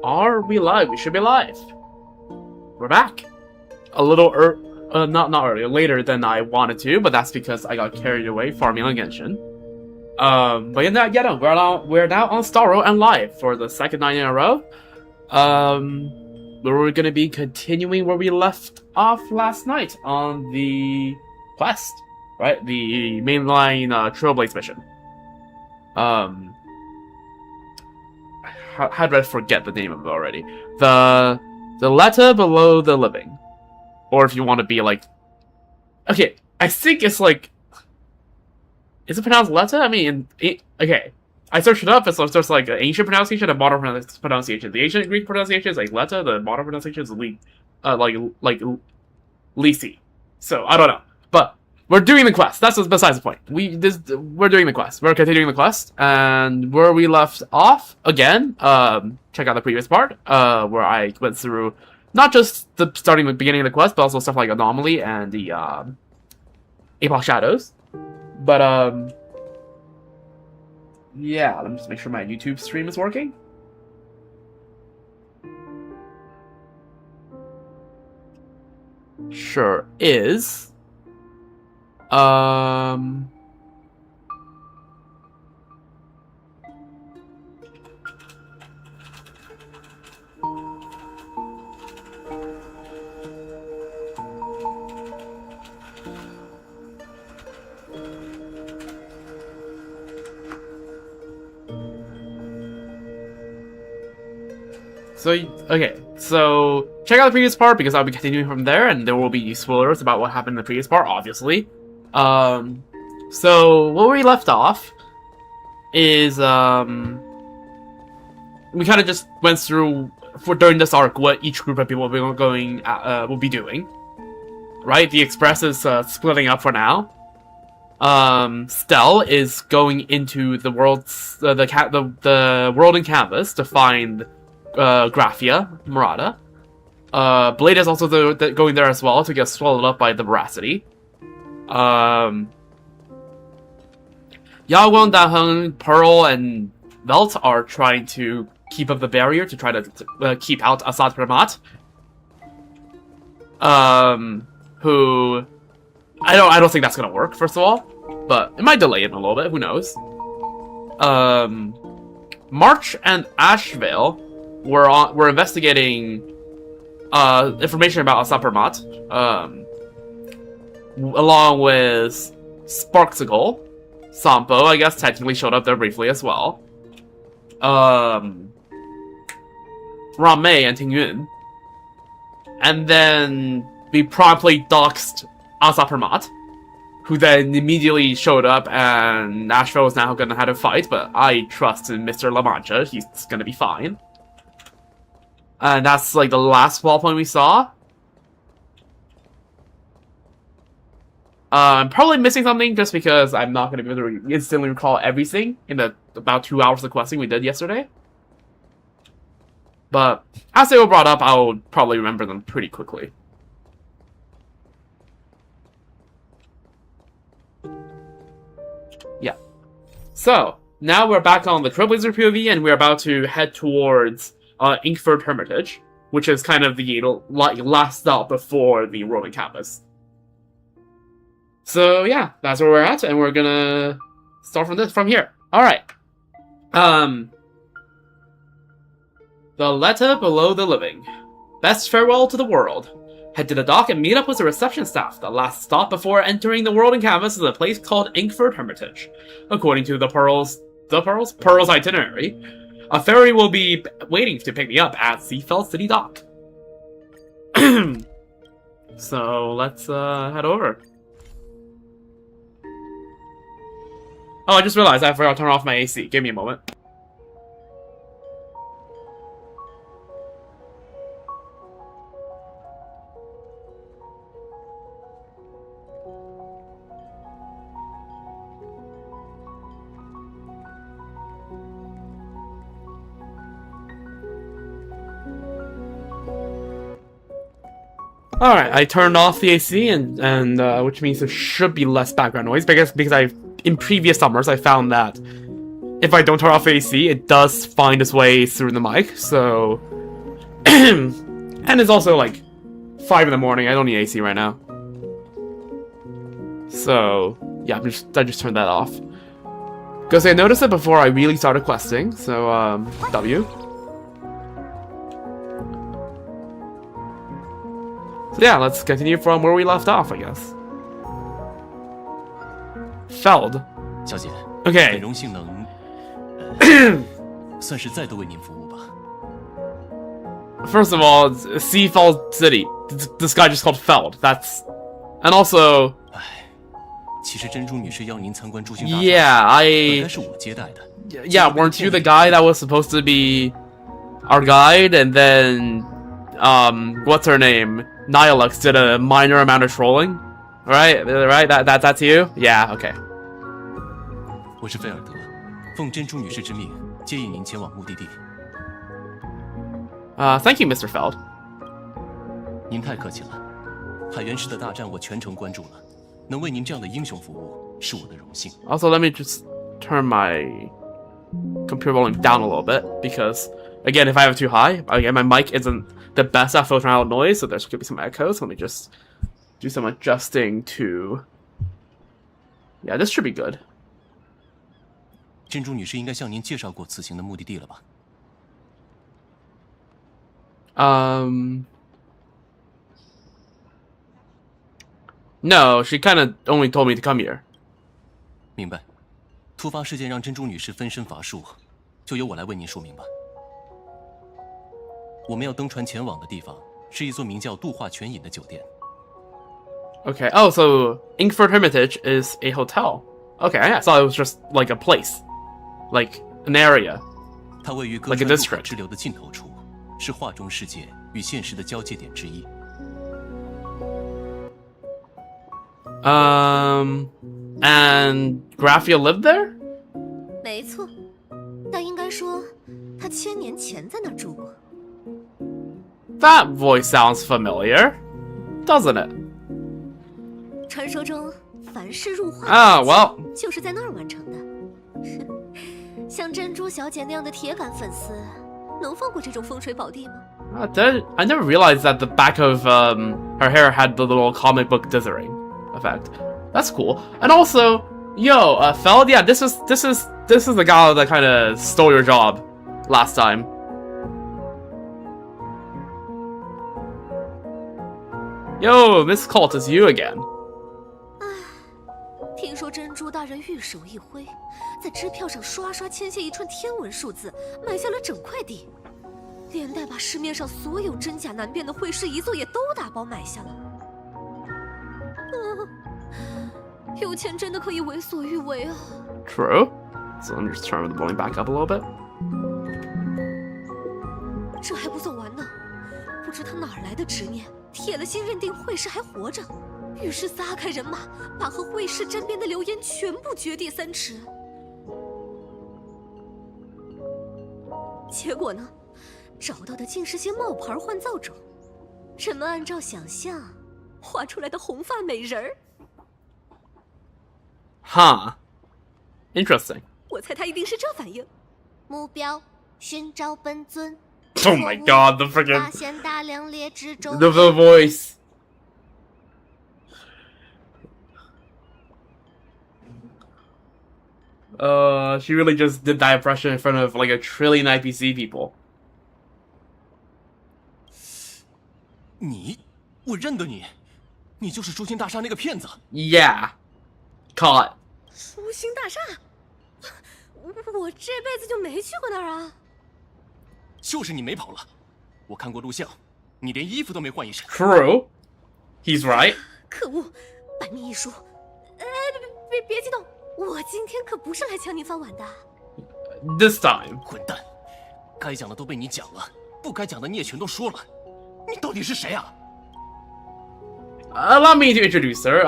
Are we live? We should be live. We're back. A little not earlier, later than I wanted to, but that's because I got carried away farming on Genshin. But we're now on Star Road and live for the second night in a row. We're gonna be continuing where we left off last night on the quest, right? The mainline Trailblaze mission. How did I forget the name of it already? The Lethe below the living, or if you want to be like, okay, I think it's like, is it pronounced Lethe? I mean, okay, I searched it up. It's just like an ancient pronunciation and modern pronunciation. The ancient Greek pronunciation is like Lethe. The modern pronunciation is like Lethe. So I don't know, but we're doing the quest. That's what's besides the point. We're doing the quest. We're continuing the quest, and where we left off again. Check out the previous part, where I went through not just the starting the beginning of the quest, but also stuff like Anomaly and the Apoc Shadows. But yeah, let me just make sure my YouTube stream is working. Sure is. So check out the previous part because I'll be continuing from there, and there will be spoilers about what happened in the previous part, obviously. So where we left off is, we kind of just went through during this arc what each group of people will be doing. Right, the Express is splitting up for now. Stell is going into the world in Canvas to find Graphia Murata. Blade is also going there as well to get swallowed up by the Veracity. Yawon, Daheng, Pearl, and Velt are trying to keep up the barrier to try to keep out Assad Pramat. Who I don't think that's gonna work, first of all, but it might delay him a little bit. Who knows? March and Ashvale were investigating information about Assad Pramat, along with Sparksicle. Sampo, I guess, technically showed up there briefly as well. Rame and Tingyun. And then we promptly doxed Assad Pramat, who then immediately showed up, and Ashville is now gonna have to fight, but I trust in Mr. La Mancha. He's gonna be fine. And that's like the last plot point we saw. I'm probably missing something just because I'm not going to be able to instantly recall everything in the about 2 hours of questing we did yesterday. But as they were brought up, I'll probably remember them pretty quickly. Yeah. So, now we're back on the Trailblazer POV, and we're about to head towards Inkford Hermitage, which is kind of the last stop before the Roman campus. So yeah, that's where we're at, and we're gonna start from here. Alright. The Lethe below the living. Best farewell to the world. Head to the dock and meet up with the reception staff. The last stop before entering the world in canvas is a place called Inkford Hermitage. According to the Pearl's itinerary, a ferry will be waiting to pick me up at Seafell City Dock. So let's head over. Oh, I just realized I forgot to turn off my AC. Give me a moment. Alright, I turned off the AC, and which means there should be less background noise, because in previous summers I found that if I don't turn off AC, it does find its way through the mic, so... and it's also like 5 in the morning, I don't need AC right now. So, yeah, I just turned that off. Because I noticed it before I really started questing, so, W. So yeah, let's continue from where we left off, I guess. Feld. 小姐 Okay. 很荣幸能算是再度为您服务吧。 First of all, see Feld City. This guy just called Feld. That's... And also... 其实珍珠女士邀您参观朱星大厦， Yeah, 本该是我接待的。 Yeah, weren't you the guy that was supposed to be our guide, and then, what's her name? Nihilux did a minor amount of trolling? Right? That's you? Yeah, okay. 我是菲尔德，奉珍珠女士之命，接引您前往目的地。 Thank you, Mr. Feld. 您太客气了，海原市的大战我全程关注了，能为您这样的英雄服务是我的荣幸。 Also, let me just turn my computer volume down a little bit, because, again, if I have it too high, again, my mic isn't the best at filtering out noise, so there's going to be some echo, so let me just do some adjusting to... Yeah, this should be good. 珍珠女士应该向您介绍过此行的目的地了吧？ No, she kind of only told me to come here. 明白。突发事件让珍珠女士分身乏术，就由我来为您说明吧。我们要登船前往的地方是一座名叫度化泉隐的酒店。 Okay. Oh, so Inkford Hermitage is a hotel. Okay, I thought it was just like a place, like an area. 它位于歌川渡海支流的尽头处，是画中世界与现实的交界点之一。 And Graphia lived there? 没错，但应该说，他1000年前在那儿住过。 That voice sounds familiar, doesn't it? 传说中，凡是入画Ah, well. 就是在那儿完成的。像珍珠小姐那样的铁杆粉丝，能放过这种风水宝地吗？ I never realized that the back of her hair had the little comic book dithering effect. That's cool. And also, yo, Feld, yeah, this is the guy that kind of stole your job last time. Yo, Miss Colt, it's you again. 听说珍珠大人玉手一挥，在支票上刷刷签下一串天文数字，买下了整块地，连带把市面上所有真假难辨的会师遗作也都打包买下了。有钱真的可以为所欲为啊 True. So let me just turn the volume back up a little bit. 这还不算完呢，不知他哪儿来的执念，铁了心认定会师还活着，于是撒开人马，把和会师沾边的流言全部掘地3尺。结果呢，找到的竟是些冒牌换造种，人们按照想象画出来的红发美人儿。 Huh. Interesting. 我猜他一定是这反应。目标寻找本尊。 Oh my god, the freaking... 发现大量劣质种。The voice. She really just did that impression in front of like a trillion IPC people. 你，我认得你，你就是朱星大厦那个骗子。 Yeah. Caught. 舒心大厦，我这辈子就没去过那儿啊。就是你没跑了，我看过录像，你连衣服都没换一身。 True. He's right. 可恶，bản命一疏。别激动，我今天可不是来抢你饭碗的。This time. 混蛋，该讲的都被你讲了，不该讲的你也全都说了，你到底是谁啊？ Allow me to introduce her.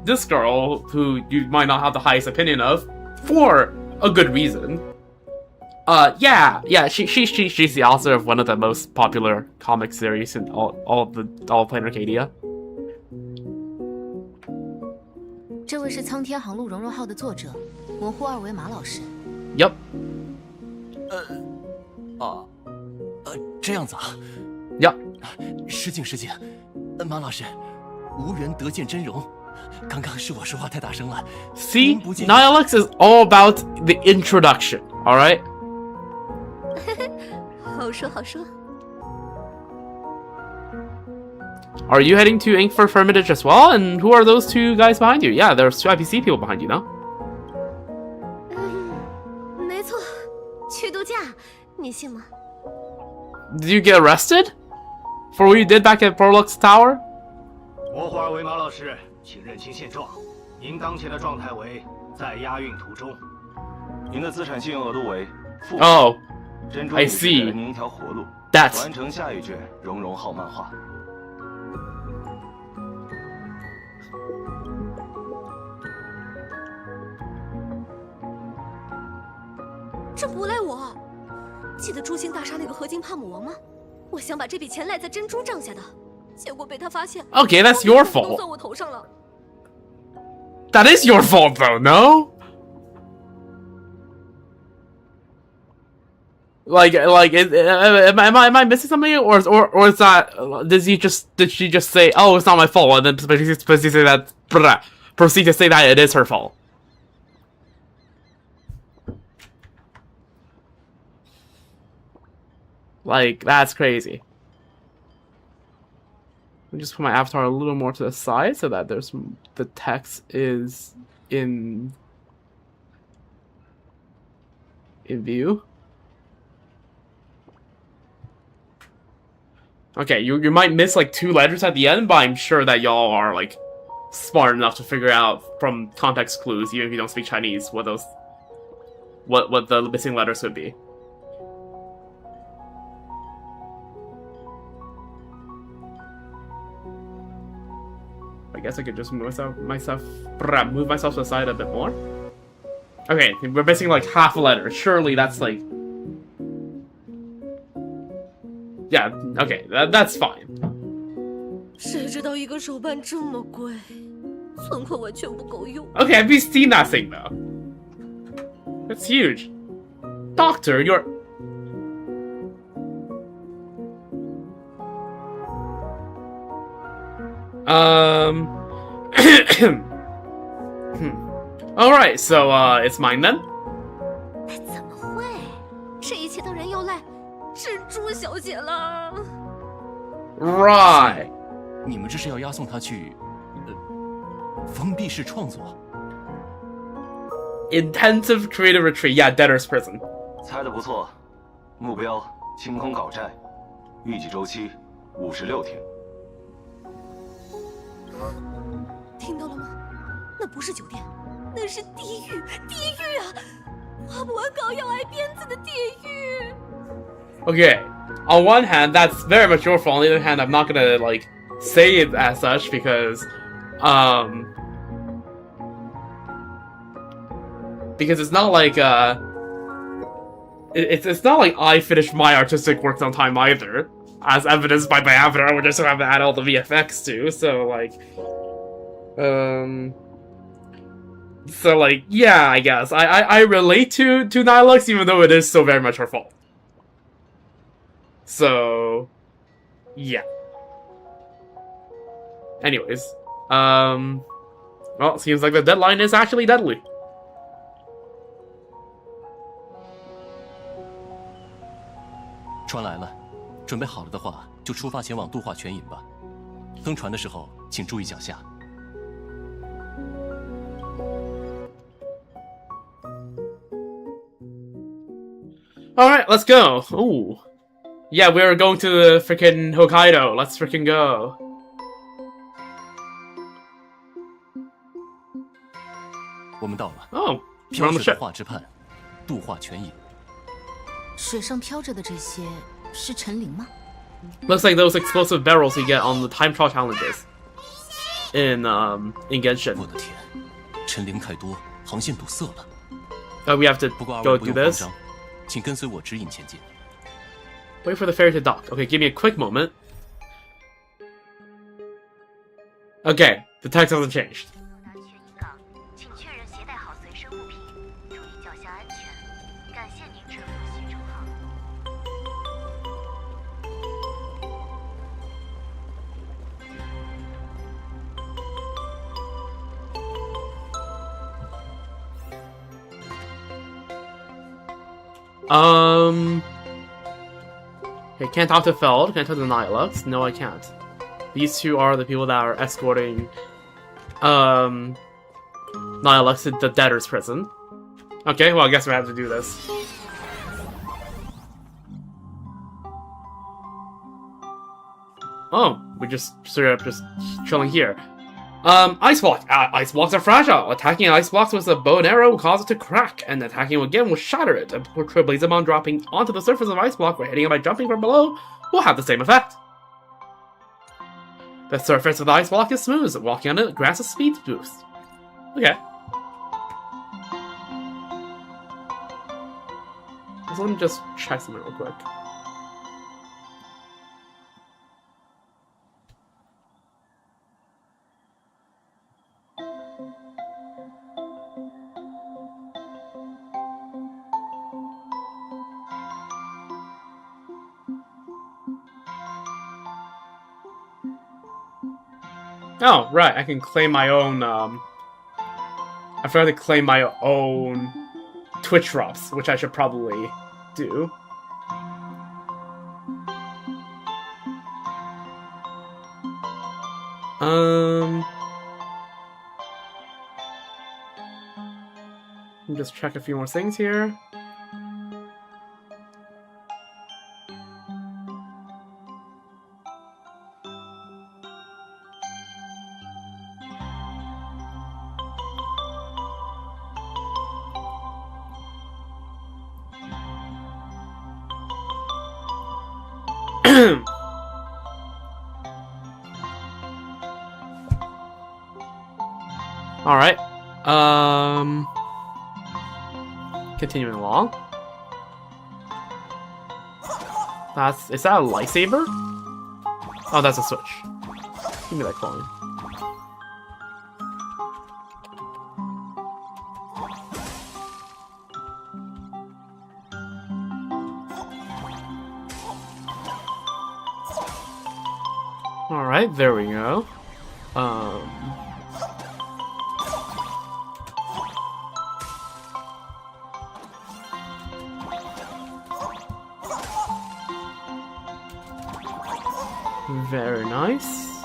This girl who you might not have the highest opinion of, for a good reason. She's the author of one of the most popular comic series in all Planet Arcadia. 这位是苍天航路荣荣号的作者，模糊二维码老师。 Yep. 这样子啊。 Yep. 失敬失敬，马老师，无缘得见真容。刚刚是我说话太大声了。 See, Nihilux is all about the introduction. All right. 好说好说。 Are you heading to Ink for Hermitage as well? And who are those two guys behind you? Yeah, there's two IPC people behind you now. 没错，去度假，你信吗？ Did you get arrested for what you did back at Prolux Tower? 模糊二维码老师，请认清现状。您当前的状态为在押运途中。您的资产信用额度为负。Oh, 珍珠 I 女士给了 see. 您一条活路。 That's 完成下一卷熔融号漫画。 这不赖我。记得朱星大厦那个合金帕姆王吗？我想把这笔钱赖在珍珠账下的，结果被他发现。 okay. That's your 都 fault. 算我头上了。 That is your fault, though. No. Like, am I missing something, or is that did she just say, oh, it's not my fault, and then proceed to say that, proceed to say that it is her fault? Like, that's crazy. Let me just put my avatar a little more to the side so that the text is in view. Okay, you might miss like 2 letters at the end, but I'm sure that y'all are like smart enough to figure out from context clues, even if you don't speak Chinese, what the missing letters could be. I guess I could just move myself to the side a bit more. Okay, we're missing like half a letter. Surely that's like, yeah. Okay, that's fine. 谁知道一个手办这么贵，存款完全不够用。 Okay, have you seen that thing though? That's huge. Doctor, you're. Alright, so, it's mine then? 哎，怎么会？这一切当然要赖蜘蛛小姐了。 Right. 你们这是要押送他去，封闭式创作？ Intensive creative retreat. Yeah, debtor's prison. 猜得不错，目标清空稿债，预计周期56天。 听到了吗？那不是酒店，那是地狱，地狱啊！画不完稿要挨鞭子的地狱。 Okay, on one hand, that's very much your fault. On the other hand, I'm not gonna, like, say it as such because it's not like, it's not like I finished my artistic works on time either, as evidenced by my avatar, which I still have to add all the VFX to, so, like, yeah, I guess. I relate to Nihilux, even though it is still very much her fault. So, yeah. Anyways, well, seems like the deadline is actually deadly. 船来了，准备好了的话，就出发前往度化泉隐吧。登船的时候，请注意脚下。 Alright, let's go. Ooh. Yeah, we're going to the freaking Hokkaido. Let's freaking go. 我们到了。 Oh, we're 飘 on the 水的 ship. 画之畔，度化泉隐。水上飘着的这些是陈灵吗？ Looks like those explosive barrels you get on the time trial challenges in Genshin. 我的天，陈灵太多，航线堵塞了。 We have to 不过二 go 位不 do 用慌 this. 张，请跟随我指引前进。 Wait for the ferry to dock. Okay, give me a quick moment. Okay, the text hasn't changed. Okay, can't talk to Feld, can't talk to Nihilux. No, I can't. These two are the people that are escorting Nihilux to the debtor's prison. Okay, well, I guess we have to do this. Oh, we just straight up just chilling here. Ice block. Ice blocks are fragile. Attacking ice blocks with a bow and arrow will cause it to crack, and attacking them again will shatter it. A Trailblaze bomb dropping onto the surface of ice block or hitting it by jumping from below will have the same effect. The surface of the ice block is smooth. Walking on it grants a speed boost. Okay. So let me just check something real quick. Oh, right, I can claim my own, I forgot to claim my own Twitch drops, which I should probably do. Let me just check a few more things here. Alright. Continuing along. Is that a lightsaber? Oh, that's a switch. Give me that coin. Alright, there we go. Very nice.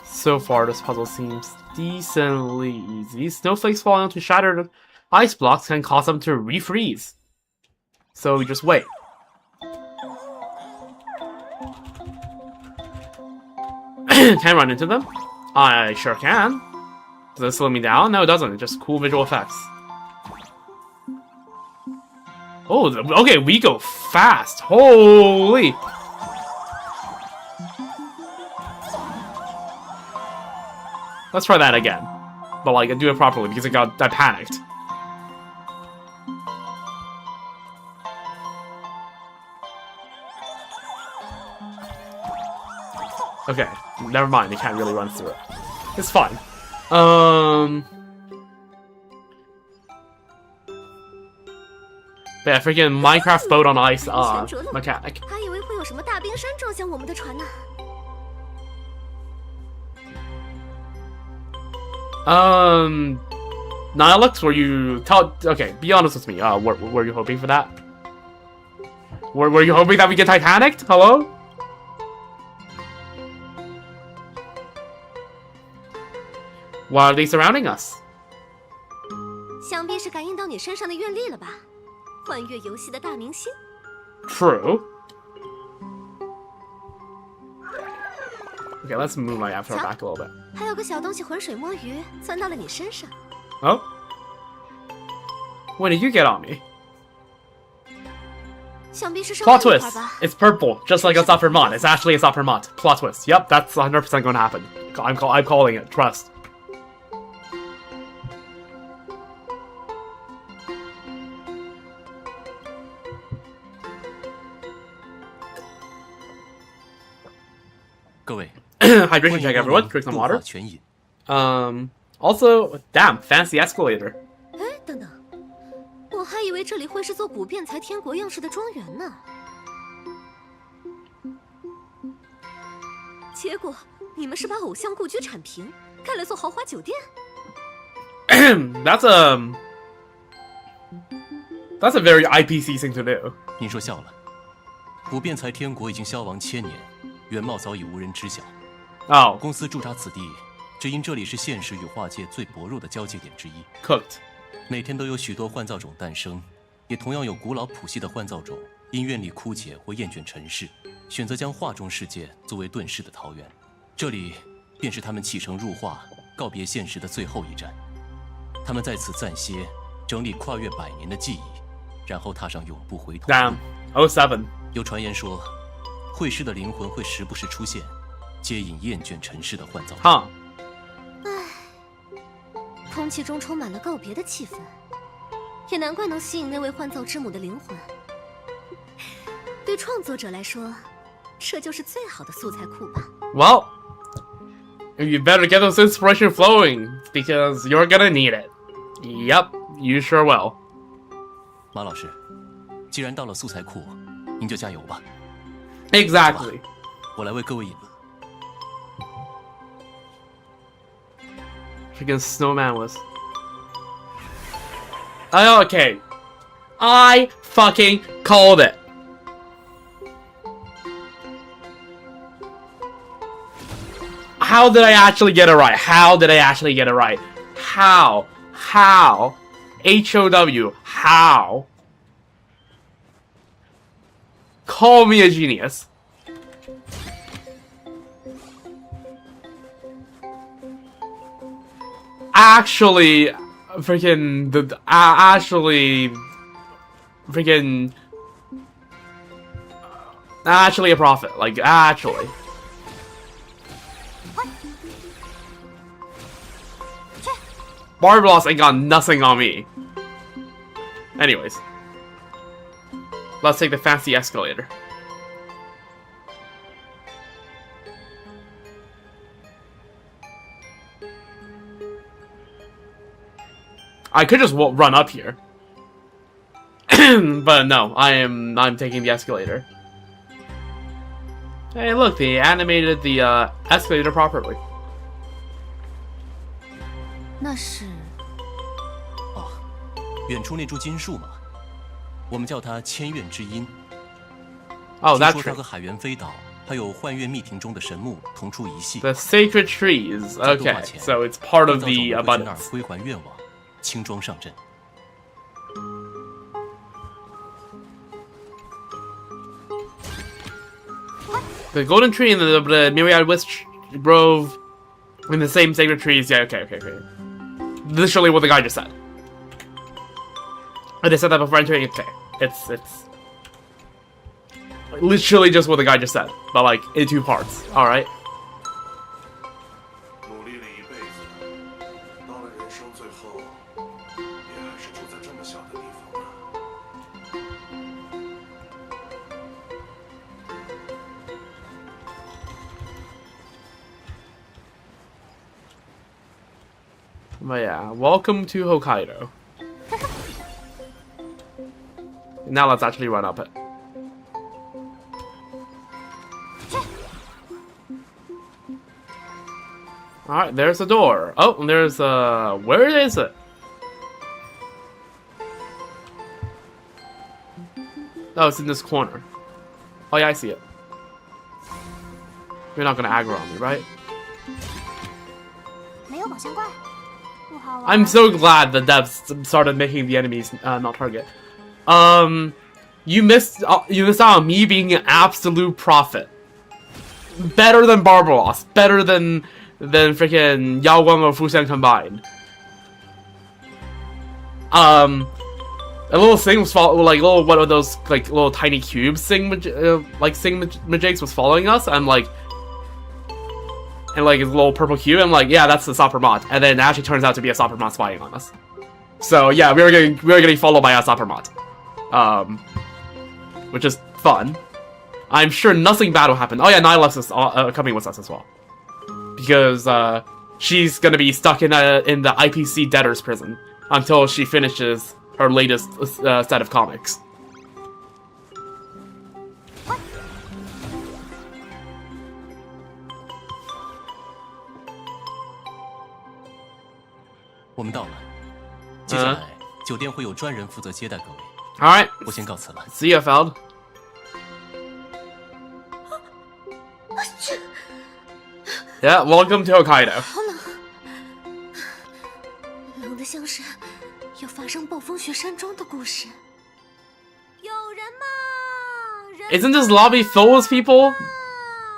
So far, this puzzle seems decently easy. Snowflakes falling onto shattered ice blocks can cause them to refreeze. So we just wait. Can I run into them? I sure can. Does it slow me down? No, it doesn't. It's just cool visual effects. Oh, okay, we go fast. Holy! Let's try that again. But, like, do it properly because I panicked. Okay, never mind. They can't really run through it. It's fine. Yeah, freaking Minecraft boat on ice mechanic. Nihilux, were you okay, be honest with me. Were you hoping for that? Were you hoping that we get Titanic? Hello? Why are they surrounding us? 想必是感应到你身上的愿力了吧？幻乐游戏的大明星。True. Okay, let's move my avatar back a little bit. 还有个小东西浑水摸鱼，钻到了你身上。Oh? When did you get on me? 想必是生 Plot 了一 twist. 块吧。 It's purple, just like a Supper Mod. It's actually a Supper Mod. Plot twist. Yep, that's 100% going to happen. I'm calling it. Trust. Hydration check, everyone. Drink some water. Also, damn, fancy escalator. 哎，等等，我还以为这里会是座古辩才天国样式的庄园呢。结果你们是把偶像故居铲平，盖了座豪华酒店。That's That's a very IPC thing to do. 您说笑了。古辩才天国已经消亡1000年，原貌早已无人知晓。 Oh, 公司驻扎此地，只因这里是现实与画界最薄弱的交界点之一。 cooked. 每天都有许多幻造种诞生，也同样有古老谱系的幻造种因愿力枯竭或厌倦尘世，选择将画中世界作为遁世的桃源。这里便是他们启程入画、告别现实的最后一站。他们在此暂歇，整理跨越100年的记忆，然后踏上永不回头。 Damn. 07. 有传言说，会师的灵魂会时不时出现，接引厌倦尘世的幻造。 Huh. 空气中充满了告别的气氛，也难怪能吸引那位幻造之母的灵魂。对创作者来说，这就是最好的素材库吧。 Well, you better get those inspiration flowing because you're gonna need it. Yep, you sure will. 马老师，既然到了素材库，您就加油吧。 Exactly. 我来为各位引路。 Freaking snowman was. Oh, okay. I fucking called it. How did I actually get it right? How did I actually get it right? How? How? HOW. How? Call me a genius. Actually, freaking actually a prophet. Like actually. Barbaros ain't got nothing on me. Anyways, let's take the fancy escalator. I could just run up here. But no, I'm taking the escalator. Hey, look, they animated the escalator properly. 那是哦，远处那株金树嘛，我们叫它千怨之音。 Oh, 听 that 说它 tree. 和海员飞岛还有幻月密庭中的神木同出一系。 The sacred trees. 在渡 Okay, 化前 so it's part 幻 of 造 the 种们会去那儿 abundance. 归还愿望，轻装上阵。 The golden tree and the myriad wisp grove in the same sacred trees. Yeah, okay. Literally what the guy just said. I just said that before entering. Okay, it's literally just what the guy just said, but like in 2 parts. All right. 努力了一辈子，到了人生最后，也还是住在这么小的地方了。But yeah, welcome to Hokkaido. Now let's actually run up it. Alright, there's the door. Oh, and there's where is it? Oh, it's in this corner. Oh yeah, I see it. You're not gonna aggro on me, right? 没有宝箱怪，不好玩。 I'm so glad the devs started making the enemies not target. You missed out on me being an absolute prophet. Better than Barbaros. Better than freaking Yao Guang or Fuxian combined. A little thing was like little one of those like little tiny cubes Majakes was following us. I'm like. And like his little purple cube, I'm like, yeah, that's the Sapermot. And then it actually turns out to be a Sapermot spying on us. So yeah, we were getting followed by a Sapermot. Which is fun. I'm sure nothing bad will happen. Oh yeah, Nihilus is coming with us as well. Because she's gonna be stuck in the IPC debtor's prison until she finishes her latest set of comics. 我们到了，接下来酒店会有专人负责接待各位。All right. 我先告辞了。 See you, Feld. 这 Yeah, welcome to Hokkaido. 好冷，冷得像是要发生暴风雪山庄的故事。有人吗？人 Isn't this lobby full with people?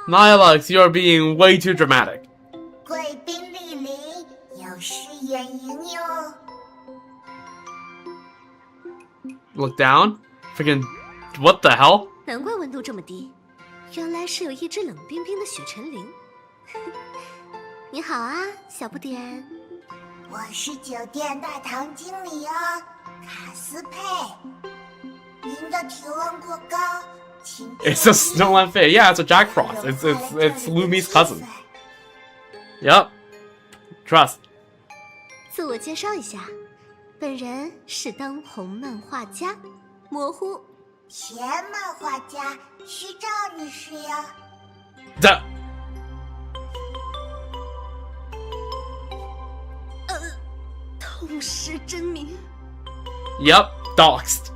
Nihilux, you're being way too dramatic. 贵宾莅临，有失远迎哟。 Look down. Freaking, what the hell? 难怪温度这么低，原来是有一只冷冰冰的雪沉灵。你好啊，小不点。我是酒店大堂经理哦，卡斯佩。您的体温过高，请 It's a Snowland Fae. Yeah, it's a Jack Frost. It's Lumi's cousin. Yep. Trust. 自我介绍一下，本人是当红漫画家，模糊。前漫画家虚照女士呀。 Duh. 痛失真名。 Yep. Doxed.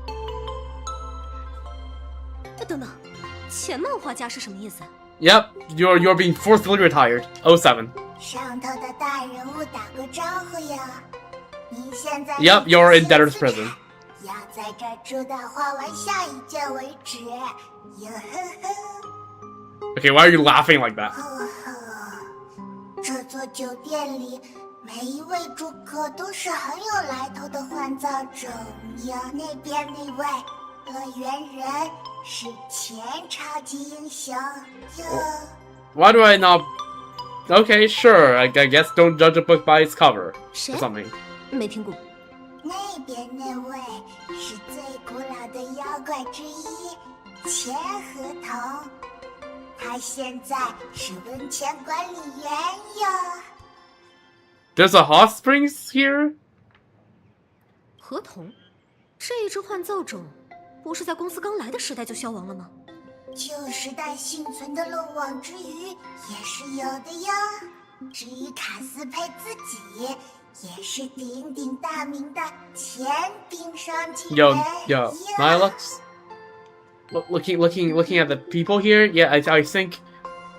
等等，前漫画家是什么意思？ Yep. You're being forcibly retired. 07. 上头的大人物打个招呼呀。您现在 Yep. You're in debtor's prison. 要在这儿住到画完下一卷为止。哟呵呵。 Okay, why are you laughing like that? 呵呵，这座酒店里每一位住客都是很有来头的换造种呀。那边那位乐园人是前超级英雄哟。 Why do I not? Okay, sure. I guess don't judge a book by its cover 谁 or？something. 没听过。那边那位是最古老的妖怪之一，钱河童。他现在是温泉管理员哟。 There's a hot springs here? 合同，这一只换奏种，不是在公司刚来的时代就消亡了吗？旧时代幸存的漏网之鱼也是有的哟。至于卡斯佩自己，也是鼎鼎大名的前冰霜纪人。 Yo, Nihilux. Looking at the people here. Yeah, I think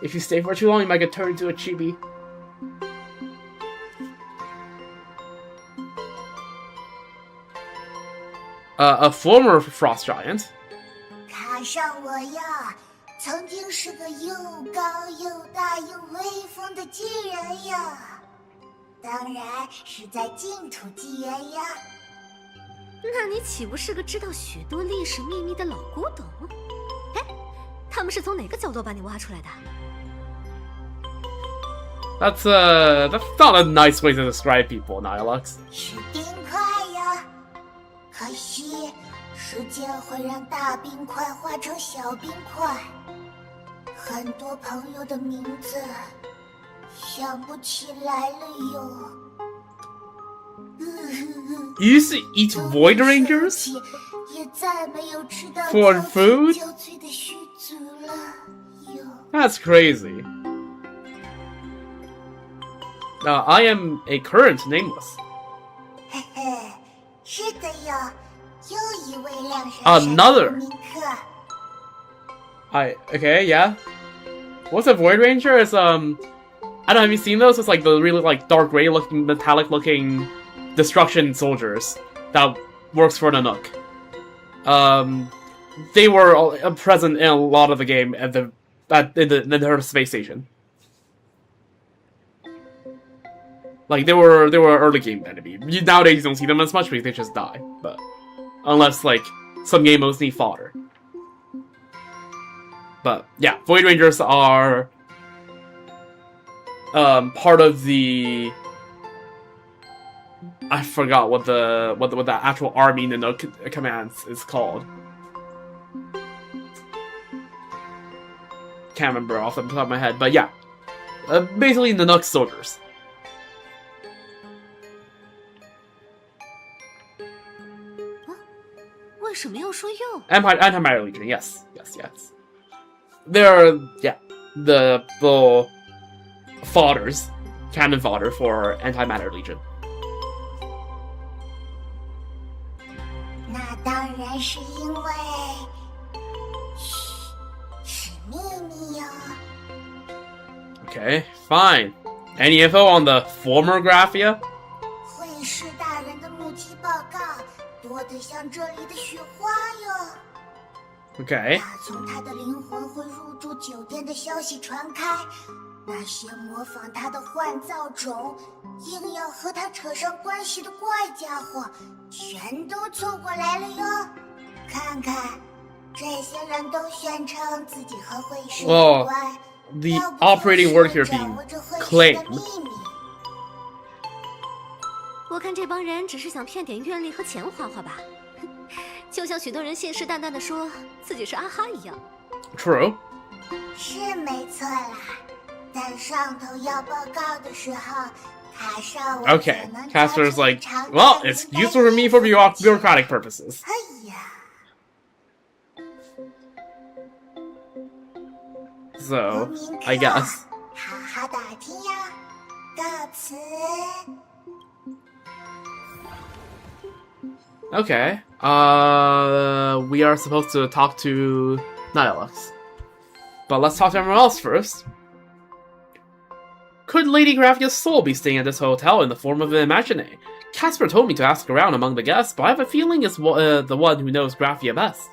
if you stay for too long, you might get turned into a chibi. A former frost giant. 看上我呀，曾经是个又高又大又威风的巨人呀，当然是在净土纪元呀。那你岂不是个知道许多历史秘密的老古董？哎，他们是从哪个角落把你挖出来的？ That's not a nice way to describe people, Nihilux. 是冰块呀，可惜时间会让大冰块化成小冰块，很多朋友的名字想不起来了哟。 You used to eat Void Rangers 也再没有吃到 for 焦 food? 焦脆的须足了哟。 That's crazy. I am a current nameless. 嘿嘿，是的哟，又一位亮闪 Another 闪的名客。 Okay, yeah. What's a Void Ranger? It's I don't know, have you seen those? It's like the really like dark gray looking, metallic looking destruction soldiers that works for the Nook. They were present in a lot of the game in the space station. Like they were early game enemy. Nowadays you don't see them as much because they just die. But unless like some game modes need fodder. But yeah, Void Rangers are part of the. I forgot what the actual army in the Nook commands is called. Can't remember off the top of my head, but yeah, basically the Nook soldiers. 为什么要说又？ Anti-Matter Legion, yes. They're the fodders, cannon fodder for Anti-Matter Legion. 那当然是因为，嘘，是秘密哟。Okay, fine. Any info on the former Graphia? 会士大人的目击报告多得像这里的雪花哟。Okay. 打从他的灵魂会入住酒店的消息传开，那些模仿他的幻造种，硬要和他扯上关系的怪家伙，全都凑过来了哟。看看，这些人都宣称自己和会士有关。The operating word here being claimed. 我看这帮人只是想骗点阅历和钱花花吧，就像许多人信誓旦旦地说自己是阿哈一样。True. 是没错啦，但上头要报告的时候，卡上我 Okay, Casper's like, well, it's useful for me for bureaucratic purposes. 哎呀。So, I guess. 好好打听呀，告辞。Okay. We are supposed to talk to Nihilux. But let's talk to everyone else first. Could Lady Graphia's soul be staying at this hotel in the form of an imaginary? Casper told me to ask around among the guests, but I have a feeling it's the one who knows Graphia best.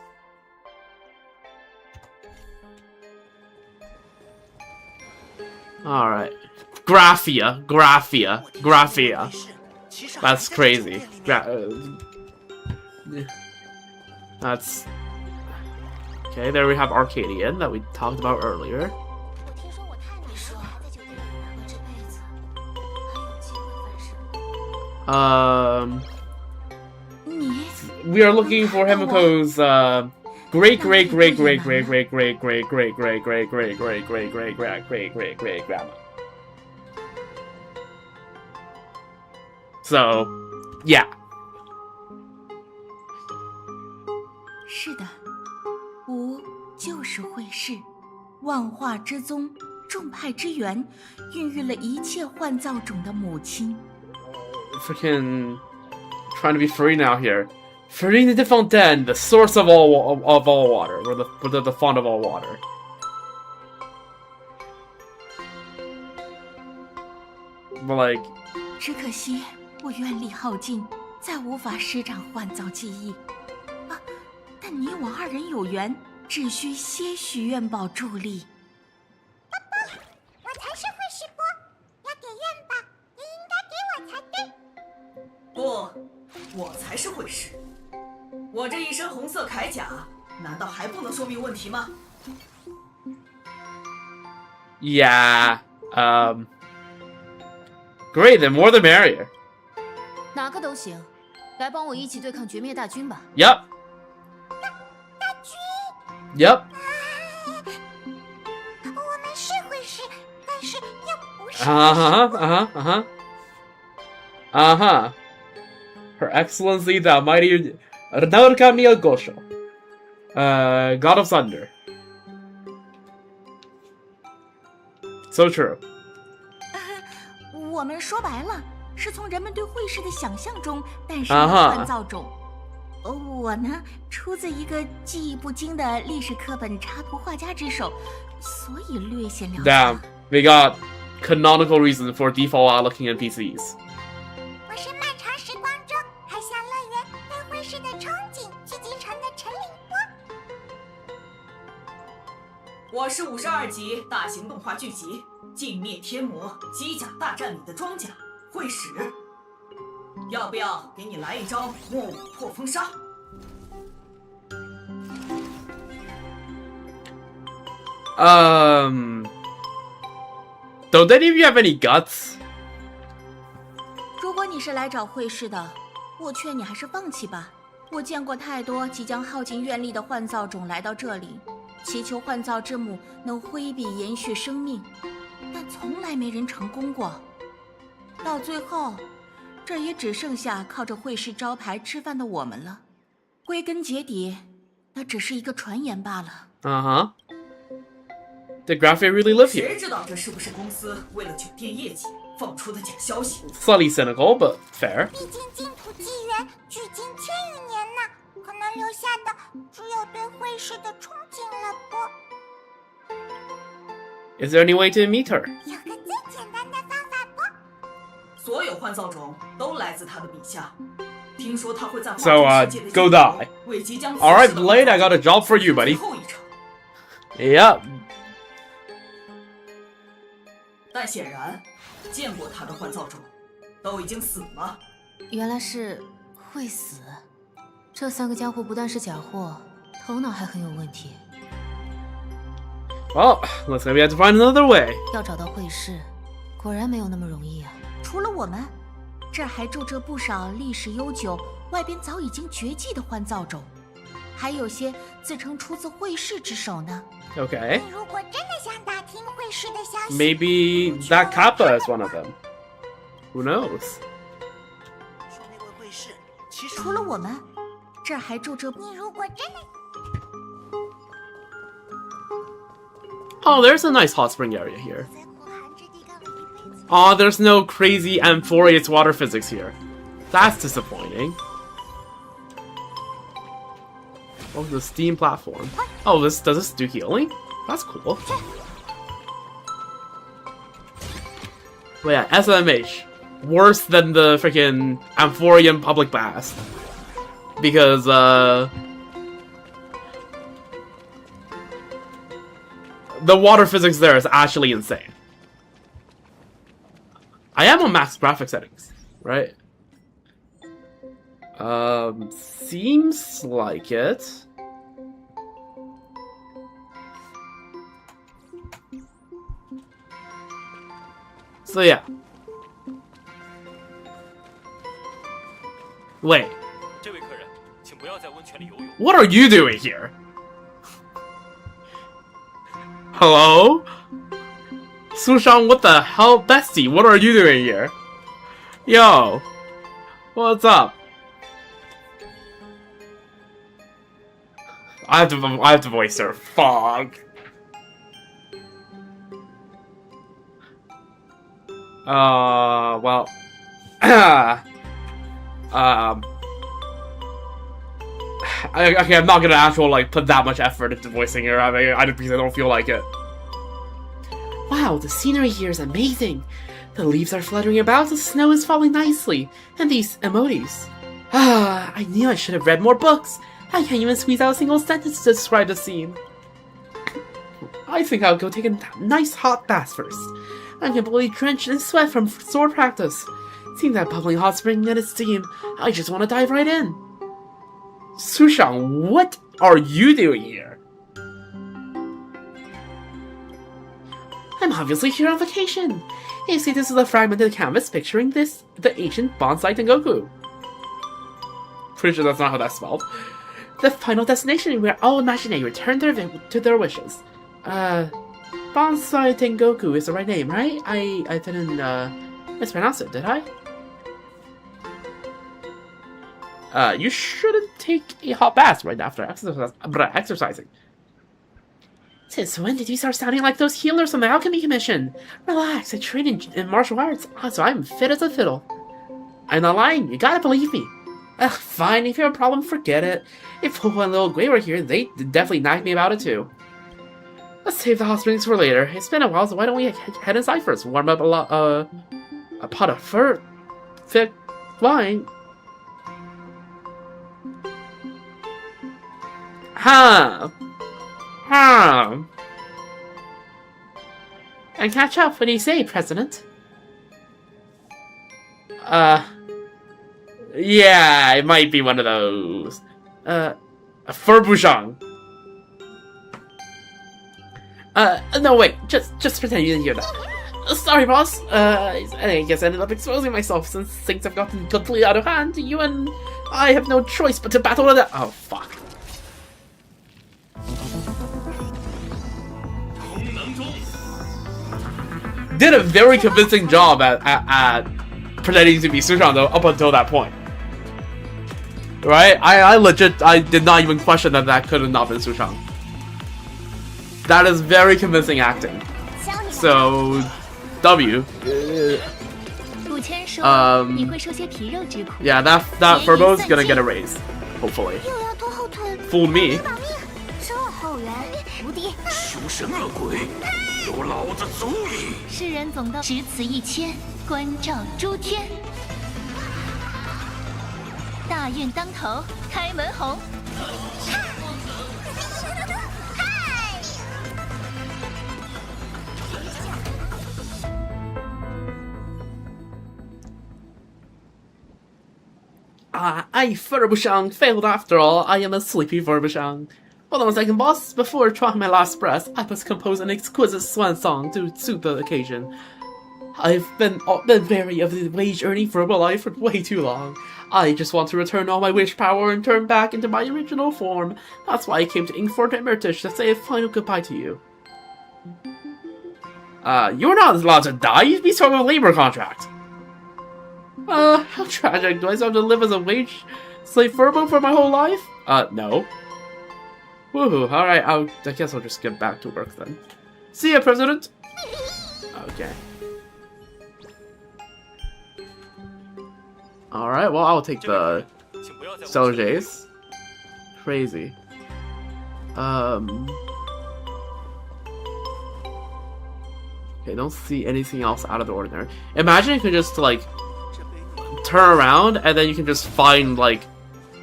Alright. Graphia. That's crazy. That's... Okay, there we have Arcadian that we talked about earlier. We are looking for Himiko's, great grandma. So, yeah. 是的，吾就是会士，万化之宗，众派之源，孕育了一切幻造种的母亲。 Freaking trying to be free now here. Farine de Fontaine, the source of all water, or the font of all water. But like, 只可惜我愿力耗尽，再无法施展幻造技艺。啊，但你我二人有缘，只需些许愿宝助力。我才是会士波，要给愿吧，也应该给我才对。不，我才是会士。我这一身红色铠甲，难道还不能说明问题吗？ yeah, great, then more the merrier. 哪个都行，来帮我一起对抗绝灭大军吧。Yep. 大军。Yep. 我们是会士，但是又不是。Her Excellency, the mighty Rnaurka Miyagosho, God of Thunder. So true. 我们说白了，是从人们对会士的想象中诞生的幻造种。我呢，出自一个技艺不精的历史课本插图画家之手，所以略显了解。Damn, we got canonical reason for default looking NPCs. 我是漫长时光中海峡乐园对会士的憧憬聚集成的陈凌波。我是52集大型动画剧集《镜灭天魔机甲大战》里的装甲会使，要不要给你来一招墨舞破风沙？ Don't any of you have any guts? 如果你是来找会士的，我劝你还是放弃吧。我见过太多即将耗尽愿力的幻造种来到这里，祈求幻造之母能挥笔延续生命，但从来没人成功过。到最后，这也只剩下靠着会士招牌吃饭的我们了。归根结底，那只是一个传言罢了。Did Graphia really live here? 谁知道这是不是公司为了酒店业绩放出的假消息？ Slightly cynical, but fair. 毕竟净土纪元距今1000余年呢，可能留下的只有对会试的憧憬了不？ Is there any way to meet her? 有个最简单的方法不？所有换造种都来自他的笔下。听说他会在 So, 画中世界的 go die. 为即将 Alright, Blade, I got a job for you, buddy. 最后一场。 Yep. 但显然，见过他的换造种都已经死了。原来是会死。这3个家伙不但是假货，头脑还很有问题。 Well, looks like we have to find another way. 要找到会试，果然没有那么容易啊。除了我们，这儿还住着不少历史悠久、外边早已经绝迹的换造种，还有些自称出自会试之手呢。Okay. 你如果真的想打听会试的消息 Maybe that Kappa is one of them. Who knows? 说那位会试，其实除了我们，这儿还住着。你如果真的 Oh, there's a nice hot spring area here. 在苦寒之地干了一辈子， Oh, there's no crazy amphoreous water physics here. That's disappointing. Oh, the steam platform. Oh, does this do healing? That's cool. But yeah, SMH. Worse than the freaking Amphorian public bath. Because, the water physics there is actually insane. I am on max graphic settings, right? Seems like it. So yeah. Wait. 这位客人，请不要在温泉里游泳。 What are you doing here? Hello? Sushan, what the hell? Bestie, what are you doing here? Yo. What's up? I have to voice her. Fuck. Well. Okay, I'm not gonna put that much effort into voicing her. I mean, because I don't feel like it. Wow, the scenery here is amazing. The leaves are fluttering about, the snow is falling nicely, and these emojis. Ah, I knew I should have read more books. I can't even squeeze out a single sentence to describe the scene. I think I'll go take a nice hot bath first. I'm completely drenched in sweat from sword practice. Seeing that bubbling hot spring and its steam, I just want to dive right in. Sushan, what are you doing here? I'm obviously here on vacation. You see, this is a fragmented canvas picturing the ancient bonsai Tengoku. Pretty sure that's not how that's spelled. The final destination where all imaginary return to their wishes. Bonsai Tengoku is the right name, right? I didn't mispronounce it, did I? You shouldn't take a hot bath right after exercising. Since when did you start sounding like those healers from the Alchemy Commission? Relax, I train in martial arts, so I'm fit as a fiddle. I'm not lying, you gotta believe me. Fine, if you have a problem, forget it. If Popo and Little Gwei were here, they'd definitely nag me about it too. Let's save the hot springs for later. It's been a while, so why don't we head inside first? Warm up a pot of thick wine. Huh. And catch up, what do you say, President? Yeah, it might be one of those. Furbushang. No, wait, just pretend you didn't hear that. Sorry, boss. I guess I ended up exposing myself since things have gotten completely out of hand. You and I have no choice but to battle it out. Oh, fuck. Did a very convincing job at pretending to be Sushan, though, up until that point. Right? I did not even question that could have not been Sushan. That is very convincing acting. So, W. Yeah, that Furbo's gonna get a raise, hopefully. Fooled me. 这后援无敌，凶神恶鬼，有老子足矣。世人总道只此一千，关照诸天。大运当头，开门红。I, Furbushan, failed after all. I am a sleepy Furbushan. Hold on a second, boss. Before trying my last breath, I must compose an exquisite swan song to suit the occasion. I've been weary of the wage earning for my life for way too long. I just want to return all my wish power and turn back into my original form. That's why I came to Inkfort Emeritish to say a final goodbye to you. You're not allowed to die. You'd be sort of a labor contract. How tragic. Do I still have to live as a wage slave Furbo for my whole life? No. Woohoo, alright, I guess I'll just get back to work then. See ya, President! Okay. Alright, well, I'll take the Stellar Jays. Crazy. Okay, don't see anything else out of the ordinary. Imagine you could just, like, turn around and then you can just find, like,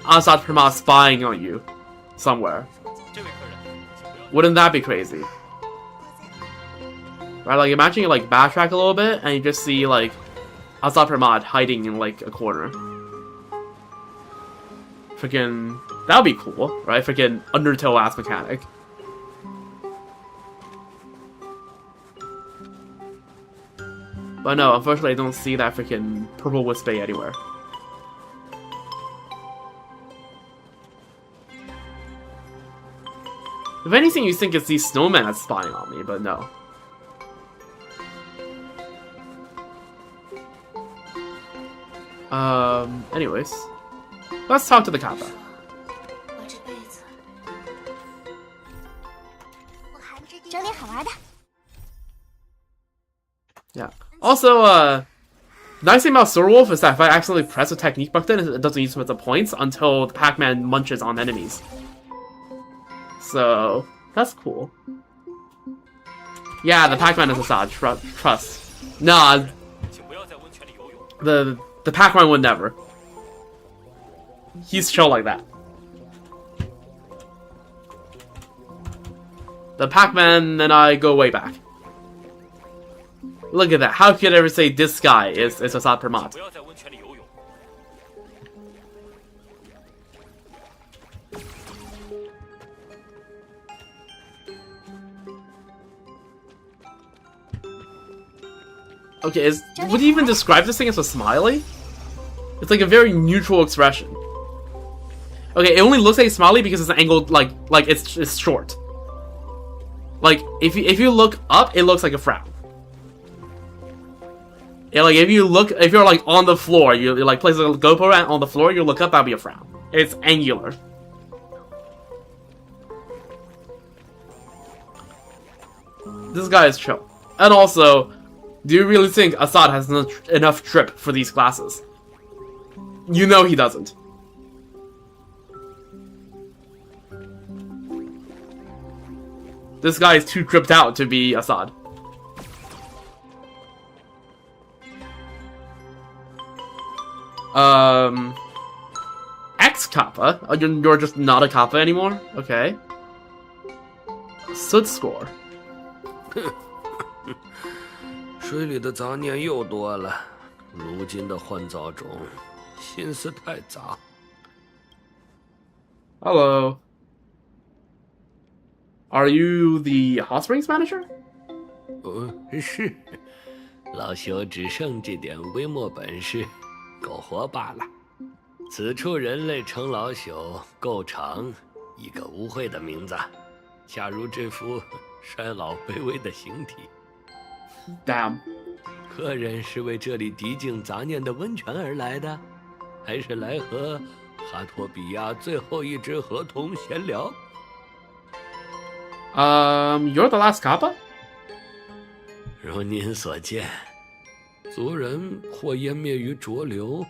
Assad Prima spying on you somewhere. Wouldn't that be crazy? Right, like, imagine you, like, backtrack a little bit and you just see, like, Assad Prima hiding in, like, a corner. Freaking... that would be cool, right? Freaking Undertale-ass mechanic. But no, unfortunately I don't see that freaking purple Wispy anywhere. If anything, you think it's these snowmen that's spying on me, but no. Anyways. Let's talk to the Kappa. Yeah. Also, nice thing about Swordwolf is that if I accidentally press a technique button, it doesn't use some of the points until the Pac-Man munches on enemies. So, that's cool. Yeah, the Pac-Man is Assad. Trust. Nah. The Pac-Man would never. He's chill like that. The Pac-Man and I go way back. Look at that. How could I ever say this guy is Assad Permat? Okay, would you even describe this thing as a smiley? It's like a very neutral expression. Okay, it only looks like a smiley because it's angled like it's short. Like if you look up, it looks like a frown. Yeah, like if you're like on the floor, you like place a GoPro on the floor, you look up, that'll be a frown. It's angular. This guy is chill. And also, do you really think Assad has enough drip for these classes? You know he doesn't. This guy is too dripped out to be Assad. Ex-Kappa? You're just not a Kappa anymore? Okay. Soot score. 水里的杂念又多了，如今的换造种心思太杂。Hello. Are you the Hot Springs manager? 是，老朽只剩这点微末本事，苟活罢了。此处人类称老朽够长，一个污秽的名字，恰如这副衰老卑微的形体。Damn. 客人是为这里涤净杂念的温泉而来的，还是来和哈托比亚最后一只河童闲聊？ You're the last Kappa? 如您所见，族人或湮灭于浊流，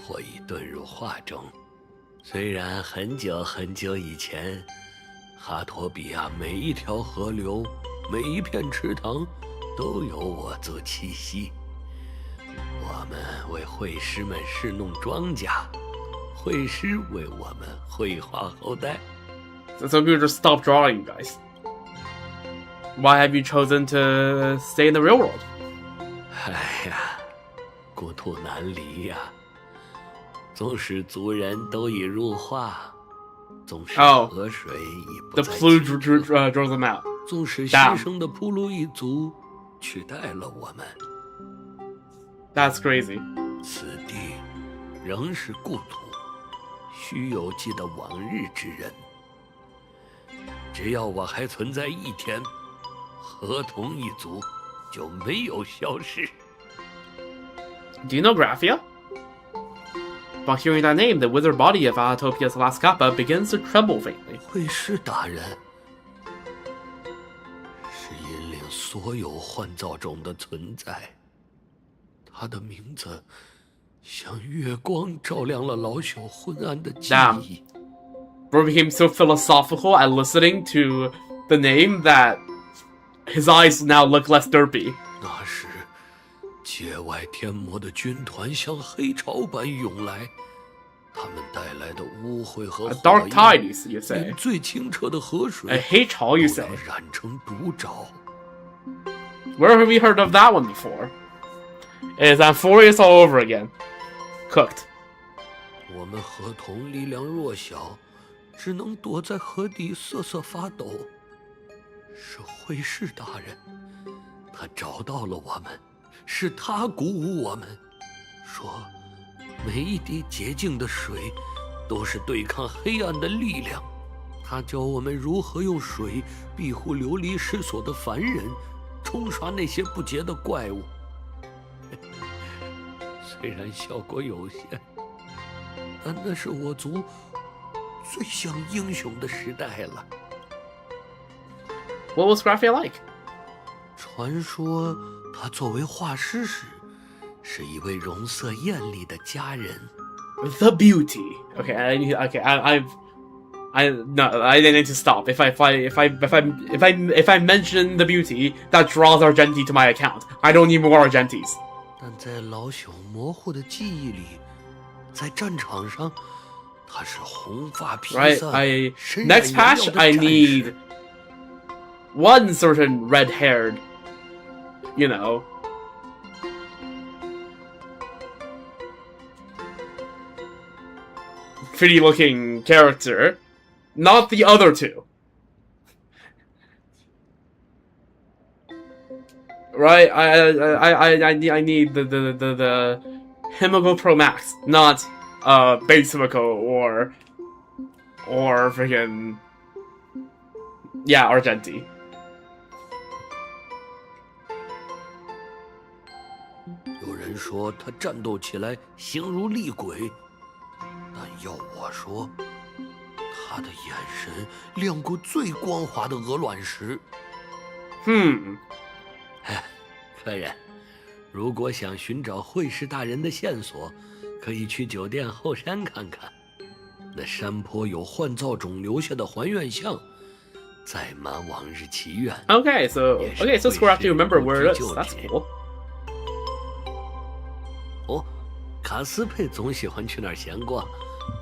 或已遁入画中。虽然很久很久以前，哈托比亚每一条河流、每一片池塘都有我族栖息。我们为会师们侍弄庄稼，会师为我们绘画后代。So we just stop drawing, guys. Why have you chosen to stay in the real world? 哎呀，故土难离呀！纵使族人都已入化，纵使河水已不 The 再 flu 清 draws them out. 纵使牺牲的铺路一族取代了我们， That's crazy. 此地仍是故土，须有记得往日之人。只要我还存在一天，河童一族就没有消失。Do you know Graphia? Upon hearing that name, the withered body of Atopia's last kappa begins to tremble faintly. 会师大人是引领所有幻造种的存在，他的名字像月光照亮了老朽昏暗的记忆。Bro became so philosophical at listening to the name that his eyes now look less derpy. 那时，界外天魔的军团像黑潮般涌来，他们带来的污秽和 A dark tide, you say? 连最清澈的河水 A 黑潮, you say? 都染成毒沼。 Where have we heard of that one before? It is Amphorius all over again. Cooked. 我们河童力量弱小，只能躲在河底瑟瑟发抖。是会师大人，他找到了我们，是他鼓舞我们，说每一滴洁净的水都是对抗黑暗的力量。他教我们如何用水庇护流离失所的凡人，冲刷那些不洁的怪物。虽然效果有限，但那是我族最像英雄的时代了。What was Graphia like? 传说他作为画师时，是一位容色艳丽的佳人。The beauty. Okay, I need. Okay, I need to stop. If I mention the beauty, that draws Argenti to my account. I don't need more Argentis. 但在老朽模糊的记忆里，在战场上，他是红发披散。Right. Next patch, I need one certain red-haired, you know, pretty-looking character, not the other two. Right? I need the Himiko Pro Max, not Base Himiko or freaking Argenti. 有人说他战斗起来形如厉鬼，但要我说，他的眼神亮过最光滑的鹅卵石。客人，如果想寻找会师大人的线索，可以去酒店后山看看。那山坡有幻造种留下的还原像，载满往日奇缘。Okay, so Square actually remember where it is. That's cool. 哦，卡斯佩总喜欢去那儿闲逛。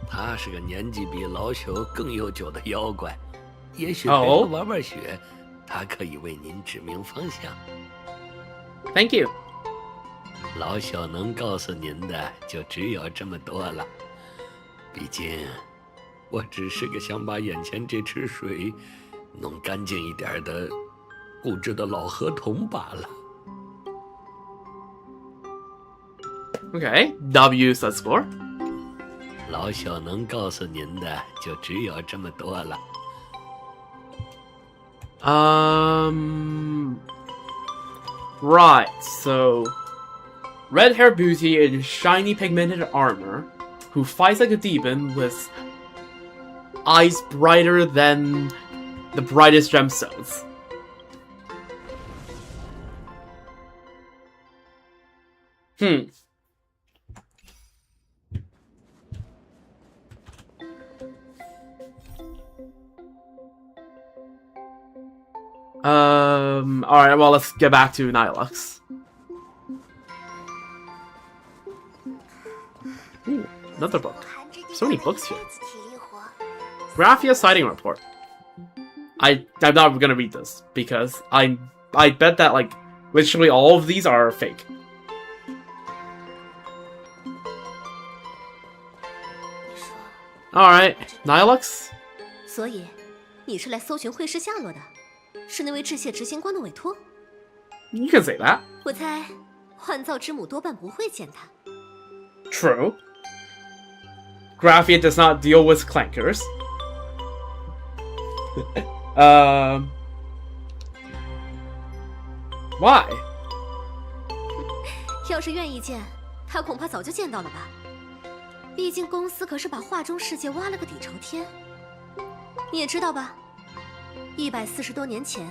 他是个年纪比老朽更悠久的妖怪，也许陪他玩玩雪，他可以为您指明方向。Thank you. 老朽能告诉您的就只有这么多了。毕竟，我只是个想把眼前这池水弄干净一点的固执的老河童罢了。Okay, W says score. 老朽能告诉您的就只有这么多了。Right, so red-haired beauty in shiny pigmented armor, who fights like a demon with eyes brighter than the brightest gemstones. Alright, well, let's get back to Nihilux. Ooh, another book. So many books here. Graphia sighting report. I'm not gonna read this, because I bet that, like, literally all of these are fake. Alright, Nihilux? 所以，你是来搜寻会师下落的，是那位致谢执行官的委托？ You can say that. 我猜，幻造之母多半不会见他。 True. Graphia does not deal with clankers. Why? 要是愿意见，他恐怕早就见到了吧。毕竟公司可是把画中世界挖了个底朝天。你也知道吧？140多年前，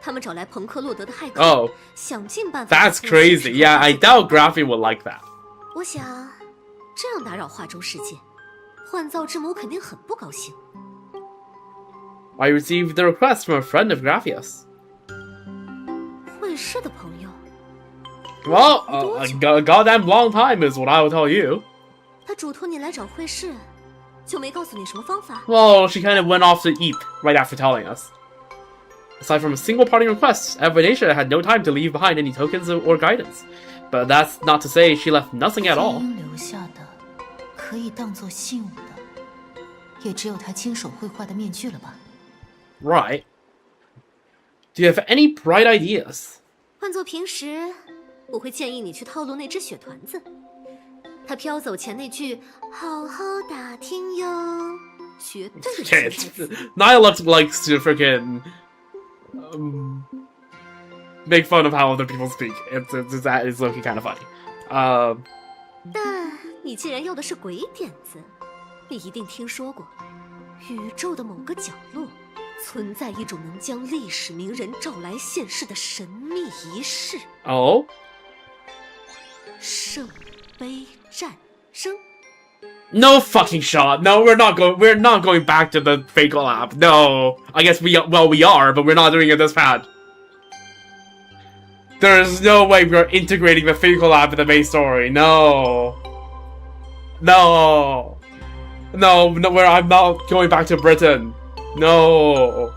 他们找来朋克洛德的骇客， Oh, 想尽办法。 that's crazy. Yeah, I doubt Graphia would like that. 我想，这样打扰画中世界，幻造之母肯定很不高兴。 I received the request from a friend of Graphia's. 会师的朋友。 Well, a goddamn long time is what I will tell you. 他嘱托你来找会师，就没告诉你什么方法。 Well, she kind of went off to eat right after telling us. Aside from a single parting request, Evonatia had no time to leave behind any tokens or guidance. But that's not to say she left nothing at all. 留下的可以当作信物的，也只有他亲手绘画的面具了吧？ Right. Do you have any bright ideas? 换做平时，我会建议你去套路那只雪团子。他飘走前那句“好好打听哟”，绝对是潜台词。Nihilux likes to freaking make fun of how other people speak. That is looking kind of funny. 但你既然要的是鬼点子，你一定听说过，宇宙的某个角落存在一种能将历史名人召来现世的神秘仪式。Oh? 圣杯战争。 No fucking shot. No, we're not going back to the fake lab. No. I guess we are, but we're not doing it this bad. There's no way we're integrating the fake lab in the main story. No. No. No, I'm not going back to Britain. No.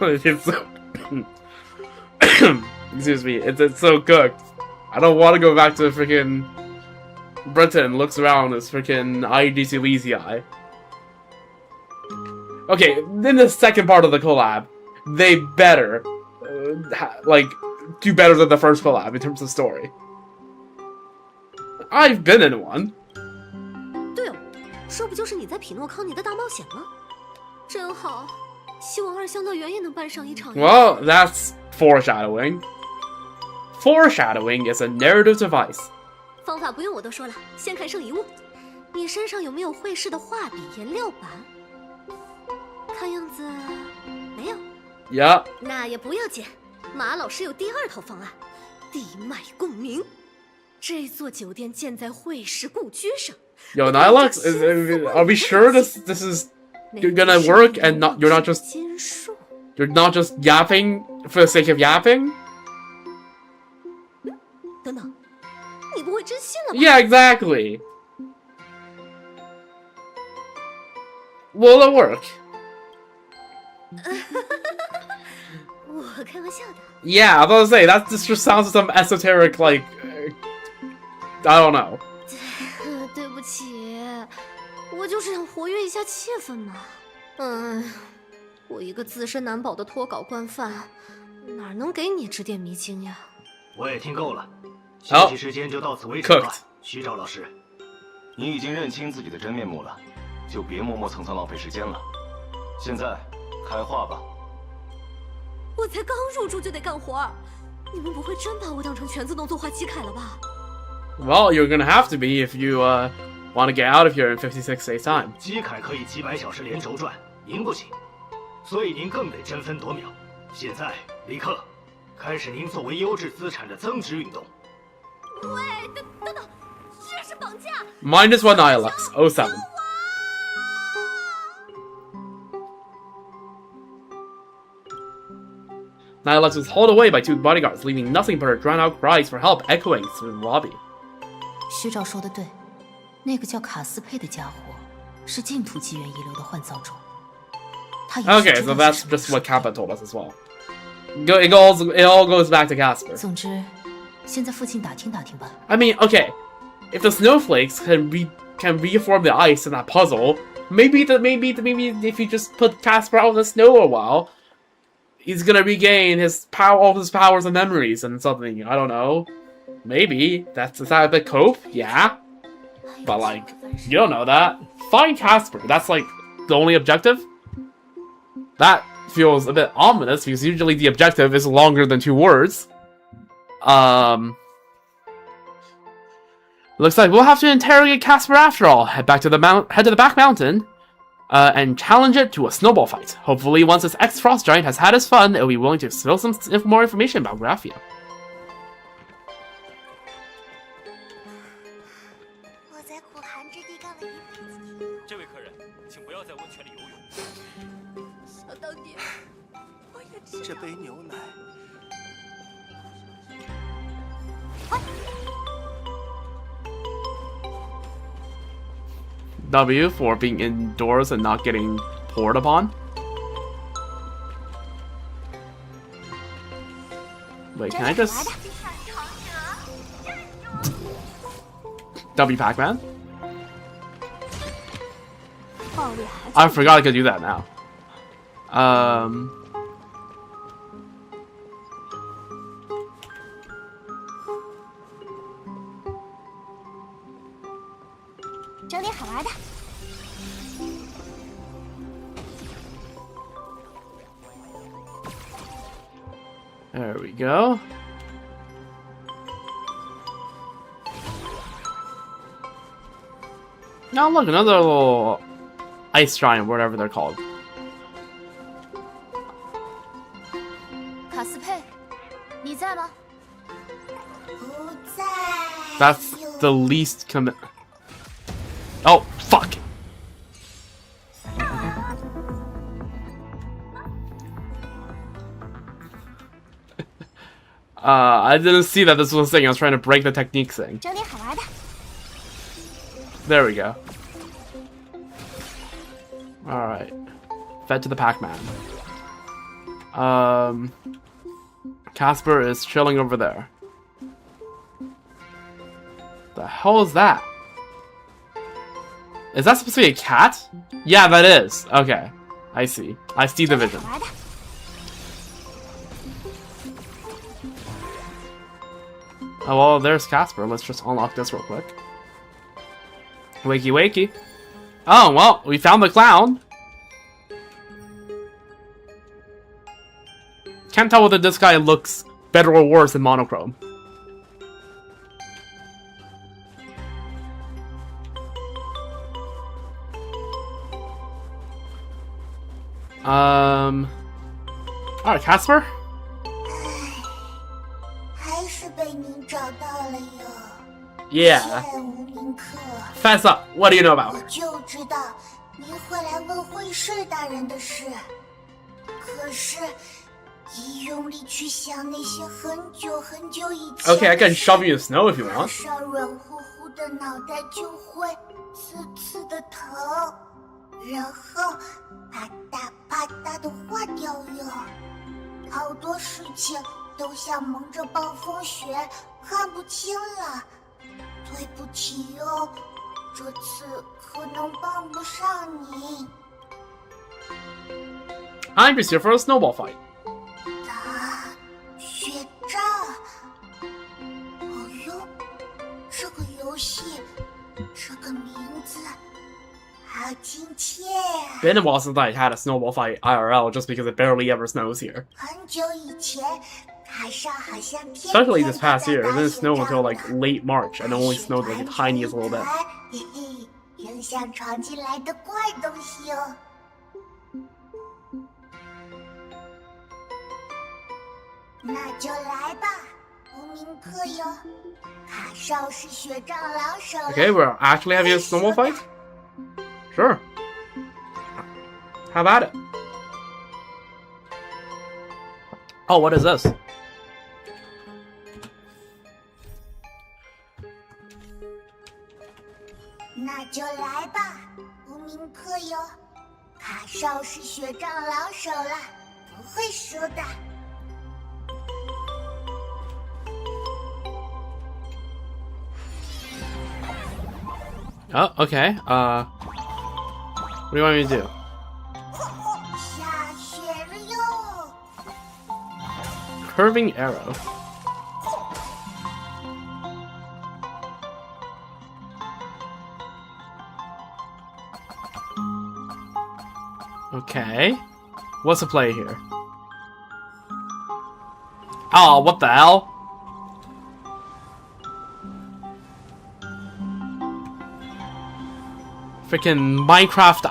It's so excuse me. It's so cooked. I don't want to go back to freaking Britain. Looks around as freaking IDC Lizii. Okay, in the second part of the collab, they better like do better than the first collab in terms of story. I've been in one. 对哦，这不就是你在匹诺康尼的大冒险吗？真好，希望二香乐园也能办上一场。 Well, that's foreshadowing. Foreshadowing is a narrative device. 方法不用我都说了，先看剩遗物。你身上有没有会师的画笔、颜料板？看样子没有。Yeah. 那也不要紧，马老师有第二套方案，地脉共鸣。这座酒店建在会师故居上。Yo, Nihilux, are we sure this is gonna work and you're not just yapping for the sake of yapping? 等等，你不会真信了吧？ Yeah, exactly. Will it work? 我开玩笑的。 Yeah, I was about to say this just sounds like some esoteric like I don't know. 对不起，我就是想活跃一下气氛嘛。我一个自身难保的脱稿惯犯，哪能给你指点迷津呀？我也听够了，休息时间就到此为止吧。徐照老师，你已经认清自己的真面目了，就别磨磨蹭蹭浪费时间了。现在开画吧。我才刚入住就得干活，你们不会真把我当成全自动作画机凯了吧？ Well, you're gonna have to be if you want to get out of here in 56 days time. 机凯可以几百小时连轴转，您不行，所以您更得争分夺秒。现在立刻开始您作为优质资产的增值运动。喂，等等，这是绑架！-1 Nihilux 07. Nylex was hauled away by 2 bodyguards, leaving nothing but her drowned-out cries for help echoing through the lobby. 虚照说的对，那个叫卡斯佩的家伙是净土纪元遗留的幻造种。他也是 Okay, 知 so 道 that's 是什么 just what Kappa told us as well. It all goes back to Casper. 总之，先在附近打听打听吧。 I mean, okay, if the snowflakes can reform the ice in that puzzle, maybe if you just put Casper out in the snow a while, he's gonna regain all his powers and memories and something. I don't know. Maybe is that a bit cope? Yeah, but like you don't know that. Find Casper. That's like the only objective. That feels a bit ominous because usually the objective is longer than 2 words. Looks like we'll have to interrogate Casper after all. Head to the back mountain, and challenge it to a snowball fight. Hopefully, once this ex-frost giant has had his fun, it'll be willing to spill some more information about Graphia. 我在苦寒之地干了一辈子题。这位客人，请不要在温泉里游泳。小当爹，我也知道。这杯牛奶。 W for being indoors and not getting poured upon. Wait, can I just... W Pac-Man? I forgot I could do that now. 整点好玩的。 There we go. Now look, another little ice giant, whatever they're called. 卡斯佩，你在吗？不在。 That's the least commit. Oh, fuck! I didn't see that this was a thing. I was trying to break the technique thing. 整点好玩的。 There we go. Alright. Fed to the Pac-Man. Casper is chilling over there. The hell is that? Is that supposed to be a cat? Yeah, that is. Okay. I see. I see the vision. Oh, well, there's Casper. Let's just unlock this real quick. Wakey, wakey. Oh, well, we found the clown. Can't tell whether this guy looks better or worse than monochrome. Alright, Casper? 还是被您找到了哟。 Yeah. 无名客。 Fess up. What do you know about 我 her? 就知道您会来问会试大人的事，可是，一用力去想那些很久很久以前。 Okay, I can shove you in snow if you want. 上软乎乎的脑袋就会刺刺的疼，然后啪嗒啪嗒的化掉哟。好多事情都像蒙着暴风雪，看不清了。对不起哟，这次可能帮不上您。 I'm just here for a snowball fight. 雪仗。哦哟，这个游戏，这个名字，好亲切啊！ Been a while since I had a snowball fight IRL just because it barely ever snows here. 很久以前，海上好像天 Especially this past year, it didn't snow until like late March and it only snowed like the tiniest little bit. 嘿嘿，又像闯进来的怪东西哦。那就来吧，无名客哟。卡少是雪仗老手。 Okay, we're actually having a snowball fight? Sure. How about it? Oh, what is this?那就来吧，无名客友。卡少是雪仗老手了，不会输的。Oh, okay. What do you want me to do? 下雪了哟！ Curving arrow. Okay. What's the play here? Oh, what the hell? Freaking Minecraft,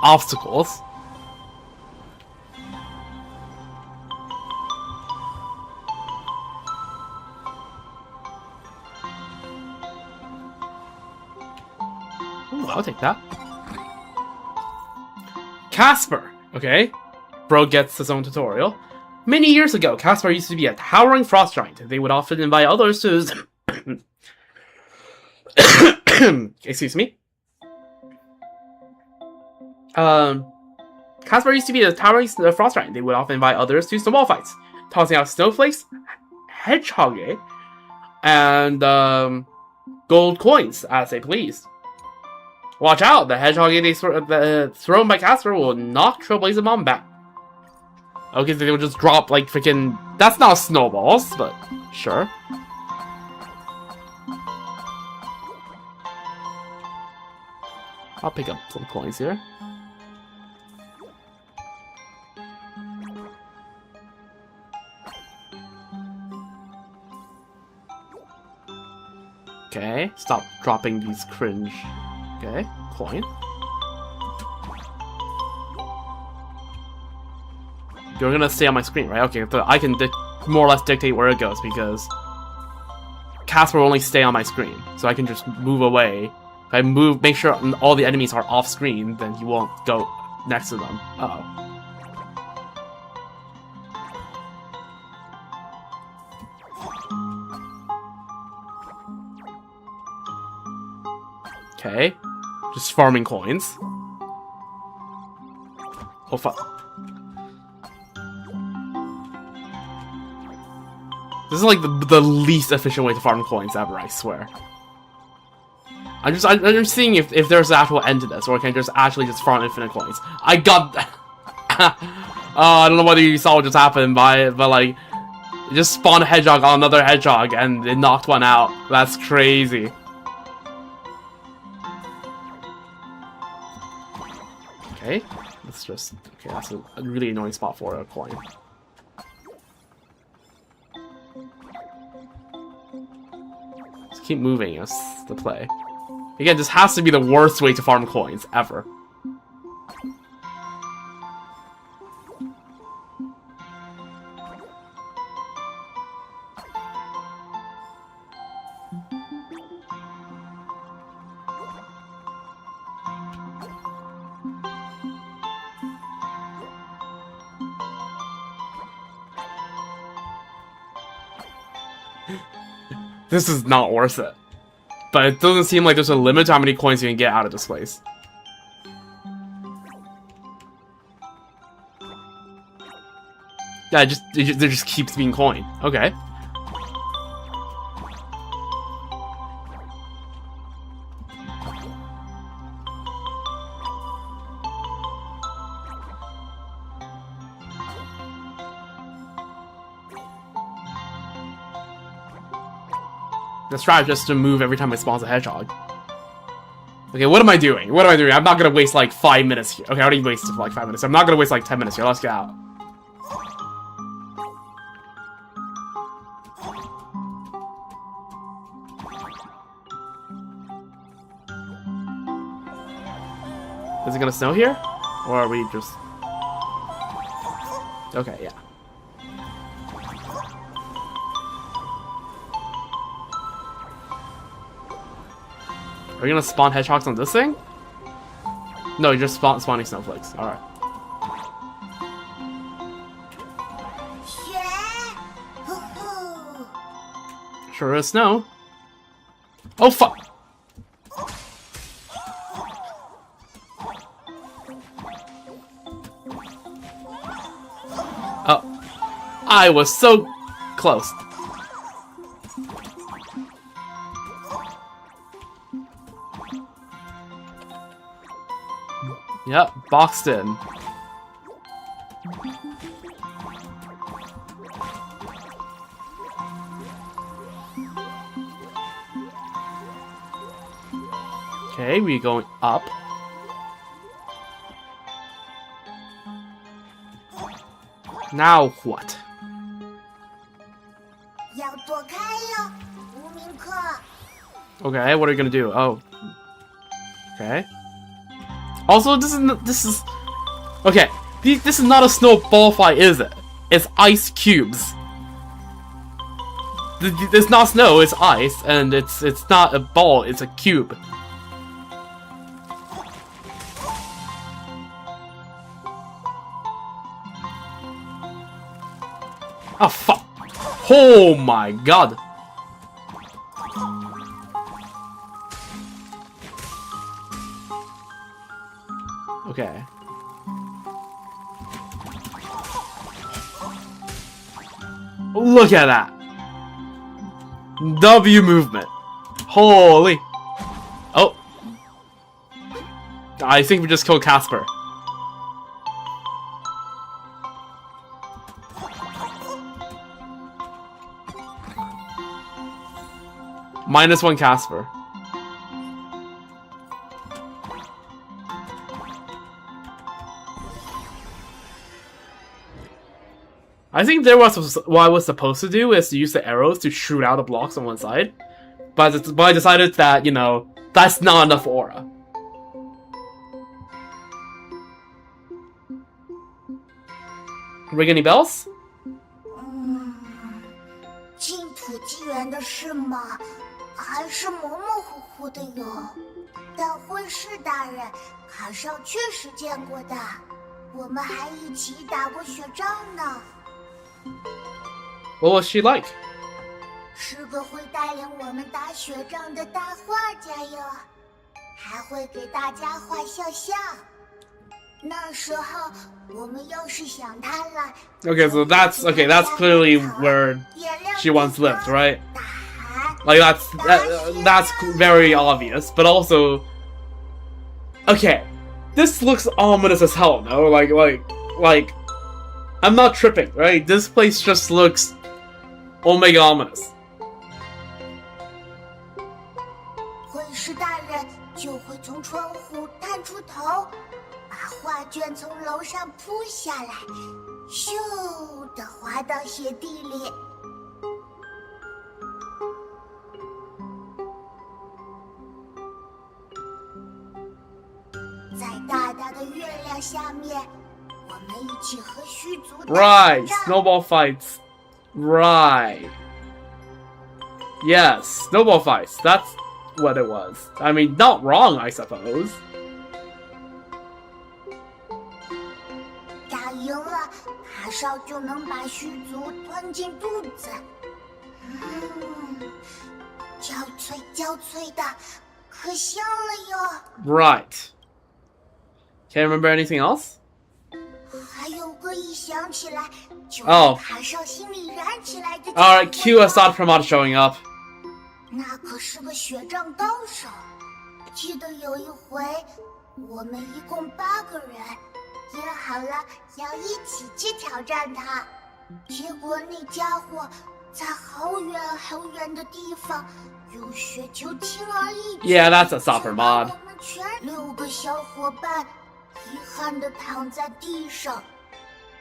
obstacles. Ooh, I'll take that. Casper! Okay. Bro gets his own tutorial. Many years ago, Casper used to be a towering frost giant. They would often invite others to his... Excuse me. Casper used to be a towering frost giant. They would often invite others to snowball fights, tossing out snowflakes, hedgehog, and gold coins as they pleased. Watch out! The hedgehog thrown by Casper will knock Trailblaze bomb back. Okay, so they will just drop like freaking. That's not snowballs, but sure. I'll pick up some coins here. Okay, stop dropping these cringe. Okay, coin. You're gonna stay on my screen, right? Okay, so I can more or less dictate where it goes because Casper will only stay on my screen, so I can just move away. If I move, make sure all the enemies are off screen, then he won't go next to them. Uh-oh. Okay, just farming coins. Oh fuck. This is like the least efficient way to farm coins ever, I swear. I'm just seeing if there's an actual end to this, or I can just actually just farm infinite coins. I got that. I don't know whether you saw what just happened, but like, it just spawned a hedgehog on another hedgehog, and it knocked one out. That's crazy. Okay, let's just... Okay, that's a really annoying spot for a coin. Just keep moving, that's the play. Again, this has to be the worst way to farm coins, ever. This is not worth it. But it doesn't seem like there's a limit to how many coins you can get out of this place. Yeah, it just keeps being coin. Okay. The strat just to move every time it spawns a hedgehog. Okay, what am I doing? What am I doing? I'm not gonna waste like 5 minutes here. Okay, I already wasted like 5 minutes. I'm not gonna waste like 10 minutes here. Let's get out. Is it gonna snow here? Or are we just... Okay, yeah. Are you gonna spawn hedgehogs on this thing? No, you're just spawning snowflakes. Alright. Sure is snow. Oh fuck! Oh, I was so close. Yep, boxed in. Okay, we're going up. Now what? 要躲开哟，无名客。 Okay, what are you gonna do? Oh. Okay. Also, this is okay. This is not a snowball fight, is it? It's ice cubes. It's not snow, it's ice, and it's not a ball, it's a cube. Oh fuck! Oh my god! Okay. Look at that! W movement. Holy! Oh! I think we just killed Casper. -1 Casper. I think what I was supposed to do is to use the arrows to shoot out the blocks on one side, but I decided that, you know, that's not enough aura. Ring any bells? 净土纪元的事嘛，还是模模糊糊的哟。但会士大人，卡少确实见过的，我们还一起打过雪仗呢。 What was she like? 是个会带领我们打雪仗的大画家哟，还会给大家画肖像。那时候我们要是想他了 Okay, so that's clearly where she once lived, right? Like that's very obvious, but also, okay, this looks ominous as hell, no? Like, I'm not tripping, right? This place just looks omega ominous. 会士大人就会从窗户探出头，把画卷从楼上扑下来，咻的滑到雪地里。在大大的月亮下面，我们一起和虚族打 Right, 仗。 snowball fights. Right. Yes, snowball fights. That's what it was. I mean, not wrong, I suppose. 打赢了，卡少就能把虚族吞进肚子。焦脆焦脆的，可香了哟。 Right. Can't remember anything else? 还有个一想起来就 Oh. 卡少心里燃起来的。Alright, Q Assad Pramod showing up. 那可是个雪仗高手。记得有一回，我们一共8个人，约好了要一起去挑战他。结果那家伙在好远好远的地方用雪球轻而易举。 Yeah, that's Assad Pramod. 我们全6个小伙伴遗憾地躺在地上。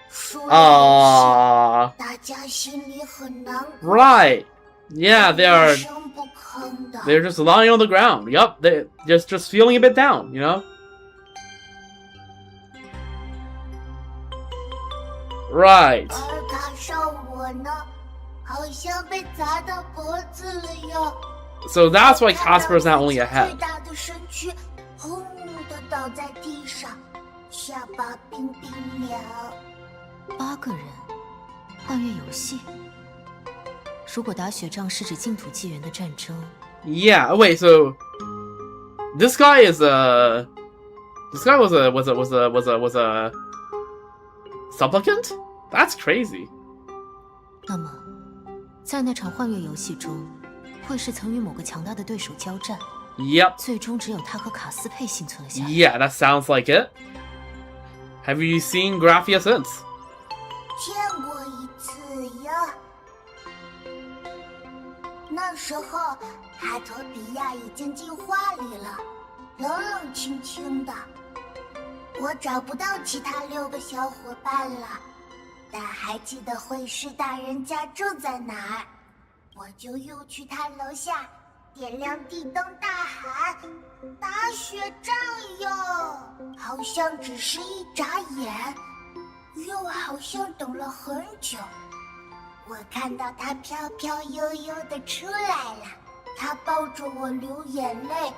输了大家心里很难过。 Right. Yeah, they're 一声不吭的。 just lying on the ground. Yup, they're just feeling a bit down, you know? Right. 而卡少我呢，好像被砸到脖子了哟。 So that's why Casper's not only 最 ahead. 大的身躯轰的倒在地上，下巴冰冰凉。 8个人，幻月游戏，如果打雪仗是指净土纪元的战争 Yeah. Wait. So this guy is a. This guy was a supplicant. That's crazy. 那么，在那场幻月游戏中，会是曾与某个强大的对手交战。Yep. 最终只有他和卡斯佩幸存了下来。Yeah, that sounds like it. Have you seen Graphia since? 见过一次呀。那时候，哈托比亚已经进化里了，冷冷清清的。我找不到其他6个小伙伴了，但还记得会师大人家住在哪儿，我就又去他楼下。点亮地灯，大喊：“打雪仗哟！”好像只是一眨眼，又好像等了很久。我看到他飘飘悠悠的出来了，他抱着我流眼泪，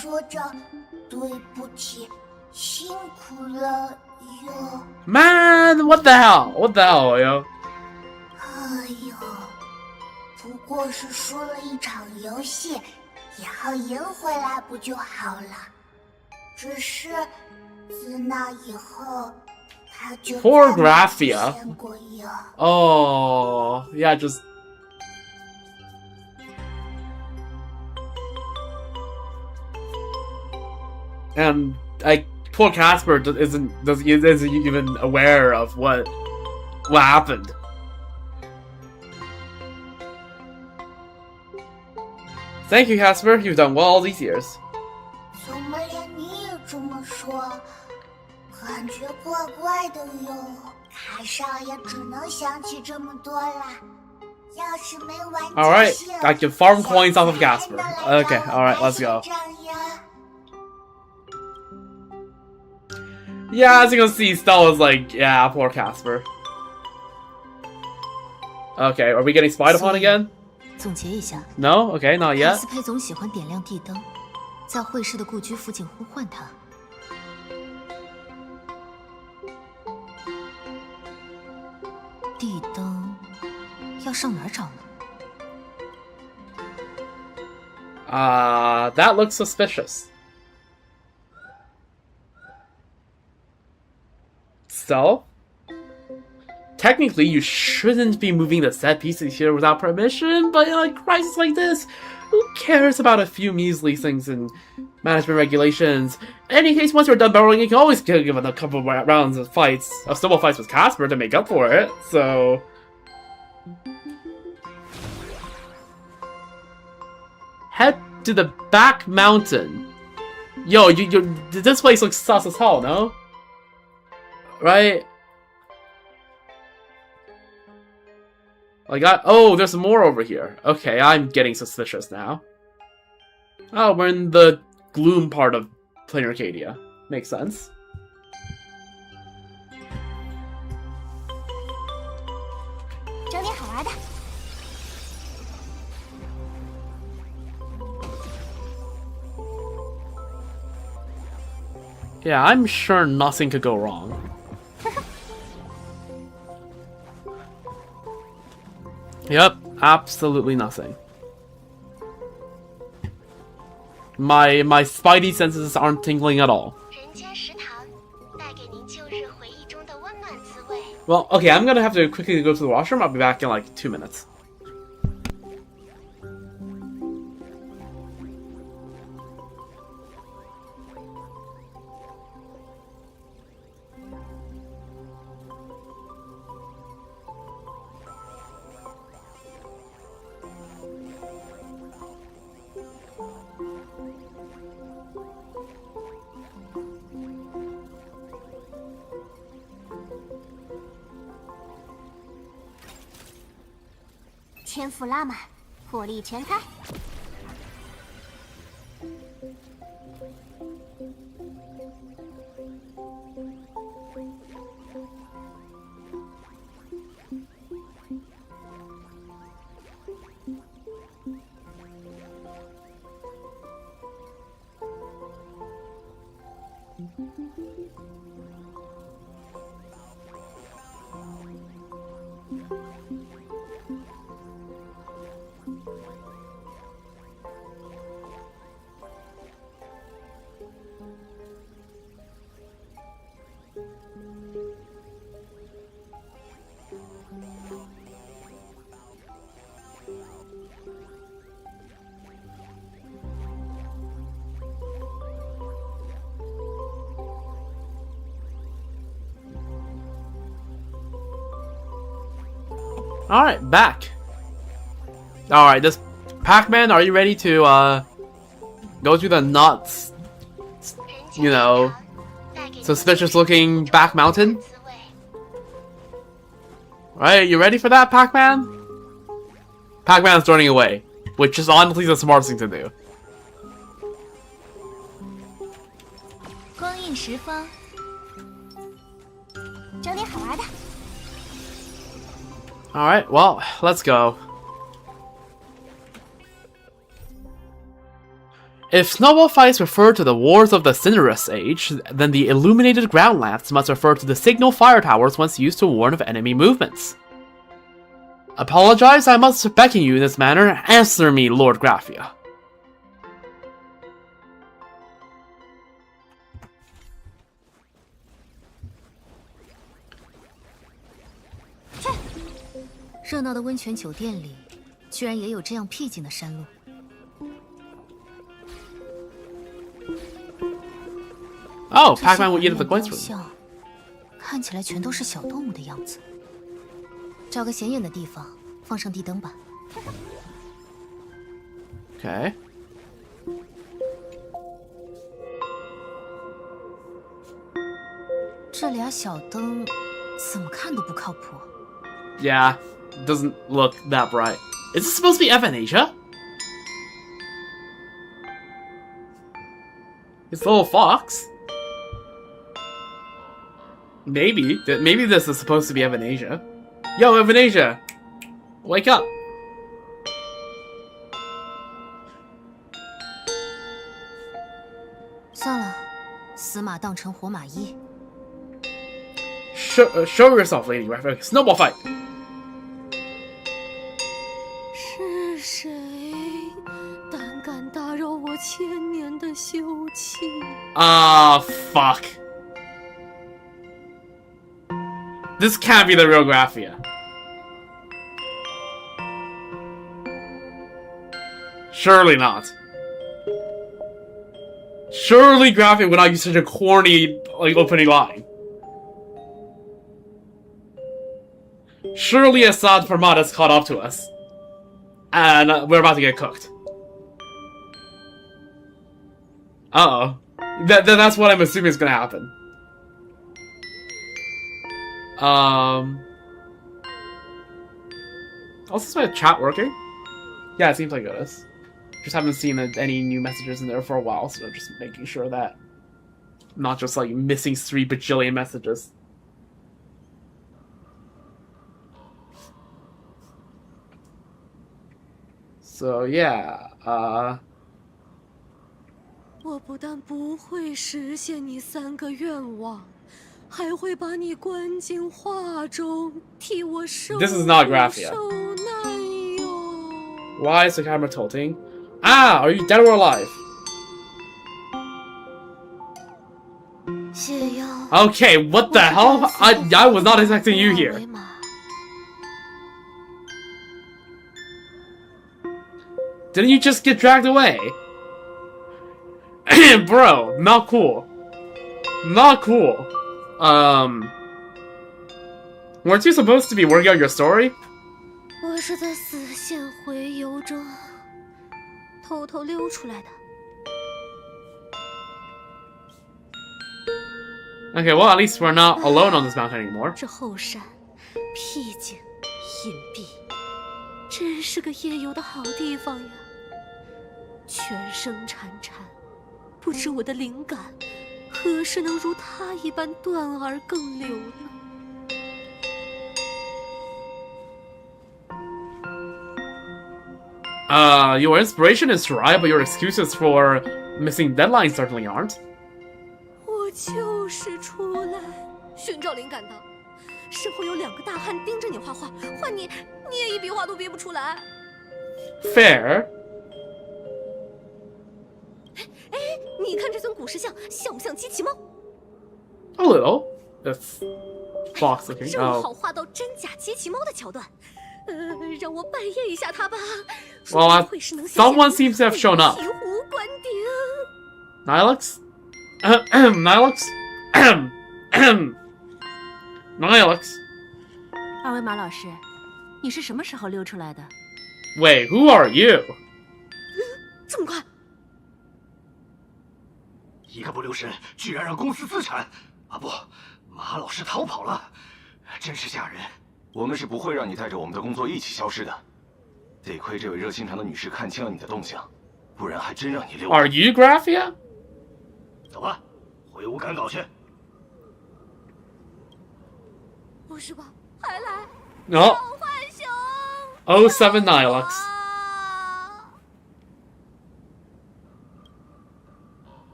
说着：“对不起，辛苦了哟。” Man, what the hell? What the hell, yo? 哎呦！不过是输了一场游戏，以后赢回来不就好了？只是自那以后，他就 Poor Graphia. 见过哟。Oh, yeah, just. And poor Casper isn't even aware of what happened. Thank you, Casper. You've done well all these years. 怎么连你也这么说？感觉怪怪的哟。卡少爷只能想起这么多了。要是没玩 All right, I can farm coins off of Casper. Okay, all right, let's go. Yeah, as you can see, Stella's like, yeah, poor Casper. Okay, are we getting spied upon again? 总结一下 No? Okay, not 卡 yet. 斯佩总喜欢点亮地灯，在会师的故居附近呼唤他。地灯要上哪儿找呢？ That looks suspicious. So, technically, you shouldn't be moving the set pieces here without permission, but in a crisis like this, who cares about a few measly things in management regulations? In any case, once you're done burrowing, you can always give it a couple of rounds of snowball fights with Casper to make up for it, so... Head to the back mountain. Yo, this place looks sus as hell, no? Right? Oh, there's more over here. Okay, I'm getting suspicious now. Oh, we're in the gloom part of Planar Arcadia. Makes sense. Yeah, I'm sure nothing could go wrong. Yep, absolutely nothing. My spidey senses aren't tingling at all. Well, okay, I'm gonna have to quickly go to the washroom. I'll be back in like 2 minutes. « 天赋拉满，火力全开。Alright, back. Alright, this Pac-Man, are you ready to go to the not, you know, suspicious looking back mountain? Alright, you ready for that, Pac-Man? Pac-Man's running away, which is honestly the smartest thing to do. 光影时分，整点好玩的。 Alright, well, let's go. If snowball fights refer to the wars of the Cinderous Age, then the illuminated ground lamps must refer to the signal fire towers once used to warn of enemy movements. Apologize, I must beckon you in this manner. Answer me, Lord Graphia. Check. 热闹的温泉酒店里，居然也有这样僻静的山路。Oh, Pac-Man will eat at the coin room. 看起来全都是小动物的样子。找个显眼的地方，放上地灯吧。Okay. 这俩小灯怎么看都不靠谱。Yeah, doesn't look that bright. Is this supposed to be Evanasia? It's the little fox. Maybe. Maybe this is supposed to be Evanasia. Yo, Evanasia! Wake up! Show yourself, Lady Raphael. Snowball fight! 是谁胆敢打扰我千年的休憩？ Ah, fuck. This can't be the real Graphia. Surely not. Surely Graphia would not use such a corny, like, opening line. Surely Assad Farmad has caught up to us. And we're about to get cooked. Uh-oh. That's what I'm assuming is gonna happen. Also, is my chat working? Yeah, it seems like it is. Just haven't seen any new messages in there for a while, so just making sure that I'm not just like missing 3 bajillion messages. So yeah, 我不但不会实现你3个愿望，还会把你关进画中，替我受 This is not Graphia. 受难哟。 Why is the camera tilting? Ah, are you dead or alive? 解药。 Okay, what the hell? I was not expecting you here. Didn't you just get dragged away? Bro, not cool. Not cool. Weren't you supposed to be working out your story? 我是在死线回游中偷偷溜出来的。 Okay, well, at least we're not alone on this mountain anymore. 这后山僻静隐蔽，真是个夜游的好地方呀。泉声潺潺，不知我的灵感何时能如它一般断而更流呢？ Your inspiration is right, but your excuses for missing deadlines certainly aren't. 我就是出来寻找灵感的。身后有2个大汉盯着你画画，换你也一笔画都逼不出来。 Fair. 哎，你看这尊古石像不像机器猫？ A little. That's fox looking. 正好 Oh. 画到真假机器猫的桥段。让我扮演一下它吧。 Well, someone seems to have shown up. 醍醐灌顶。 Nihilux? Nihilux? Nihilux? 二维码老师，你是什么时候溜出来的？ Wait, who are you? 这么快？一个不留神，居然让公司资产……啊不，马老师逃跑了，真是吓人。我们是不会让你带着我们的工作一起消失的。得亏这位热心肠的女士看清了你的动向，不然还真让你溜。Are you Graphia? 走吧，回屋赶稿去。不是吧？还来No. 浣熊 07 Nihilux.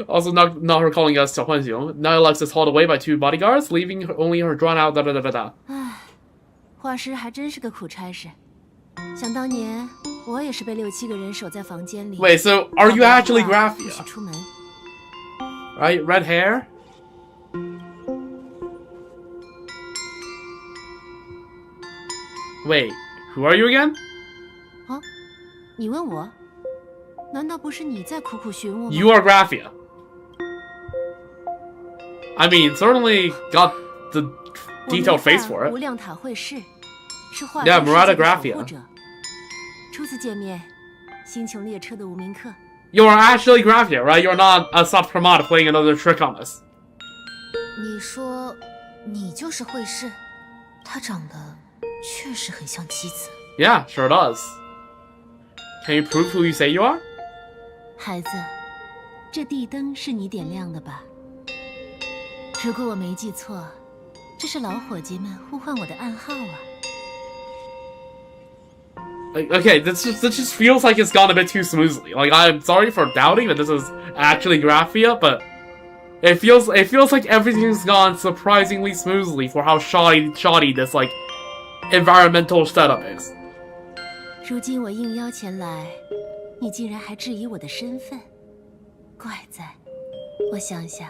Also, not her calling us 小浣熊. Nihilux is hauled away by 2 bodyguards, leaving only her drawn out. Da da da da da. 唉，画师还真是个苦差事。想当年，我也是被6、7个人守在房间里。 Wait, so are you actually 不 Graphia? 许出门。 Right, red hair. Wait, who are you again? 啊，你问我？难道不是你在苦苦询问吗？ You are Graphia. I mean, certainly got the detailed face for 无 it. 量塔会士，是画 Yeah, 中世 Murata 界的守 Graphia. 护者。初次见面，星穹列车的无名客。 You are actually Graphia, right? You're not a sub-promote playing another trick on us. 你说你就是会士？他长得确实很像妻子。 Yeah, sure does. Can you prove who you say you are? 孩子，这地灯是你点亮的吧？如果我没记错，这是老伙计们呼唤我的暗号啊。 Okay, this just feels like it's gone a bit too smoothly. Like, I'm sorry for doubting that this is actually Graphia, but it feels like everything's gone surprisingly smoothly for how shoddy this like environmental setup is. 如今我应邀前来，你竟然还质疑我的身份，怪在，我想想，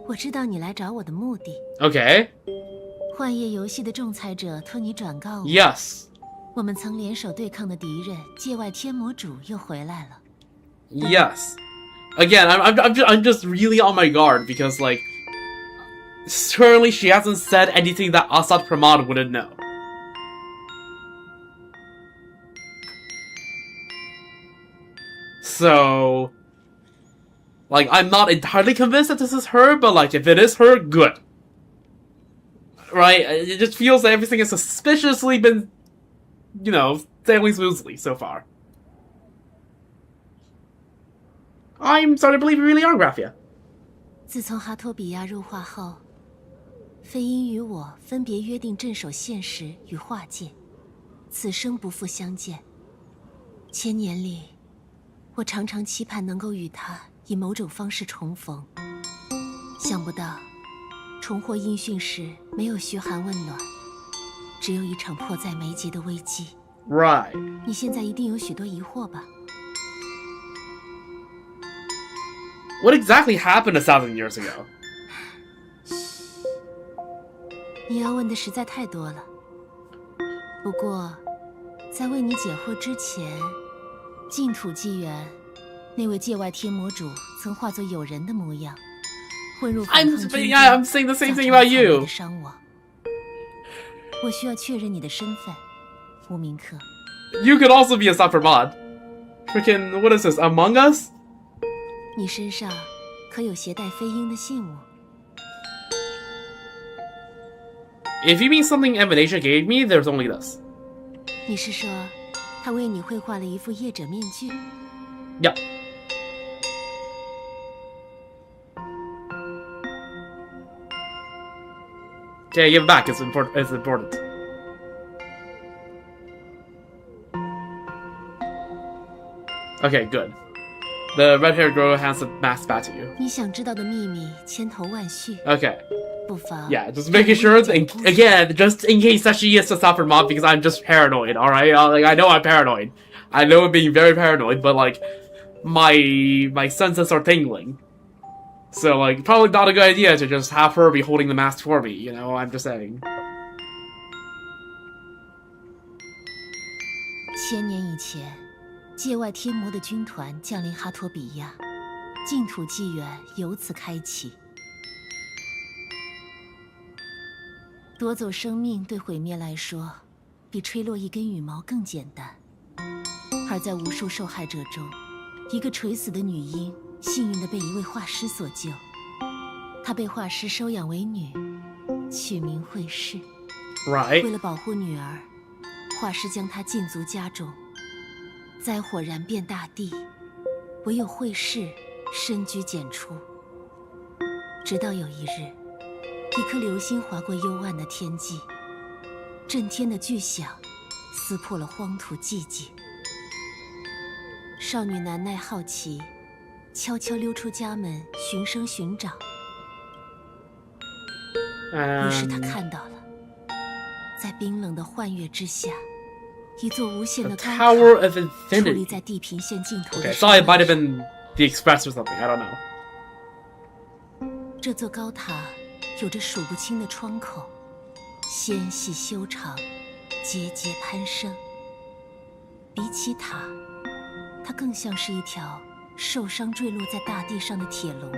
我知道你来找我的目的。 Okay. 幻夜游戏的仲裁者托你转告我。 Yes. 我们曾联手对抗的敌人界外天魔主又回来了。 Yes. Again, I'm just really on my guard because like currently she hasn't said anything that Asad Pramad wouldn't know. So like I'm not entirely convinced that this is her, but like if it is her, good. Right? It just feels that everything has suspiciously been, you know, sailing smoothly so far. I'm starting to believe you really are Graphia. 自从哈托比亚入画后，飞鹰与我分别约定镇守现实与画界，此生不复相见。千年里，我常常期盼能够与他以某种方式重逢。想不到，重获音讯时没有嘘寒问暖，只有一场迫在眉睫的危机。Right. 你现在一定有许多疑惑吧？ What exactly happened 1,000 years ago? 你要问的实在太多了。不过，在为你解惑之前，净土纪元那位界外天魔主曾化作友人的模样，混入反抗军中， I'm saying the same thing about you. 伤亡。我需要确认你的身份，无名客。 You could also be a Sub-Pramad. Freaking, what is this, Among Us? 你身上可有携带飞鹰的信物？ If you mean something Emanation gave me, there's only this. 你是说，他为你绘画了一副业者面具？ Yep. Yeah, give it back. It's important. Okay, good. The red-haired girl hands the mask back to you. 你想知道的秘密千头万绪。 Okay. 不妨 Yeah, just making sure. Again, just in case that she is a Suffer Mob, because I'm just paranoid. All right, like I know I'm paranoid. I know I'm being very paranoid, but like my senses are tingling. So like, probably not a good idea to just have her be holding the mask for me. You know, I'm just saying. 千年以前，界外天魔的军团降临哈托比亚，净土纪元由此开启。夺走生命对毁灭来说，比吹落一根羽毛更简单。而在无数受害者中，一个垂死的女婴幸运地被一位画师所救。她被画师收养为女，取名惠氏。Right. 为了保护女儿，画师将她禁足家中。灾火燃遍大地，唯有惠氏深居简出。直到有一日，一颗流星划过幽暗的天际，震天的巨响撕破了荒土寂静。少女难耐好奇，悄悄溜出家门，循声寻找。于是她看到了，在冰冷的幻月之下，一座无限的高塔矗立在地平线尽头的。Okay, so it might have been the Express or something. I don't know. 这座高塔有着数不清的窗口，纤细修长，节节攀升。比起塔，它更像是一条受伤坠落在大地上的铁笼。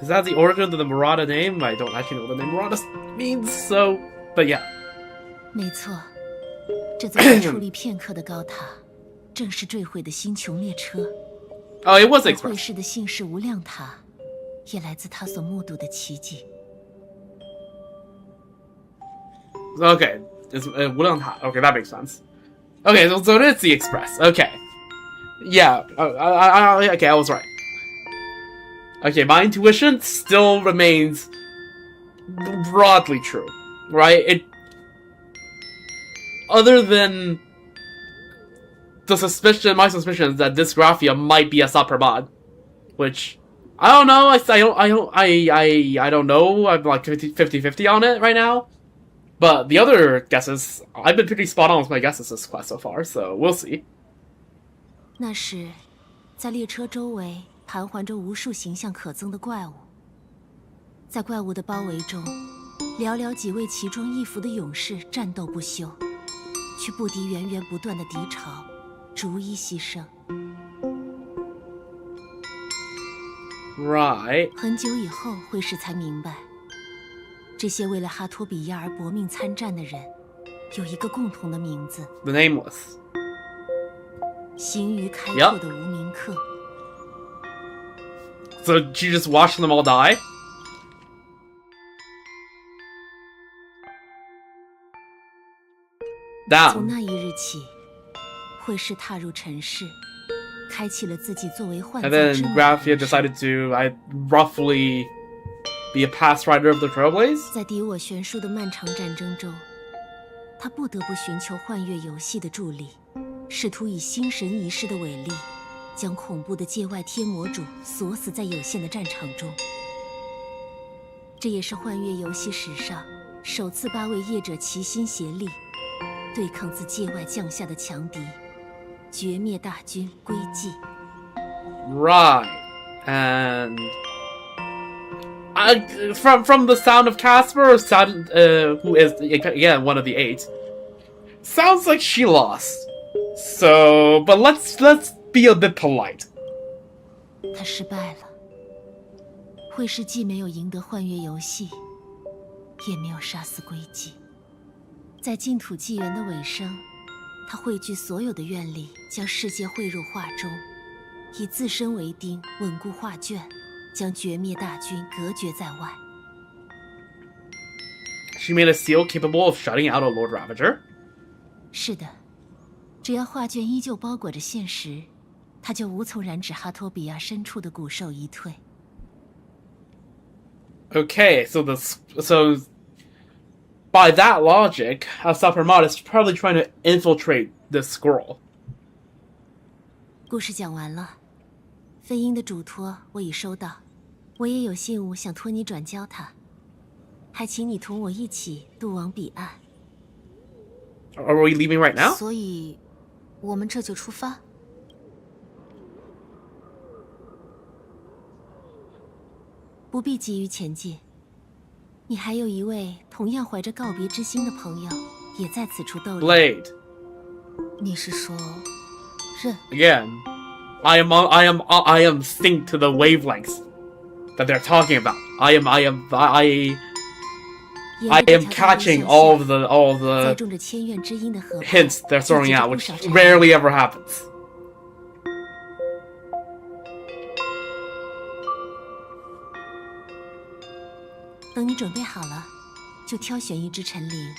Is that the origin of the Murata name? I don't actually know what the name Murata means, so... But yeah. 没错，这座被矗立片刻的高塔，正是坠毁的星穹列车。Oh, it was Express. 惠氏的姓氏无量塔，也来自他所目睹的奇迹。Okay, it's Wuliangta. Okay, that makes sense. Okay, so it's the Express. Okay. Yeah, okay, I was right. Okay, my intuition still remains broadly true, right? Other than my suspicion is that Dysgraphia might be a subprimod, which I don't know. I don't know. I'm like 50-50 on it right now. But the other guesses, I've been pretty spot on with my guesses this quest so far, so we'll see. 那时，在列车周围盘桓着无数形象可憎的怪物，在怪物的包围中，寥寥几位奇装异服的勇士战斗不休，去不敌源源不断的敌潮，逐一牺牲。Right. 很久以后，惠氏才明白，这些为了哈托比亚而搏命参战的人，有一个共同的名字 The Nameless. 行于开拓的无名客。So she just watched them all die? 从那一日起，惠氏踏入尘世，开启了自己作为幻造 And then 之母的 Graphia 人生。 decided to, roughly be a past rider of the Trailblaze? 在敌我悬殊的漫长战争中，他不得不寻求幻月游戏的助力，试图以星神仪式的伟力，将恐怖的界外天魔主锁死在有限的战场中。这也是幻月游戏史上首次8位业者齐心协力，对抗自界外降下的强敌，绝灭大军归寂。 Right. And from the sound of Casper, who is again one of the 8, sounds like she lost. So, but let's be a bit polite. 他失败了。惠氏既没有赢得幻月游戏，也没有杀死归寂。在净土纪元的尾声，他汇聚所有的愿力，将世界汇入画中，以自身为钉，稳固画卷，将绝灭大军隔绝在外。 She made a seal capable of shutting out a Lord Ravager? 是的，只要画卷依旧包裹着现实，他就无从染指哈托比亚深处的古兽遗退。 Okay, so by that logic, Sapramod is probably trying to infiltrate this scroll. 故事讲完了，飞鹰的嘱托我已收到，我也有信物想托你转交他，还请你同我一起渡往彼岸。 Are we leaving right now? 所以，我们这就出发。不必急于前进，你还有一位同样怀着告别之心的朋友，也在此处逗留。Blade. 你是说，刃？ Again, I am synced to the wavelengths. that they're talking about. I am 沿着这条 catching 路 all 向 the 栽种着千院之音的河畔 hints they're 聚 throwing 集着 out, 不 which 少谗 rarely ever happens. 等你准备好了，就挑选一只陈灵，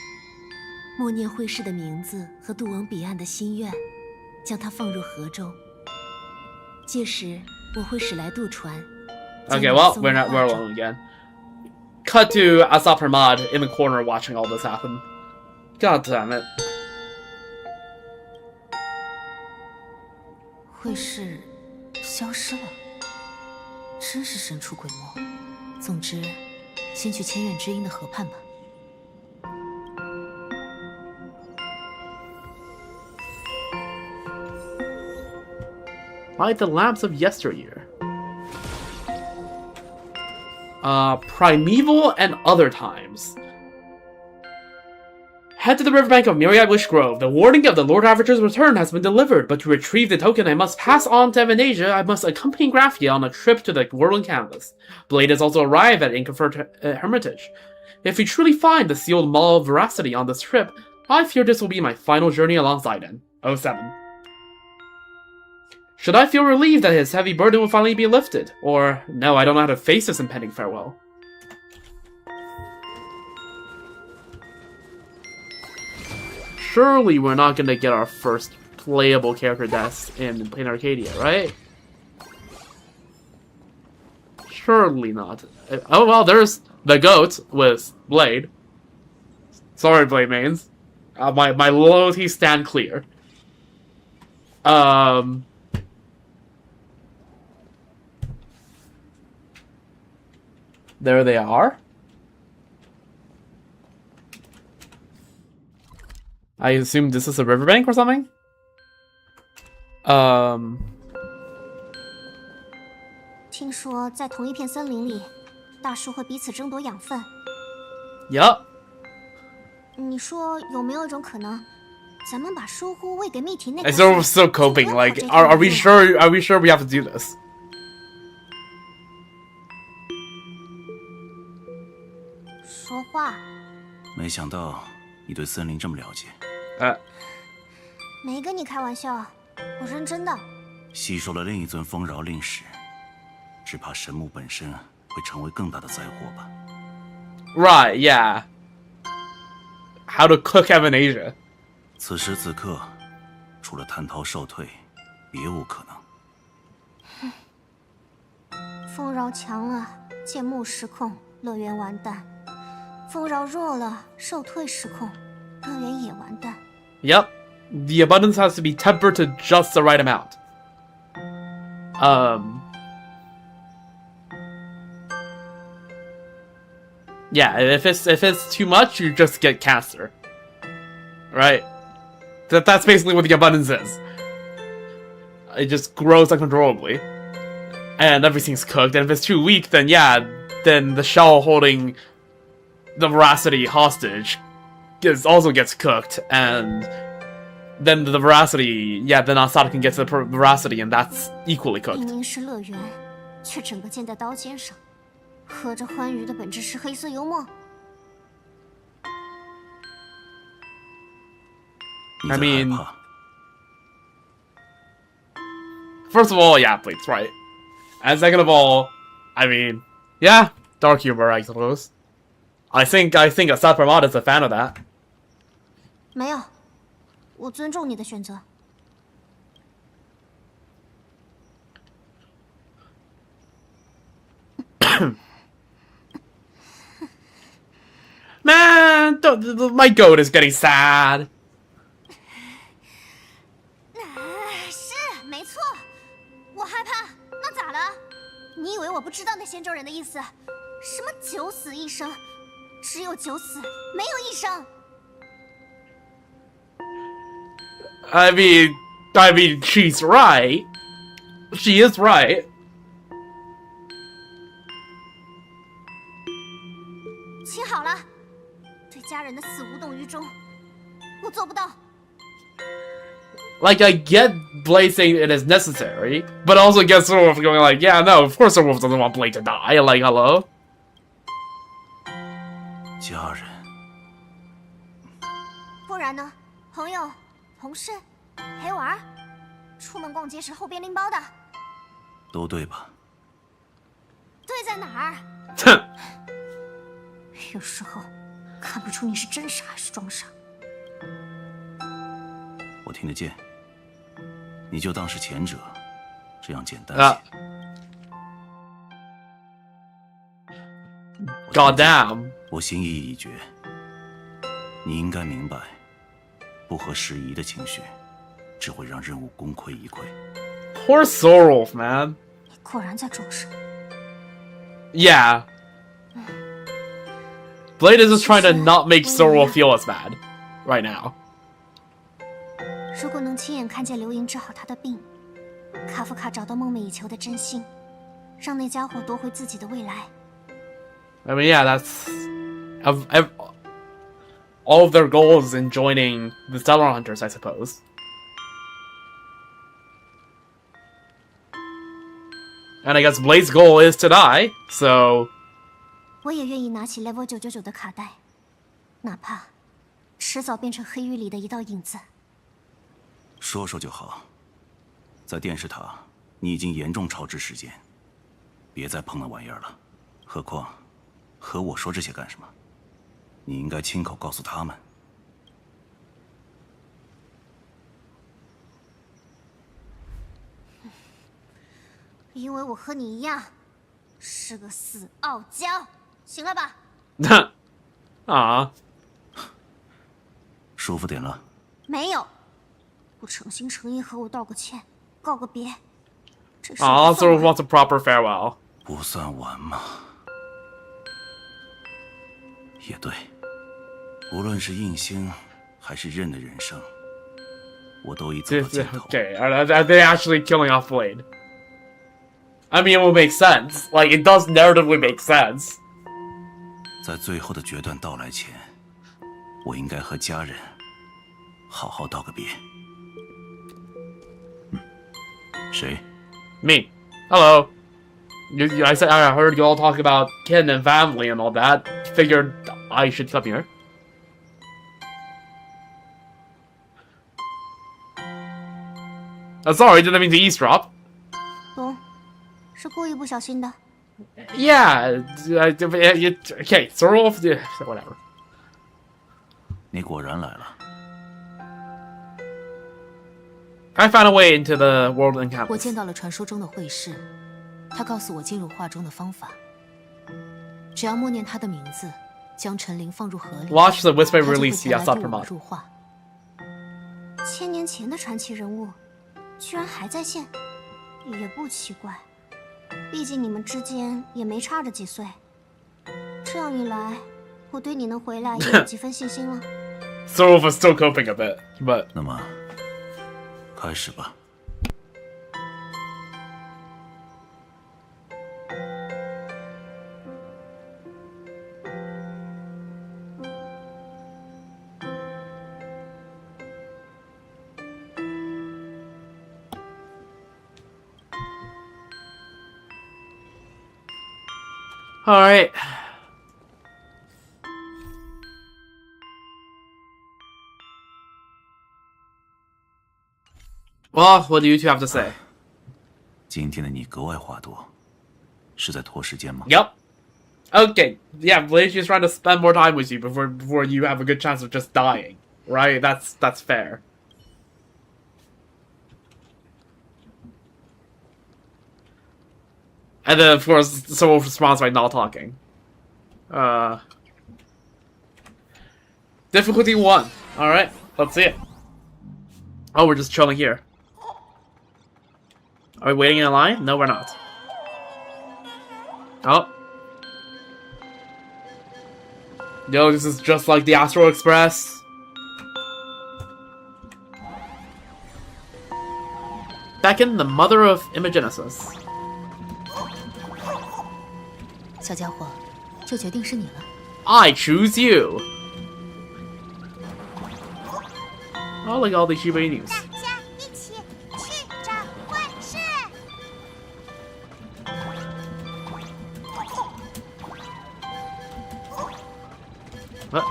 默念会士的名字和渡往彼岸的心愿，将它放入河中。届时我会使来渡船。 Okay, well, we're alone again. Cut to Asap Hermod in the corner watching all this happen. God damn it. 会士消失了，真是神出鬼没。总之，先去千院之音的河畔吧。 By the lamps of yesteryear. Primeval and other times. Head to the riverbank of Myriad Wish Grove. The warning of the Lord Ravager's return has been delivered, but to retrieve the token I must pass on to Evanesia, I must accompany Graphia on a trip to the Whirling Canvas. Blade has also arrived at Inkerford Hermitage. If we truly find the sealed Maw of Veracity on this trip, I fear this will be my final journey alongside him. 07. Should I feel relieved that his heavy burden will finally be lifted? Or, no, I don't know how to face this impending farewell. Surely we're not gonna get our first playable character deaths in Plain Arcadia, right? Surely not. Oh well, there's the goat with Blade. Sorry, Blade mains. My loyalties stand clear. There they are. I assume this is a riverbank or something? Yup. 听说在同一片森林里，大树会彼此争夺养分。你说有没有一种可能，咱们把疏忽喂给蜜体那个？ I still coping. Like, are we sure? Are we sure we have to do this? 说话。没想到你对森林这么了解。没跟你开玩笑，我认真的。吸收了另一尊丰饶令使，只怕神木本身会成为更大的灾祸吧。Right, yeah. How to cook Evanesia? 此时此刻，除了探逃受退，别无可能。丰饶强了，剑木失控，乐园完蛋；丰饶弱了，受退失控，乐园也完蛋。Yep. The abundance has to be tempered to just the right amount. Yeah, if it's too much, you just get cancer. Right? That's basically what the abundance is. It just grows uncontrollably. And everything's cooked, and if it's too weak, then yeah, then the shell holding the veracity hostage also gets cooked, and then the veracity, yeah, then Asada can get to the veracity, and that's equally cooked. 明明是乐园，却整个剑在刀尖上。合着欢愉的本质是黑色幽默。I mean, first of all, yeah, Blade's right. And second of all, I mean, yeah, dark humor, I suppose. I think Asad Pramod is a fan of that. 没有，我尊重你的选择。Man, my goat is getting sad. 是，没错，我害怕。那咋了？你以为我不知道那仙州人的意思？什么九死一生？只有九死，没有一生。I mean, she's right. She is right. 请好了，对家人的死无动于衷，我做不到。Like, I get Blade saying it is necessary, but also gets Soulwolf going like, yeah, no, of course Soulwolf doesn't want Blade to die. Like, hello. 家人。不然呢？朋友、同事、陪玩，出门逛街时后边拎包的，都对吧？对在哪儿？哼。有时候看不出你是真傻还是装傻。我听得见，你就当是前者，这样简单些。God damn！ 我心意已决，你应该明白，不合时宜的情绪，只会让任务功亏一篑。Poor Soulwolf, man. 你果然在装傻。Yeah. Blade is just trying to not make Soulwolf feel as bad right now. 如果能亲眼看见刘莹治好他的病，卡夫卡找到梦寐以求的真心，让那家伙夺回自己的未来。I mean, yeah, that's all of their goals in joining the Stellar Hunters, I suppose. And I guess Blade's goal is to die, so. 我也愿意拿起 Level 999的卡带，哪怕迟早变成黑狱里的一道影子。说说就好。在电视塔，你已经严重超支时间，别再碰那玩意儿了。何况，和我说这些干什么？你应该亲口告诉他们。因为我和你一样，是个死傲娇，行了吧？啊，舒服点了？没有，不诚心诚意和我道个歉，告个别。啊 ，Soulwolf wants a proper farewell. 不算完吗？也对，无论是应星还是刃的人生，我都已走到尽头。Okay, are they actually killing off Blade? I mean, it will make sense. Like, it does narratively make sense. 在最后的决断到来前，我应该和家人好好道个别。谁 Me. Hello. I said I heard you all talk about kin and family and all that. Figured I should come here. Sorry, didn't mean to eavesdrop. 懂，是故意不小心的。Yeah, okay, Soulwolf, whatever. 你果然来了。I found a way into the world encampment. 我见到了传说中的会士，他告诉我进入画中的方法。只要默念他的名字，将陈灵放入河里， Watch the Whisper 他就会 release 前来 the 渡 Upper 我 Mod. 入画。1000年前的传奇人物，居然还在线，也不奇怪。毕竟你们之间也没差着几岁。这样一来，我对你能回来也有几分信心了。Soulwolf is still coping a bit, but 那么，开始吧。all right. Well, what do you two have to say? 今天的你格外话多，是在拖时间吗？ Yep. Okay. Yeah, Blade's just trying to spend more time with you before you have a good chance of just dying, right? That's fair. And then, of course, Soulwolf responds by not talking. Difficulty 1. Alright, let's see it. Oh, we're just chilling here. Are we waiting in a line? No, we're not. Oh. Yo, this is just like the Astral Express. Beckon, the mother of Imogenesis. 小家伙，就决定是你了。 I choose you. Oh, look at all these Shiba Inus. 大家一起去 What?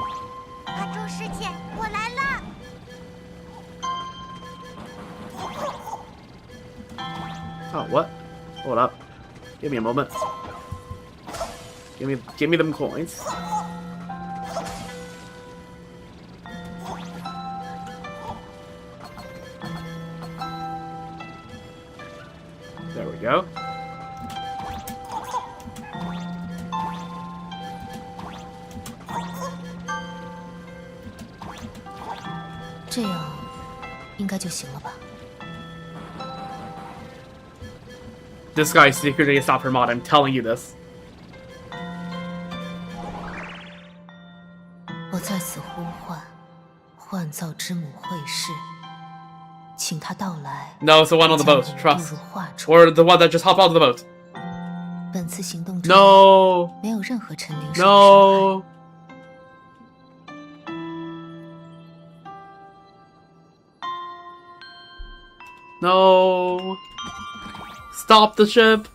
把住师姐，我来了。Oh, what? Hold up. Give me a moment. Give me them coins. There we go. 这样应该就行了吧。 This guy is secretly a stopper mod, I'm telling you this. 我在此呼唤幻造之母会师，请他到来。 No, it's the one on the boat, 将我 trust. 渡入画中。 Or the one that just hopped out of the boat. 本次行动中 No! 没有任何陈灵受伤害。 No! No! Stop the ship!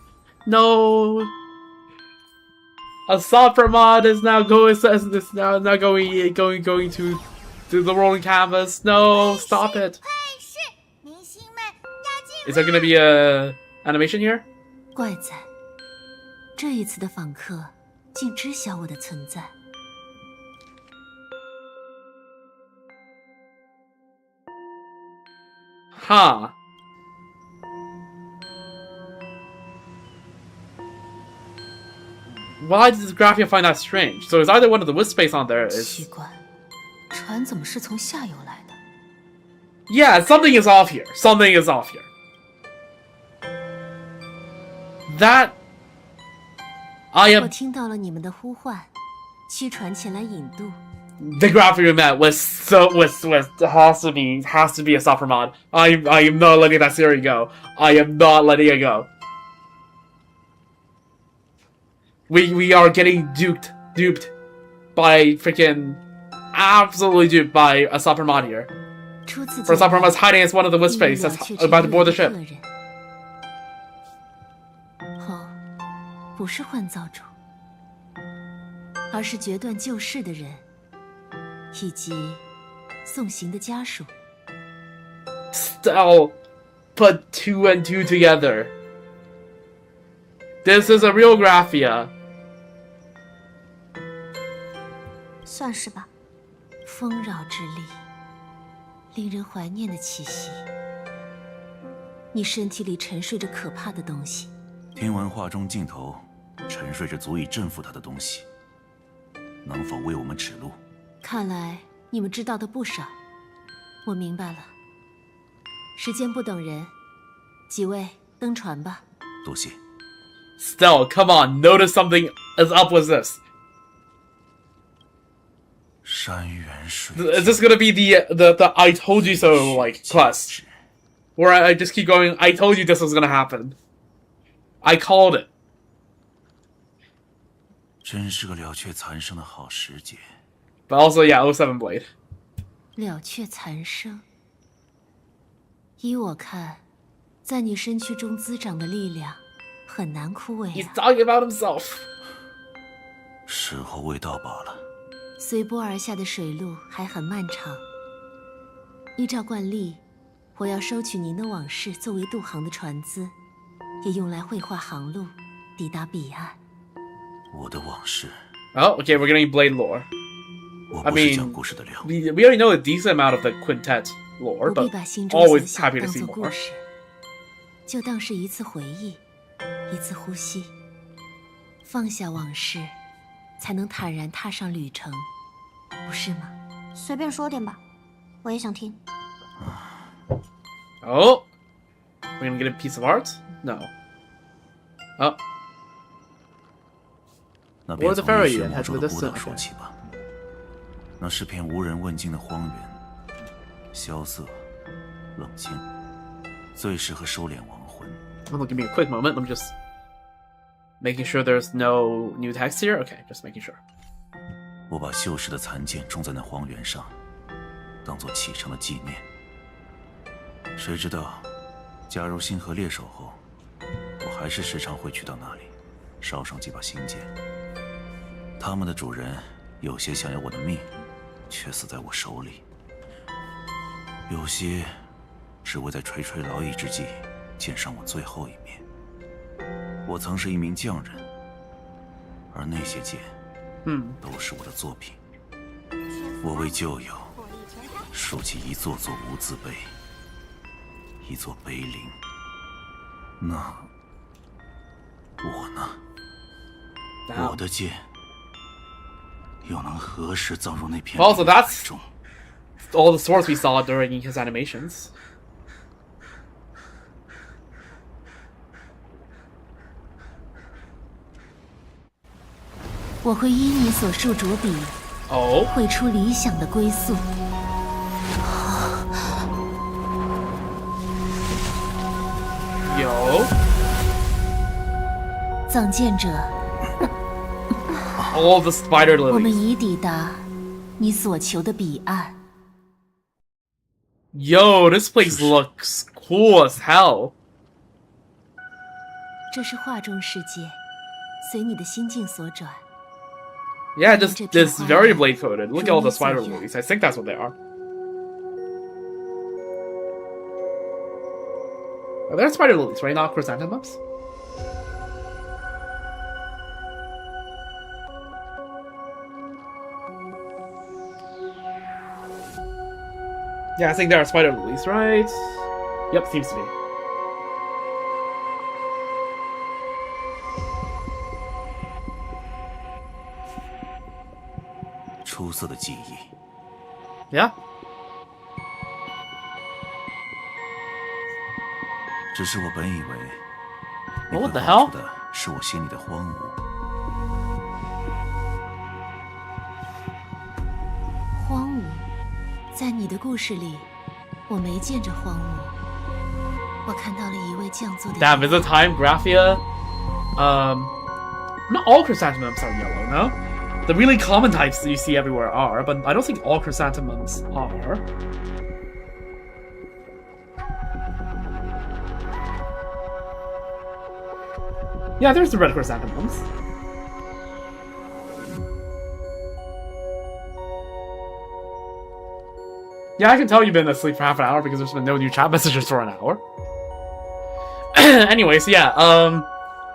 No! A stopper mod is now going to the rolling canvas. No! Stop it! 会师，明星们要进 Is there gonna be a animation here? 怪哉，这一次的访客竟知晓我的存在。 Huh. Why does Graphia find that strange? So it's either one of the wisp space on there 奇 is... 怪，船怎么是从下游来的？ Yeah, something is off here. Something is off here. That... I 我 am... 听到了你们的呼唤，驱船前来引渡。 The Graphia met was has to be a stopper mod. I am not letting that theory go. I am not letting it go. We are getting duped by freaking absolutely duped by a stopper mod here. 初次 For a stopper mod's hiding as one of the wisp space that's about to board the ship. 哦，不是幻造主，而是决断救世的人，以及送行的家属。 Still, put 2 and 2 together. This is a real Graphia. 算是吧。丰饶之力，令人怀念的气息。你身体里沉睡着可怕的东西。听闻画中镜头沉睡着足以征服他的东西，能否为我们指路？看来你们知道的不少。我明白了。时间不等人，几位登船吧。多谢。 Still, come on, notice something is up with this. 山原水 Is this gonna be the I told you so like quest? Where I just keep going, I told you this was gonna happen. I called it. 真是个了却残生的好时节。 But also, yeah, 07 Blade. 了却残生。依我看，在你身躯中滋长的力量很难枯萎 He's 啊。 talking about himself. 时候未到罢了。 随波而下的水路还很漫长。依照惯例，我要收取您的往事作为渡航的船资，也用来绘画航路，抵达彼岸。我的往事。 Oh, okay, we're getting Blade lore. 我 I 不是 mean, 讲故事的料。 we already know a decent amount of the quintet lore, 不必 but 把心中所 always 想 happy to 当 see 作故 more. 事，就当是一次回忆，一次呼吸。放下往事，才能坦然踏上旅程，不是吗？随便说点吧，我也想听。 Oh, we're gonna get a piece of art? No. Oh. 那便 Or the 从 ferry 浴血 and 魔 head 咒 to 的 the 孤岛 sun. 说起吧。那是片无人问津的荒原，萧瑟、冷清，最适合收敛亡魂。 Hold on, give me a quick moment. Let me just making sure there's no new text here. Okay, just making sure. 我把锈蚀的残剑种在那荒原上，当做启程的纪念。谁知道，加入星河猎手后，我还是时常会去到那里，烧上几把新剑。他们的主人有些想要我的命，却死在我手里；有些只为在垂垂老矣之际见上我最后一面。我曾是一名匠人，而那些剑，都是我的作品。我为旧友竖起一座座无字碑，一座碑林。那我呢？我的剑又能何时葬入那片？Well, so that's 中 all the swords we saw during his animations. 我会依你所述着笔，绘出理想的归宿。有。葬剑者。All the spider lilies. 我们已抵达你所求的彼岸。Yo, this place looks cool as hell. 这是画中世界，随你的心境所转。Yeah, this very blade coated. Look at all the spider lilies. I think that's what they are. Are there spider lilies, right? Not chrysanthemums? Yeah, I think there are spider lilies, right? Yep, seems to be. 出色的技艺。Yeah. 只是我本以为， What the hell? 的是我心里的荒芜。荒芜，在你的故事里，我没见着荒芜，我看到了一位匠作的。Damn, is it time, Graphia? Not all chrysanthemums are yellow, no? The really common types that you see everywhere are, but I don't think all chrysanthemums are. Yeah, there's the red chrysanthemums. Yeah, I can tell you've been asleep for half an hour because there's been no new chat messages for an hour. Anyways, yeah,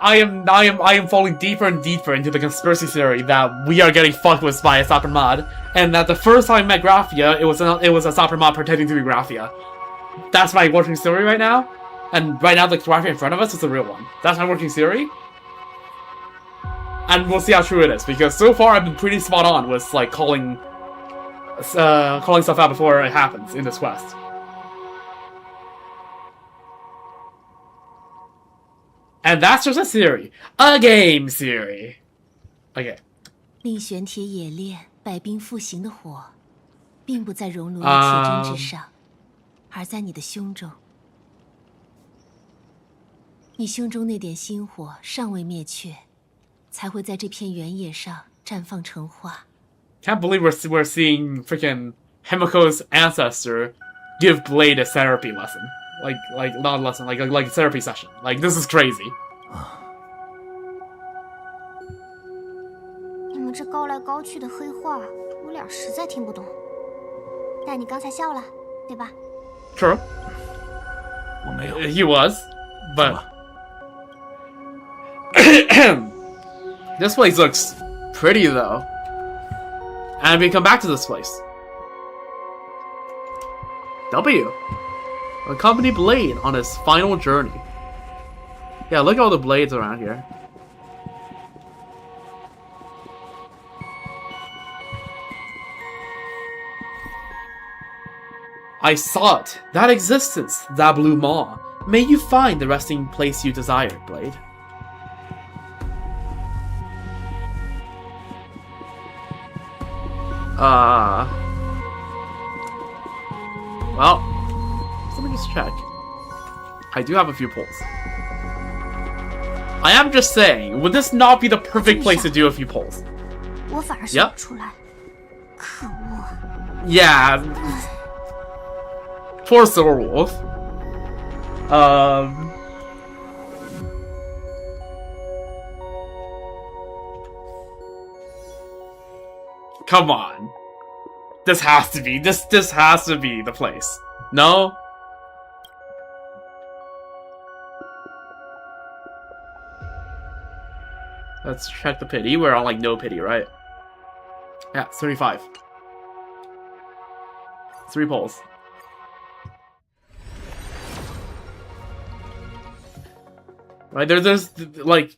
I am falling deeper and deeper into the conspiracy theory that we are getting fucked with by a Sapper mod, and that the first time I met Graphia, it was a Sapper mod pretending to be Graphia. That's my working theory right now, and right now the Graphia in front of us is the real one. That's my working theory, and we'll see how true it is, because so far I've been pretty spot on with like calling stuff out before it happens in this quest. And that's just a theory. A game theory. Okay. 令玄铁冶炼、百兵复兴的火，并不在熔炉的铁针之上，而在你的胸中。你胸中那点星火尚未灭却，才会在这片原野上绽放成花。 Can't believe we're seeing freaking Himiko's ancestor give Blade a therapy lesson. Like not a lesson, like a therapy session. Like this is crazy. 你们这高来高去的黑话，我俩实在听不懂。但你刚才笑了，对吧？ True. 我没有。He was, but this place looks pretty though. And we come back to this place. W. Accompany Blade on his final journey. Yeah, look at all the blades around here. I sought that existence, that blue maw. May you find the resting place you desired, Blade. Well, let me just check. I do have a few pulls. I am just saying, would this not be the perfect place to do a few pulls? 我反而想不出来，可恶。Yeah. Poor Silverwolf. Come on. This has to be. This has to be the place. No? Let's check the pity. We're on like no pity, right? Yeah, 35. 3 polls. Right, there's like,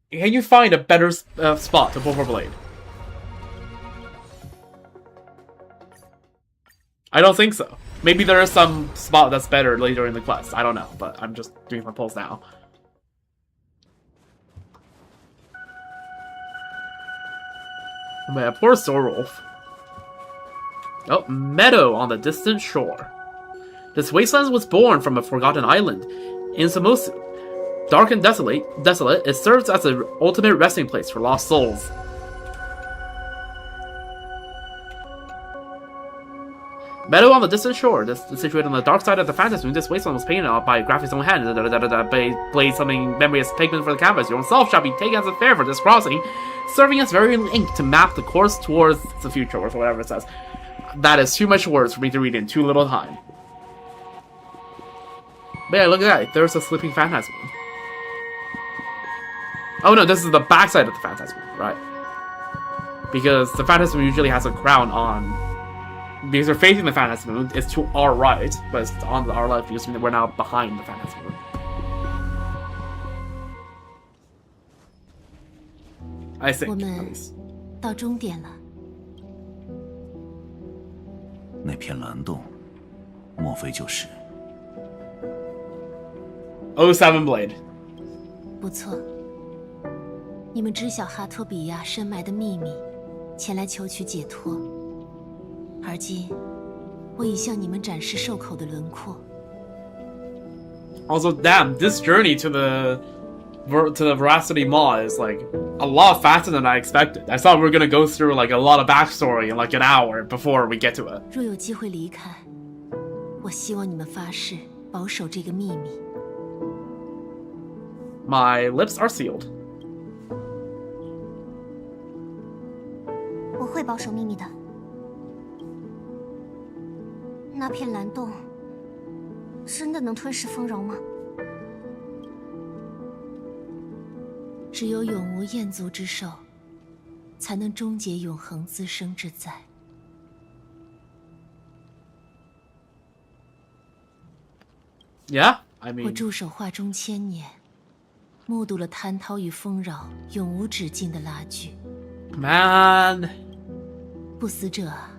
can you find a better spot to pull for blade? I don't think so. Maybe there is some spot that's better later in the quest. I don't know, but I'm just doing my polls now. Man, poor Sorolf. Oh, meadow on the distant shore. This wasteland was born from a forgotten island in Samosu. Dark and desolate, it serves as the ultimate resting place for lost souls. Meadow on the distant shore. This is situated on the dark side of the Phantasm Moon. This wasteland was painted out by Graphi's own hand. Blade something memory as pigment for the canvas. Your own self shall be taken as a fare for this crossing, serving as very ink to map the course towards the future, or whatever it says. That is too much words for me to read in too little time. But yeah, look at that. There's a sleeping Phantasm Moon. Oh no, this is the backside of the Phantasm Moon, right? Because the Phantasm Moon usually has a crown on. Because we're facing the Phantasm Moon, it's to our right, but it's on our left because we're now behind the Phantasm Moon. I think, at least. 到终点了。那片蓝洞，莫非就是07 Blade？ 不错，你们知晓哈托比亚深埋的秘密，前来求取解脱。而今，我已向你们展示兽口的轮廓。Also, damn, this journey to the Veracity Maw is like a lot faster than I expected. I thought we were gonna go through like a lot of backstory in like an hour before we get to it. 若有机会离开，我希望你们发誓保守这个秘密。My lips are sealed. 我会保守秘密的。那片蓝洞真的能吞噬丰饶吗？只有永无厌足之兽，才能终结永恒滋生之灾。Yeah, I mean. 我驻守画中1000年，目睹了谭涛与丰饶永无止境的拉锯。Man， 不死者啊！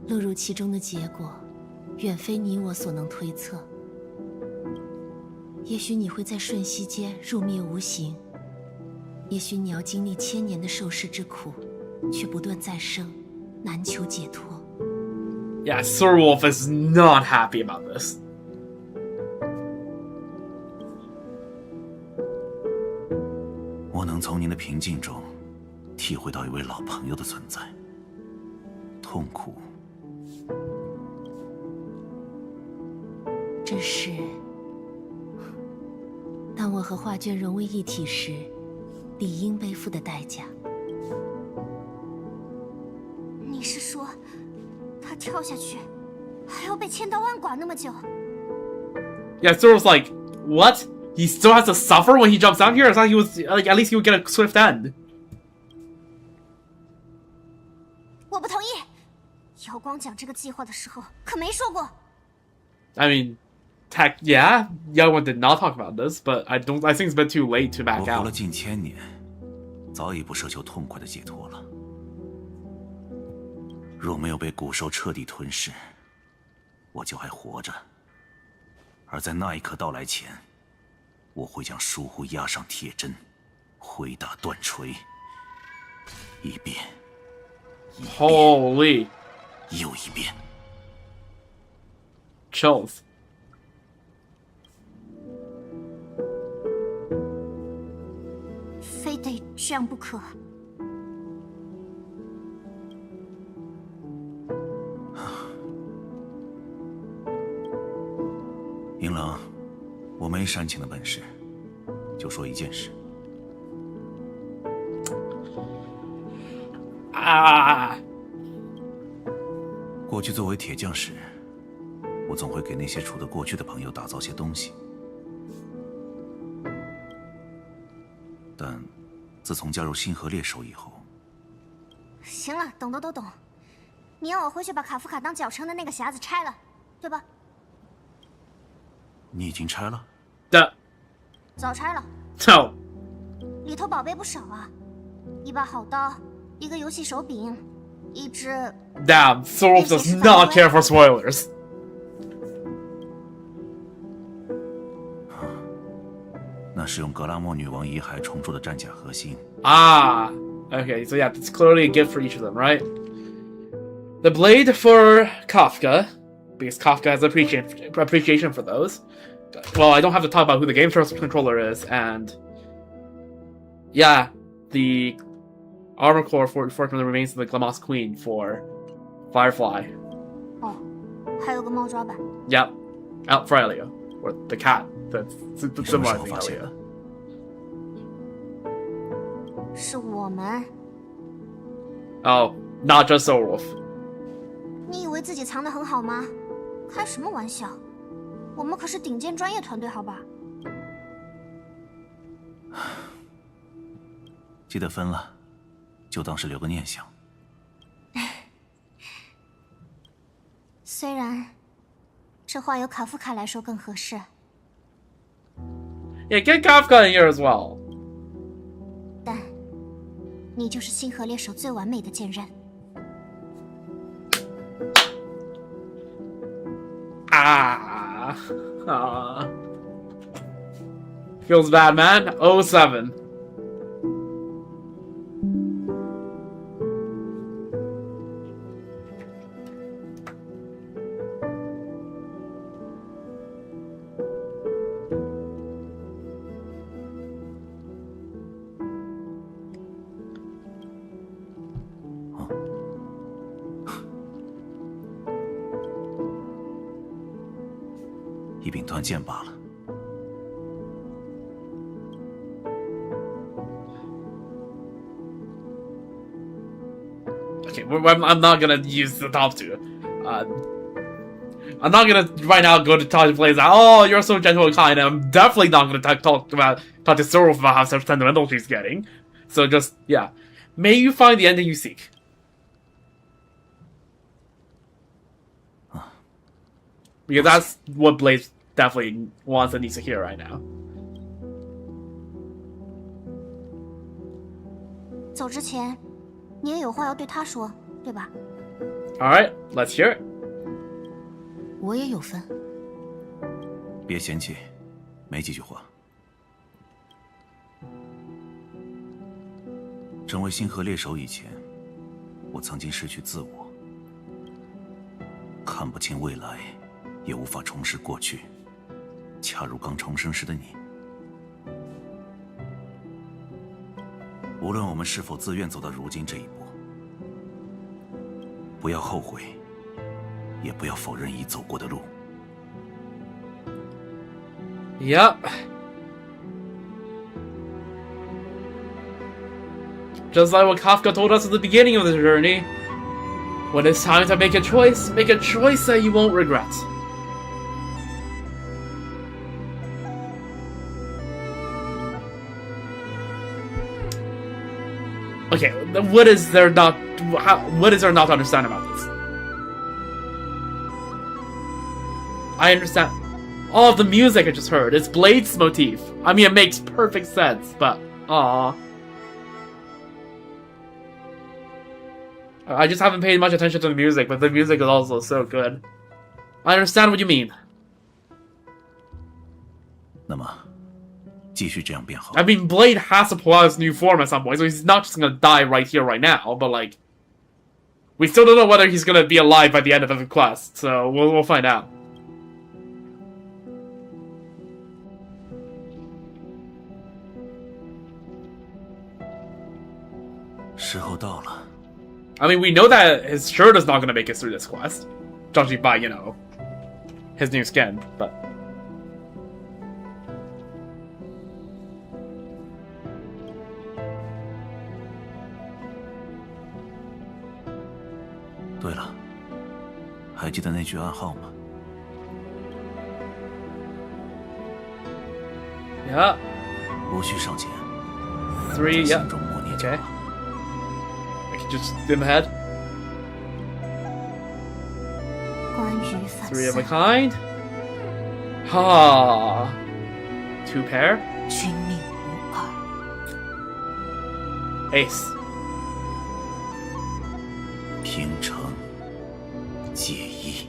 落入其中的结果，远非你我所能推测。也许你会在瞬息间入灭无形，也许你要经历1000年的受世之苦，却不断再生，难求解脱。Yeah, Sorolf is not happy about this. 我能从您的平静中体会到一位老朋友的存在，痛苦。只是，当我和画卷融为一体时，理应背负的代价。你是说，他跳下去，还要被千刀万剐那么久？ Yeah, Sorolf's like, what? He still has to suffer when he jumps down here? I thought he was like, at least he would get a swift end. 我不同意。瑶光讲这个计划的时候，可没说过。I mean, yeah, Yawan did not talk about this, but I think it's a bit too late to back 我活 out. 了近1000年，早已不奢求痛快的解脱了。若没有被古兽彻底吞噬，我就还活着。而在那一刻到来前，我会将疏忽压上铁针，挥打断锤，一遍， Holy 又一遍。chills. 非得这样不可。银狼，我没煽情的本事，就说一件事。啊。过去作为铁匠时，我总会给那些处得过去的朋友打造些东西，但自从加入星河猎手以后，行了，懂的都懂。你要我回去把卡夫卡当脚撑的那个匣子拆了，对吧？你已经拆了？早拆了。So 里头宝贝不少啊，一把好刀，一个游戏手柄，一只。damn, Sorrel does not care for spoilers. 那是用格拉莫女王遗骸重铸的战甲核心。Ah, okay, so yeah, it's clearly a gift for each of them, right? The blade for Kafka, because Kafka has appreciation for those. Well, I don't have to talk about who the game controller is, and yeah, the armor core for the remains of the Glamos Queen for Firefly. 哦，还有个猫抓板。Yep, out for Elio, or the cat that's symbolizing Elio. 是我们。Oh, not just Soulwolf. 你以为自己藏得很好吗？开什么玩笑！我们可是顶尖专业团队，好吧？记得分了，就当是留个念想。虽然这话由卡夫卡来说更合适。Yeah, get Kafka in here as well. 但你就是星河猎手最完美的剑刃。Feels bad, man. 07. "一柄断剑罢了。Okay, I'm not gonna use the top two. I'm not gonna right now go to Trailblaze. Oh, you're so gentle and kind. I'm definitely not gonna talk to Sorrel about how sentimental she's getting. So just yeah, may you find the ending you seek. Because that's what Blaze definitely wants and needs to hear right now. 走之前，你也有话要对他说，对吧？ All right, let's hear it. 我也有份。别嫌弃，没几句话。成为星河猎手以前，我曾经失去自我，看不清未来，也无法重拾过去。恰如刚重生时的你，无论我们是否自愿走到如今这一步，不要后悔，也不要否认已走过的路。Yep. Just like what Kafka told us at the beginning of the journey. When it's time to make a choice that you won't regret. Okay, what is there not to understand about this? I understand. Oh, the music I just heard. It's Blade's motif. I mean, it makes perfect sense, but aww. I just haven't paid much attention to the music, but the music is also so good. I understand what you mean. 那么，继续这样变好。I mean, Blade has to pull out his new form at some point, so he's not just gonna die right here, right now. But like, we still don't know whether he's gonna be alive by the end of the quest, so we'll find out. 时候到了。 I mean, we know that his shirt is not gonna make it through this quest, judging by, you know, his new skin, but... 对了，还记得那句暗号吗？ Yeah. 无需上前。 3, 在 yeah. 心中默念就 Okay. 好。 I can just in the head. 关于反 3 of a 散， kind. Ha. 2 pair. 君命无二。 Ace. 平城解衣。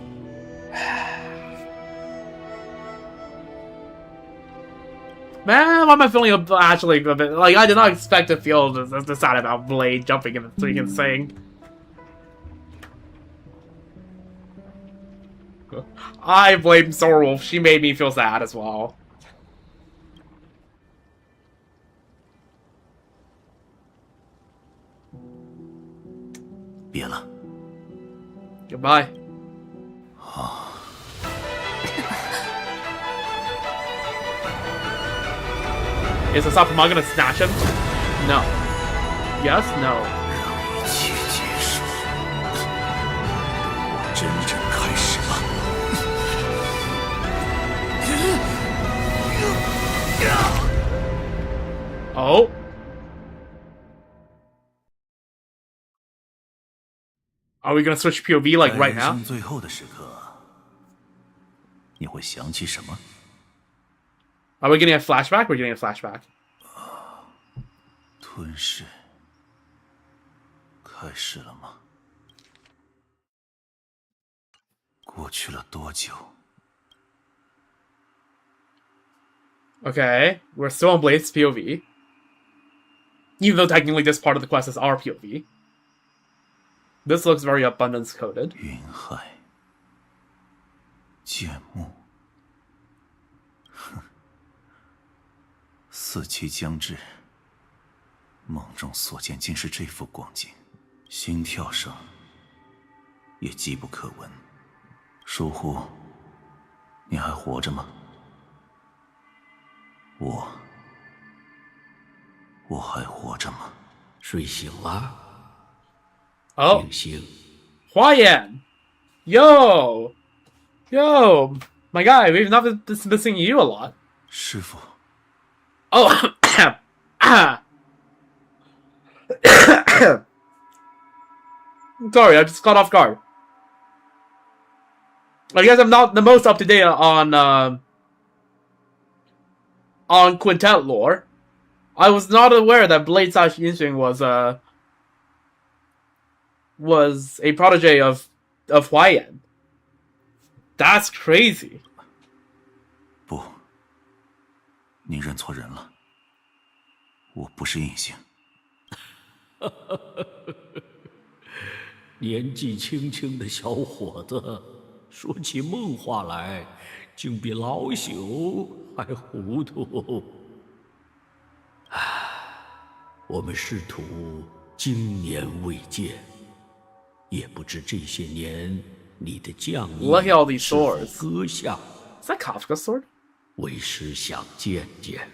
Man, why am I feeling actually a bit like I did not expect to feel this sad about Blade jumping in the freaking thing. I blame Sorrel. She made me feel sad as well. 别了。 Goodbye. Is the Sapama gonna snatch him? No. Yes? No. 让一切结束，真正开始吧。 Oh. Are we gonna switch POV like right 在 now? 人生最后的时刻，你会想起什么？ Are we getting a flashback? We're getting a flashback. 吞噬开始了吗？过去了多久？ Okay, we're still on Blade's POV. Even though technically this part of the quest is our POV. This looks very abundance coded. 云海，剑幕，哼，四期将至，梦中所见竟是这副光景，心跳声也机不可闻。疏忽，你还活着吗？我还活着吗？睡醒了。 Oh, 定星， Huayan! Yo! Yo! My guy, we've not been missing you a lot. 师傅， Oh! Sorry, I just got off guard. I guess I'm not the most up to date on Quintet lore. I was not aware that Blade / Yinxing was a protege of Huayan. That's crazy. 不，你认错人了。我不是印星。年纪轻轻的小伙子，说起梦话来，竟比老朽还糊涂。我们师徒经年未见，也不知这些年你的将役 Look at all these 是否 swords. 搁下。 Is that Kafka's sword? 为师想见见。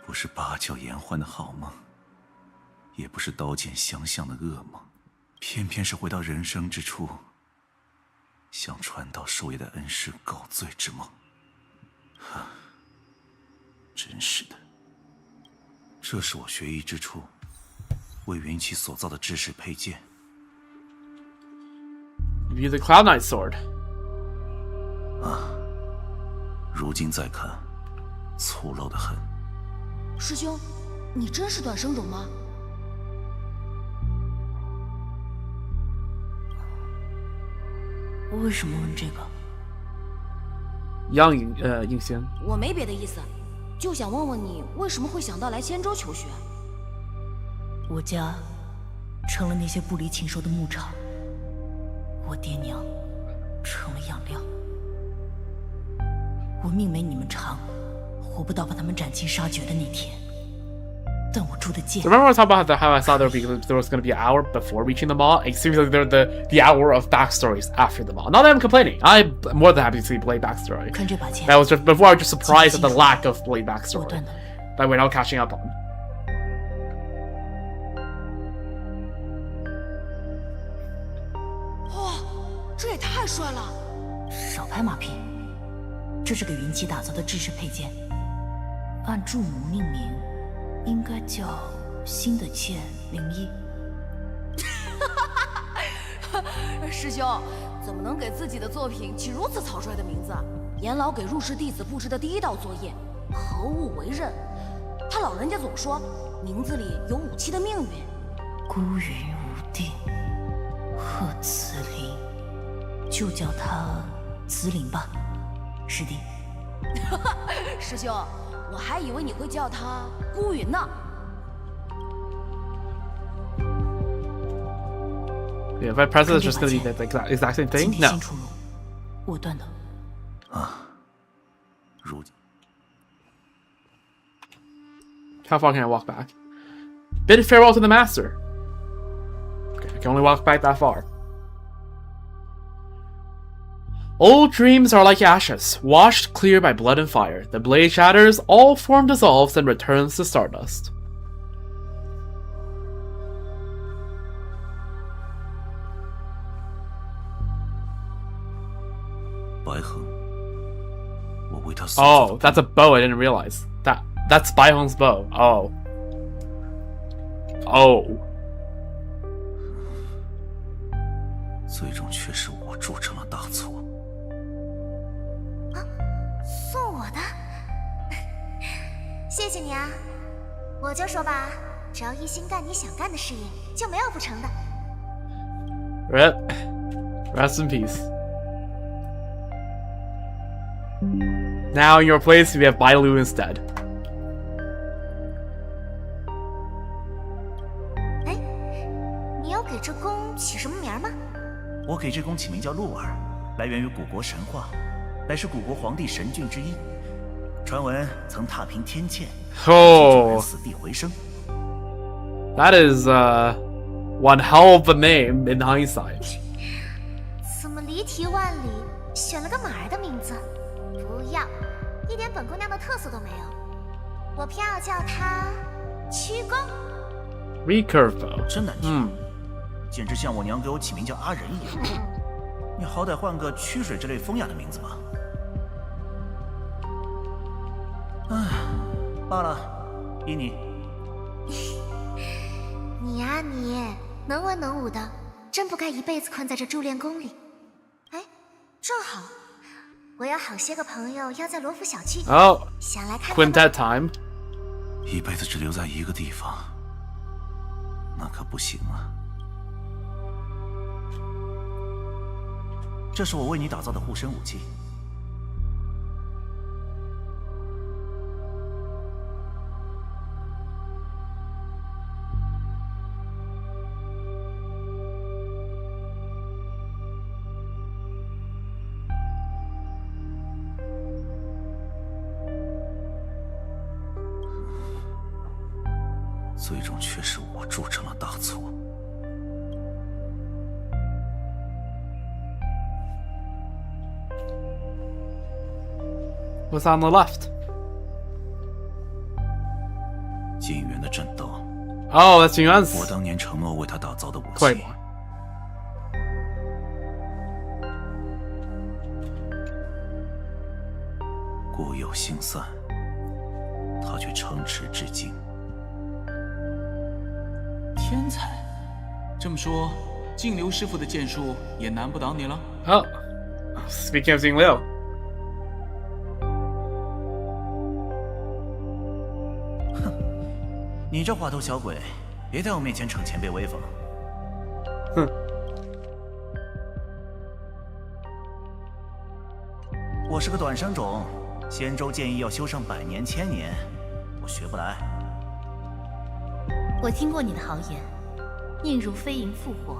不是八角言欢的好梦，也不是刀剑相向的噩梦，偏偏是回到人生之初，向传道授业的恩师告罪之梦。真是的，这是我学艺之初为云起所造的知识配件。 View the Cloud Knight sword. 如今再看，粗陋的很。师兄，你真是短生种吗？为什么问这个？ Young Yingxian. 我没别的意思，就想问问你为什么会想到来千州求学。我家成了那些不离禽兽的牧场，我爹娘成了养料。我命没你们长，活不到把他们斩尽杀绝的那天。但我住的贱。 Remember I was talking about how I thought there was going to be an hour before reaching the mall? It seems like they're the hour of backstories after the mall. Not that I'm complaining. I'm more than happy to see Blade backstory. 看这把剑。 That was just before I was just surprised at the lack of Blade backstory that we're now catching up on. 太帅了！少拍马屁，这是给云奇打造的制式配件，按柱母命名，应该叫新的剑01。师兄，怎么能给自己的作品起如此草率的名字？严老给入室弟子布置的第一道作业，何物为刃？他老人家总说，名字里有武器的命运。孤云无定，贺慈林，就叫他慈林吧，师弟。师兄，我还以为你会叫他孤云呢。Yeah, if I press it, it's just gonna be the exact same thing. No. 我断的。如今。 How far can I walk back? Bid farewell to the master. Okay, I can only walk back that far. Old dreams are like ashes, washed clear by blood and fire. The blade shatters, all form dissolves and returns to stardust. 白恒，我为他。Oh, that's a bow. I didn't realize that. That's Bai Hong's bow. Oh. Oh. 最终却是我铸成了大错。送我的？谢谢你啊！我就说吧，只要一心干你想干的事业，就没有不成的。Rest in peace. Now in your place, we have Bai Lu instead. 你有给这宫起什么名吗？我给这宫起名叫鹿儿，来源于古国神话，乃是古国皇帝神骏之一。传闻曾踏平天堑，死地回生。That is one hell of a name in hindsight. 怎么离题万里，选了个马儿的名字？不要，一点本姑娘的特色都没有。我偏要叫她曲宫。Recurve. 真难听，简直像我娘给我起名叫阿仁一样。你好歹换个曲水之类风雅的名字吧。唉，罢了，依你。你呀你，能文能武的，真不该一辈子困在这铸炼宫里。哎，正好，我有好些个朋友要在罗浮小聚，想来看看。Quintet time. 一辈子只留在一个地方，那可不行啊。这是我为你打造的护身武器。最终却是我铸成了大错。What's on the left? 金元的震刀。Oh, that's Yuan's. 我当年承诺为他打造的武器。Claymore. 故友心散，他却承持至今。天才，这么说，静流师傅的剑术也难不倒你了。Oh, speaking of Jing Liu. 哼，你这滑头小鬼，别在我面前逞前辈威风。哼。我是个短生种，仙州建议要修上100年、1000年，我学不来。我听过你的豪言，宁如飞萤复活，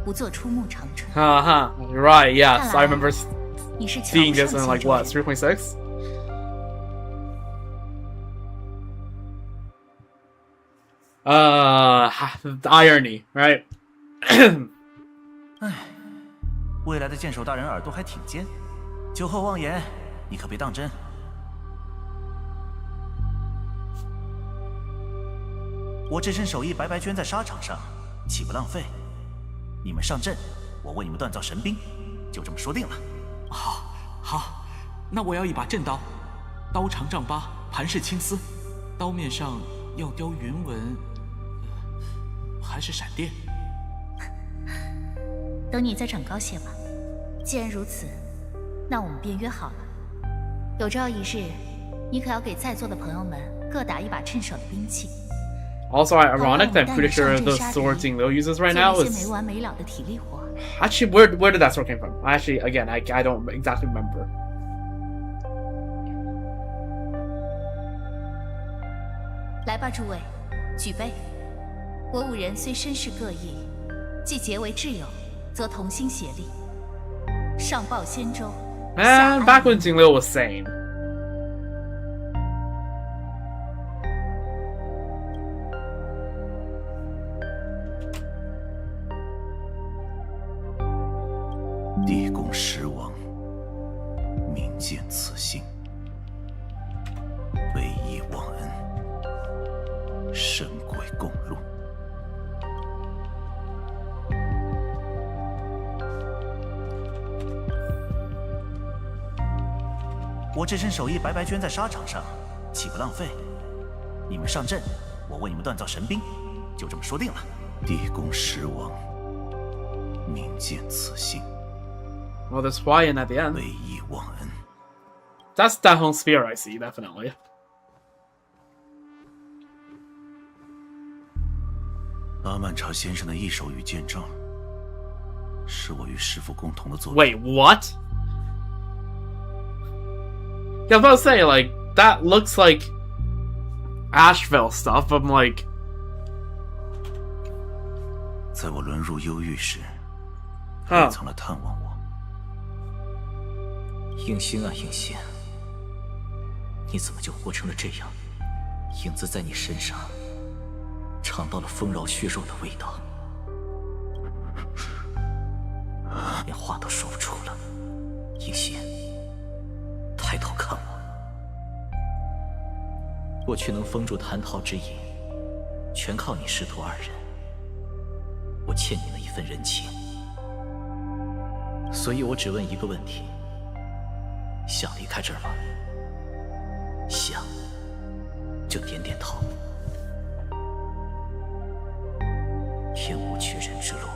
不做出木长春。You're right. Yes, I remember seeing this in like what 3.6. The irony, right? 唉，未来的剑手大人耳朵还挺尖，酒后妄言，你可别当真。我这身手艺白白捐在沙场上，岂不浪费？你们上阵，我为你们锻造神兵，就这么说定了。好，那我要一把正刀，刀长丈8，盘式青丝，刀面上要雕云纹，还是闪电？等你再长高些吧。既然如此，那我们便约好了。有朝一日，你可要给在座的朋友们各打一把趁手的兵器。Also ironic that I'm pretty sure the sword Jingliu uses right now is... 没完没了的体力活。Actually, where did that sword came from? Actually, again, I don't exactly remember. 来吧，诸位，举杯。我5人虽身世各异，既结为挚友，则同心协力。上报仙州。Man, back when Jingliu was sane. 地公十王，明见此心，唯义忘恩，神鬼共路。我这身手艺白白捐在沙场上，岂不浪费？你们上阵，我为你们锻造神兵，就这么说定了。地公十王，明见此心。Well, there's Huayan at the end. 唯义忘恩。That's that whole spear I see, definitely. 阿曼查先生的一手与剑杖，是我与师父共同的作品。Wait, what? Yeah, I was about to say, like, that looks like Asheville stuff. I'm like... 在我沦入忧郁时，他曾来探望我。应心啊，应心，你怎么就活成了这样？影子在你身上尝到了丰饶血肉的味道，连话都说不出了。应心，抬头看我，我却能封住蟠桃之影，全靠你师徒2人。我欠你们一份人情，所以我只问一个问题：想离开这儿吗？想，就点点头。天无绝人之路，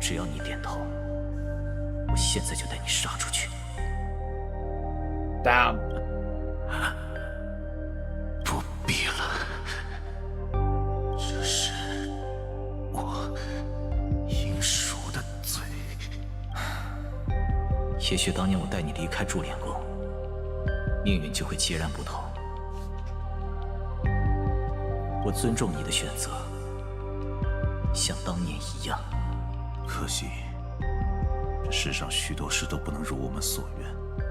只要你点头，我现在就带你杀出去。Damn. 不必了，这是我应赎的罪。也许当年我带你离开驻脸宫，命运就会截然不同。我尊重你的选择，像当年一样。可惜，这世上许多事都不能如我们所愿。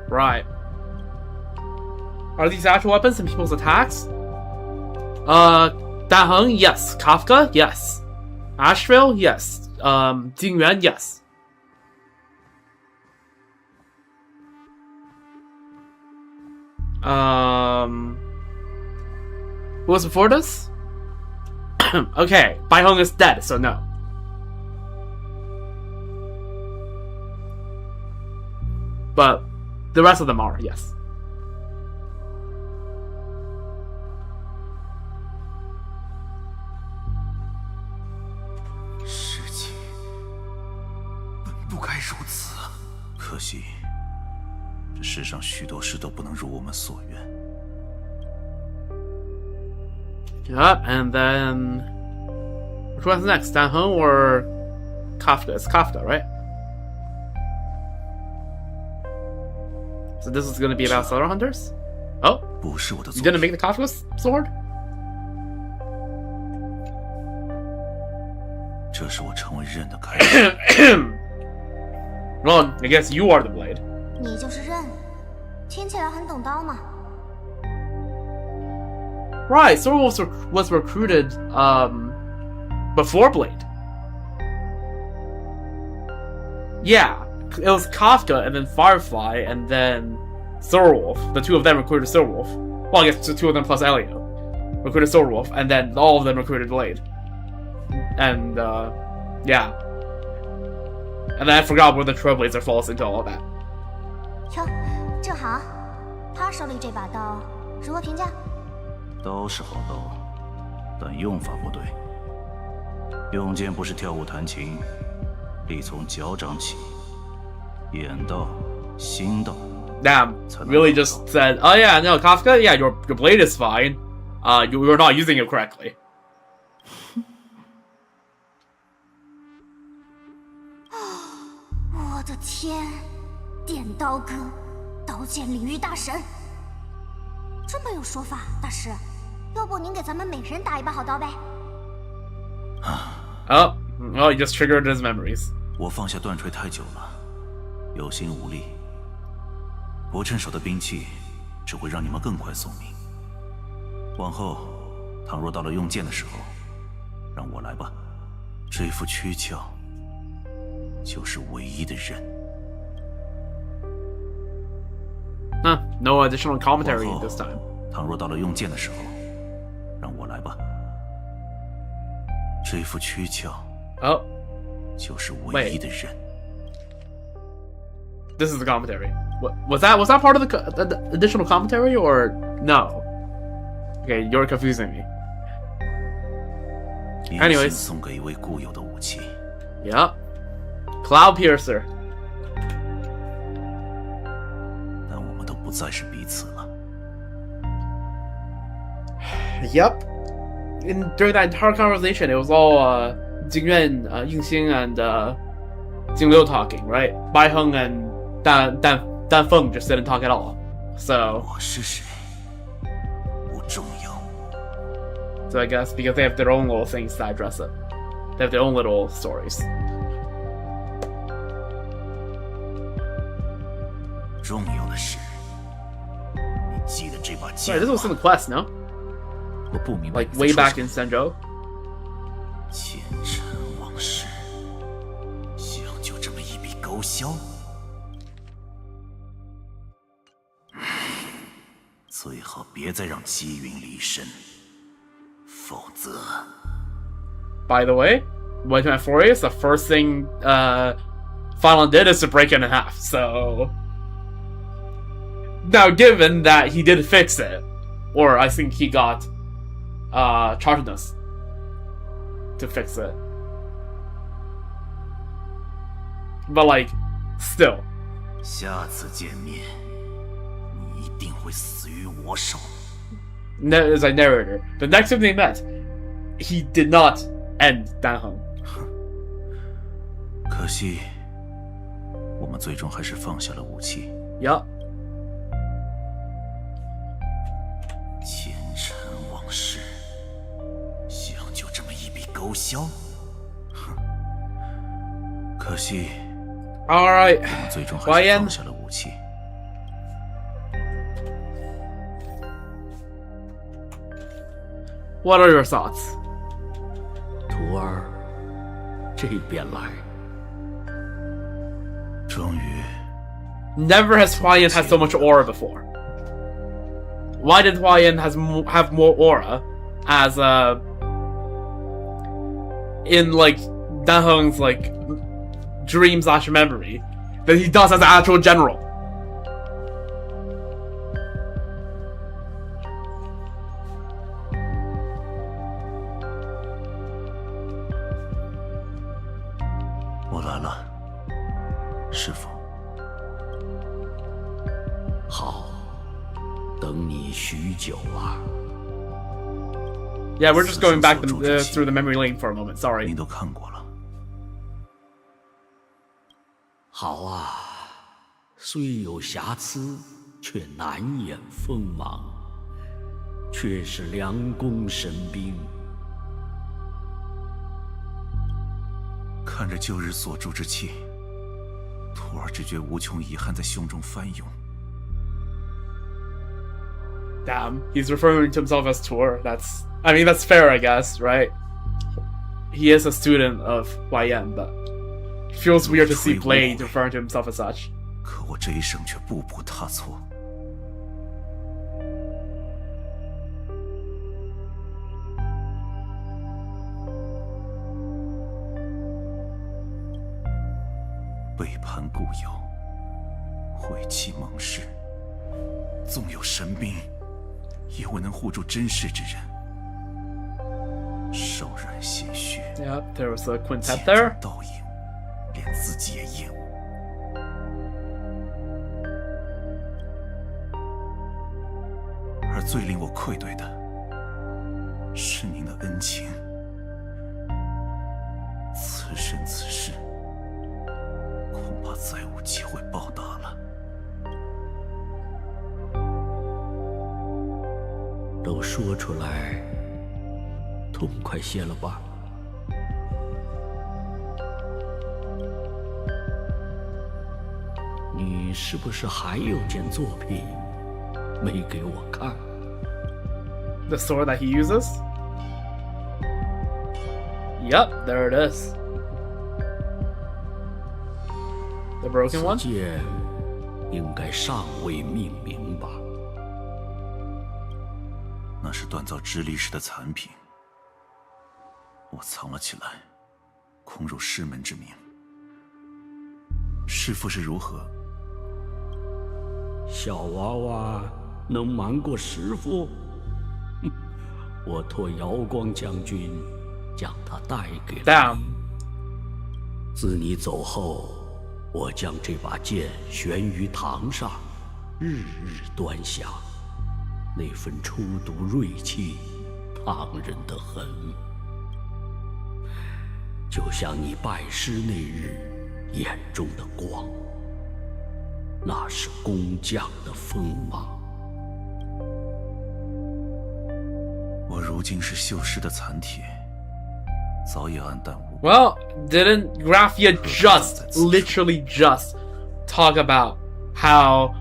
Right. Are these actual weapons in people's attacks? Daheng, yes. Kafka, yes. Asheville, yes. Jingyuan, yes. Who was before this? Okay, Baihong is dead, so no. But the rest of them are, yes. 事情本不该如此，可惜，这世上许多事都不能如我们所愿。 Yep, and then which one's next? Daheng or Kafka? It's Kafka, right? So this is going to be about Solar Hunters? Oh, you didn't make the Kafka sword? 这是我成为刃的开始。Well, I guess you are the blade. 你就是刃，听起来很懂刀嘛。 Right, Sword was recruited before Blade. Yeah, it was Kafka and then Firefly and then Silverwolf. The two of them recruited Silverwolf. Well, I guess the two of them plus Elio recruited Silverwolf, and then all of them recruited Blade. And yeah. And then I forgot where the Trailblazer falls into all of that. 哟，正好，他手里这把刀如何评价？刀是好刀，但用法不对。用剑不是跳舞弹琴，力从脚掌起，眼到心到。Damn, really just said, oh yeah, no, Kafka, yeah, your blade is fine. You're not using it correctly. 我的天，电刀哥，刀剑领域大神，这么有说法，大师，要不您给咱们每人打一把好刀呗？Oh, well, you just triggered his memories. 我放下断锤太久了，有心无力。不趁手的兵器，只会让你们更快送命。往后，倘若到了用剑的时候，让我来吧。这副躯壳，就是唯一的刃。No additional commentary this time. 倘若到了用剑的时候，让我来吧。这副躯壳，就是唯一的刃。This is the commentary. What was that part of the additional commentary or no? Okay, you're confusing me. Anyways, 送给一位故友的武器。Yep. Cloud Piercer. 但我们都不再是彼此了。Yep. During that entire conversation, it was all Jing Yuan, Ying Xing, and Jing Liu talking, right? Bai Heng and Dan Feng just didn't talk at all. So. 我是谁？不重要。So I guess because they have their own little things to address it, they have their own little stories. 重要的是，你记得这把剑 Sorry, this was in the quest, no? 我不明白 Like way back in Senjo. 前尘往事，想就这么一笔勾销？最好别再让积云离身，否则。By the way, when he went Furious, the first thing Final did is to break it in half. So now, given that he did fix it, or I think he got Chartness to fix it, but like, still. 下次见面，你一定会死于我手。As a narrator, the next time they met, he did not end Dan Heng. 可惜，我们最终还是放下了武器。Yup. 前尘往事，想就这么一笔勾销？哼，可惜。All right. 我们最终还是放下了武器。What are your thoughts? 徒儿，这边来。终于。Never has Huayan had so much aura before. Why did Huayan have more aura as in like Dan Heng's like dream/memory than he does as an actual general? 我来了，师父。好，等你许久了。Yeah, we're just going back through the memory lane for a moment. Sorry. 您都看过了。好啊，虽有瑕疵，却难掩锋芒，却是良弓神兵。看着旧日所铸之器，徒儿只觉无穷遗憾在胸中翻涌。Damn, he's referring to himself as Tour. I mean, that's fair, I guess, right? He is a student of Huayan, but it feels weird to see Blade referring to himself as such. 可我这一生却步步踏错。背叛故友，毁弃盟誓，纵有神兵，也未能护住真实之人。受染鲜血。Yeah, there was a quintet there. 倒影，连自己也厌恶。而最令我愧对的，是您的恩情。此生此世，恐怕再无机会报答了。都说出来，痛快些了吧？你是不是还有件作品没给我看？ The sword that he uses? Yep, there it is. The broken one? 此剑应该尚未命名吧？那是锻造直立时的残品，我藏了起来，空入师门之名。师父是如何？小娃娃能瞒过师父？我托瑶光将军将他带给了你。自你走后，我将这把剑悬于堂上，日日端详。那份出毒锐气，烫人的很，就像你拜师那日眼中的光，那是工匠的锋芒。我如今是锈蚀的残铁，早已黯淡无。Well, didn't Graphia literally just talk about how,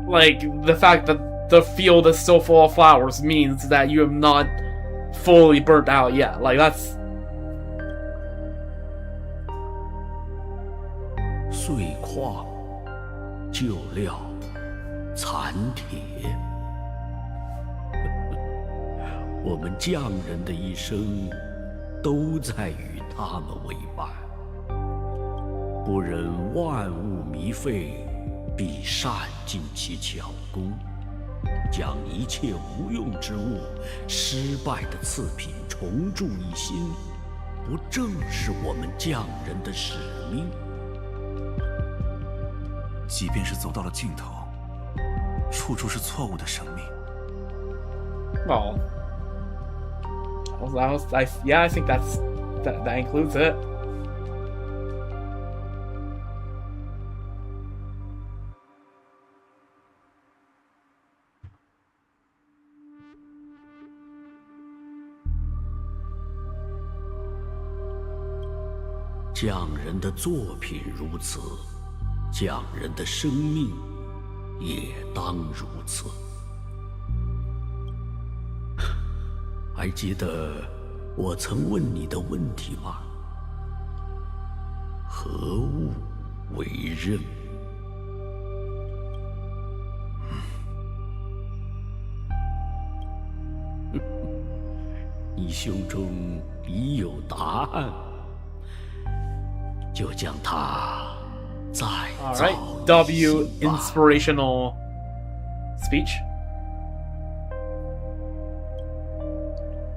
like, the fact that the field is still full of flowers means that you have not fully burnt out yet? Like, that's... 碎矿、旧料、残铁，我们匠人的一生都在与他们为伴。不忍万物弥废，必善尽其巧工，将一切无用之物、失败的次品重铸一新，不正是我们匠人的使命？即便是走到了尽头，处处是错误的生命。Well, yeah, I think that includes it. “匠人的作品如此，匠人的生命也当如此。”还记得我曾问你的问题吗？何物为刃？你胸中已有答案，就将它再造一 Alright, W inspirational speech.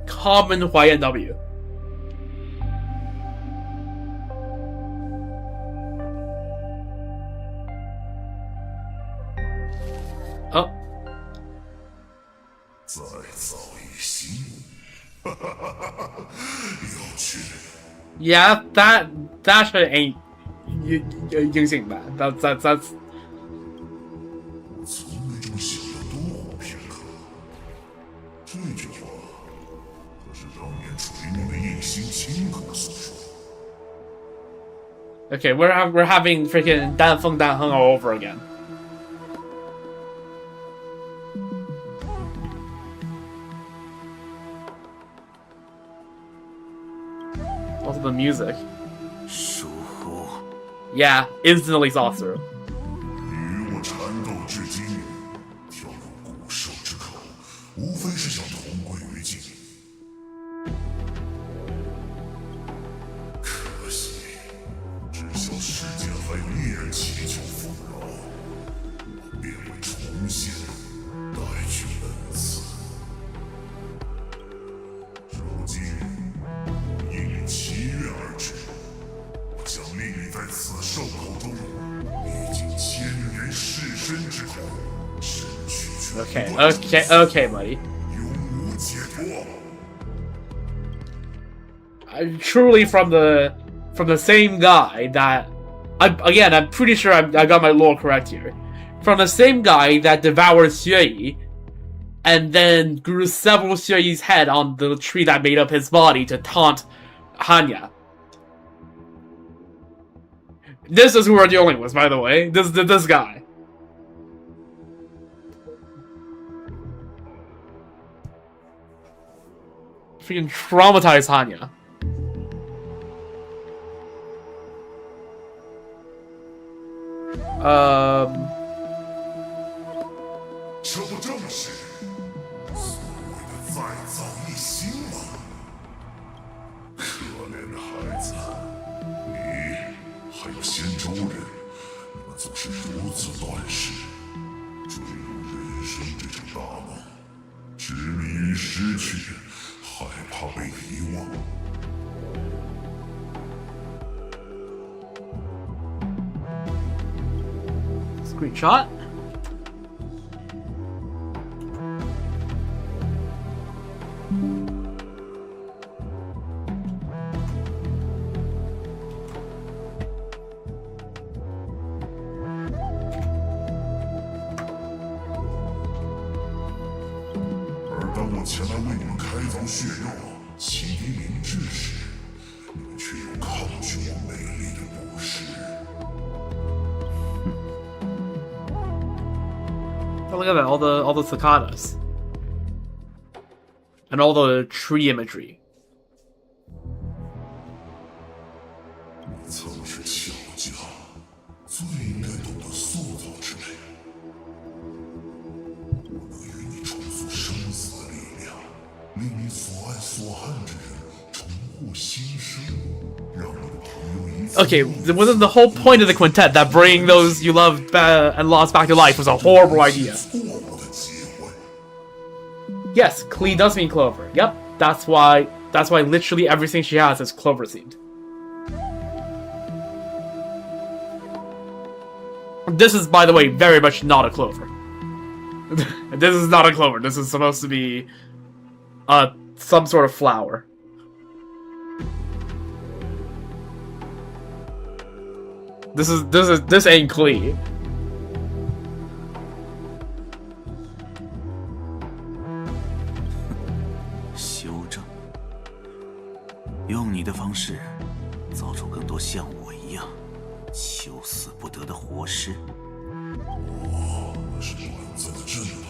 Common YNW. Oh. 再造一新，有趣。Yeah, that shit ain't 硬性版。That's. 我从没这么想要多活片刻。这句话可是当年锤梦的叶星亲口所说。Okay, we're having freaking Dan Feng Dan Heng all over again. Also the music. Yeah, instantly saw through. 与我缠斗至今，跳入骨兽之口，无非是想同归于尽。可惜，只 Okay, buddy. I'm truly from the same guy that I'm pretty sure I got my lore correct here. From the same guy that devoured Xueyi, and then grew several Xueyi's head on the tree that made up his body to taunt Hanya. This is who we're dealing with, by the way. This guy. Freaking traumatized Hanya.这不正是所谓的再造一新吗？可怜的孩子，你还有仙州人，你们总是如此短视，坠入人生这场大梦，执迷于失去，害怕被遗忘。Screenshot. Look at that, all the cicadas. And all the tree imagery. 你曾是巧匠，最应该懂得塑造之美。我能与你重塑生死的力量，令你所爱所恨之人重获新生，让你的朋友一次。 Okay, wasn't the whole point of the quintet that bringing those you loved and lost back to life was a horrible idea? Yes, Klee does mean clover. Yep, that's why literally everything she has is clover themed. This is, by the way, very much not a clover. This is not a clover. This is supposed to be some sort of flower. This ain't Klee. 用你的方式，造出更多像我一样求死不得的活尸。那是短暂的震动，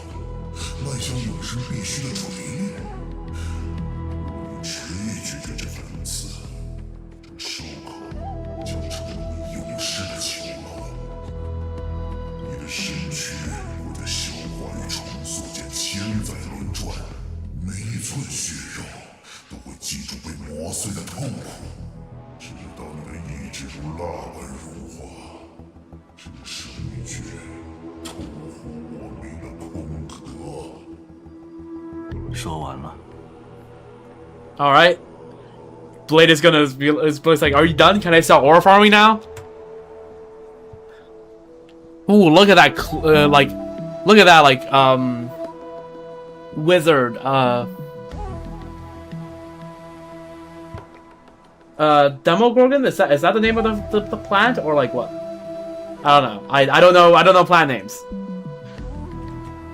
迈向永生必须的锤炼。你执意拒绝这份恩赐，这收口将成为你永世的囚牢。你的身躯会在消化与重塑间千载轮转，每一寸血肉 都会记住被磨碎的痛苦，直到你的意志如蜡般融化。这个生命诀突乎我命的空格。说完了。All right. Blade is gonna be. Blade's like, "Are you done? Can I start aura farming now?" Ooh, look at that! Look at that! Wizard. Demogorgon? Is that the name of the plant, or like what? I don't know. I don't know plant names.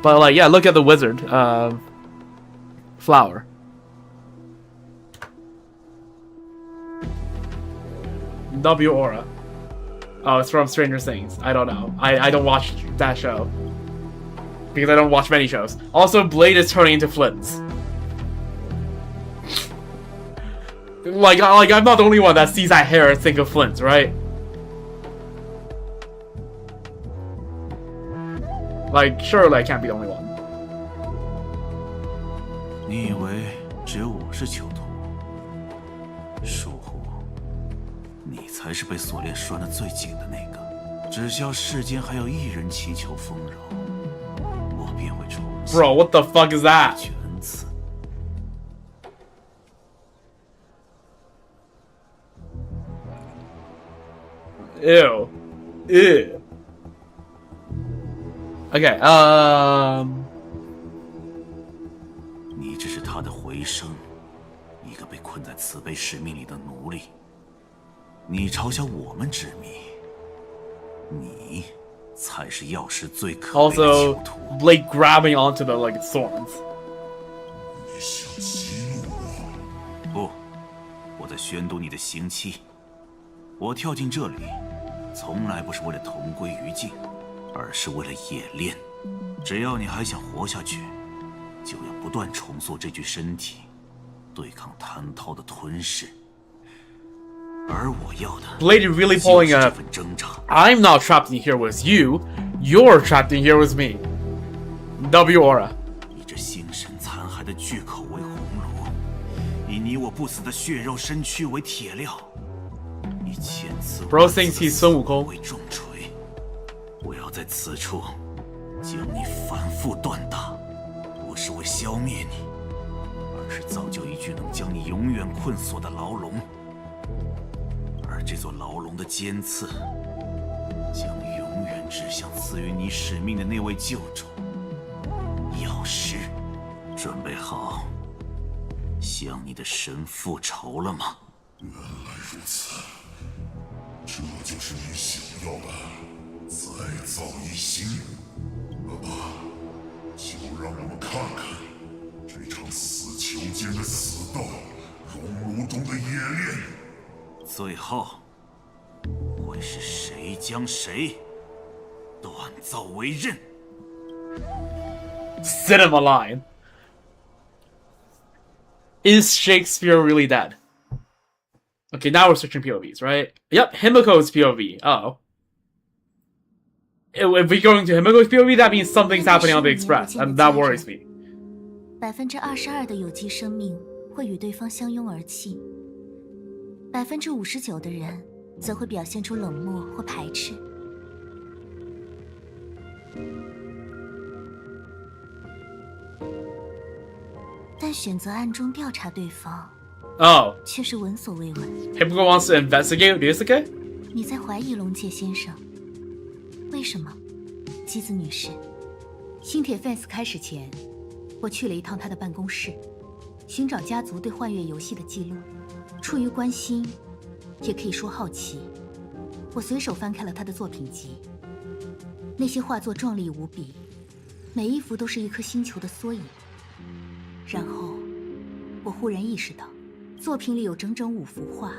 But like, yeah, look at the wizard flower. W Aura. Oh, it's from Stranger Things. I don't know. I don't watch that show because I don't watch many shows. Also, Blade is turning into Flint's. Like I'm not the only one that sees that hair and think of Flint's, right? Like, surely I can't be the only one. 你以为只有我是囚徒？疏忽，你才是被锁链拴得最紧的那个。只需要世间还有一人祈求丰饶，我便会重新。Bro, what the fuck is that? Ew. Ew. Okay, 你只是他的回声，一个被困在慈悲使命里的奴隶。你嘲笑我们执迷，你才是药师最可悲的囚徒。 Also, Blake grabbing onto the like thorns. 你想激怒我？不，我在宣读你的刑期。我跳进这里，从来不是为了同归于尽，而是为了冶炼。只要你还想活下去，就要不断重塑这具身体，对抗谭涛的吞噬。而我要的 Blade really pulling a I'm not trapped in here with you, you're trapped in here with me. W aura. 以这心神残骸的巨口为红炉，以你我不死的血肉身躯为铁料，以千次 Bro thinks he's 孙悟空为重锤。我要在此处将你反复锻打，不是为消灭你，而是造就一具能将你永远困锁的牢笼。而这座牢笼的尖刺，将永远指向赐予你使命的那位救主——药师。准备好向你的神复仇了吗？原来如此，这就是你想要的再造一星。那么，就让我们看看这场死囚间的死斗，熔炉中的冶炼。最后，会是谁将谁锻造为刃 Cinema line. Is Shakespeare really dead? Okay, now we're switching POVs, right? Yep, Himiko's POV. Uh-oh. If we're going to Himiko's POV, that means something's happening on the Express, and that worries me. 22%的有机生命会与对方相拥而泣，59%的人则会表现出冷漠或排斥。但选择暗中调查对方，却是闻所未闻。Himiko wants to investigate Ryusuke? 你在怀疑龙介先生？为什么？姬子女士，新铁 fans 开始前，我去了一趟他的办公室，寻找家族对幻月游戏的记录。出于关心，也可以说好奇，我随手翻开了他的作品集。那些画作壮丽无比，每一幅都是一颗星球的缩影。然后，我忽然意识到，作品里有整整5幅画，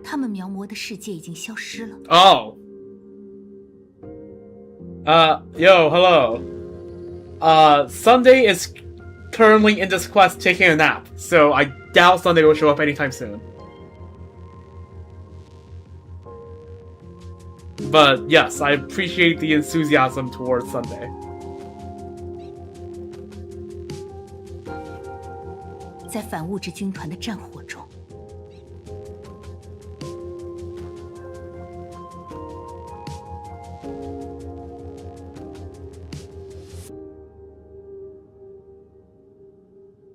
他们描摹的世界已经消失了。Yo, hello. Sunday is currently in this quest taking a nap, so I doubt Sunday will show up anytime soon. But yes, I appreciate the enthusiasm towards Sunday. 在反物质军团的战火中，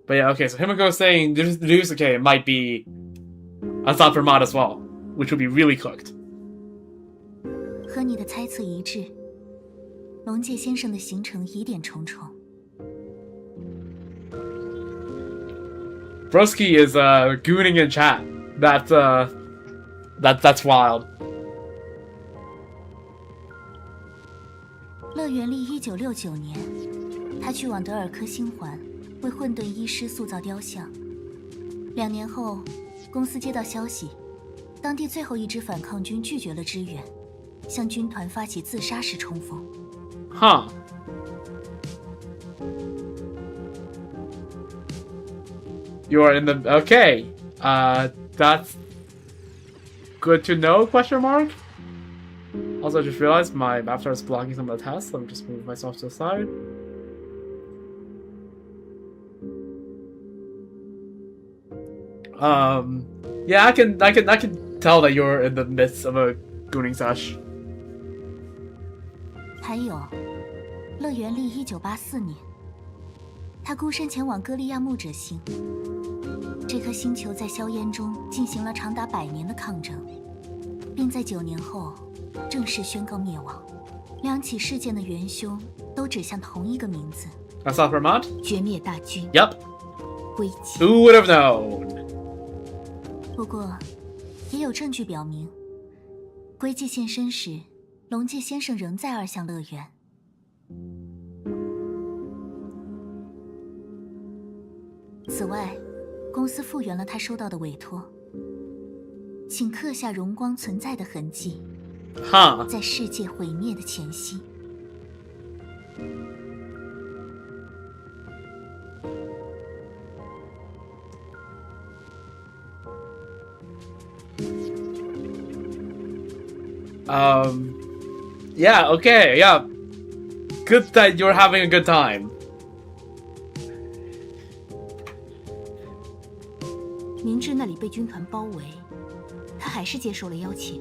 But yeah, okay, so Himiko's saying Ryusuke might be a thought for mod as well, which would be really cooked. 和你的猜测一致，龙介先生的行程疑点重重。 Broski is gooning in chat. That's wild. 乐园历1969年，他去往德尔科星环，为混沌医师塑造雕像。2年后，公司接到消息，当地最后一支反抗军拒绝了支援，向军团发起自杀式冲锋。Huh. You are in the okay. That's good to know? Question mark. Also, I just realized my map is blocking some of the tests. Let me just move myself to the side. Yeah, I can tell that you're in the midst of a gooning sesh. 还有，乐园历1984年，他孤身前往歌利亚牧者星。这颗星球在硝烟中进行了长达100年的抗争，并在9年后正式宣告灭亡。2起事件的元凶都指向同一个名字 That's not Vermont? 绝灭大军。 Yep. 归寂。 Who would have known? 不过，也有证据表明，归寂现身时，龙介先生仍在2项乐园。此外，公司复原了他收到的委托，请刻下荣光存在的痕迹。哈，在世界毁灭的前夕。Yeah, okay, yeah. Good that you're having a good time. 明知那里被军团包围，他还是接受了邀请。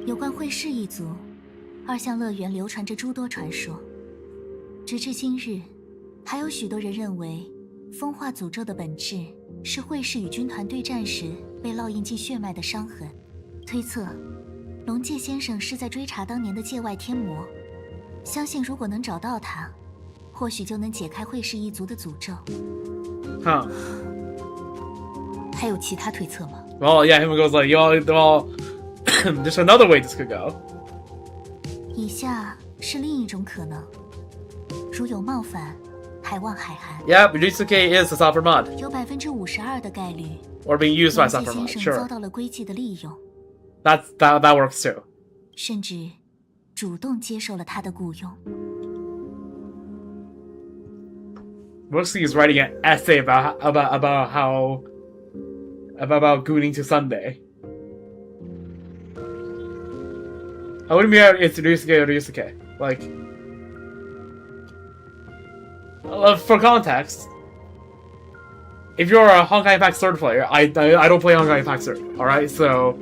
有关会氏一族，2项乐园流传着诸多传说。直至今日，还有许多人认为，风化诅咒的本质是会氏与军团对战时被烙印进血脉的伤痕。推测，龙介先生是在追查当年的界外天魔，相信如果能找到他，或许就能解开会氏一族的诅咒。还有其他推测吗？ Well, yeah, him goes like, well, there's another way this could go. 以下是另一种可能，如有冒犯，还望海涵。Yep, Ryusuke is the Software Mod. 有52%的概率 Or being used by 龙介 Software 先 Mod, 生 sure. 遭到了归寂的利用， That works too. 甚至主动接受了他的雇佣。Mostly he's writing an essay about gooning to Sunday. I wouldn't be able to introduce Ryusuke. Like, for context, if you're a Honkai Impact Third player, I don't play Honkai Impact Third. All right, so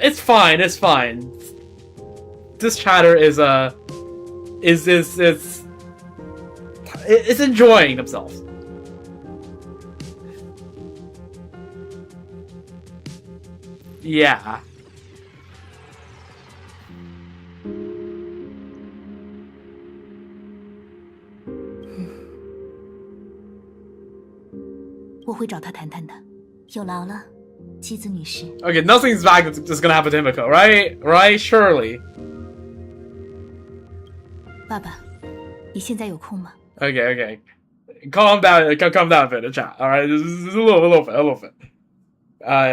it's fine. It's fine. This chatter is enjoying themselves. Yeah. 我会找他谈谈的，有劳了，妻子女士。 Okay, nothing's bad that's gonna happen to Himiko, right? Right? Surely. 爸爸，你现在有空吗？ Okay. Calm down a bit, chat. All right, just a little bit. It's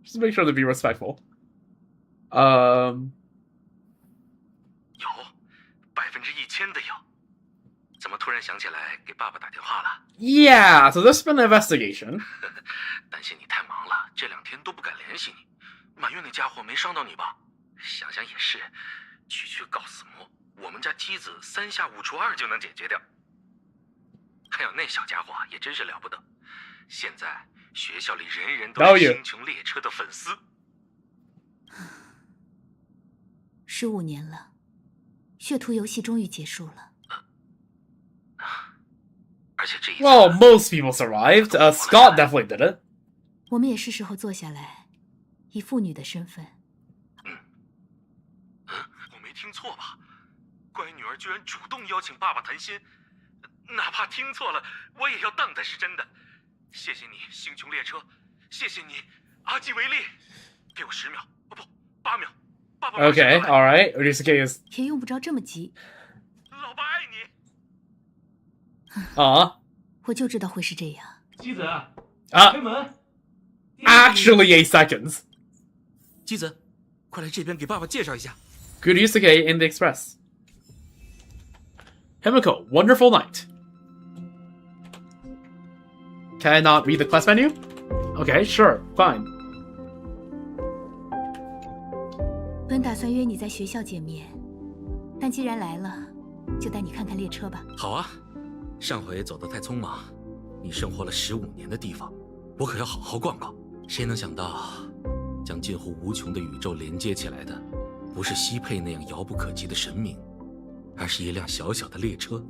just make sure to be respectful. 有，1000%的有。怎么突然想起来给爸爸打电话了？ Yeah, so there's been an investigation. 担心你太忙了，这2天都不敢联系你。满月那家伙没伤到你吧？想想也是，区告死魔，我们家妻子3下5除2就能解决掉。还有那小家伙也真是了不得，现在学校里人人都是星穹列车的粉丝。15年了，血图游戏终于结束了。而且这一次 Well, most people survived. Scott definitely didn't. 我们也是时候坐下来，以父女的身份。我没听错吧？乖女儿居然主动邀请爸爸谈心，哪怕听错了，我也要当它是真的。谢谢你，星穹列车，谢谢你，阿基维利，给我10秒，不，8秒。爸爸 Okay, all right. Ryusuke is. 也用不着这么急。老爸爱你。我就知道会是这样。妻子，开门。Actually, 8 seconds. 妻子，快来这边给爸爸介绍一下。Good Ryusuke in the express. Himiko, wonderful night. Can I not read the quest menu? Okay, sure, fine. 本打算约你在学校见面，但既然来了，就带你看看列车吧。好啊，上回走得太匆忙，你生活了15年的地方，我可要好好逛逛。谁能想到，将近乎无穷的宇宙连接起来的，不是西佩那样遥不可及的神明，而是一辆小小的列车。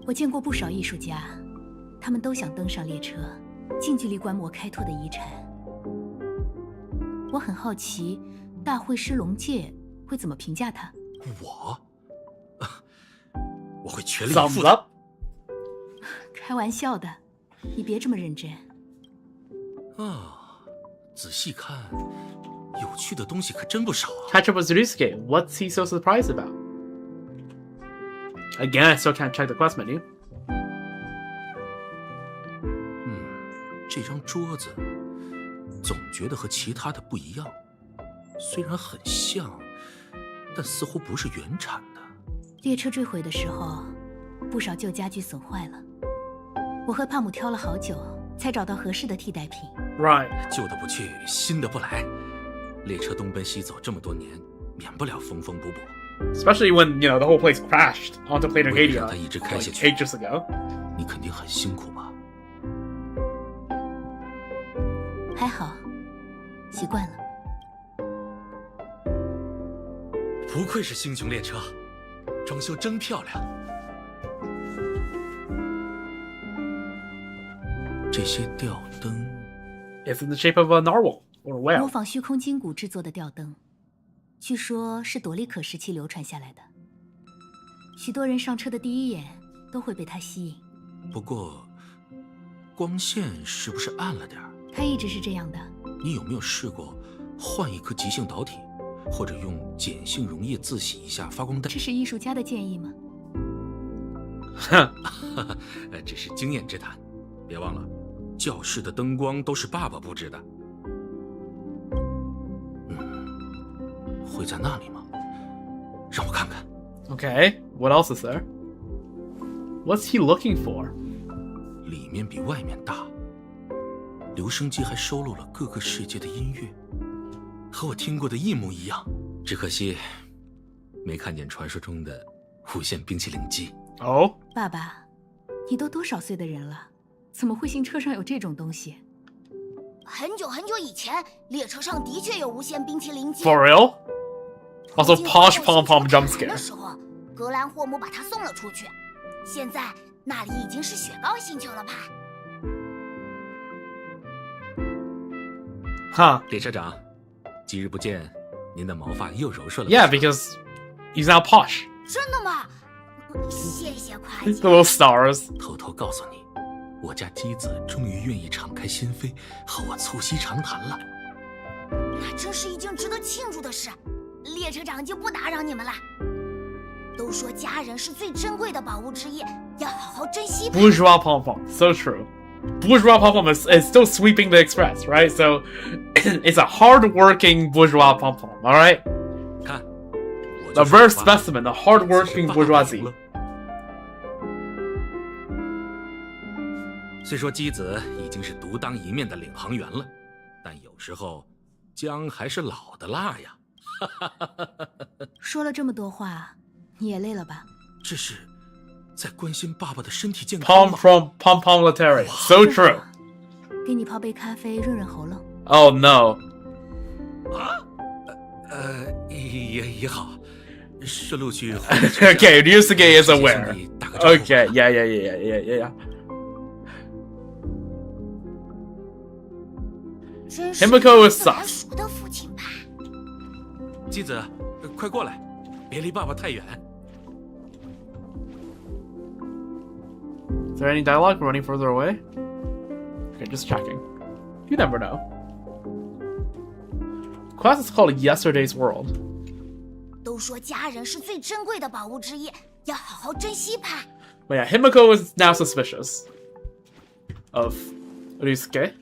我见过不少艺术家，他们都想登上列车，近距离观摩开拓的遗产。我很好奇，大会师龙介会怎么评价他？我会全力以赴的。开玩笑的，你别这么认真。仔细看，有趣的东西可真不少啊。Catch up with Ryusuke. What's he so surprised about? Again, I still can't check the quest menu. 这张桌子总觉得和其他的不一样，虽然很像，但似乎不是原产的。列车坠毁的时候，不少旧家具损坏了。我和帕姆挑了好久，才找到合适的替代品。Right. 旧的不去，新的不来。列车东奔西走这么多年，免不了缝缝补补。Especially when, the whole place crashed onto Planet Arcadia 它一直开下 like 去 ages ago. 你肯定很辛苦吧？还好，习惯了。不愧是星穹列车，装修真漂亮。这些吊灯 It's in the shape of a narwhal or a 模 whale. 仿虚空筋骨制作的吊灯，据说是朵利可时期流传下来的。许多人上车的第一眼都会被它吸引。不过，光线是不是暗了点儿？它一直是这样的。你有没有试过换一颗极性导体，或者用碱性溶液自洗一下发光弹？这是艺术家的建议吗？只是经验之谈。别忘了，教室的灯光都是爸爸布置的。会在那里吗？让我看看。Okay, what else is there? What's he looking for? 里面比外面大，留声机还收录了各个世界的音乐，和我听过的一模一样。只可惜，没看见传说中的无限冰淇淋机。哦，爸爸，你都多少岁的人了，怎么会信车上有这种东西？很久很久以前，列车上的确有无限冰淇淋机。 For real? Also, posh pom pom jump scare. 的时候，格兰霍姆把它送了出去。现在那里已经是雪糕星球了吧？Huh. 列车长，几日不见，您的毛发又柔顺了。Yeah, because he's now posh. 真的吗？谢谢会计。 Little stars. 偷偷告诉你，我家姬子终于愿意敞开心扉和我促膝长谈了。那真是一件值得庆祝的事。列车长就不打扰你们了。都说家人是最珍贵的宝物之一，要好好珍惜。Bourgeois pom pom, so true. Bourgeois pom pom is still sweeping the express, right? So it's a hard-working bourgeois pom pom, all right? 看 The rare specimen, the hard-working bourgeoisie. 虽说姬子已经是独当一面的领航员了，但有时候姜还是老的辣呀。说了这么多话，你也累了吧？这是在关心爸爸的身体健康吗？ Pom Lethe, so true. 给你泡杯咖啡润润喉咙。Oh no. 也好，顺路去。Okay, Ryusuke is aware. Okay, yeah. 真是 Himiko is 自来 sus. 熟的父亲吧？姬子，快过来，别离爸爸太远。Is there any dialogue running further away? Okay, just checking. You never know. Quest is called Yesterday's World. 都说家人是最珍贵的宝物之一，要好好珍惜吧。 But yeah, Himiko is now suspicious of Ryusuke.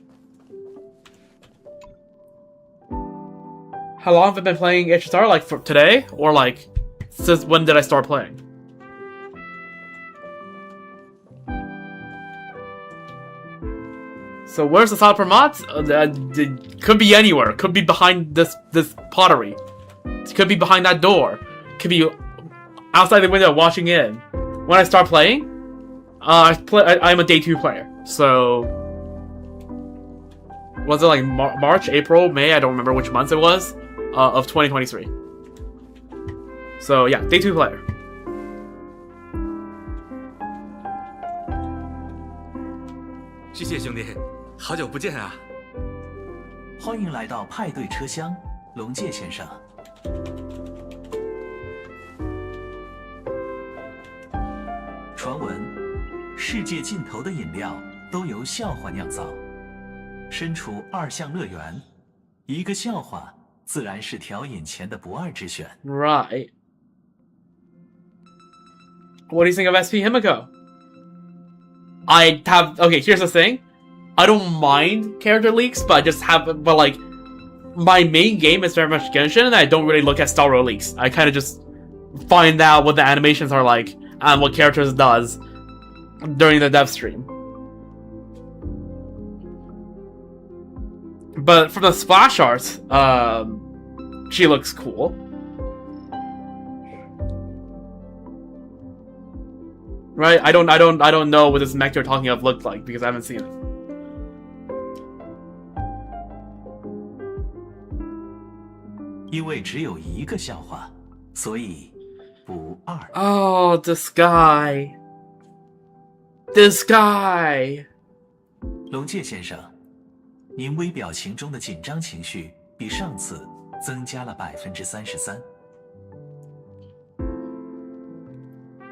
How long have I been playing HSR? Like for today? Or like since when did I start playing? So where's the Silent Promots? Could be anywhere. Could be behind this pottery. Could be behind that door. Could be outside the window watching in. When I start playing, I'm a day 2 player. So Was it like March, April, May? I don't remember which month it was. Of 2023. So yeah, day 2 player. 谢谢兄弟，好久不见啊！欢迎来到派对车厢，龙介先生。传闻，世界尽头的饮料都由笑话酿造。身处2项乐园，一个笑话自然是调饮前的不二之选。Right. What do you think of SP Himiko? Okay, here's the thing. I don't mind character leaks, but like, my main game is very much Genshin, and I don't really look at Star Road leaks. I kind of just find out what the animations are like, and what characters does during the dev stream. But from the splash art, she looks cool. Right? I don't know what this mech you're talking of looked like because I haven't seen it. Oh, this guy. This guy. 龙介先生，您微表情中的紧张情绪比上次增加了33%。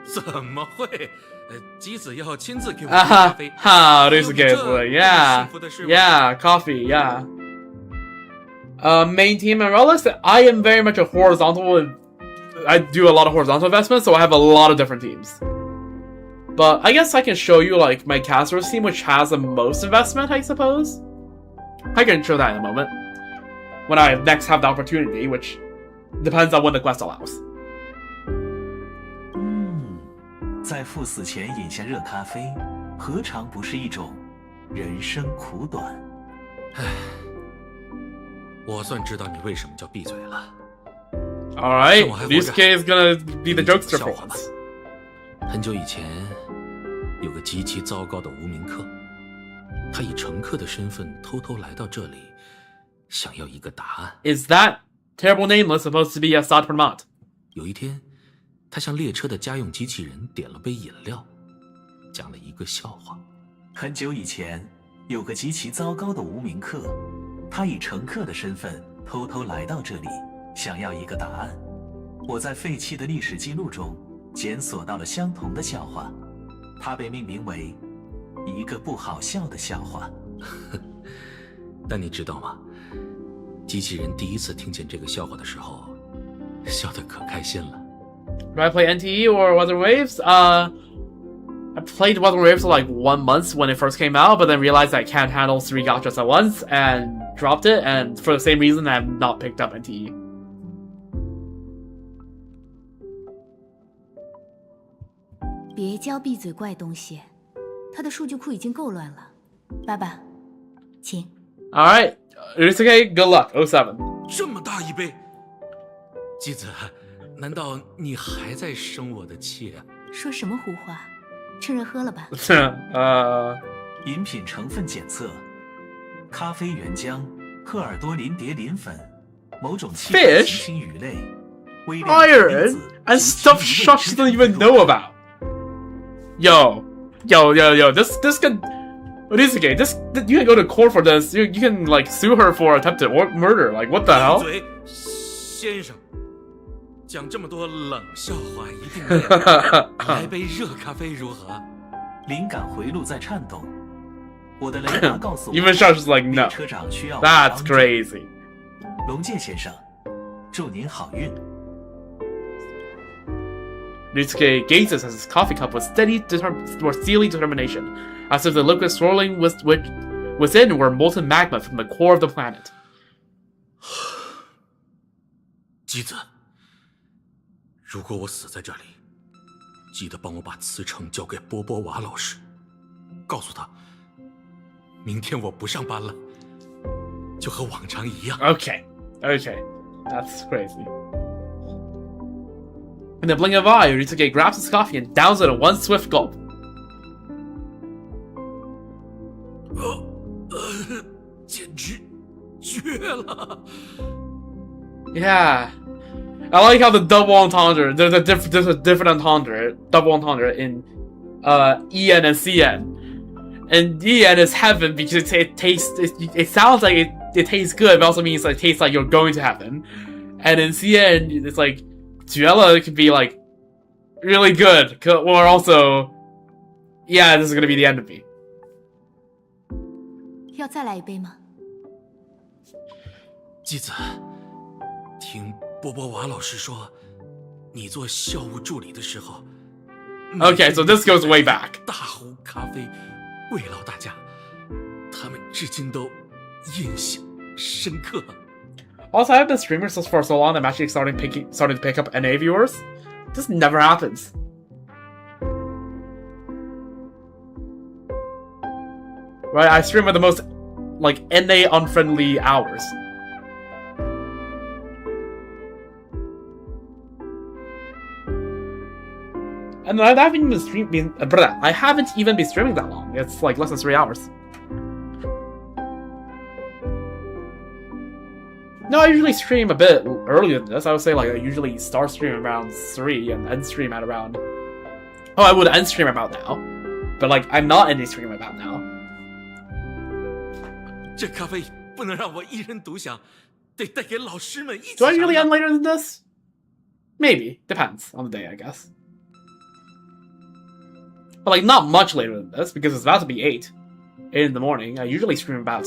怎么会？姬子要亲自给我咖啡。this guy, yeah, coffee, yeah. Main team and Relics, I am very much a horizontal. I do a lot of horizontal investments, so I have a lot of different teams. But I guess I can show you like my Castros team, which has the most investment, I suppose. I can show that in a moment when I next have the opportunity, which depends on when the quest allows. 在赴死前饮下热咖啡，何尝不是一种人生苦短？唉，我算知道你为什么叫闭嘴了。All right, this case is gonna be the jokester for once. 很久以前，有个极其糟糕的无名客，他以乘客的身份偷偷来到这里，想要一个答案。Is that terrible nameless supposed to be Assad Permat? 有一天，他向列车的家用机器人点了杯饮料，讲了一个笑话。很久以前，有个极其糟糕的无名客，他以乘客的身份偷偷来到这里，想要一个答案。我在废弃的历史记录中检索到了相同的笑话，它被命名为一个不好笑的笑话。但你知道吗？机器人第一次听见这个笑话的时候，笑得可开心了。Do I play NTE or Wuthering Waves? I played Wuthering Waves for like 1 month when it first came out, but then realized I can't handle 3 gachas at once and dropped it, and for the same reason I have not picked up NTE. 别教闭嘴怪东西，他的数据库已经够乱了。爸爸，请。Alright, Ryusuke, good luck, 07. 这么大一杯，姬子，难道你还在生我的气啊？说什么胡话？趁热喝了吧。饮品成分检测：咖啡原浆、赫尔多林蝶磷粉、某种气体星鱼类、微量 iron and stuff Shush doesn't even know about. Yo, this could. Ryusuke, you can go to court for this. You can like sue her for attempted murder. Like what the hell? 嘴，先生，讲这么多冷笑话一定累。来杯热咖啡如何？灵感回路在颤动。我的雷达告诉我 Even Shush is like no. 车长需要 That's crazy. 龙介先生，祝您好运。Ryusuke gazes as his coffee cup with steely determination, as if the liquid swirling within were molten magma from the core of the planet. 姬子，如果我死在这里，记得帮我把辞呈交给波波娃老师，告诉他，明天我不上班了，就和往常一样。Okay, that's crazy. In the blink of an eye, Ryusuke grabs his coffee and downs it in one swift gulp. 简直了。Yeah. I like how the double entendre, there's a different entendre, double entendre in EN and CN. And EN is heaven because it sounds like it tastes good, but also means like it tastes like you're going to heaven. And in CN, it's like Juella could be like really good, or also, yeah, this is gonna be the end of me. 要再来一杯吗？继子，听波波娃老师说，你做校务助理的时候 Okay, so this goes way back. 大壶咖啡慰劳大家，他们至今都印象深刻。Also, I've been streaming for so long, I'm actually starting to pick up NA viewers. This never happens. Right, I stream at the most, like, NA unfriendly hours. And I haven't even been streaming that long. It's like less than 3 hours. No, I usually stream a bit earlier than this. I would say like I usually start streaming around 3 and end stream at around... Oh, I would end stream about now. But like, I'm not ending stream about now. 这咖啡不能让我一人独享，得带给老师们一起。 Do I really end later than this? Maybe. Depends on the day, I guess. But like, not much later than this, because it's about to be 8 in the morning. I usually stream about...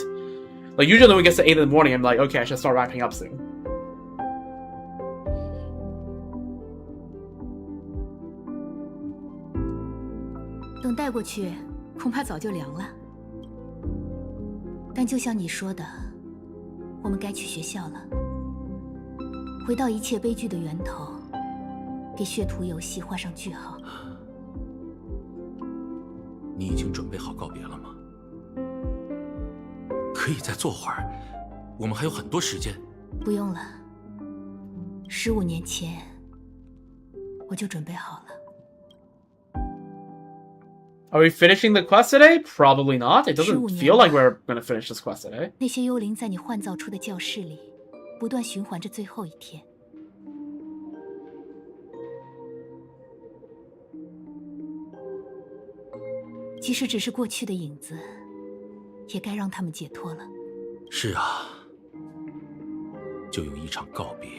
Like, usually when it gets to 8 in the morning, I'm like, okay, I should start wrapping up soon. Don't 带过去，恐怕早就凉了。但就像你说的，我们该去学校了，回到一切悲剧的源头，给血图游戏画上句号。你已经准备好告别了吗？可以再坐会儿，我们还有很多时间。不用了，15年前我就准备好了。 Are we finishing the quest today? Probably not. It doesn't feel like we're gonna finish this quest today. 那些幽灵在你幻造出的教室里，不断循环着最后一天。即使只是过去的影子，也该让他们解脱了。是啊，就用一场告别，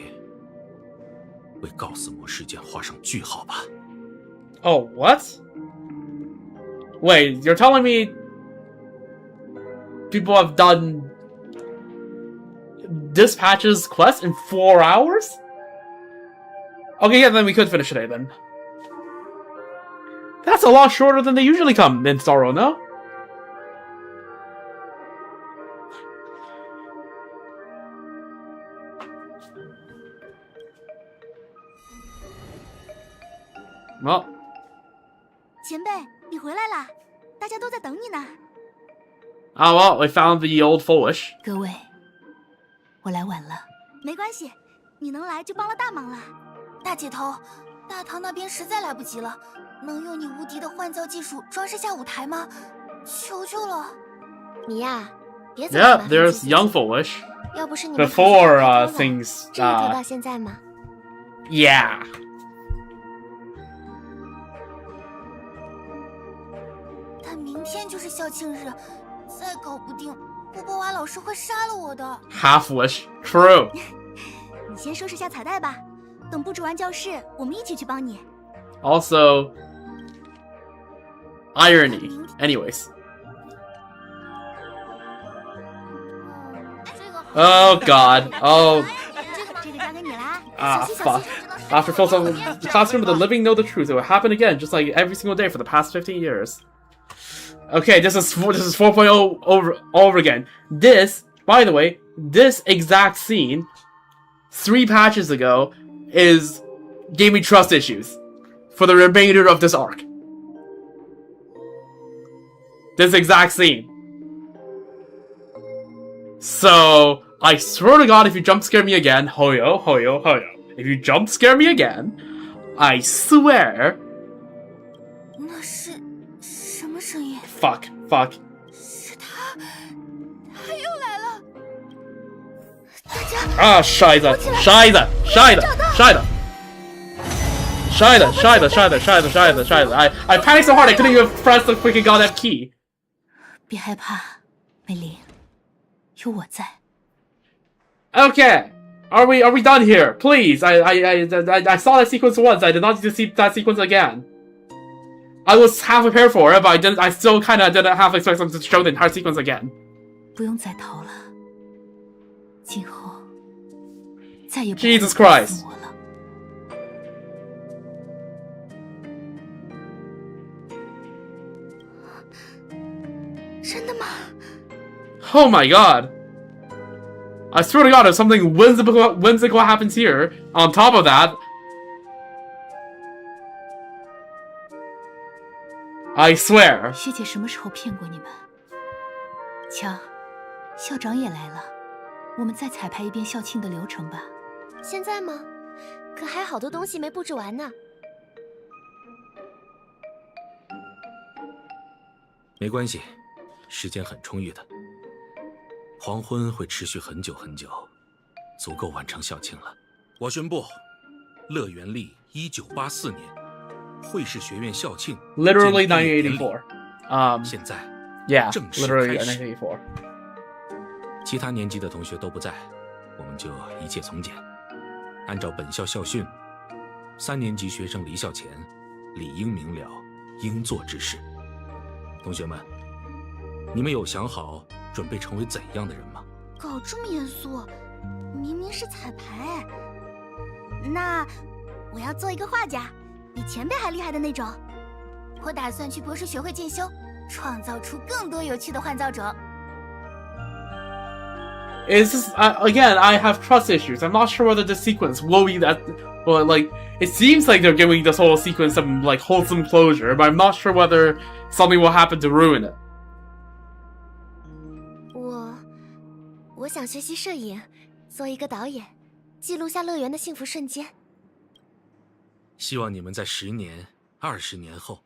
为告死魔事件画上句号吧。Oh, what? Wait, you're telling me people have done Dispatch's quest in 4 hours? Okay, yeah, then we could finish today, then. That's a lot shorter than they usually come in Sorrow, no? Well. 前辈，你回来啦！大家都在等你呢。Oh well, we found the old foolish. 各位，我来晚了。没关系，你能来就帮了大忙了。大姐头，大堂那边实在来不及了，能用你无敌的换造技术装饰下舞台吗？求求了。你呀，别走了。Yeah, there's young foolish. 要不是你们 Before things. 这一头到现在吗 Yeah. 但明天就是校庆日，再搞不定，波波娃老师会杀了我的。Half foolish. True. 你先收拾下彩带吧，等布置完教室，我们一起去帮你。Also, irony. Anyways. Oh God. Oh. 这个交给你啦。Ah, fuck. After Phil's classroom, the living know the truth. It will happen again, just like every single day for the past 15 years. Okay, this is 4.0 over again. This, by the way, this exact scene 3 patches ago gave me trust issues for the remainder of this arc. This exact scene. So, I swear to God, if you jump scare me again, hoyo, hoyo, hoyo. If you jump scare me again, I swear. 那是什么声音 Fuck, fuck. 是他又来了。Ah, Scheiße! Scheiße! Scheiße! Scheiße! Scheiße! Scheiße! Scheiße! Scheiße! Scheiße! Scheiße! I panicked so hard I couldn't even press the freaking goddamn key. 别害怕，美玲，有我在。 Okay. Are we done here? Please. I saw that sequence once. I did not need to see that sequence again. I was half prepared for it, but I still kind of didn't half expect them to show the entire sequence again. 不用再逃了，今后再也不 Jesus Christ. 我了。真的吗？ Oh my god. I swear to god, if something whimsical happens here, on top of that, I swear. 学姐什么时候骗过你们？瞧，校长也来了，我们再彩排一遍校庆的流程吧。现在吗？可还有好多东西没布置完呢。没关系，时间很充裕的。黄昏会持续很久很久，足够完成校庆了。我宣布，乐园历1984年会试学院校庆 Literally 1984. 现在 Yeah, 正式 literally 开始。 1984. 其他年级的同学都不在，我们就一切从简，按照本校校训，3年级学生离校前理应明了应做之事。同学们，你们有想好准备成为怎样的人吗？搞这么严肃，明明是彩排。那我要做一个画家，比前辈还厉害的那种。我打算去博士学会进修，创造出更多有趣的换造种。It's just, again, I have trust issues. I'm not sure whether the sequence will be that. Well, like, it seems like they're giving this whole sequence some, like, wholesome closure, but I'm not sure whether something will happen to ruin it. 我想学习摄影，做一个导演，记录下乐园的幸福瞬间。希望你们在10年、20年后，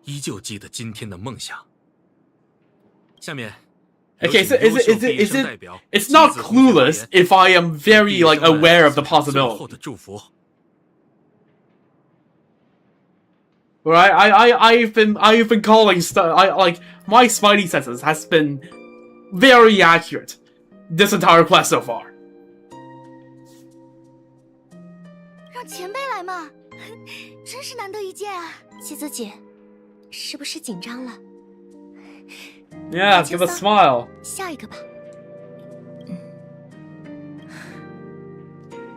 依旧记得今天的梦想。下面。 Okay, so it's not clueless if I am very, like, aware of the possibility. Right? I've been calling stuff, like, my spidey senses has been very accurate this entire quest so far. 让前辈来嘛，真是难得一见啊！七子姐，是不是紧张了？ Yeah, give a smile. 笑一个吧。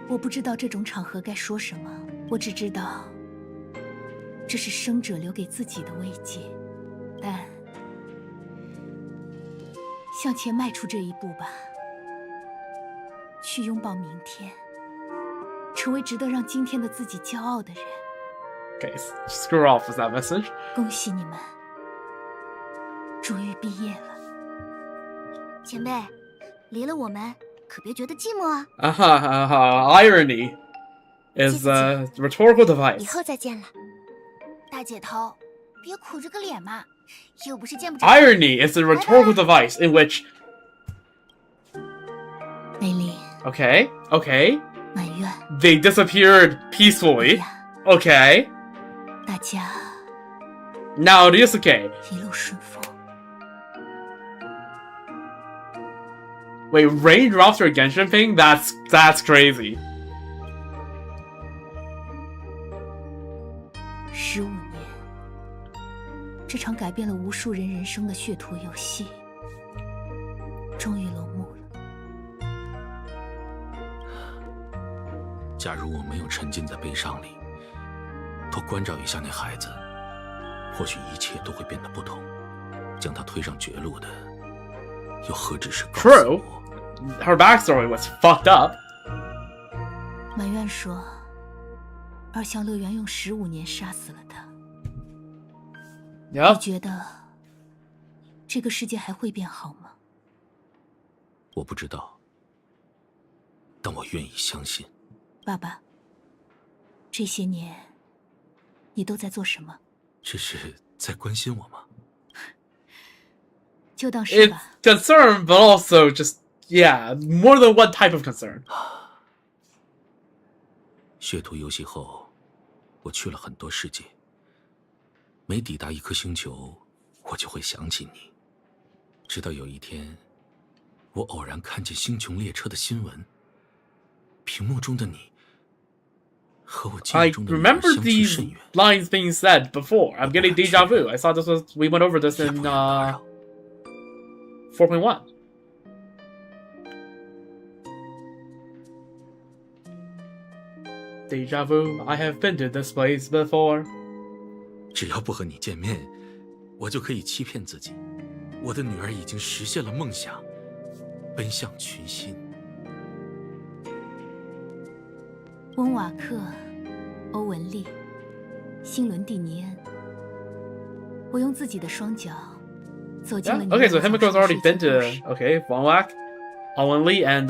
我不知道这种场合该说什么，我只知道这是生者留给自己的慰藉。但向前迈出这一步吧，去拥抱明天，成为值得让今天的自己骄傲的人。 Okay, screw off with that message. 恭喜你们。 终于毕业了，前辈，离了我们可别觉得寂寞啊。Irony is a rhetorical device. 以后再见了，大姐头，别苦着个脸嘛，又不是见不着。Irony is a rhetorical device in which. 美丽。Okay. 满院。 They disappeared peacefully. Okay. 大家。 Now Ryusuke. 一路顺风。 Wait, raindrops for a Genshin thing? That's crazy. 15年，这场改变了无数人人生的血图游戏，终于落幕了。假如我没有沉浸在悲伤里，多关照一下那孩子，或许一切都会变得不同。将他推上绝路的，又何止是告诉我 True. Her backstory was fucked up. 满院说，二向乐园用15年杀死了他。Yeah. 你觉得这个世界还会变好吗？我不知道，但我愿意相信。爸爸，这些年你都在做什么？这是在关心我吗？就当是吧。It's concerned, but also just Yeah, more than one type of concern. 血图游戏后，我去了很多世界。每抵达一颗星球，我就会想起你。直到有一天，我偶然看见星穹列车的新闻，屏幕中的你和我记 I 忆中的女儿 remember 相去 these 甚远。 lines being said before. I'm getting deja vu. I thought this was we went over this in 4.1. Deja vu. I have been to this place before. 只要不和你见面，我就可以欺骗自己，我的女儿已经实现了梦想，奔向群星。温瓦克、欧文丽、新伦蒂尼恩，我用自己的双脚走进 Yeah. 了你。 Okay, so Himiko's already been to Vonwak, Owenly, and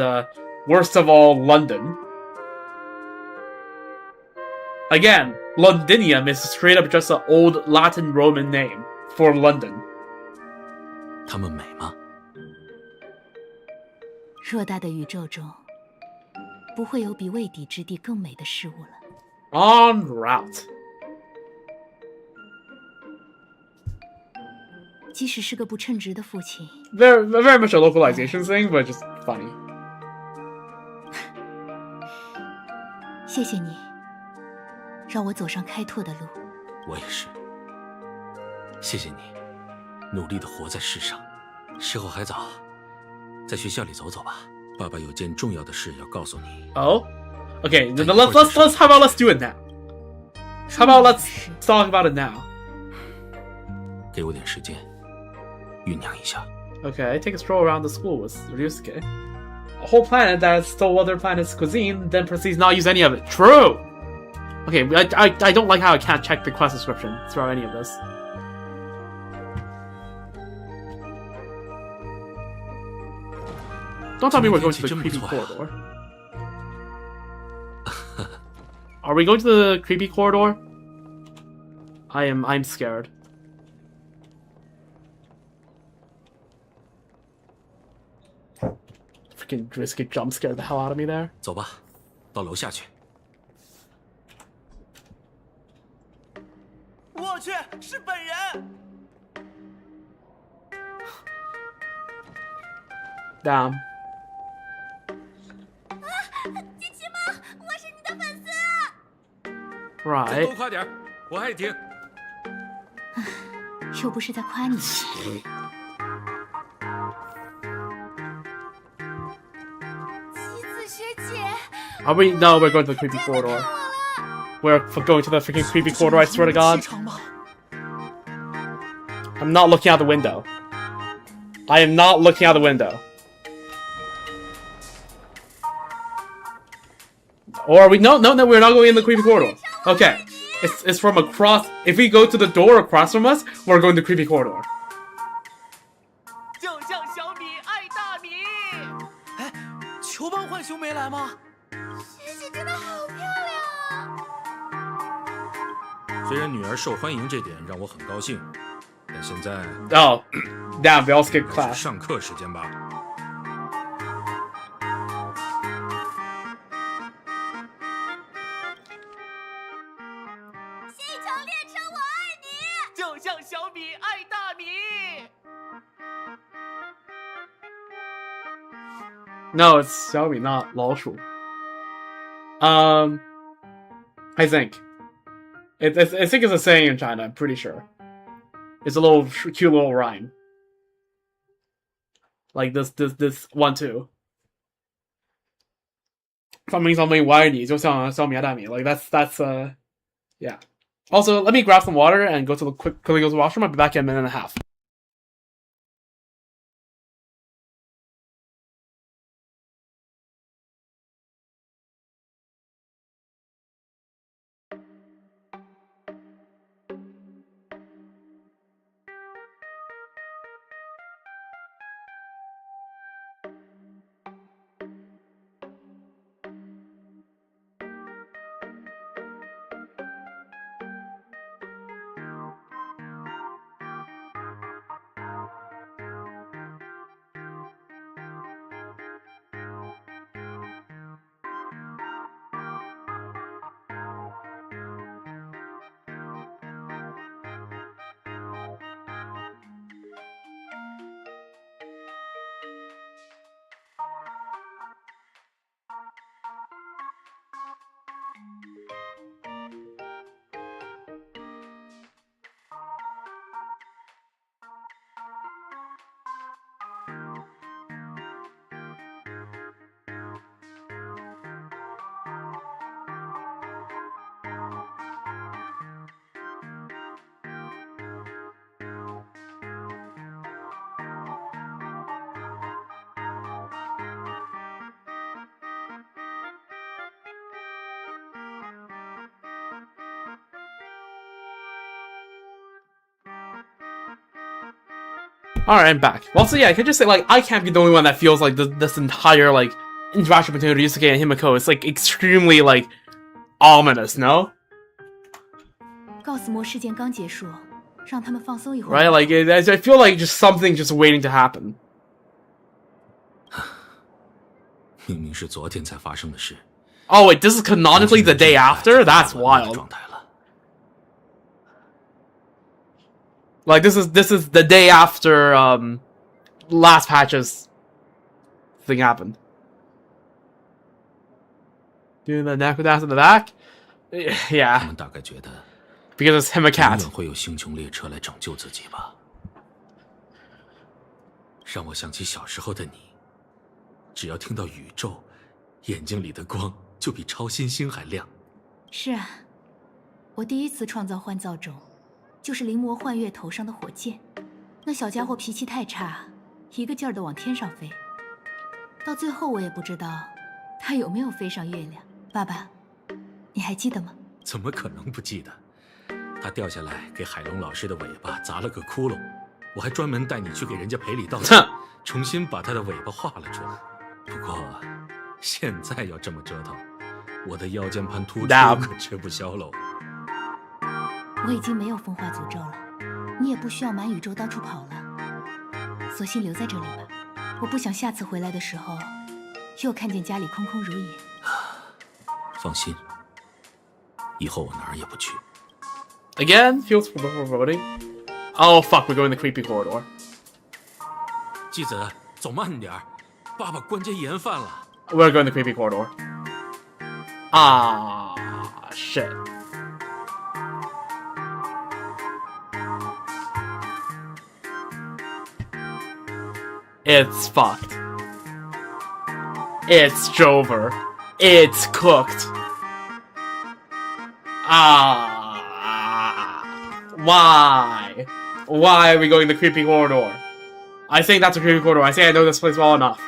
worst of all, London. Again, Londinium is straight up just an old Latin Roman name for London. 她们美吗？偌大的宇宙中，不会有比未底之地更美的事物了。 En route. 即使是个不称职的父亲， Very much a localization thing, but just funny. 谢谢你，让我走上开拓的路。我也是。谢谢你，努力的活在世上。时候还早，在学校里走走吧。爸爸有件重要的事要告诉你。 Oh? Okay, then let's how about let's do it now? How about let's talk about it now? 给我点时间，酝酿一下。 Okay, take a stroll around the school with Ryusuke. A whole planet that stole other planets' cuisine, then proceeds not use any of it. True! Okay, I don't like how I can't check the quest description throughout any of this. Don't tell me we're going to the creepy corridor. Are we going to the creepy corridor? I'm scared. Freaking Drisky jump scared the hell out of me there. 走吧，到楼下去。我去，是本人！ Damn. 机器猫，我是你的粉丝。 Right. 多夸点，我爱听。又不是在夸你。棋子学姐。 Are we? No, we're going to the creepy corridor. We're going to the freaking creepy corridor, I swear to God. I'm not looking out the window. I am not looking out the window. Or are we? No, we're not going in the creepy corridor. Okay. It's from across. If we go to the door across from us, we're going to the creepy corridor. 就像小米爱大米。哎，球棒浣熊没来吗？学姐真的好漂亮。虽然女儿受欢迎这点让我很高兴，但现在 Oh, damn! We all skipped class. 上课时间吧。星球列车，我爱你。就像小米爱大米。 No, it's Xiaomi, not 老鼠. I think. I think it's a saying in China, I'm pretty sure. It's a little cute little rhyme. Like this one too. 发明something 我爱你就像小米爱大米. Like that's yeah. Also, let me grab some water and go to the quickly go to the washroom. I'll be back in a minute and a half. Alright, I'm back. Well, so yeah, I could just say, like, I can't be the only one that feels like this entire, like, interaction between Ryusuke and Himiko is, like, extremely, like, ominous, no? 告死魔事件刚结束，让他们放松一会儿。 Right? Like, I feel like just something just waiting to happen. 明明是昨天才发生的事。 Oh wait, this is canonically the day after? That's wild. Like, this is the day after, last patch's thing happened. Doing the neck dance in the back? Yeah. 他们大概觉得 Because it's him a cat. 永远会有星穹列车来拯救自己吧。让我想起小时候的你，只要听到宇宙，眼睛里的光就比超新星还亮。是啊，我第一次创造幻造种，就是灵魔幻月头上的火箭。那小家伙脾气太差，一个劲儿的往天上飞。到最后我也不知道他有没有飞上月亮。爸爸，你还记得吗？怎么可能不记得？他掉下来给海龙老师的尾巴砸了个窟窿，我还专门带你去给人家赔礼道歉，重新把他的尾巴画了出来。不过现在要这么折腾，我的腰间盘突出可吃不消喽。我已经没有风化诅咒了，你也不需要满宇宙到处跑了，索性留在这里吧。我不想下次回来的时候，又看见家里空空如也。放心，以后我哪儿也不去。 Again, feels foreboding. Oh fuck, we're going the creepy corridor. 继子，走慢点儿，爸爸关节炎犯了。 We're going the creepy corridor. Ah, shit. It's fucked. It's Jover. It's cooked. Why? Why are we going the creepy corridor? I think that's a creepy corridor. I think I know this place well enough. "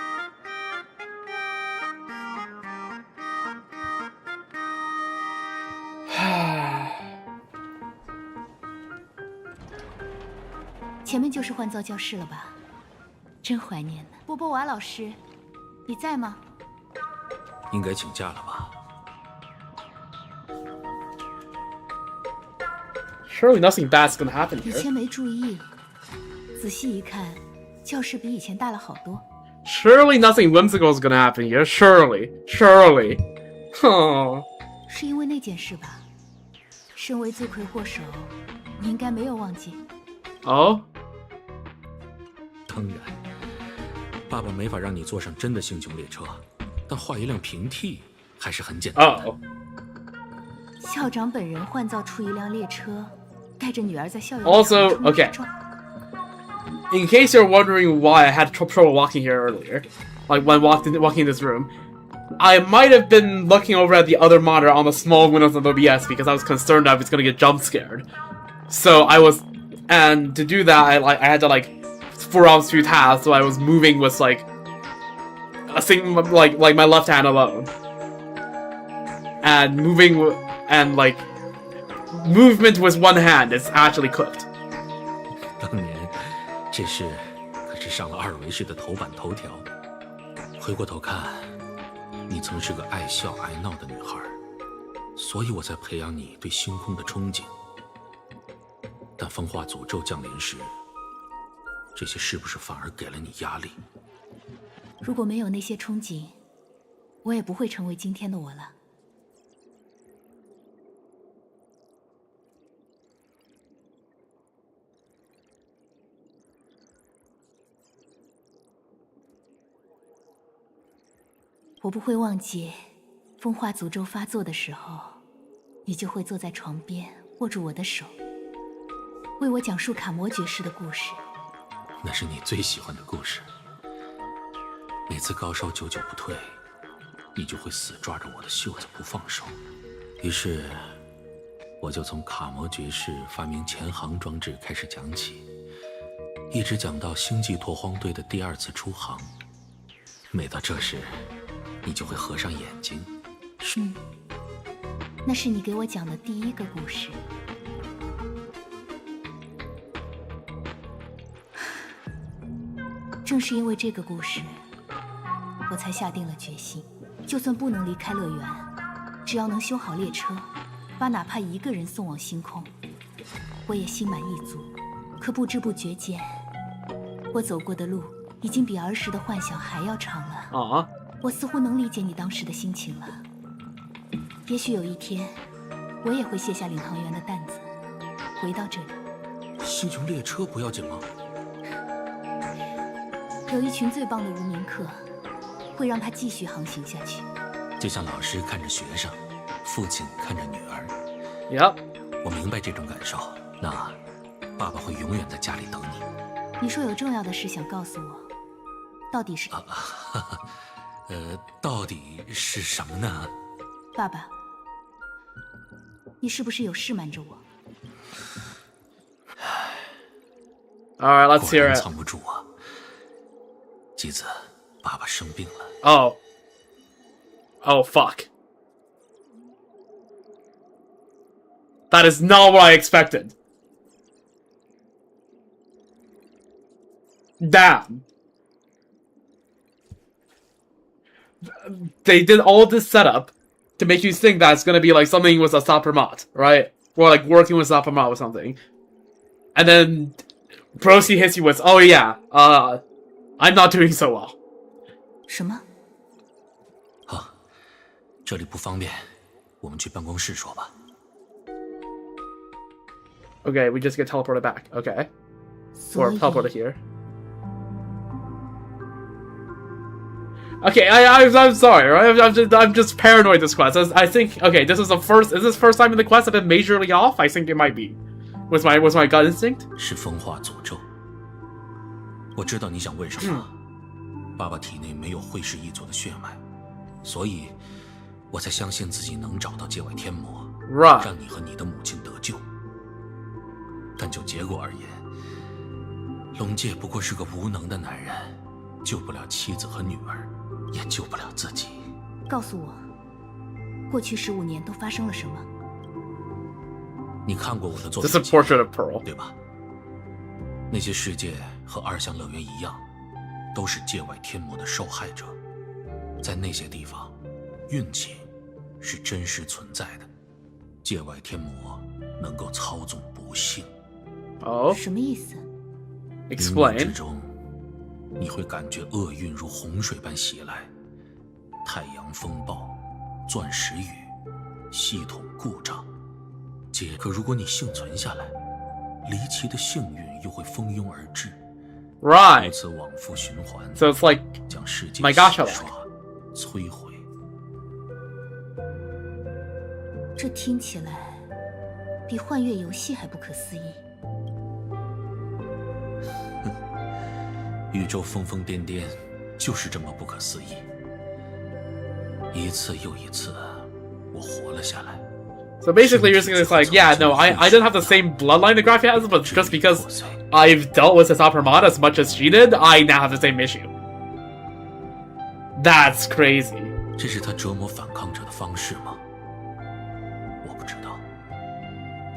前面就是换造教室了吧？真怀念呢。波波娃老师，你在吗？应该请假了吧？ Surely nothing bad's gonna happen 以 here. 前没注意，仔细一看，教室比以前大了好多。 Surely nothing whimsical is gonna happen here. Surely. Surely. Huh. 是因为那件事吧？身为罪魁祸首，你应该没有忘记。Oh? 当然，爸爸没法让你坐上真的星穹列车，但画一辆平替还是很简单的。Oh. 校长本人换造出一辆列车，带着女儿在校园。 Also, okay. In case you're wondering why I had trouble walking here earlier, like when walking in this room, I might have been looking over at the other monitor on the small windows of OBS because I was concerned I was gonna get jump scared. So I was, and to do that, I had to like perform two tasks. So I was moving with like a thing like my left hand alone, and moving and like movement with one hand is actually cooked. 当年这事可是上了2维式的头版头条。回过头看，你曾是个爱笑爱闹的女孩，所以我才培养你对星空的憧憬。但风化诅咒降临时，这些是不是反而给了你压力？如果没有那些憧憬，我也不会成为今天的我了。我不会忘记，风化诅咒发作的时候，你就会坐在床边，握住我的手，为我讲述卡魔爵士的故事。那是你最喜欢的故事。每次高烧久久不退，你就会死抓着我的袖子不放手。于是，我就从卡魔爵士发明前航装置开始讲起，一直讲到星际拓荒队的第2次出航。每到这时，你就会合上眼睛。那是你给我讲的第1个故事。正是因为这个故事，我才下定了决心，就算不能离开乐园，只要能修好列车，把哪怕一个人送往星空，我也心满意足。可不知不觉间，我走过的路已经比儿时的幻想还要长了。啊！我似乎能理解你当时的心情了。也许有一天，我也会卸下领航员的担子，回到这里。星穹列车不要紧吗？有一群最棒的无名客，会让它继续航行下去。就像老师看着学生，父亲看着女儿。Yep， 我明白这种感受。那爸爸会永远在家里等你。你说有重要的事想告诉我，到底是？到底是什么呢？爸爸，你是不是有事瞒着我？ All right, let's hear it. 藏不住啊，继子，爸爸生病了。Oh. Oh fuck. That is not what I expected. Damn. They did all this setup to make you think that it's gonna be like something with a Sapermat, right? Or like working with Sapermat or something. And then Procy hits you with, oh yeah, I'm not doing so well. 什么？这里不方便，我们去办公室说吧。Okay, we just get teleported back. Okay. Or teleported here. Okay, I'm sorry, right? I'm just paranoid this quest. I think, okay, this is the first, is this first time in the quest I've been majorly off? I think it might be. Was my gut instinct? 是风化诅咒。我知道你想问什么。爸爸体内没有会氏一族的血脉，所以我才相信自己能找到界外天魔，让你和你的母亲得救。但就结果而言，龙介不过是个无能的男人，救不了妻子和女儿，也救不了自己。告诉我，过去15年都发生了什么？你看过我的作品 This is a portrait of Pearl， 对吧？那些世界和二项乐园一样，都是界外天魔的受害者。在那些地方，运气是真实存在的。界外天魔能够操纵不幸。哦，什么意思 ？Explain。之中，你会感觉厄运如洪水般袭来，太阳风暴、钻石雨、系统故障。可如果你幸存下来，离奇的幸运又会蜂拥而至， Right， 如此往复循环。So it's like 将世界 my gosh， 洗刷、摧毁。这听起来比幻月游戏还不可思议。宇宙疯疯癫癫，就是这么不可思议。一次又一次，我活了下来。So basically, you're saying it's like, yeah, no, I didn't have the same bloodline that Graphia has, but just because I've dealt with Hisa Pramada as much as she did, I now have the same issue. That's crazy. 这是他折磨反抗者的方式吗？我不知道，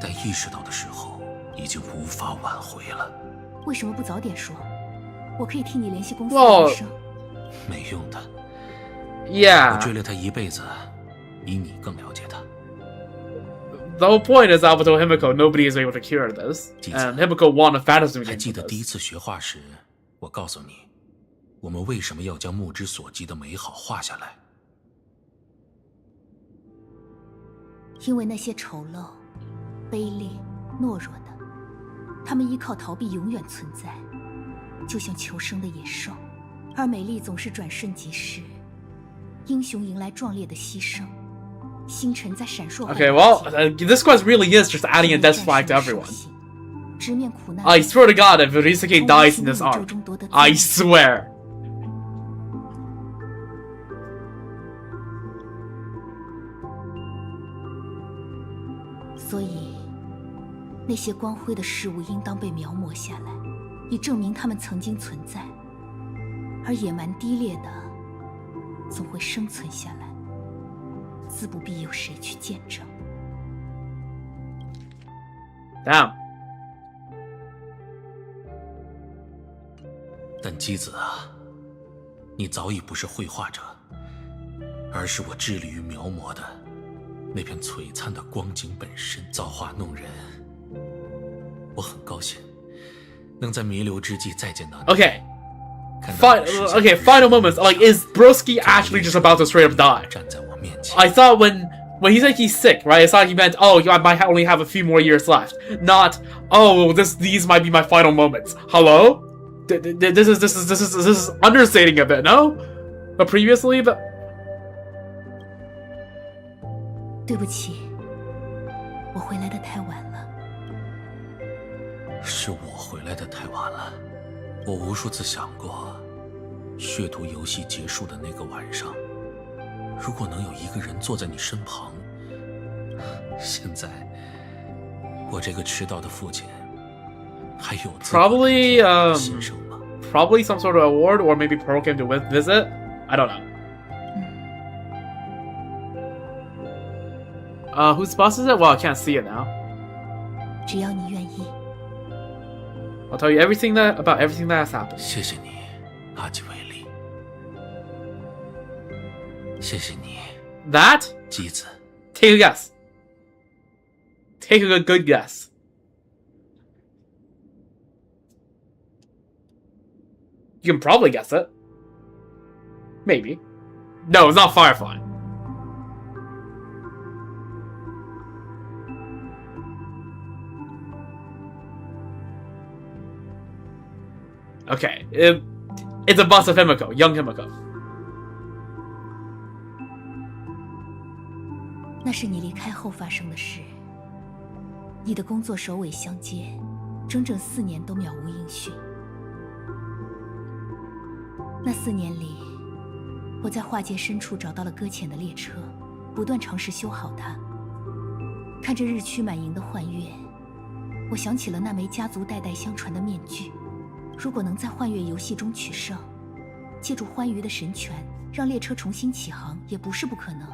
但意识到的时候，已经无法挽回了。为什么不早点说？我可以替你联系公司的医生。没用的。Yeah. 我追了他一辈子，比你更了解他。The whole point is that without Himiko, nobody is able to cure this. And Himiko won a fantasy game. 还记得第一次学画时，我告诉你，我们为什么要将目之所及的美好画下来？因为那些丑陋、卑劣、懦弱的，他们依靠逃避永远存在，就像求生的野兽，而美丽总是转瞬即逝，英雄迎来壮烈的牺牲。Okay, well, this quest really is just adding a death flag to everyone. I swear to God, if Risake dies in this arc, I swear. 所以，那些光辉的事物应当被描摹下来，以证明它们曾经存在。而野蛮低劣的，总会生存下来。自不必有谁去见证。Damn. 但姬子啊，你早已不是绘画者，而是我致力于描摹的那片璀璨的光景本身，造化弄人。我很高兴能在弥留之际再见到你。Okay. Final moments. Like, is Broski actually just about to straight up die? I thought when he said he's sick, right? I thought he meant, oh, I might only have a few more years left. Not, oh, these might be my final moments. Hello? This is understating a bit, no? But previously, but 对不起，我回来的太晚了。是我回来的太晚了。我无数次想过，血图游戏结束的那个晚上，如果能有一个人坐在你身旁，现在我这个迟到的父亲还有probably probably some sort of award, or maybe Pearl came to visit. I don't know. Whose bus is it? Well, I can't see it now. 只要你愿意。I'll tell you about everything that has happened. 谢谢你，阿基维利。谢谢你。That? 姬子。Take a guess. Take a good guess. You can probably guess it. Maybe. No, it's not Firefly. Okay, it's a bust of Himiko, young Himiko. 那是你离开后发生的事。你的工作首尾相接，整整4年都渺无音讯。那4年里，我在化界深处找到了搁浅的列车，不断尝试修好它。看着日趋满盈的幻月，我想起了那枚家族代代相传的面具。如果能在幻月游戏中取胜，借助欢愉的神权，让列车重新起航，也不是不可能。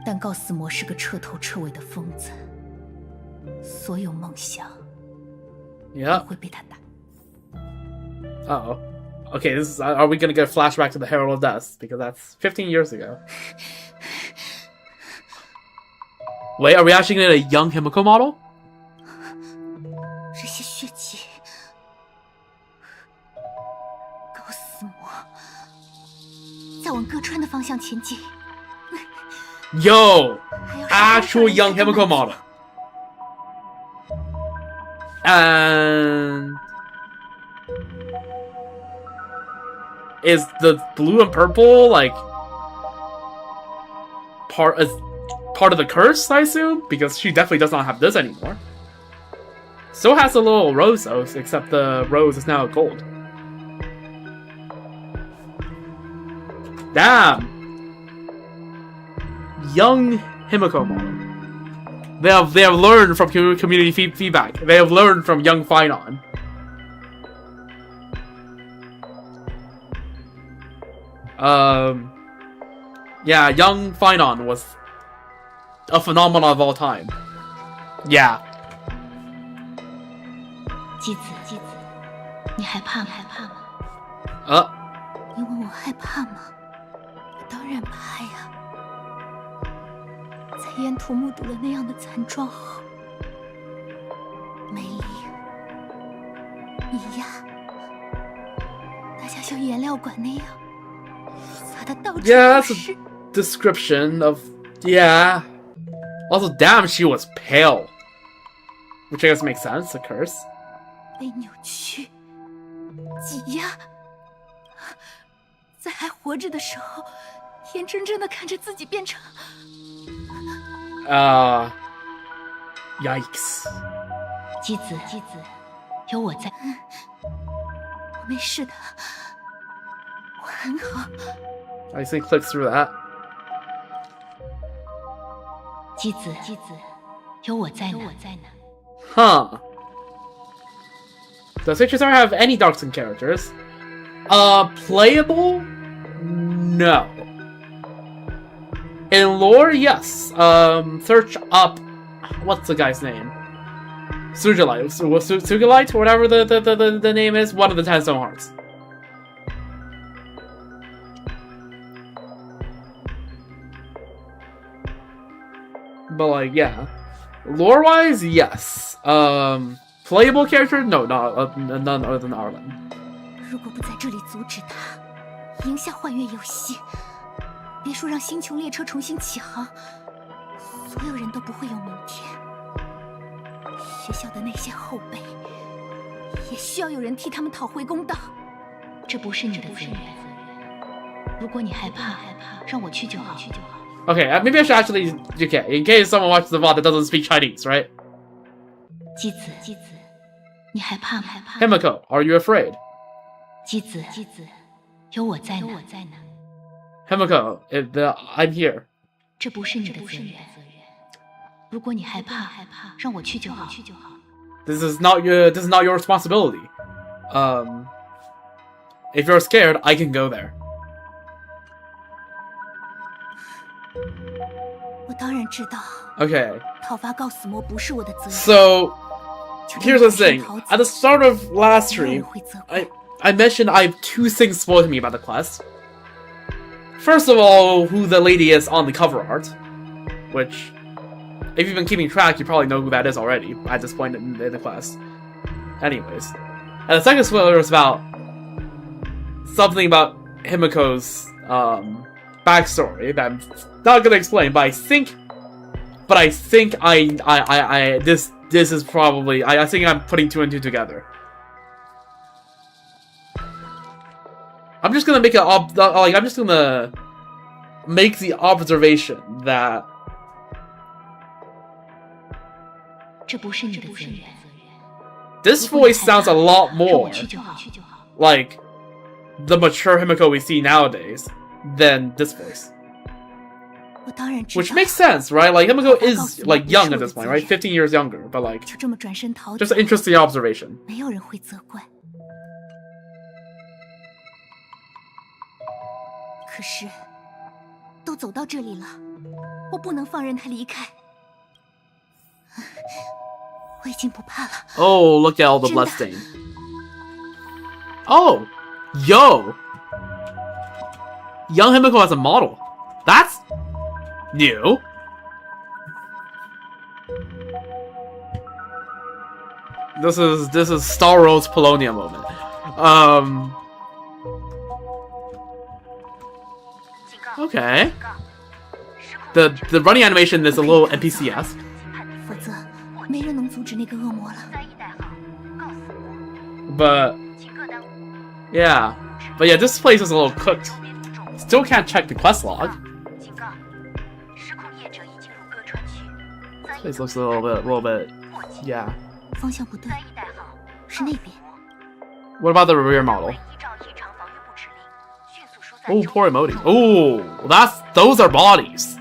但告死魔是个彻头彻尾的疯子，所有梦想都会被他打。Uh-oh. Okay, are we gonna get a flashback to the Herald of Death? Because that's 15 years ago. Wait, are we actually gonna get a young Himiko model? 这些血迹，搞死魔，在往歌川的方向前进。Yo! Actual young Himiko model. And is the blue and purple like part of the curse, I assume? Because she definitely does not have this anymore. Still has a little rose though, except the rose is now gold. Damn! Young Himiko model. They have learned from community feedback. They have learned from young Finon. Yeah, young Finon was a phenomenon of all time. Yeah. 姬子，你害怕吗？你问我害怕吗？我当然怕呀。在沿途目睹了那样的惨状后，美丽，你呀，大家像颜料管那样洒得到处都是。Yeah, that's a description of yeah. Also, damn, she was pale, which I guess makes sense. A curse. 被扭曲、挤压，在还活着的时候，眼睁睁地看着自己变成。Yikes. 姬子，有我在，我没事的，我很好。I see clicks through that. 姬子，有我在呢。Huh. Does HSR have any Darkskin characters? Playable? No. In lore, yes. Search up... What's the guy's name? Sugilite, whatever the name is. One of the 10 Stone Hearts. but like, yeah, lore-wise, yes. Playable character, no, none other than Arlen. 如果不在这里阻止他，赢下幻月游戏，别说让星穹列车重新起航，所有人都不会有明天。学校的那些后辈，也需要有人替他们讨回公道。这不是你的责任。如果你害怕，让我去就好。Okay, maybe I should actually. Okay, in case someone watches the VOD that doesn't speak Chinese, right? 姬子，你害怕吗？ Himiko, are you afraid? 姬子，有我在呢。Himiko, I'm here. 这不是你的责任。如果你害怕，让我去就好。This is not your responsibility. If you're scared, I can go there. 我当然知道。 Okay. 讨伐告死魔不是我的责任。 So, here's the thing. At the start of last stream, I mentioned I have 2 things spoiled to me about the quest. First of all, who the lady is on the cover art, which, if you've been keeping track, you probably know who that is already at this point in the quest. Anyways, and the second spoiler is about something about Himiko's backstory that I'm not gonna explain, but I think this is probably I think I'm putting 2 and 2 together. I'm just gonna make I'm just gonna make the observation that 这不是你的责任。 this voice sounds a lot more like the mature Himiko we see nowadays than this voice. 我当然知道。 Which makes sense, right? Like Himiko is like young at this point, right? 15 years younger, but like 就这么转身逃 just an interesting observation. 没有人会责怪。可是，都走到这里了，我不能放任他离开。我已经不怕了。 Oh, look at all the bloodstain. Oh, yo, young Himiko as a model. That's new. This is Star Wars Polonia moment. Okay. The running animation is a little NPC-esque. 否则，没人能阻止那个恶魔了。 But yeah, this place is a little cooked. Still can't check the quest log. This place looks a little bit, yeah. 方向不对，是那边。 What about the rear model? Oh, poor emoji. Oh, those are bodies.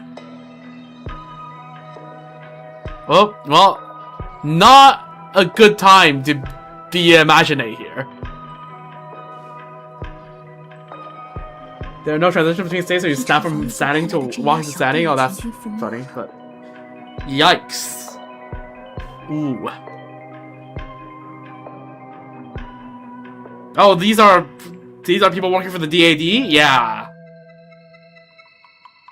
Oh, well, not a good time to be imaginate here. There are no transitions between states, so you snap from standing to walking to standing. Oh, that's funny, but yikes. Ooh. Oh, these are people working for the DAD? Yeah.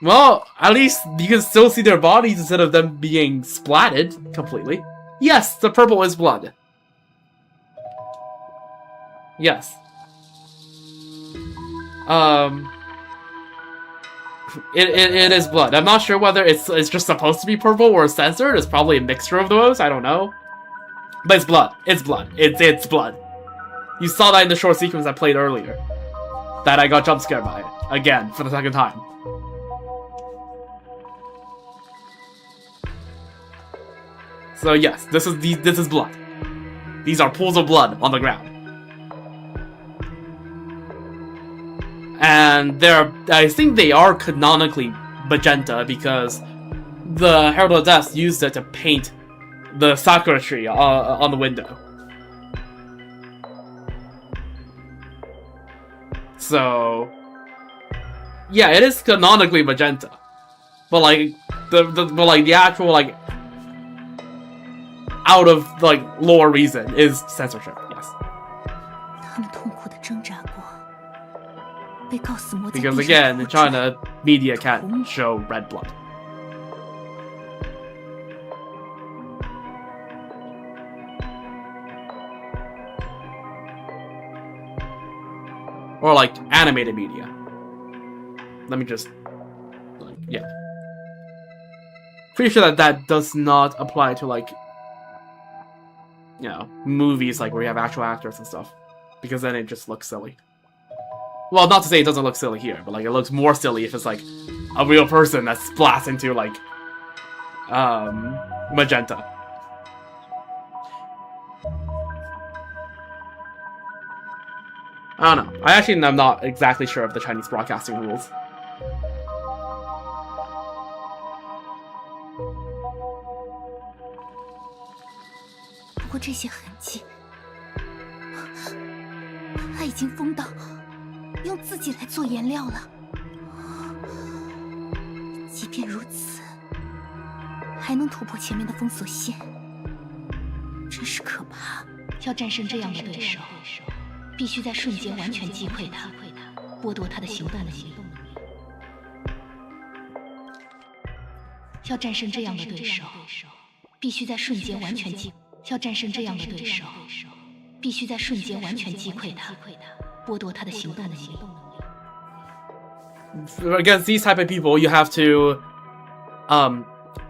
Well, at least you can still see their bodies instead of them being splatted completely. Yes, the purple is blood. Yes. It is blood. I'm not sure whether it's just supposed to be purple or censored. It's probably a mixture of those. I don't know. But it's blood. It's blood. It's blood. You saw that in the short sequence I played earlier. That I got jump scared by it again for the second time. So yes, this is blood. These are pools of blood on the ground. And I think they are canonically magenta because the Herald of Death used it to paint the sakura tree on the window. So yeah, it is canonically magenta, but like the actual like out of like lore reason is censorship. Yes. 他们痛苦地挣扎过，被告死魔在 Because 地上 again, in China, media can't show red blood. or like animated media. Let me just, like, yeah. Pretty sure that does not apply to like, you know, movies like where you have actual actors and stuff, because then it just looks silly. Well, not to say it doesn't look silly here, but like it looks more silly if it's like a real person that splats into like magenta. I don't know. I actually am not exactly sure of the Chinese broadcasting rules.不过这些痕迹，他已经疯到用自己来做颜料了。即便如此，还能突破前面的封锁线，真是可怕。要战胜这样的对手，必须在瞬间完全击溃他，剥夺他的行动能力。要战胜这样的对手，必须在瞬间完全击。要战胜这样的对手，必须在瞬间完全击溃他，剥夺他的行动能力。Against these type of people, you have to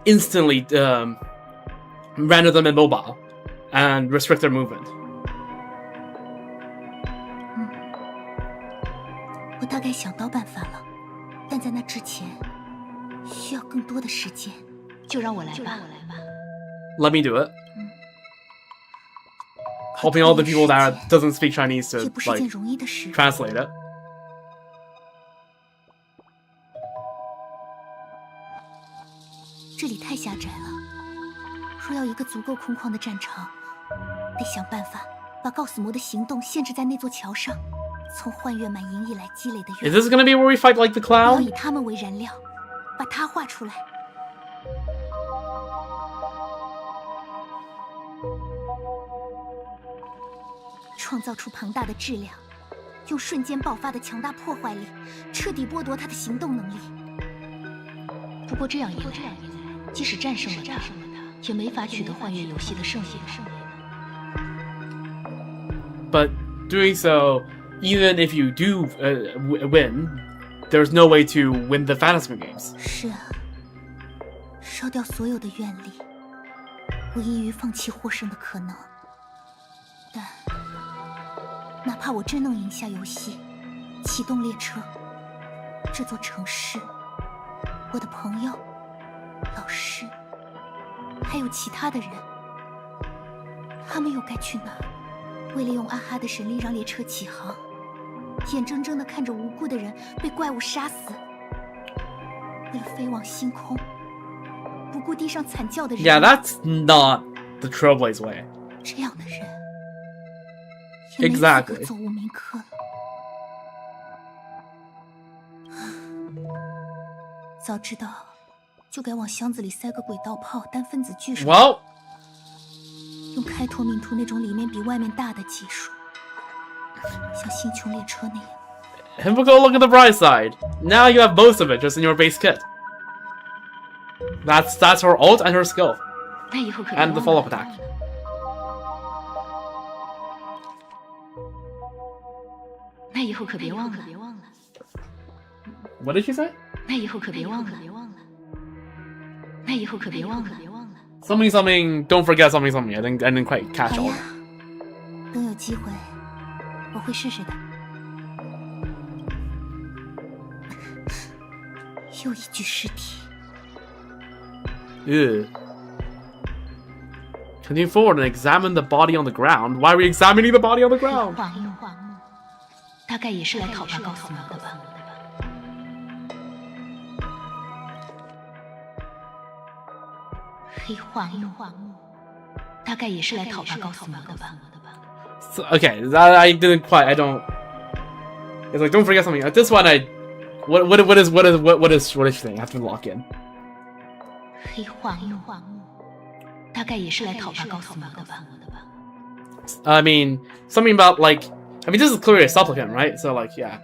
instantly render them immobile and restrict their movement. 我大概想到办法了，但在那之前，需要更多的时间。就让我来吧。Let me do it. Helping all the people that doesn't speak Chinese to like translate it. 这里太狭窄了，若要一个足够空旷的战场，得想办法把告死魔的行动限制在那座桥上，从幻月满营以来积累的怨。Is this gonna be where we fight like the clown? 要以他们为燃料，把它画出来。创造出庞大的质量，用瞬间爆发的强大破坏力，彻底剥夺他的行动能力。不过这样一来，即使战胜了他，也没法取得幻月游戏的胜利。But doing so, even if you do win, there's no way to win the Fantasy Games. 是啊，烧掉所有的愿力，无异于放弃获胜的可能。但哪怕我真能赢下游戏，启动列车，这座城市，我的朋友、老师，还有其他的人，他们又该去哪？为了用阿哈的神力让列车起航，眼睁睁地看着无辜的人被怪物杀死，为了飞往星空，不顾地上惨叫的人。Yeah, that's not the Trailblaze way. 这样的人。Exactly. 走无名课了。早知道，就该往箱子里塞个轨道炮、单分子巨手。Well, 用开拓命图那种里面比外面大的技术，像星穹列车那样。Himiko, look at the bright side. Now you have most of it just in your base kit. That's her ult and her skill. And the follow-up attack. 那以后可别忘了。What did she say? 那以后可别忘了。那以后可别忘了。Something something. Don't forget something something. I didn't quite catch all. 等有机会，我会试试的。又一具尸体。Ew. Continue forward and examine the body on the ground. Why are we examining the body on the ground? 大概也是来讨伐告死魔的吧。黑化木，大概也是来讨伐告死魔的吧。So, okay, that I didn't quite. I don't. It's like don't forget something. This one, what is she saying? I have to lock in. 黑化木，大概也是来讨伐告死魔的吧。I mean, something about like. I mean, this is clearly a supplicant, right? So, like, yeah.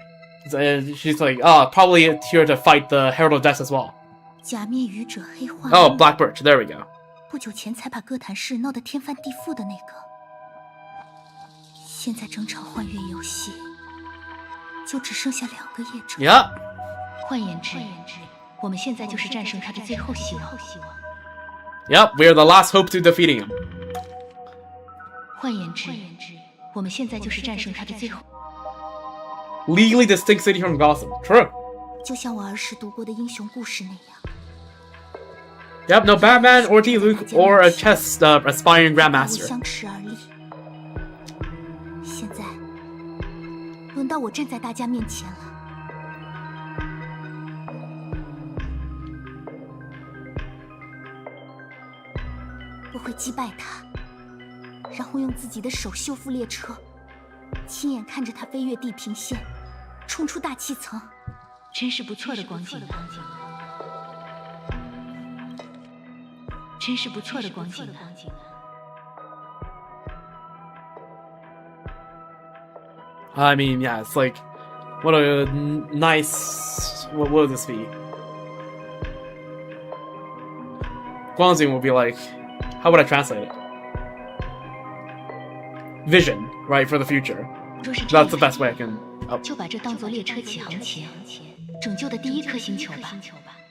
She's like, probably here to fight the Herald of Death as well. 假面愚者黑化。Oh, Black Birch. There we go. 不久前才把哥谭市闹得天翻地覆的那个，现在整场幻月游戏，就只剩下2个业种。Yep. 换言之，我们现在就是战胜他的最后希望。Yep, we are the last hope to defeating him. 换言之，我们现在就是战胜他的最后。Legally distinct city from Gotham. True. 就像我儿时读过的英雄故事那样。Yep, no Batman or D. Luke or a chess aspiring grandmaster. 相持而立。现在，轮到我站在大家面前了。我会击败他，然后用自己的手修复列车，亲眼看着他飞越地平线，冲出大气层。真是不错的光景，真是不错的光景。I mean, yeah, it's like, what a nice. What would this be? Guanxing will be like, how would I translate it? Vision, right, for the future. That's the best way I can. 就把这当作列车起航前拯救的第一颗星球吧。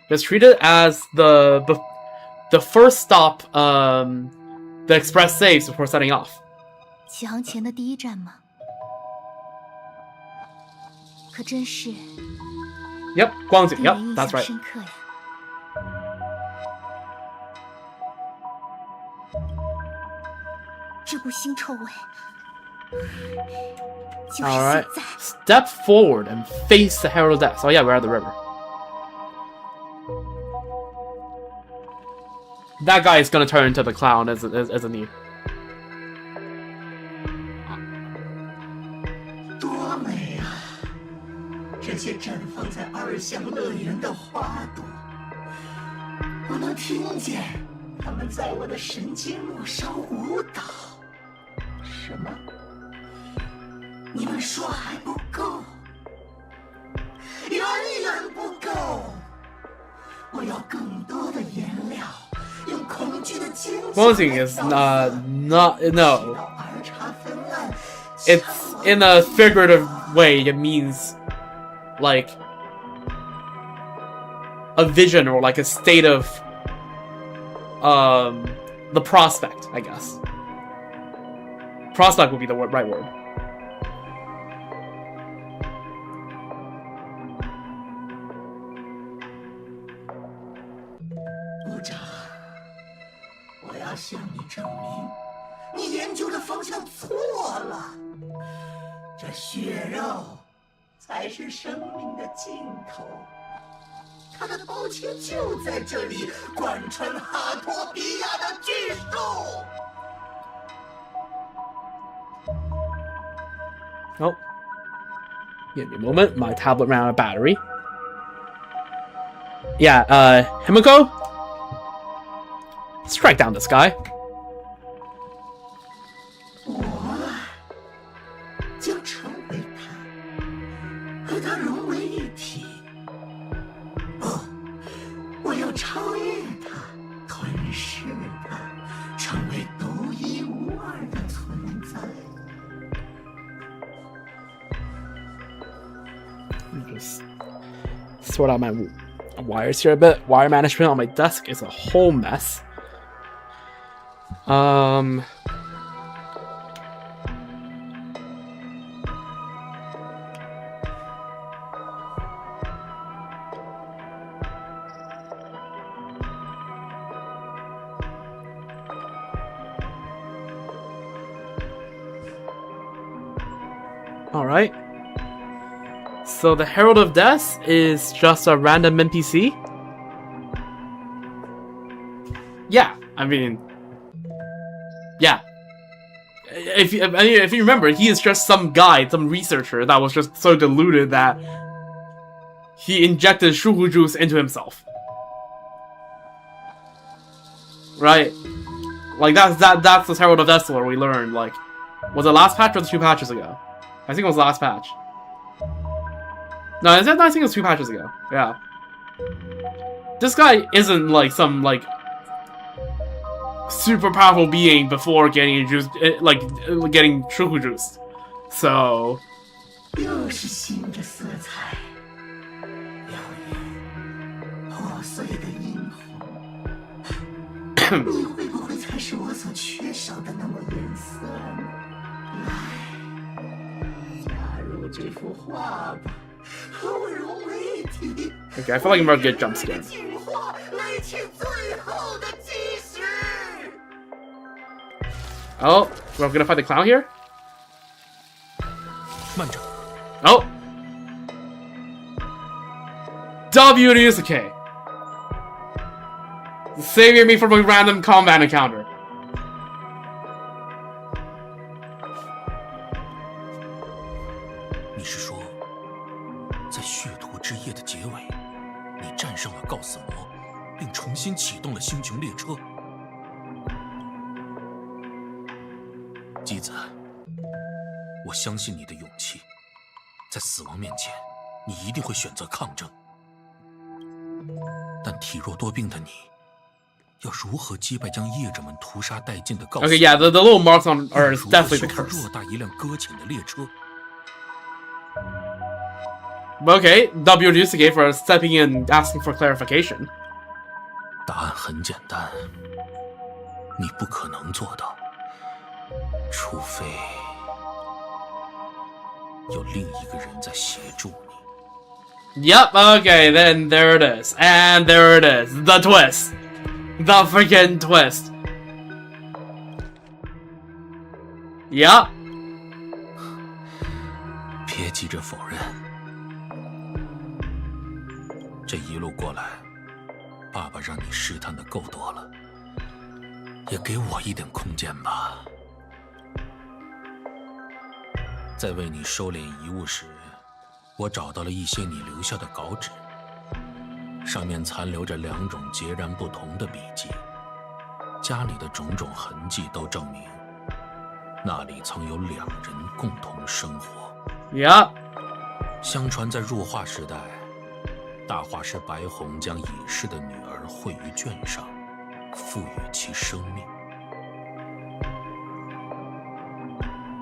Just treat it as the first stop, the express saves before setting off. 起航前的第一站吗？可真是。Yep, Guangxing. Yep, that's right. 深刻呀。这股腥臭味。Alright. Step forward and face the Herald of Death. Oh yeah, we're at the river. That guy is gonna turn into the clown, isn't he? 多美啊！这些绽放在2项乐园的花朵，我能听见它们在我的神经末梢舞蹈。什么？你们说还不够？远远不够！我要更多的颜料，用恐惧的尖叫。Guangxing is not no. It's in a figurative way. It means like a vision or like a state of the prospect, I guess. Prospect would be the right word. 部长，我要向你证明，你研究的方向错了。这血肉才是生命的尽头，它的宝器就在这里，贯穿哈托比亚的巨树。Oh. Give me a moment. My tablet ran out of battery. Yeah, Himiko? Strike down this guy. 我将成为他，和他融为一体。不，我要超越他，吞噬他，成为独一无二的存在。Just sort out my wires here a bit. Wire management on my desk is a whole mess. Alright. So the Herald of Death is just a random NPC? Yeah, I mean... Yeah. If you remember, he is just some guy, some researcher that was just so deluded that he injected shuhu juice into himself. Right? Like, that's the Herald of Death lore we learned, like... Was it last patch or 2 patches ago? I think it was the last patch. No, I think it was 2 patches ago. Yeah. This guy isn't like some like super powerful being before getting juiced, like getting shuhu juiced. So 又是新的色彩，耀眼破碎的殷红，你会不会才是我所缺少的那抹颜色呢？来，加入这幅画吧，和我融为一体。 Okay, I feel like I'm about to get jump scared. 进化，来取最后的继续。 Oh, we're gonna fight the clown here? 慢着。 Oh! W Ryusuke! Saving me from a random combat encounter. 你是说，在血图之夜的结尾，你战胜了告死魔，并重新启动了星穹列车？姬子，我相信你的勇气，在死亡面前，你一定会选择抗争。但体弱多病的你，要如何击败将业者们屠杀殆尽的告死魔？ Okay, yeah, the little marks on are definitely the curse. 偌大一辆搁浅的列车。 Okay, W Ryusuke for stepping in and asking for clarification. 答案很简单，你不可能做到，除非有另一个人在协助你。 Yep, okay, then there it is. And there it is. The twist. The freaking twist. Yep. 别急着否认，这一路过来，爸爸让你试探的够多了，也给我一点空间吧。在为你收敛遗物时，我找到了一些你留下的稿纸，上面残留着2种截然不同的笔记，家里的种种痕迹都证明，那里曾有2人共同生活。Yeah. 相传在入画时代，大画师白虹将已逝的女儿绘于卷上，赋予其生命。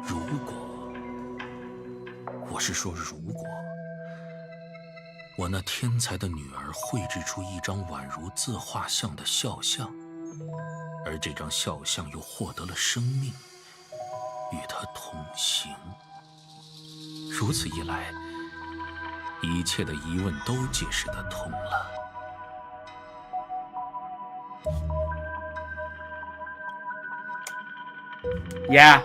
如果，我是说如果，我那天才的女儿绘制出一张宛如自画像的肖像，而这张肖像又获得了生命，与她同行。如此一来，一切的疑问都解释得通了。Yeah.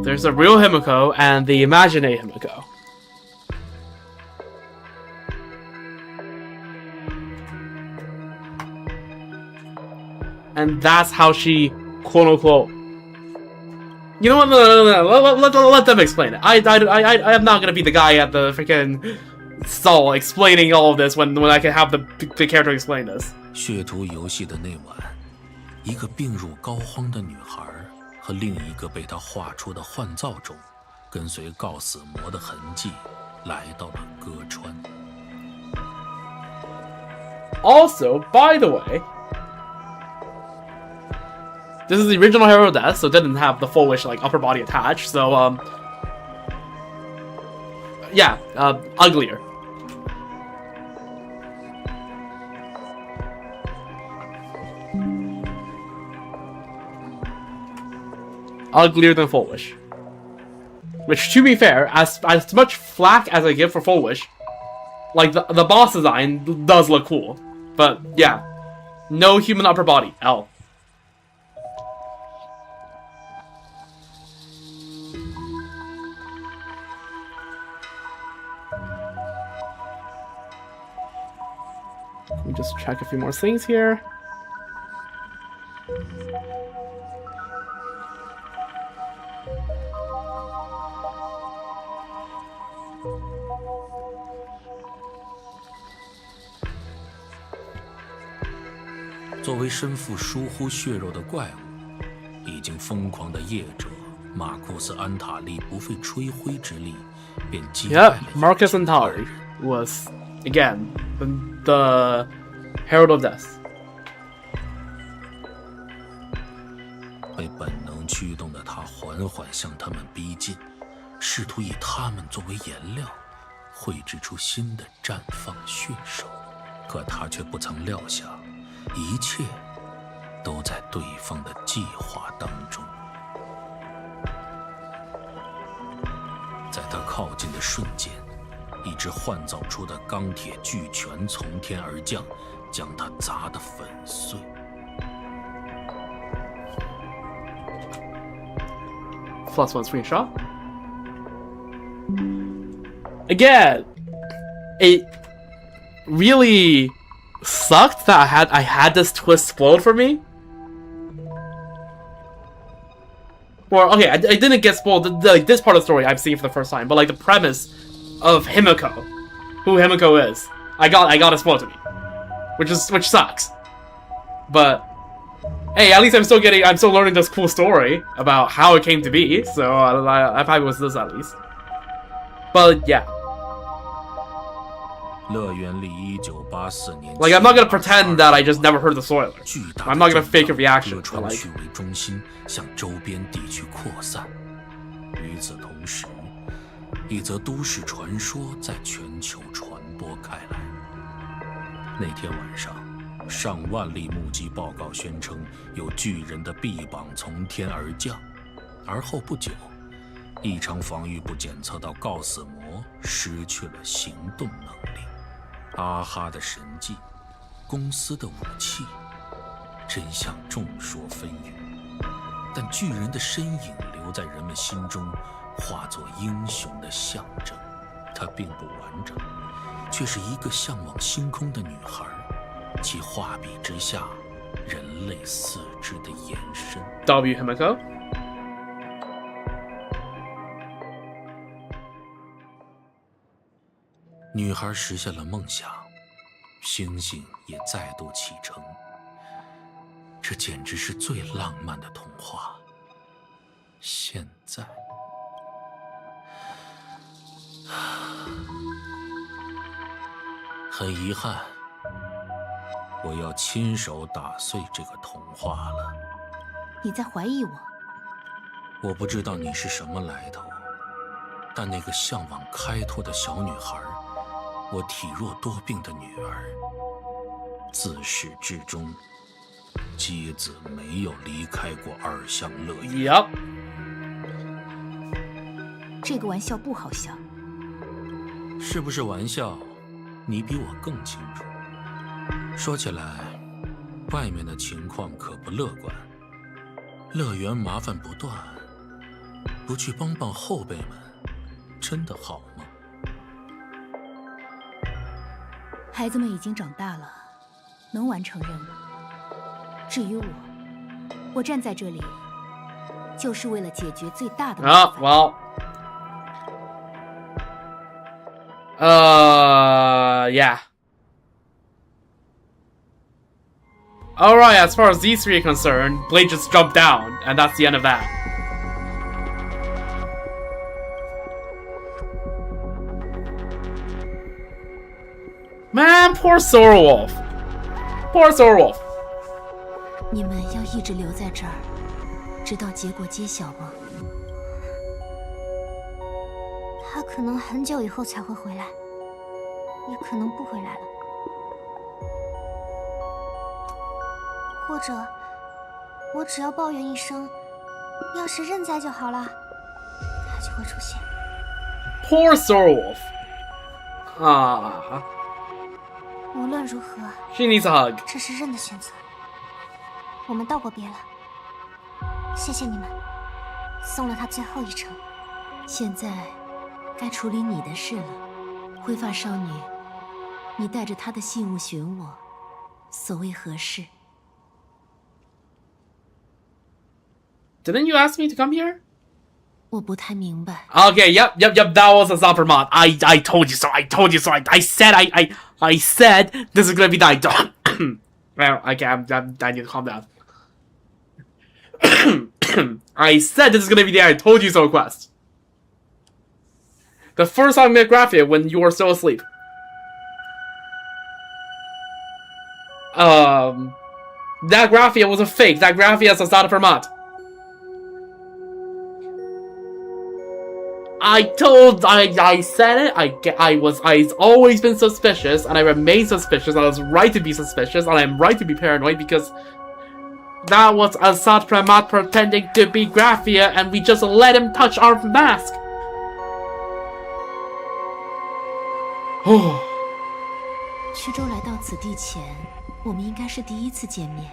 There's a real Himiko and the imaginary Himiko. And that's how she, quote unquote. You know what? No. Let them explain it. I am not gonna be the guy at the freaking stall explaining all of this when I can have the character explain this. 血图游戏的那晚，一个病入膏肓的女孩和另一个被她画出的幻造种，跟随告死魔的痕迹，来到了歌川。Also, by the way. This is the original Hero Death, so it didn't have the full wish like upper body attached. So yeah, uglier. Uglier than full wish. Which, to be fair, as much flack as I give for full wish, like the boss design does look cool, but yeah, no human upper body. L. Let me just check a few more things here. "作为身负疏忽血肉的怪物，已经疯狂的业者马库斯·安塔利不费吹灰之力便击败了。Yep, Marcus Antari was again the Herald of Death. 缓缓向他们逼近，试图以他们作为颜料，绘制出新的绽放血手。可他却不曾料想，一切都在对方的计划当中。在他靠近的瞬间，一只换造出的钢铁巨拳从天而降，将他砸得粉碎。+1 screenshot. Again, it really sucked that I had this twist spoiled for me. Or okay, I didn't get spoiled. Like this part of the story I've seen for the first time, but like the premise of Himiko, who Himiko is, I got it spoiled to me, which sucks. But hey, at least I'm still learning this cool story about how it came to be. So I probably was this at least. But yeah. Like I'm not gonna pretend that I just never heard the spoiler. I'm not gonna fake a reaction. But like, 为中心向周边地区扩散。与此同时，一则都市传说在全球传播开来。那天晚上，上万例目击报告宣称有巨人的臂膀从天而降，而后不久，异常防御部检测到告死魔失去了行动能力。阿哈的神迹，公司的武器，真相众说纷纭。但巨人的身影留在人们心中，化作英雄的象征。它并不完整，却是一个向往星空的女孩，其画笔之下，人类四肢的延伸。W Himiko。女孩实现了梦想，星星也再度启程。这简直是最浪漫的童话。现在，很遗憾，我要亲手打碎这个童话了。你在怀疑我？我不知道你是什么来头，但那个向往开拓的小女孩，我体弱多病的女儿，自始至终，姬子没有离开过二项乐园。Yep. 这个玩笑不好笑。是不是玩笑，你比我更清楚。说起来，外面的情况可不乐观，乐园麻烦不断，不去帮帮后辈们，真的好吗？孩子们已经长大了，能完成任务。至于我站在这里，就是为了解决最大的麻烦。well. Yeah. Alright, as far as these three are concerned, Blade just jumped down, and that's the end of that. Man, poor Sorrowwolf. Poor Sorrowwolf. 你们要一直留在这儿，直到结果揭晓吗？他可能很久以后才会回来，也可能不回来了。或者，我只要抱怨一声，要是认栽就好了，他就会出现。Poor Sorrowwolf. Ah. 无论如何 She needs a hug. 这是认的选择。我们道过别了，谢谢你们，送了他最后一程。现在该处理你的事了，灰发少女，你带着他的信物寻我，所谓何事？ Didn't you ask me to come here? 我不太明白。 Okay, yep. That was a Zoppermont. I told you so. I told you so. I said I said this is gonna be the Well, okay, I need to calm down. I said this is gonna be the I told you so quest. The first time I met Graphia when you were still asleep. That Graphia was a fake. That Graphia is a Zoppermont. I said it. I've always been suspicious, and I remain suspicious. I was right to be suspicious, and I'm right to be paranoid because that was Assad Pramat pretending to be Graphia, and we just let him touch our mask. Oh. 徐州来到此地前，我们应该是第一次见面。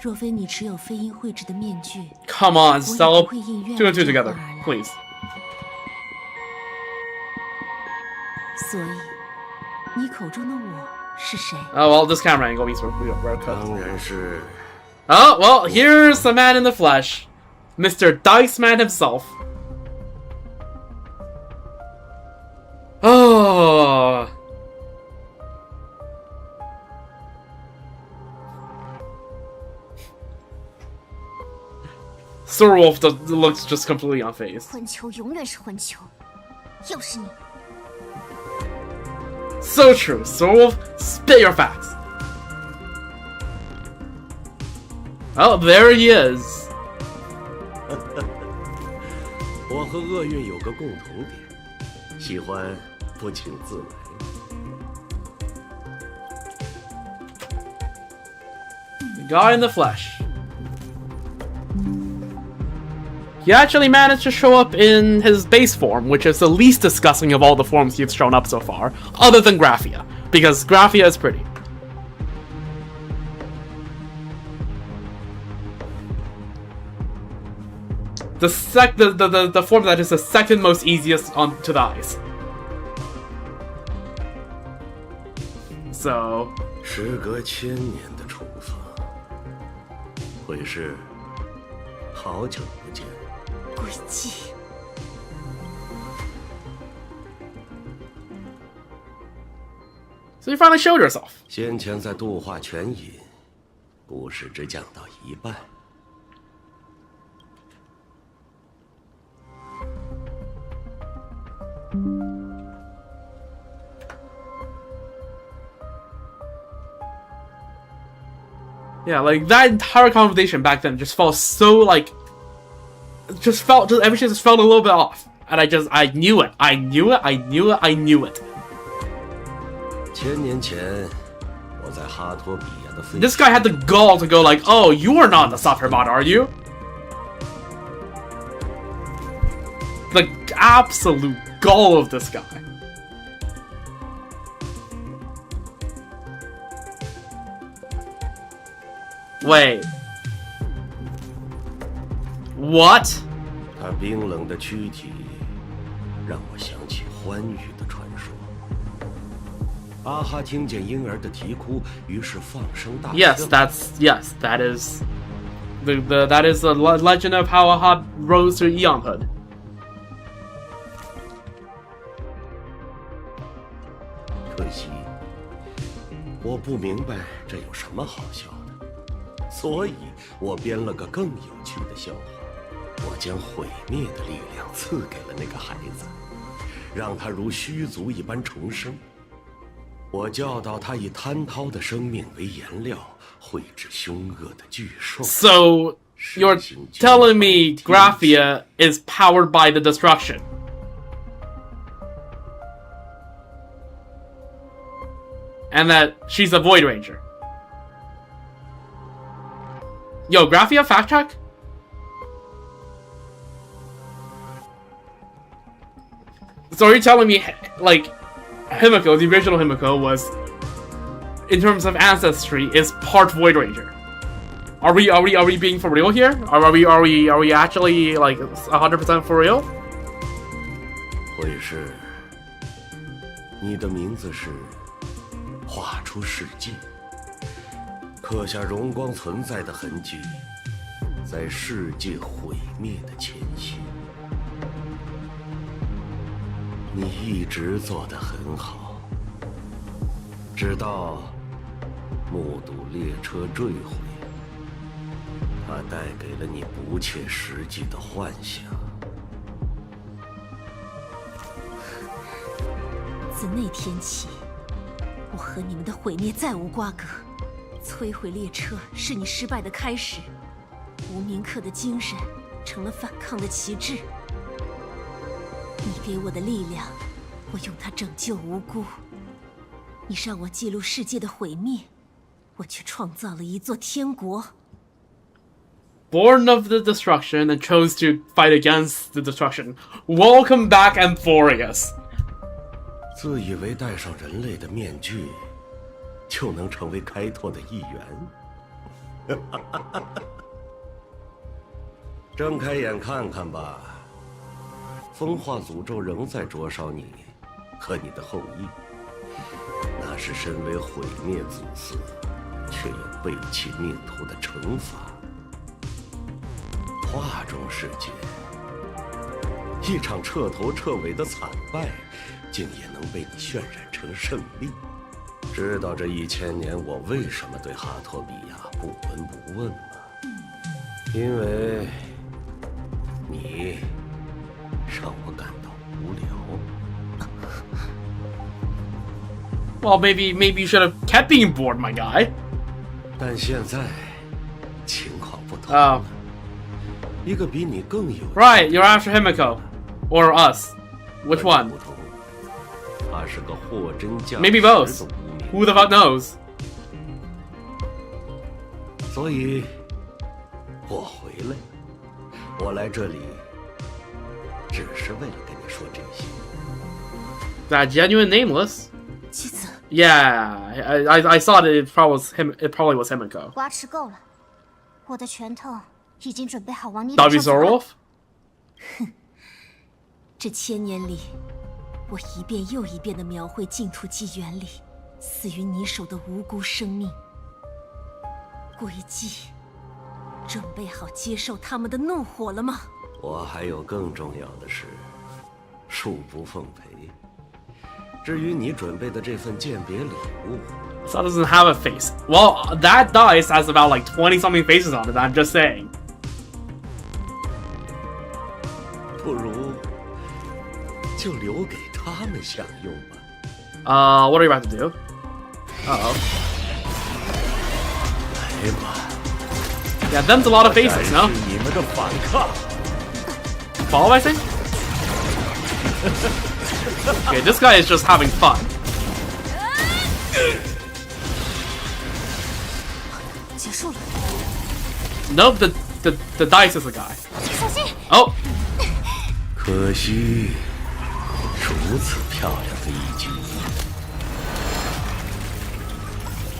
若非你持有飞鹰绘制的面具 Come on, Stella. 我也不会应愿 Two and two 这 together, 会而来 please. 所以，你口中的我是谁？ Oh well, this camera angle means we're cut. 当然是 Oh well, here's the man in the flesh, Mr. Dice Man himself. Oh. Sorwolf looks just completely unfazed. 混球永远是混球，又是你。 So true, Sorwolf, spit your facts. Oh, there he is. 我和厄运有个共同点，喜欢不请自来。 The guy in the flesh. He actually managed to show up in his base form, which is the least disgusting of all the forms he's shown up so far, other than Graphia, because Graphia is pretty. The form that is the second most easiest to the eyes. So. 时隔1000年的重逢，会是好久不见。 诡计。 So you finally showed yourself. 先前在度化泉隐，故事只讲到一半。 Yeah, like that entire conversation back then just felt so like, everything just felt a little bit off, and I knew it.1000年前，我在哈托比亚的废。 This guy had the gall to go like, "Oh, you are not the software mod, are you?" The absolute gall of this guy. Wait. What? 他冰冷的躯体让我想起欢愉的传说。阿哈听见婴儿的啼哭，于是放声大笑。 that is the legend of how Ahad rose to Eonhood. 可惜，我不明白这有什么好笑的，所以我编了个更有趣的笑话。我将毁灭的力量赐给了那个孩子，让他如虚族一般重生。我教导他以贪滔的生命为颜料，绘制凶恶的巨兽。 So you're telling me Graphia is powered by the destruction? And that she's a Void Ranger. Yo, Graphia, fact check? So are you telling me, like, Himiko, the original Himiko, was, in terms of ancestry, is part Void Ranger? Are we being for real here? Are we actually like 100% for real? 会是，你的名字是画出世界，刻下荣光存在的痕迹，在世界毁灭的前夕。你一直做得很好，直到目睹列车坠毁，它带给了你不切实际的幻想。自那天起，我和你们的毁灭再无瓜葛。摧毁列车是你失败的开始，无名客的精神成了反抗的旗帜。你给我的力量，我用它拯救无辜。你让我记录世界的毁灭，我却创造了一座天国。Born of the destruction and chose to fight against the destruction. Welcome back, Amphorius. 自以为戴上人类的面具，就能成为开拓的一员。睁开眼看看吧，风化诅咒仍在灼烧你和你的后裔。那是身为毁灭子嗣，却又背弃命途的惩罚。画中世界，一场彻头彻尾的惨败，竟也能被你渲染成胜利。知道这1000年我为什么对哈托比亚不闻不问吗？因为你让我感到无聊。Well, maybe you should have kept being bored, my guy. 但现在情况不同。一个比你更有 Right, you're after Himiko. Or us. Which one? 他是个货真价实 Maybe both. Who the fuck knows? 所以，我回来，我来这里，只是为了跟你说这些。That genuine nameless. 妻子。Yeah, I saw that it probably was Himiko. 瓜吃够了，我的拳头已经准备好往你 Dobby Zorolf? 哼，这1000年里，我一遍又一遍地描绘净土纪元里死于你手的无辜生命。诡计，准备好接受他们的怒火了吗？我还有更重要的事，恕不奉陪。至于你准备的这份鉴别礼物 So it doesn't have a face. Well, that dice has about like 20-something faces on it, I'm just saying. 不如就留给他们享用吧。What are you about to do? Uh-oh. 来吧。Yeah, them's a lot of faces, no? 你们的反抗。Follow, I think? Okay, this guy is just having fun. Nope, the dice is the guy. Oh! 可惜，如此漂亮的一击。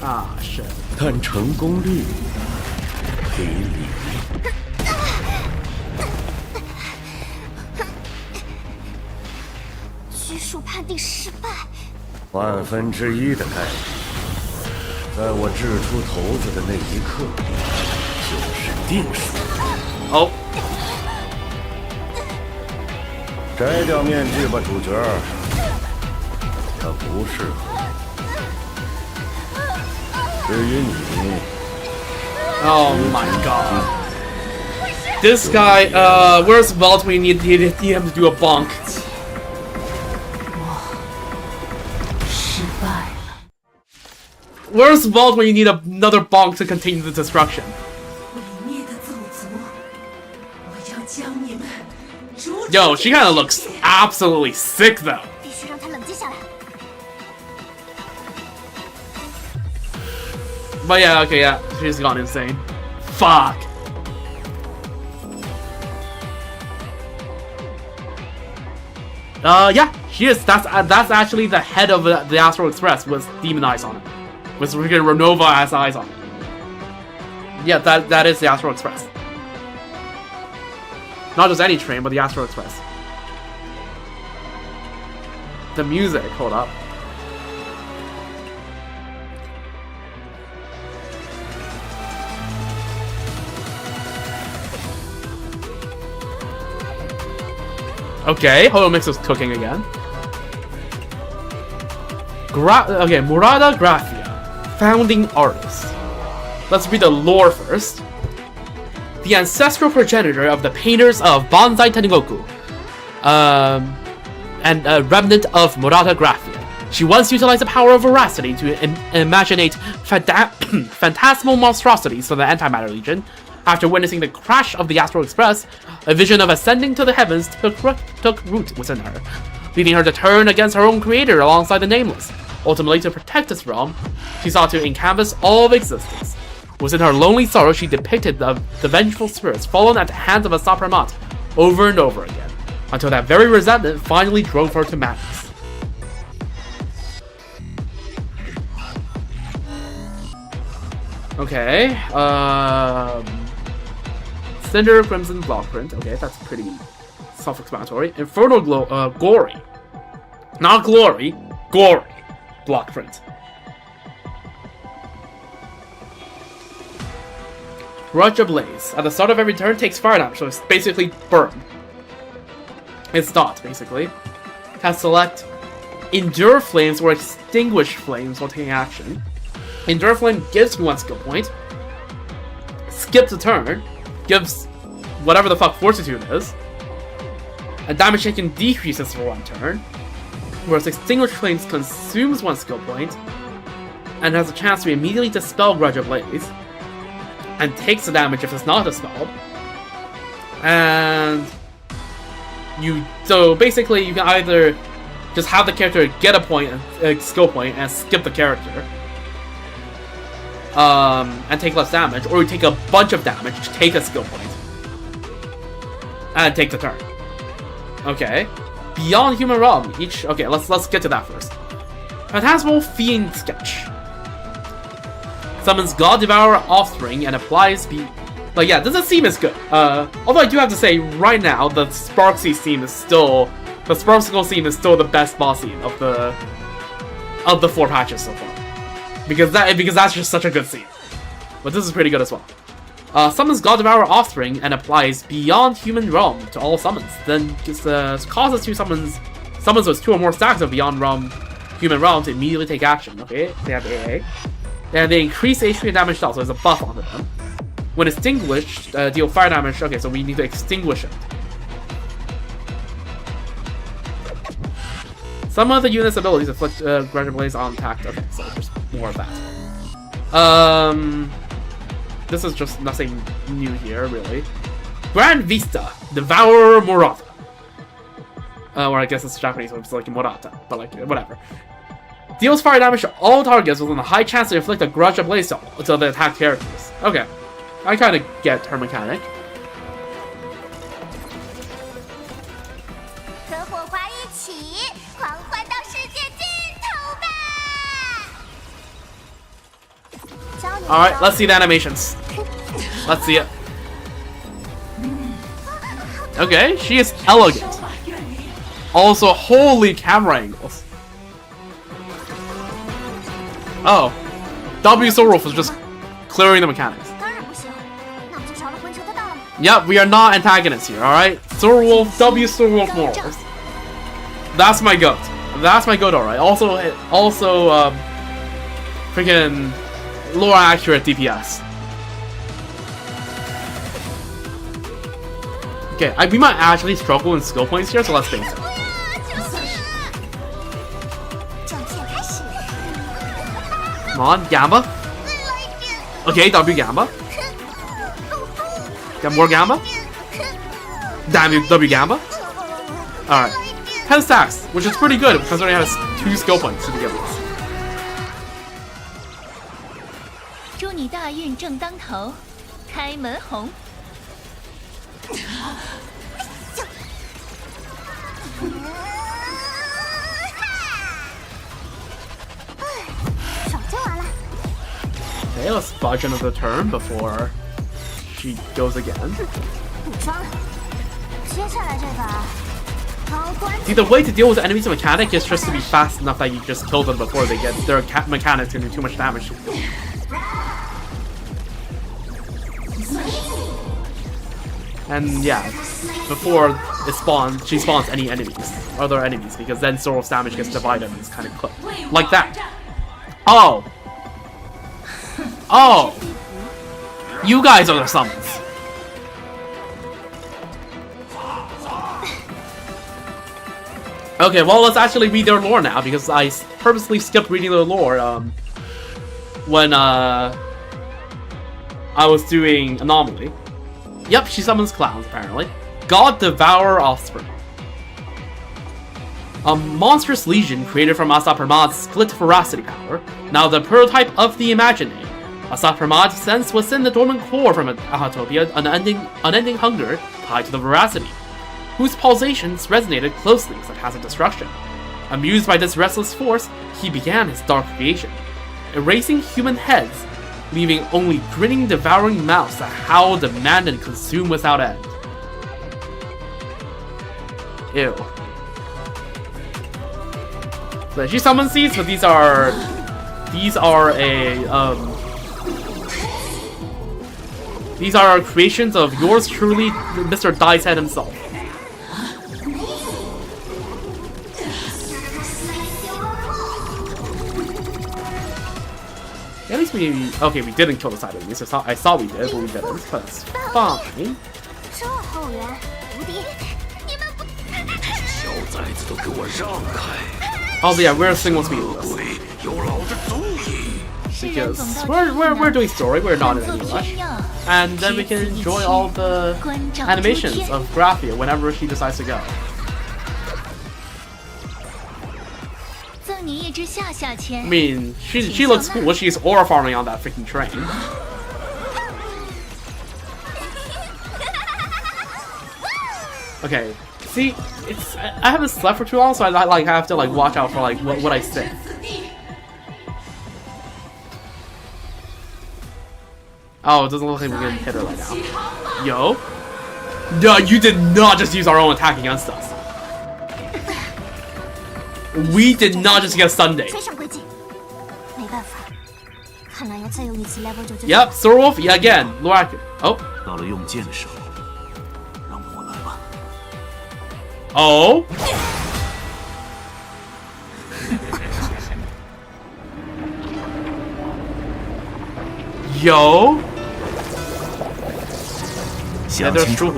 Ah, shit. 但成功率赔礼。拘束判定失败。1/1000的概率，在我掷出骰子的那一刻，就是定数。哦。摘掉面具吧，主角。它不适合。至于你 ，Oh my god. This guy, where's Belt when you need him to do a bonk? Where's Belt when you need another bonk to continue the destruction? Yo, she kind of looks absolutely sick though. But yeah, okay, yeah, she's gone insane. Fuck. Yeah, she is. That's actually the head of the Astral Express with demon eyes on it, with freaking Renova ass eyes on it. Yeah, that is the Astral Express. Not just any train, but the Astral Express. The music, hold up. Okay, Holomix is cooking again. Okay, Murata Graphia, founding artist. Let's read the lore first. The ancestral progenitor of the painters of Banzai Tengoku, and a remnant of Murata Graphia. She once utilized the power of veracity to imaginate phantasmal monstrosities for the Antimatter Legion. After witnessing the crash of the Astral Express, a vision of ascending to the heavens took root within her, leading her to turn against her own creator alongside the Nameless. Ultimately, to protect this realm, she sought to encanvas all of existence. Within her lonely sorrow, she depicted the vengeful spirits fallen at the hands of a Sapramat over and over again, until that very resentment finally drove her to madness. Okay, Cinder, Crimson, Blockprint. Okay, that's pretty self-explanatory. Infernal Glory. Not Glory, Gory. Blockprint. Grudge Ablaze. At the start of every turn, takes fire damage, so it's basically burn. It's dot, basically. Can select Endure Flames or Extinguish Flames while taking action. Endure Flame gives me 1 skill point. Skip the turn. Gives whatever the fuck Fortitude is. And damage taken decreases for 1 turn. Whereas Extinguish Flames consumes 1 skill point. And has a chance to immediately dispel Grudge Ablaze. And takes the damage if it's not dispelled. And so basically you can either just have the character get a skill point and skip the character. And take less damage, or you take a bunch of damage to take a skill point. And take the turn. Okay. Beyond Human Realm, okay, let's get to that first. Phantasmal Fiend Sketch. Summons God Devourer Offspring and applies yeah, this theme is good. Although I do have to say, right now, the Sparksy theme is still... The Sparksicle theme is still the best boss theme of the 4 patches so far. Because that's just such a good theme. But this is pretty good as well. Summons God Devourer Offspring and applies Beyond Human Realm to all summons. Then causes 2 summons with 2 or more stacks of Beyond Human Realm to immediately take action. Okay, they have AA. And they increase HP and damage dealt, so there's a buff onto them. When extinguished, deal fire damage. Okay, so we need to extinguish it. Some of the unit's abilities inflict Grudge Ablaze on attack. Okay, so just more of that. This is just nothing new here, really. Grand Vista, Devourer Morata. Or I guess it's Japanese, so it's like Morata, but like, whatever. Deals fire damage to all targets with a high chance to inflict a Grudge Ablaze to the attacked characters. Okay, I kind of get her mechanic. Alright, let's see the animations. Let's see it. Okay, she is elegant. Also, holy camera angles. Oh. W Soulwolf was just clearing the mechanics. Yep, we are not antagonists here, alright? Soulwolf, W Soulwolf morals. That's my goat. That's my goat, alright. Also, freaking lore accurate DPS. Okay, we might actually struggle in skill points here, so let's face it. Come on, Gamba. Okay, W Gamba. Got more Gamba. W Gamba. Alright. 10 stacks, which is pretty good considering it has 2 skill points to begin with. 祝你大运正当头，开门红。Okay, let's budge another turn before she goes again. See, the way to deal with the enemies' mechanic is just to be fast enough that you just kill them before they get their mechanics can do too much damage to you. And yeah, before it spawns, she spawns any enemies, other enemies, because then Soulwolf's damage gets divided and it's kind of clipped. Like that. Oh! Oh! You guys are the summons. Okay, well, let's actually read their lore now, because I purposely skipped reading their lore, when I was doing Anomaly. Yep, she summons clowns, apparently. God Devourer Offspring. A monstrous legion created from Asap Hermad's split veracity power, now the prototype of the Imaginate. Asap Hermad sensed within the dormant core from Ahatopia an unending hunger tied to the veracity, whose pulsations resonated closely with the path of destruction. Amused by this restless force, he began his dark creation, erasing human heads, leaving only grinning, devouring mouths that howl, demand, and consume without end. Ew. So she summons these, but these are creations of yours truly, Mr. Dicehead himself. At least we didn't kill the side enemies. I thought we did, but we didn't. That's fine. Oh yeah, we're single speedless. Because we're doing story, we're not in any rush. And then we can enjoy all the animations of Graphia whenever she decides to go. I mean, she looks cool. She's aura farming on that freaking train. Okay, see, I haven't slept for too long, so I have to watch out for what I say. Oh, it doesn't look like we're gonna hit her right now. Yo, no, you did not just use our own attack against us. We did not just get Sunday. Yep, Sorwolf, yeah, again. Oh. Oh. Yo. Yeah, there's true.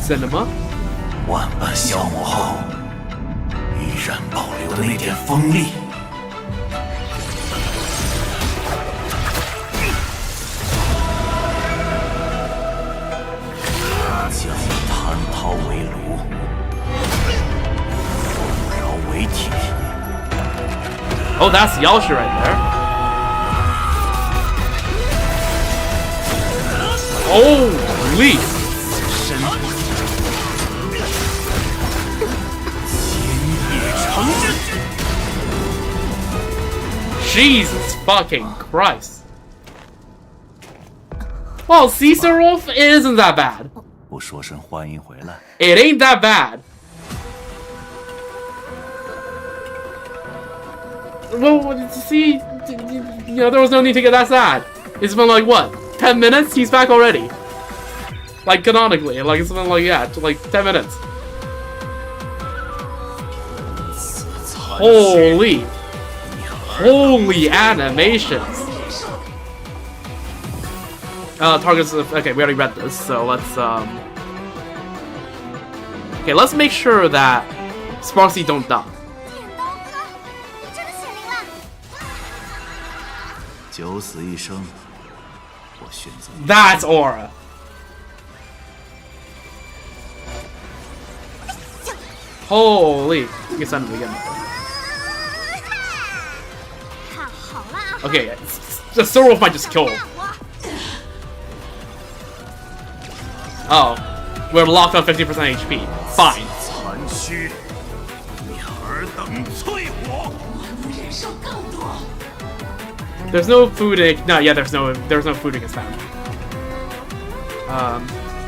Cinema. 万般消磨后，依然保留的那点锋利。将谭涛为炉，凤饶为体。Oh, that's Yaoshi right there. Holy! Jesus fucking Christ. Well, Caesar Wolf isn't that bad. 不说声欢迎回来。 It ain't that bad. Well, see, you know, there was no need to get that sad. It's been like, what, 10 minutes? He's back already. Like, canonically. Like, it's been like, yeah, like 10 minutes. Holy. Holy animations. Targets, okay, we already read this, so let's, okay, let's make sure that Sparksy don't die. That's Aura. Holy. You can send him again. Okay, the Sorwolf might just kill him. Oh, we're locked on 50% HP. Fine. There's no food. No, yeah, there's no food against them.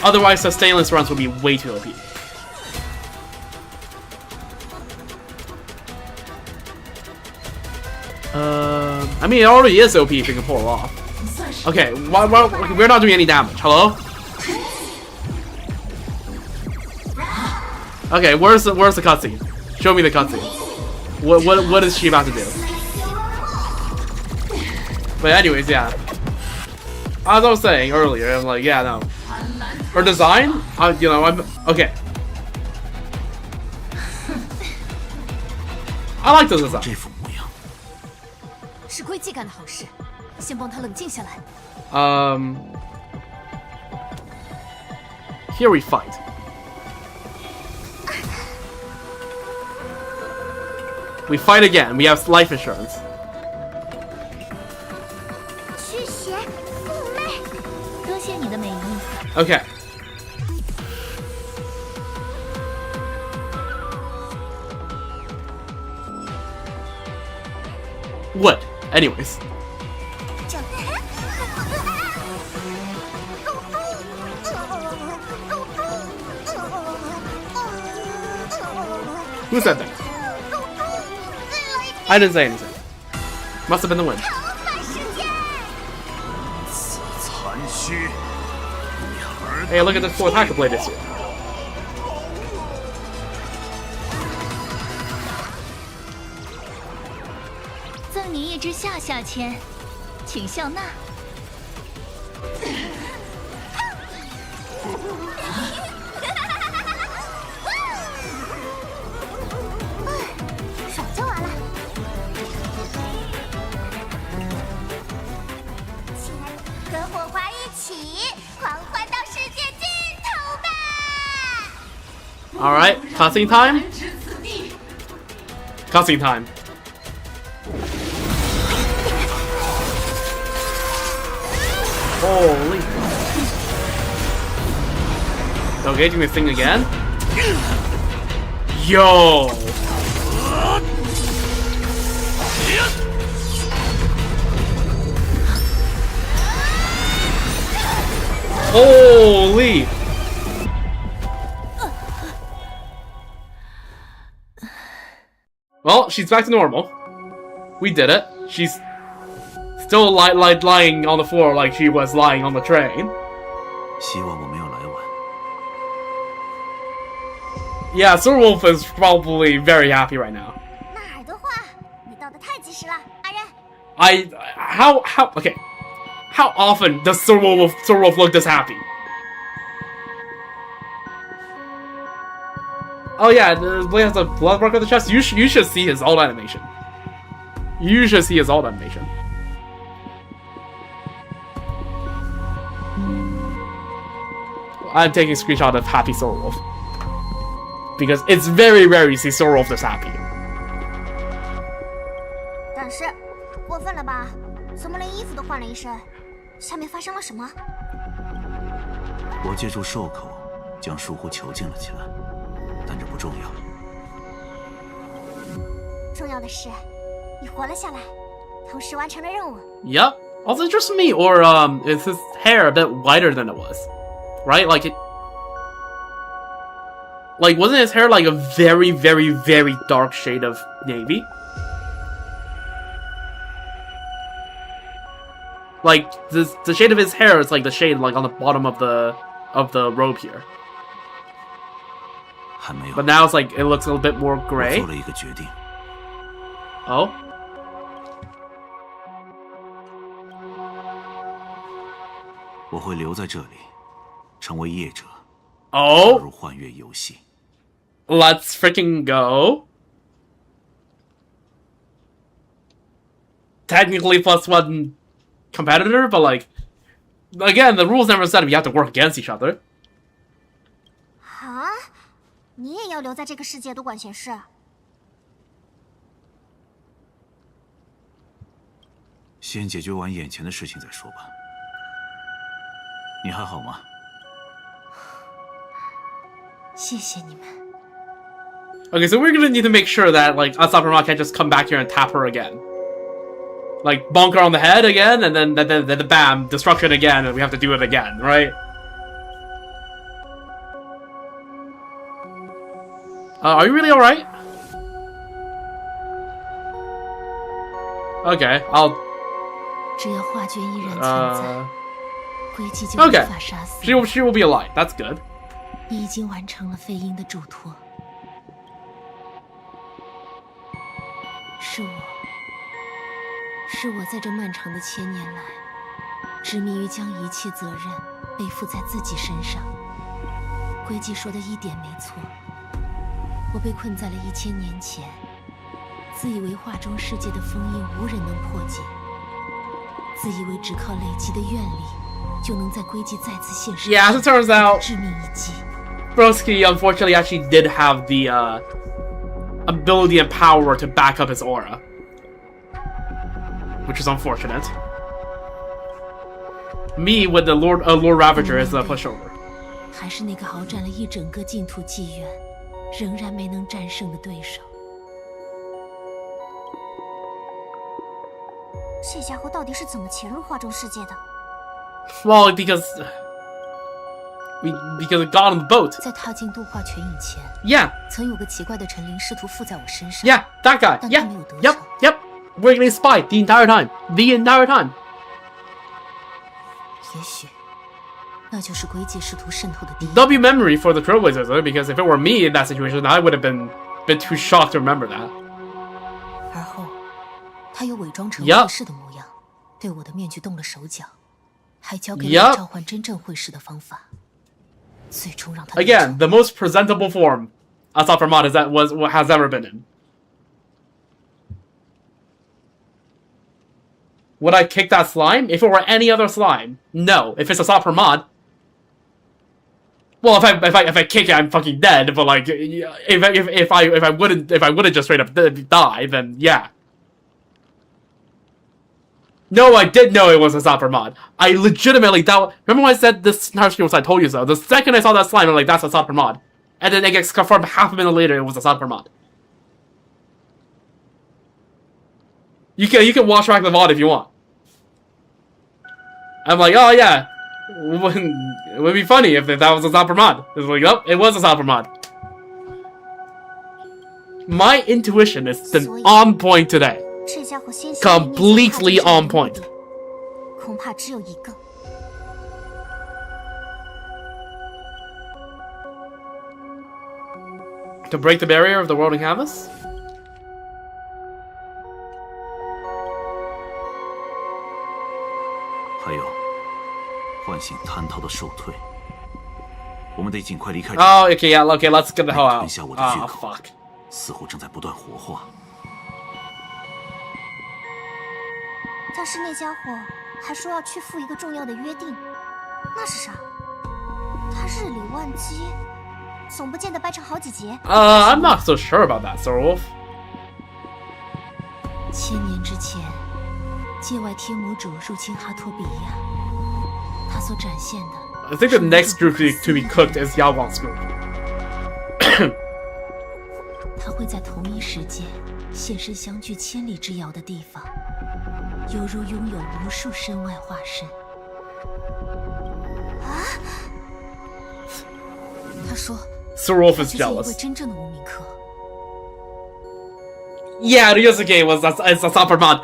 Otherwise, the stainless runs will be way too OP. I mean, it already is OP if you can pull it off. Okay, we're not doing any damage. Hello? Okay, where's the cutscene? Show me the cutscene. What is she about to do? But anyways, yeah. As I was saying earlier, I'm like, yeah, no. Her design, you know, I'm okay. I like this design. 这副模样，是归季干的好事，先帮他冷静下来。Here we fight. We fight again. We have life insurance. 驱邪附媚，多谢你的美意。Okay. Wood. Anyways. Who said that? I didn't say anything. Must have been the wind. 残虚，你儿 Hey, look at this full attack blade this year. 赠你一支下下签，请笑纳。爽就完了。亲爱的，跟火花一起狂欢到世界尽头吧！ Alright, cutscene time? Cutscene time. Holy. Okay, doing this thing again. Yo! Holy! Well, she's back to normal. We did it. She's still lying on the floor like she was lying on the train. 希望我没有来晚。 Yeah, Sir Wolf is probably very happy right now. 纳尔的话，你到得太及时了，阿仁。How okay? How often does Sir Wolf look this happy? Oh yeah, Blade has a blood mark on the chest. You should see his ult animation. You should see his ult animation. I'm taking a screenshot of happy Sir Wolf. Because it's very rare you see Sir Wolf this happy. 但是过分了吧？怎么连衣服都换了一身？下面发生了什么？我借助兽口将树狐囚禁了起来，但这不重要。重要的是，你活了下来，同时完成了任务。 Yep. Also, it's just me, or is his hair a bit whiter than it was, right? Like wasn't his hair like a very, very, very dark shade of navy? Like the shade of his hair is like the shade like on the bottom of the robe here. 还没有。 But now it's like it looks a little bit more gray. 我做了一个决定。 Oh. 我会留在这里，成为业者。 Oh. 加入幻月游戏。 Let's freaking go. Technically +1 competitor, but like, again, the rules never said we have to work against each other. 啊？你也要留在这个世界多管闲事？先解决完眼前的事情再说吧。你还好吗？谢谢你们。 Okay, so we're gonna need to make sure that like Asapama can't just come back here and tap her again. Like bonk her on the head again, and then bam, destruction again, and we have to do it again, right? Are you really alright? Okay, I'll. 只要画卷依然存在，归季就无 Okay, 法杀死。 she will be alive. That's good. 你已经完成了飞鹰的嘱托。是我在这漫长的1000年来，执迷于将一切责任背负在自己身上。归季说的一点没错，我被困在了1000年前，自以为画中世界的封印无人能破解，自以为只靠累积的愿力就能在归迹再次现身。 Yeah, as it turns out, 致命一击。 Broski unfortunately actually did have the ability and power to back up his aura, which is unfortunate. Me with the Lord Ravager as a pushover. 还是那个鏖战了一整个净土纪元，仍然没能战胜的对手。这家伙到底是怎么潜入画中世界的？ Well, because it got on the boat. 在踏进度化泉以前 Yeah. 曾有个奇怪的神灵试图附在我身上 Yeah, that guy. 但 Yeah. 他没有得逞。 Yep. We're getting spied the entire time. The entire time. 也许那就是归界试图渗透的第一。 W memory for the Trailblazers, though, because if it were me in that situation, I would have been too shocked to remember that. 而后，他又伪装成 Yup. 会士的模样，对我的面具动了手脚，还教给了 Yup. 我召唤真正会士的方法，最终让他 Again, the most presentable form Asaf Ramad has ever been in. Would I kick that slime? If it were any other slime, no. If it's Asaf Ramad, well, if I kick it, I'm fucking dead. But like, if I wouldn't just straight up die, then yeah. No, I did know it was Asaf Ramad. I legitimately doubt. Remember when I said this entire screen was I told you so? The second I saw that slime, I'm like, that's Asaf Ramad. And then it gets confirmed half a minute later it was Asaf Ramad. You can watch back the VOD if you want. I'm like, oh yeah, it would be funny if that was Asaf Ramad. It's like, oh, it was Asaf Ramad. My intuition has been on point today. 这家伙先 Completely on point. 恐怕只有一个。 To break the barrier of the world and canvas? 还有，唤醒贪逃的兽退，我们得尽快离开。 Oh, okay, yeah, okay, let's get the hell out. 吞下我的血口， fuck. 似乎正在不断活化。 但是那家伙还说要去赴一个重要的约定，那是啥？他日理万机，总不见得掰成好几节。I'm not so sure about that, Sorwolf. 千年之前，界外天魔主入侵哈托比亚，他所展现的。 I think the next group to be cooked is Yawang's group. 他会在同一时间现身相距千里之遥的地方，犹如拥有无数身外化身。他说 Sorwolf is 他就是一 jealous. 位真正的无名客。 Yeah, Ryusuke was Asaf Ramad.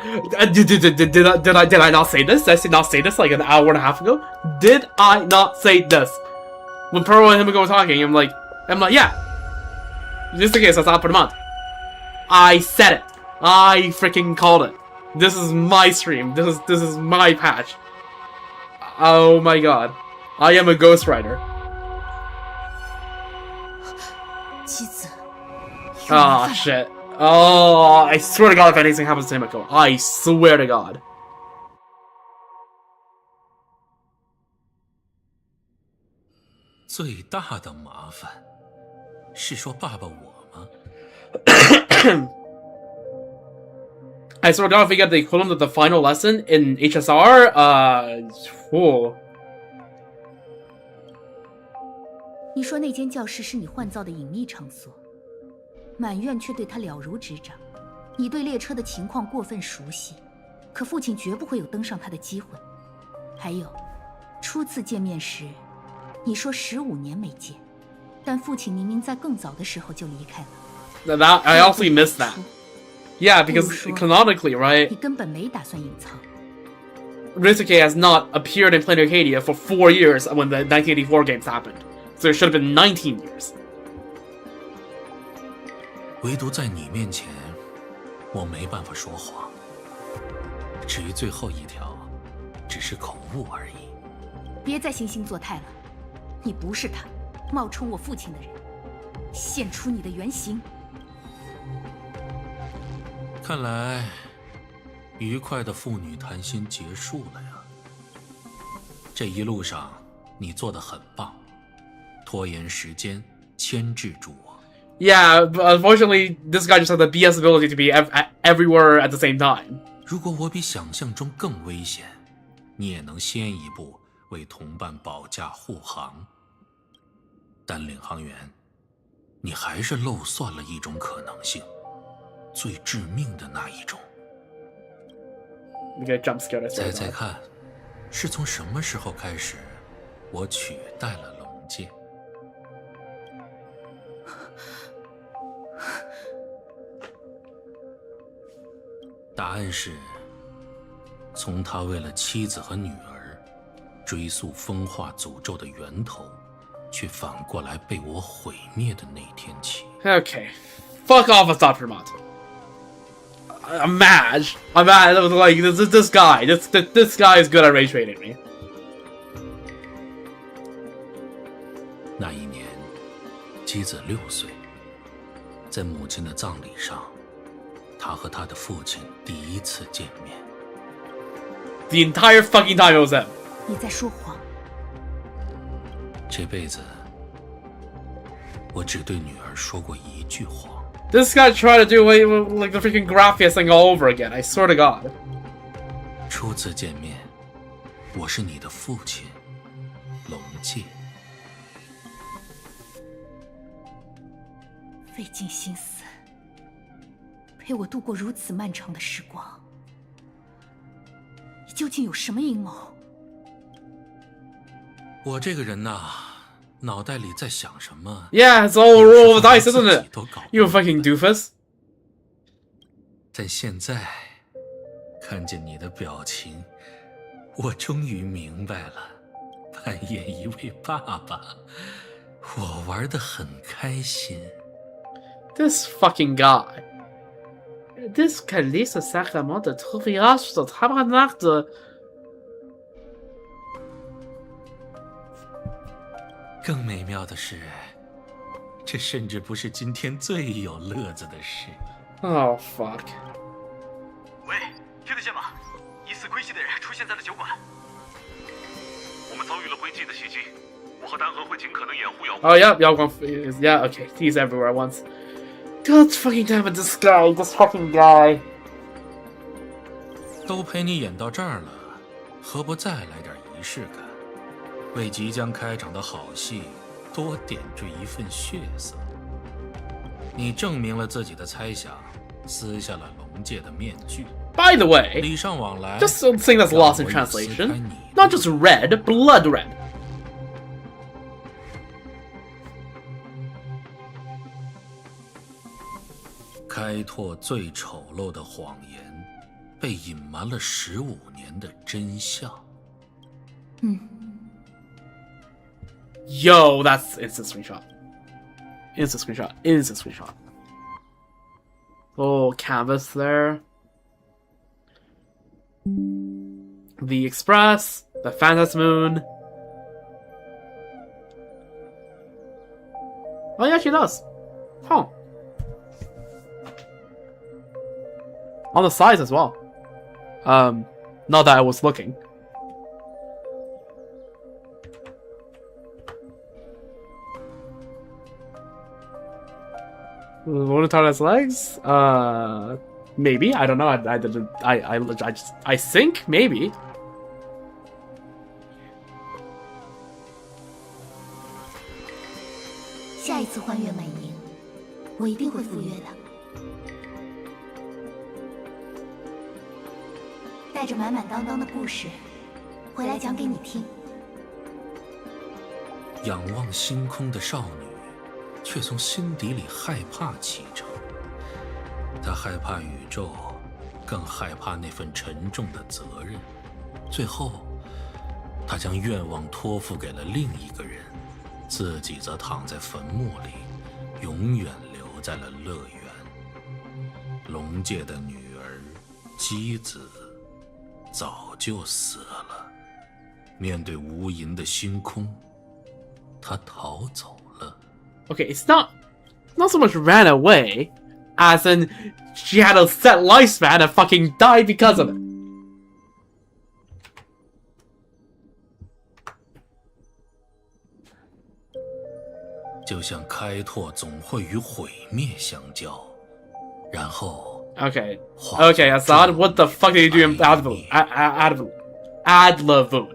Did I not say this? Did I not say this like an hour and a half ago? Did I not say this? When Pearl and him were talking, I'm like, yeah. Ryusuke is Asaf Ramad. I said it. I freaking called it. This is my stream. This is my patch. Oh my god. I am a ghostwriter. 妻子。 Ah, shit. Oh, I swear to god if anything happens to Himiko. I swear to god. 最大的麻烦是说爸爸我吗？ I swear to god if we get the equivalent of the final lesson in HSR, whoa. 你说那间教室是你换造的隐秘场所，满院却对他了如指掌。你对列车的情况过分熟悉，可父亲绝不会有登上他的机会。还有，初次见面时，你说15年没见，但父亲明明在更早的时候就离开了。 That I also missed that. Yeah, because canonically, right? 你根本没打算隐藏。 Ryusuke has not appeared in Planet Arcadia for 4 years when the 1984 games happened. So it should have been 19 years. 唯独在你面前，我没办法说谎。至于最后一条，只是口误而已。别再惺惺作态了，你不是他，冒充我父亲的人，现出你的原形。看来，愉快的父女谈心结束了呀。这一路上你做得很棒，拖延时间，牵制住我。Yeah, but unfortunately, this guy just has the BS ability to be everywhere at the same time. 如果我比想象中更危险，你也能先一步为同伴保驾护航。但领航员，你还是漏算了一种可能性，最致命的那一种。You get jump scared. 猜猜看，是从什么时候开始，我取代了龙界？答案是，从他为了妻子和女儿追溯风化诅咒的源头，却反过来被我毁灭的那天起。Okay, fuck off with Dr. Mott. I'm mad. Like this guy. This guy is good at rage baiting me. 那一年，妻子6岁，在母亲的葬礼上，他和他的父亲第一次见面。The entire fucking time it was him. 你在说谎。这辈子，我只对女儿说过一句谎。This guy tried to do like the freaking Graphius thing all over again. I swear to God. 初次见面，我是你的父亲，龙介。费尽心思陪我度过如此漫长的时光，你究竟有什么阴谋？我这个人呐，脑袋里在想什么 Yeah, it's all roll of the dice, isn't it? You fucking doofus. 但现在看见你的表情，我终于明白了，扮演一位爸爸，我玩得很开心。This fucking guy. Das Kalisa Sakrament de Trophäas de Tabernacle de. 更美妙的是，这甚至不是今天最有乐子的事。Oh fuck. 喂，听得见吗？疑似窥系的人出现在了酒馆。我们遭遇了归迹的袭击，我和丹河会尽可能掩护姚。Oh yeah, yeah, okay. He's everywhere at once. God fucking damn it, this fucking guy. 都陪你演到这儿了，何不再来点仪式感？为即将开场的好戏多点缀一份血色。你证明了自己的猜想，撕下了龙界的面具。By the way, 礼尚往来 just something that's lost in translation. Not just red, blood red. 开拓最丑陋的谎言，被隐瞒了15年的真相。Yo, that's instant screenshot. Instant screenshot. Instant screenshot. Little canvas there. The Express. The Phantom Moon. Oh, yeah, she does. Huh. On the sides as well. Not that I was looking. Lunatara's legs? Maybe. I don't know. I think maybe. 下一次幻月满盈，我一定会赴约的。带着满满当当的故事，回来讲给你听。仰望星空的少女，却从心底里害怕启程。她害怕宇宙，更害怕那份沉重的责任。最后，她将愿望托付给了另一个人，自己则躺在坟墓里，永远留在了乐园。龙界的女儿姬子早就死了。面对无垠的星空，她逃走了。Okay, it's not so much ran away As in, she had a set lifespan and fucking died because of it.就像开拓总会与毁灭相交，然后 Okay. Okay, Assad, what the fuck did you do in Adlavun? Adlavun.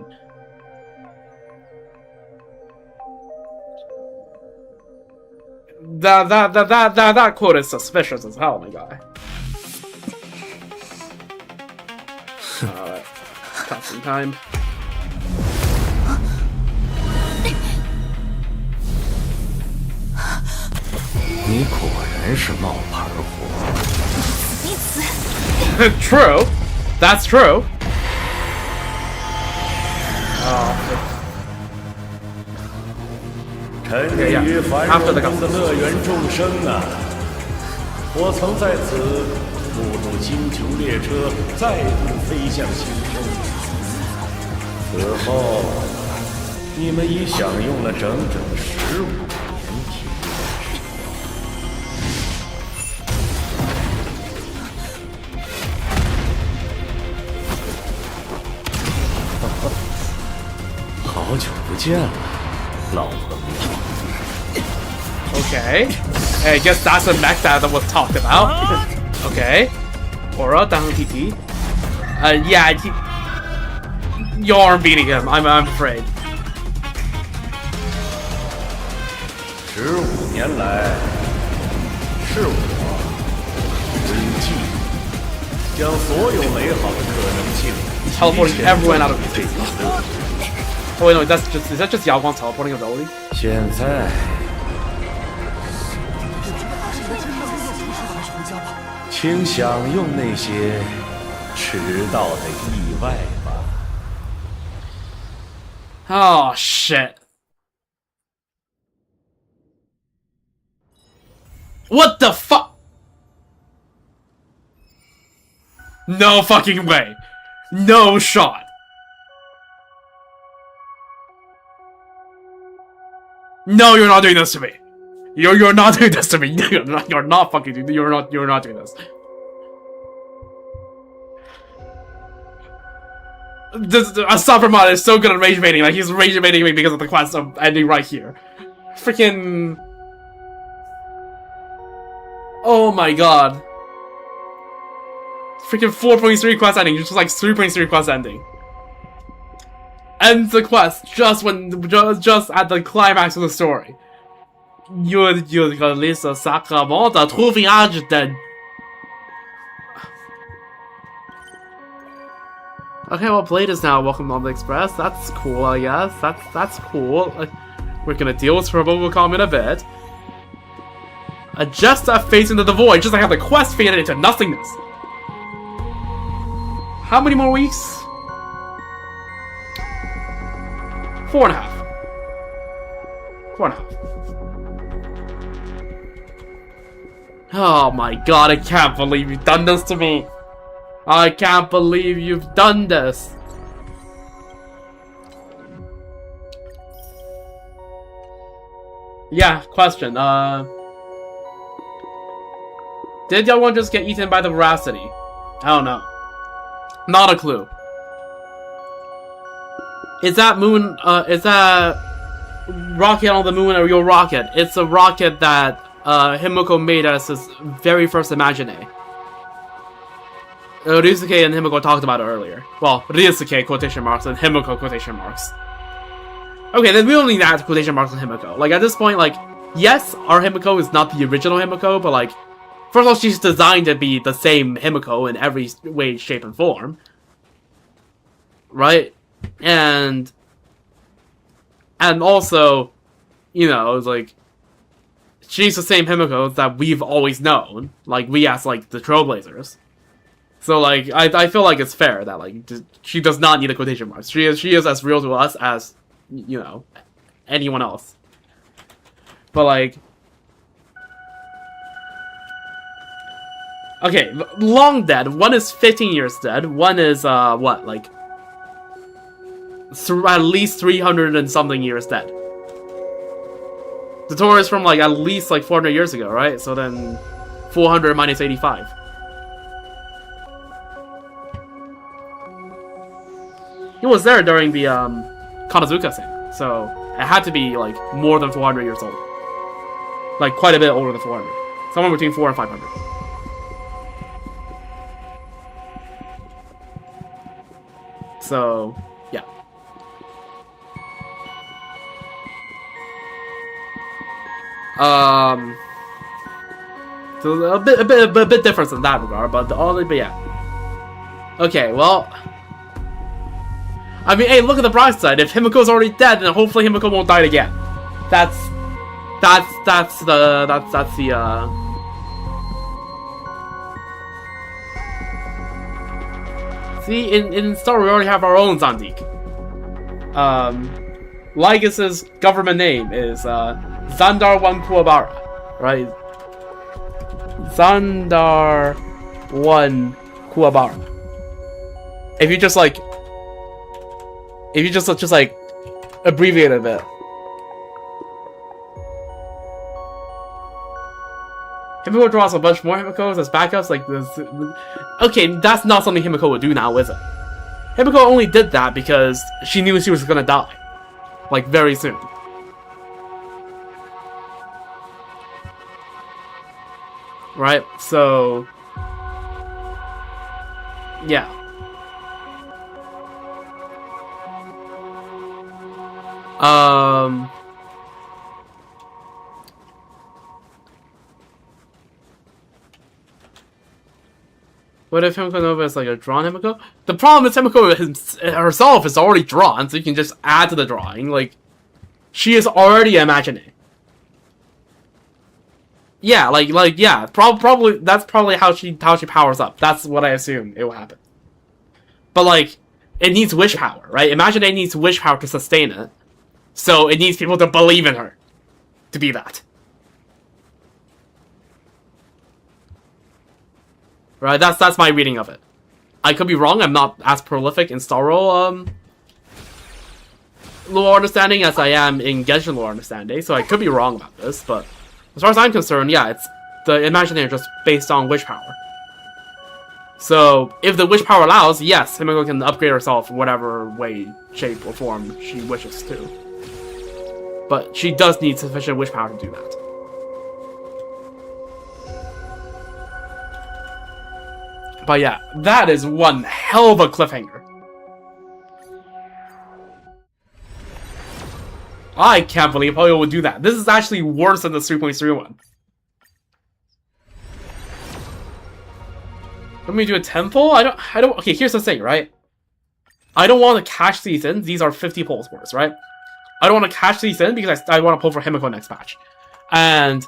That quote is suspicious as hell, my guy. Alright. Got some time. 你果然是冒牌货。True. That's true. Oh. 沉溺于繁荣中的乐园众生啊！我曾在此目睹星球列车再度飞向星空，此后你们已享用了整整15年体验。好久不见了，老朋友。 Okay. I guess that's a mech that was talked about. Okay. Aura down TT. Yeah, you aren't beating him. I'm afraid. 15年来，是我危机，将所有美好的可能性 teleporting everyone out of the space. Oh wait, no, is that just Yaoguang teleporting ability? 现在。 请享用那些迟到的意外吧。Oh shit! What the fuck? No fucking way! No shot! No, you're not doing this to me. You're not doing this to me. You're not fucking doing. You're not doing this. Asabrama is so good at rage baiting. Like he's rage baiting me because of the quest of ending right here. Freaking. Oh my god. Freaking 4.3 quest ending, just like 3.3 quest ending. Ends the quest just at the climax of the story. Utilise le sacrement de trouillage de... Okay, well, Blade is now welcome on the Express. That's cool, I guess. That's cool. We're gonna deal with Robocom in a bit. Just a face into the void, just like how the quest faded into nothingness. How many more weeks? 4.5. 4.5. Oh my god, I can't believe you've done this to me. I can't believe you've done this. Yeah, question. Did y'all just get eaten by the veracity? I don't know. Not a clue. Is that moon, is that rocket on the moon a real rocket? It's a rocket that Himiko made as his very first Imagine. Ryusuke and Himiko talked about it earlier. Well, Ryusuke quotation marks and Himiko quotation marks. Okay, then we don't need that quotation marks on Himiko. Like, at this point, like, yes, our Himiko is not the original Himiko, but like, first of all, she's designed to be the same Himiko in every way, shape, and form. Right? And also, you know, it's like, she's the same Himiko that we've always known. Like, we as, like, the Trailblazers. So, like, I feel like it's fair that, like, she does not need a quotation marks. She is as real to us as, you know, anyone else. But, like... Okay, long dead. One is 15 years dead. One is, what, like... at least 300 and something years dead. The Tor is from, like, at least, like, 400 years ago, right? So then... 400 minus 85. He was there during the Kanazuka thing, so it had to be like more than 400 years old. Like quite a bit older than 400. Somewhere between 400 and 500. So, yeah. So a bit different in that regard, but yeah. Okay, well, I mean, hey, look at the bright side. If Himiko's already dead, then hopefully Himiko won't die again. That's the See, in Star we already have our own Zandik. Lygas's government name is Zandar 1 Kuwabara, right? Zandar 1 Kuwabara. If you just like abbreviate it a bit. Himiko draws a bunch more Himikos as backups, like this. Okay, that's not something Himiko would do now, is it? Himiko only did that because she knew she was gonna die. Like, very soon. Right? So... yeah. What if Himiko Nova is like a drawn Himiko? The problem is Himiko herself is already drawn, so you can just add to the drawing. Like, she is already imagining. Yeah, yeah. Probably that's probably how she powers up. That's what I assume it will happen. But like, it needs wish power, right? Imagine it needs wish power to sustain it, so it needs people to believe in her to be that. Right, that's my reading of it. I could be wrong. I'm not as prolific in Starro lore understanding as I am in Genshin lore understanding, so I could be wrong about this. But as far as I'm concerned, yeah, it's the imaginary just based on wish power. So if the wish power allows, yes, Himiko can upgrade herself in whatever way, shape, or form she wishes to. But she does need sufficient wish power to do that. But yeah, that is one hell of a cliffhanger. I can't believe Poyo would do that. This is actually worse than the 3.3 one. Let me do a temple? I don't, okay, here's the thing, right? I don't want to cash these in. These are 50 pulls worth, right? I don't want to cash these in because I want to pull for Himiko next patch. And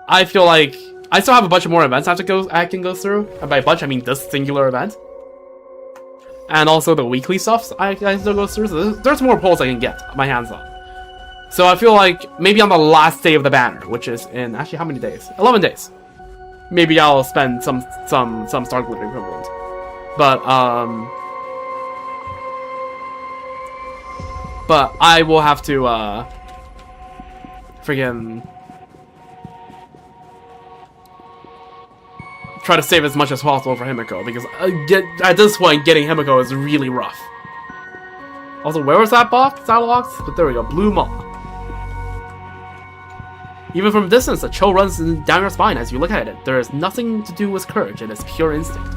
I feel like I still have a bunch of more events I can go through. And by a bunch, I mean this singular event. And also the weekly stuff I still go through. So there's more pulls I can get my hands on. So I feel like maybe on the last day of the banner, which is in actually how many days? 11 days. Maybe I'll spend some Star Glitter equivalent. But I will have to friggin' try to save as much as possible for Himiko, because at this point, getting Himiko is really rough. Also, where was that box? Saddle box? But there we go, Blue Maw. Even from a distance, the chill runs down your spine as you look at it. There is nothing to do with courage, it is pure instinct.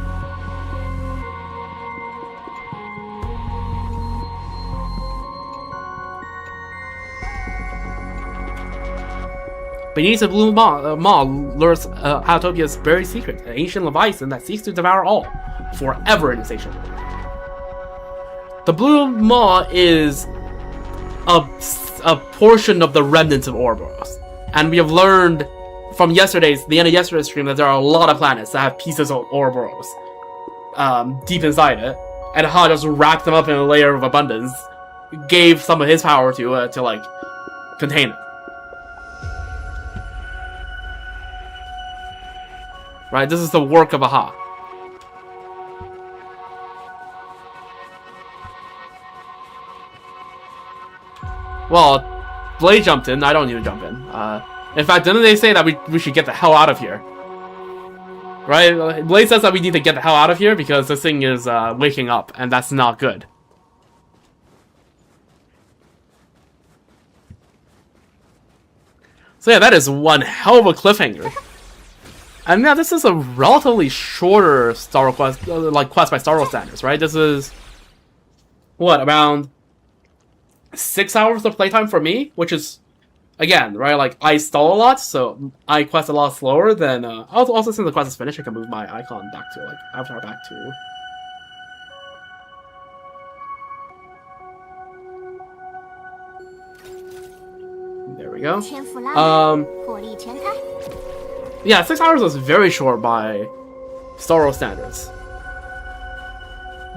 Beneath the blue maw lures Autopia's buried secret, an ancient leviathan that seeks to devour all, forever insatiable. The blue maw is a portion of the remnants of Ouroboros, and we have learned from the end of yesterday's stream that there are a lot of planets that have pieces of Ouroboros deep inside it, and Ha just wrapped them up in a layer of abundance, gave some of his power to like contain it. Right, this is the work of Aha. Well, Blade jumped in. I don't need to jump in. In fact, didn't they say that we should get the hell out of here? Right? Blaze says that we need to get the hell out of here because this thing is waking up, and that's not good. So yeah, that is one hell of a cliffhanger. And yeah, this is a relatively shorter Star Wars quest, quest by Star Wars standards, right? This is what, around 6 hours of playtime for me, which is, again, right, like, I stall a lot, so I quest a lot slower than, also since the quest is finished, I can move my icon back to, like, avatar back to... There we go. Yeah, 6 hours was very short by Star Wars standards.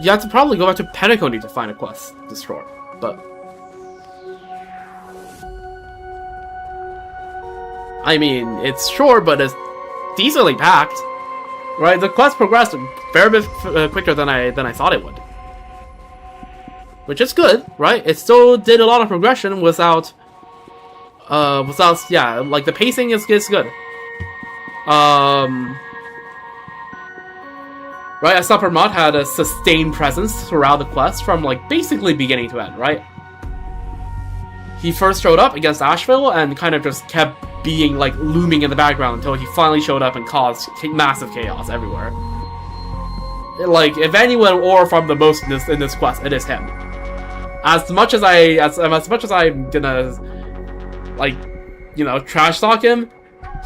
You have to probably go back to Petticoat to find a quest this short, but... I mean, it's short, but it's decently packed, right? The quest progressed a fair bit quicker than I thought it would, which is good, right? It still did a lot of progression without, yeah, like the pacing is good. Right, Asapar Mod had a sustained presence throughout the quest from like basically beginning to end, right? He first showed up against Asheville and kind of just kept being like looming in the background until he finally showed up and caused massive chaos everywhere. Like, if anyone or from the most in this quest, it is him. As much as I'm gonna, like, you know, trash talk him,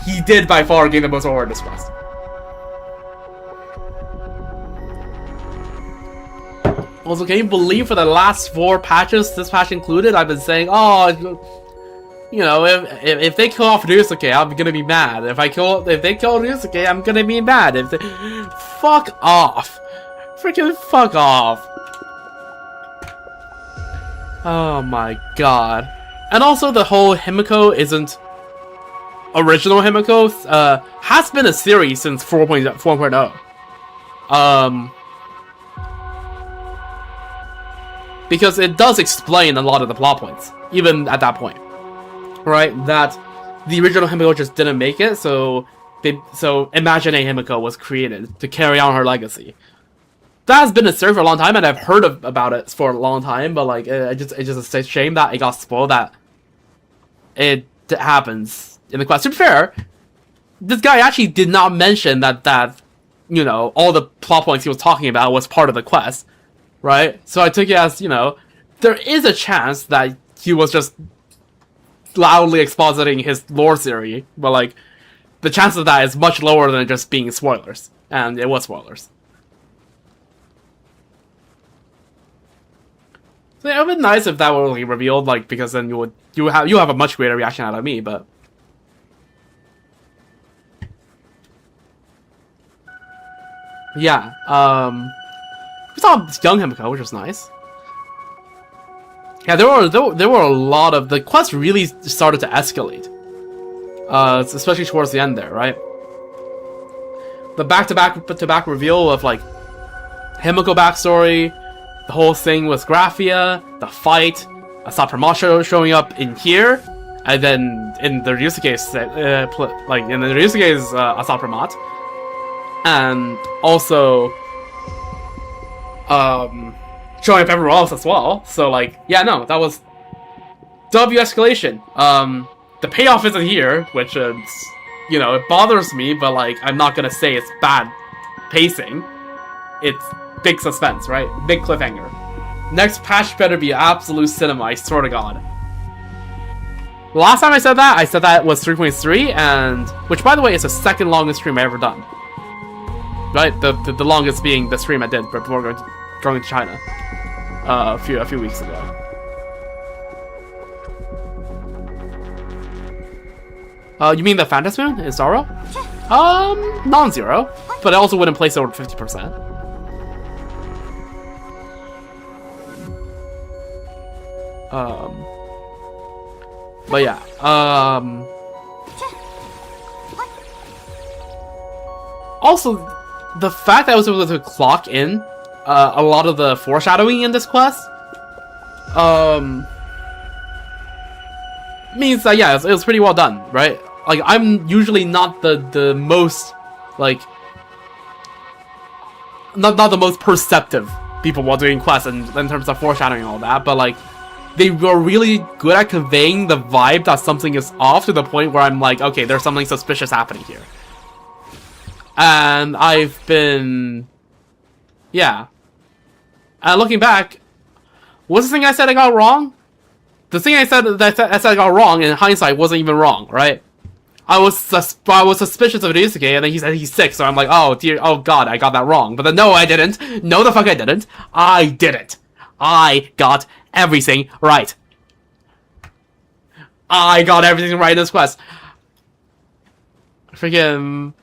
he did by far gain the most ore in this quest. Also, can you believe for the last 4 patches, this patch included, I've been saying, oh, you know, if they kill off Ryusuke, I'm gonna be mad. If they kill Ryusuke, I'm gonna be mad. Fuck off. Freaking fuck off. Oh my god. And also the whole Himiko isn't original Himiko, has been a series since 4.0. Because it does explain a lot of the plot points, even at that point. Right? That the original Himiko just didn't make it, so Imagine a Himiko was created to carry on her legacy. That has been a story for a long time, and I've heard about it for a long time, but like, it's just a shame that it got spoiled, that it happens in the quest. To be fair, this guy actually did not mention that you know, all the plot points he was talking about was part of the quest. Right? So I took it as, you know, there is a chance that he was just loudly expositing his lore theory, but like, the chance of that is much lower than just being spoilers. And it was spoilers. So yeah, it would be nice if that were like revealed, like, because then you have a much greater reaction out of me, but... Yeah, we saw young Himiko, which was nice. Yeah, there were a lot of... The quest really started to escalate. Especially towards the end there, right? The back-to-back reveal of, like, Himiko backstory, the whole thing with Graphia, the fight, Asapar Mod showing up in here, and then in the Ryusuke's, Asapar Mod. And also... showing up everywhere else as well. So like, yeah, no, that was W escalation. The payoff isn't here, which is, you know, it bothers me, but like, I'm not gonna say it's bad pacing. It's big suspense, right? Big cliffhanger. Next patch better be absolute cinema, I swear to god. Last time I said that was 3.3, and which, by the way, is the second longest stream I ever done. Right, the longest being the stream I did before going to China a few weeks ago. You mean the Phantasmoon in Sorrow? Non-zero, but I also wouldn't place it over 50%. But yeah, also, the fact that I was able to clock in a lot of the foreshadowing in this quest means that, yeah, it was pretty well done, right? like I'm usually not the most like not the most perceptive people while doing quests in terms of foreshadowing and all that, but like they were really good at conveying the vibe that something is off to the point where I'm like, okay, there's something suspicious happening here. And I've been, yeah. Looking back, what's the thing I said I got wrong? The thing I said I got wrong in hindsight wasn't even wrong, right? I was suspicious of Ryusuke, and then he said he's sick, so I'm like, oh dear, oh god, I got that wrong. But then no, I didn't. No, the fuck I didn't. I did it. I got everything right. I got everything right in this quest. Freaking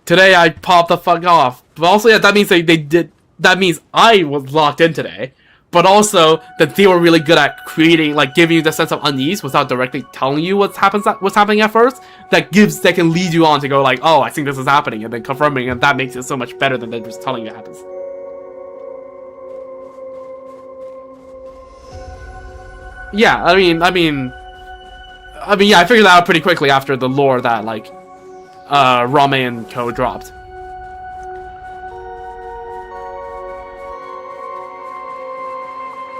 today I popped the fuck off. But also, yeah, that means they did. That means I was locked in today. But also that they were really good at creating, like, giving you the sense of unease without directly telling you what's happening at first. That can lead you on to go like, oh, I think this is happening, and then confirming, and that makes it so much better than them just telling you it happens. Yeah, I mean, yeah, I figured that out pretty quickly after the lore that like, Rame and Co dropped.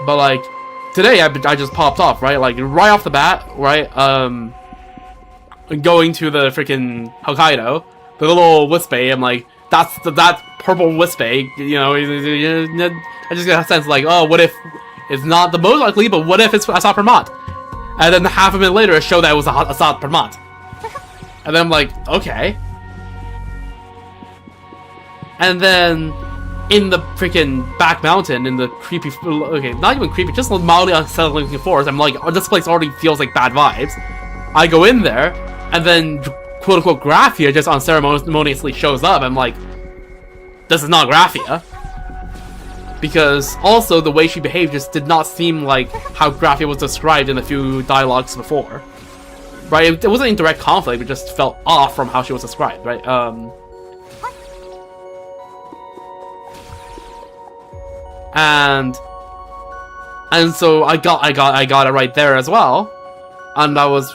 But like, today I just popped off, right? Like, right off the bat, right? Going to the freaking Hokkaido, the little Wispay, I'm like, that purple Wispay, you know, I just got a sense like, oh, what if it's not the most likely, but what if it's Asat Permat? And then half a minute later, it showed that it was Asat Permat. And then I'm like, okay. And then in the freaking back mountain, in the creepy, okay, not even creepy, just mildly unsettling forest, I'm like, oh, this place already feels like bad vibes. I go in there, and then quote-unquote Graphia just unceremoniously shows up. I'm like, this is not Graphia. Because also the way she behaved just did not seem like how Graphia was described in a few dialogues before. Right? It wasn't in direct conflict, it just felt off from how she was described, right? And so I got it right there as well, and I was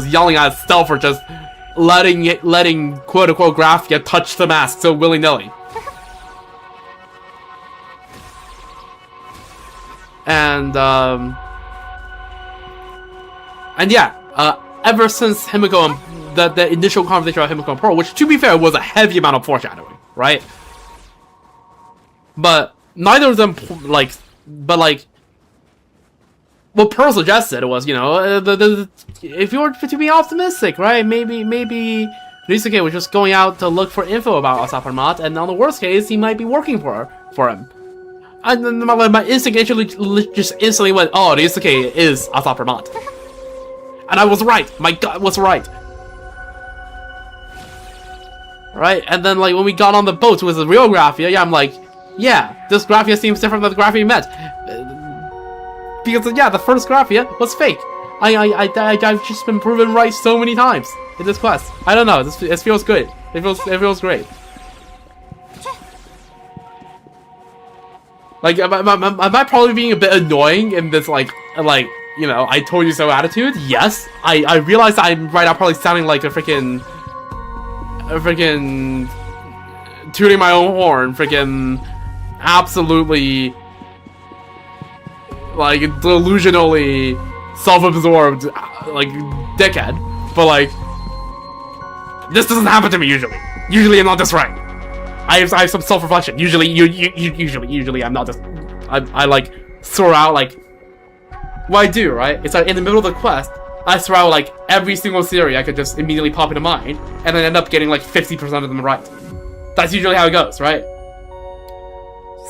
yelling at Stealth for just letting quote unquote Graphia touch the mask so willy nilly. And yeah, ever since Himiko and the initial conversation about Himiko and Pearl, which to be fair was a heavy amount of foreshadowing, right? But neither of them, what Pearl suggested was, you know, if you were to be optimistic, right? Maybe Ryusuke was just going out to look for info about Asat Permat, and on the worst case, he might be working for him. And then my instinct just instantly went, oh, Ryusuke is Asat Permat. And I was right. My gut was right. Right? And then, like, when we got on the boat with the real Graphia, yeah, I'm like, yeah, this Graphia seems different than the Graphia we met. Because, yeah, the first Graphia was fake. I've just been proven right so many times in this quest. I don't know, it feels good. It feels great. Like, am I probably being a bit annoying in this, like, you know, I told you so attitude? Yes. I realize I'm right now probably sounding like a freaking tooting my own horn, freaking absolutely, like, delusionally self-absorbed, like, dickhead. But, like, this doesn't happen to me usually. Usually I'm not this right. I have some self-reflection. Usually I'm not just, I like, throw out, like, what I do, right? It's like, in the middle of the quest, I throw out, like, every single theory I could just immediately pop into mind, and then end up getting, like, 50% of them right. That's usually how it goes, right?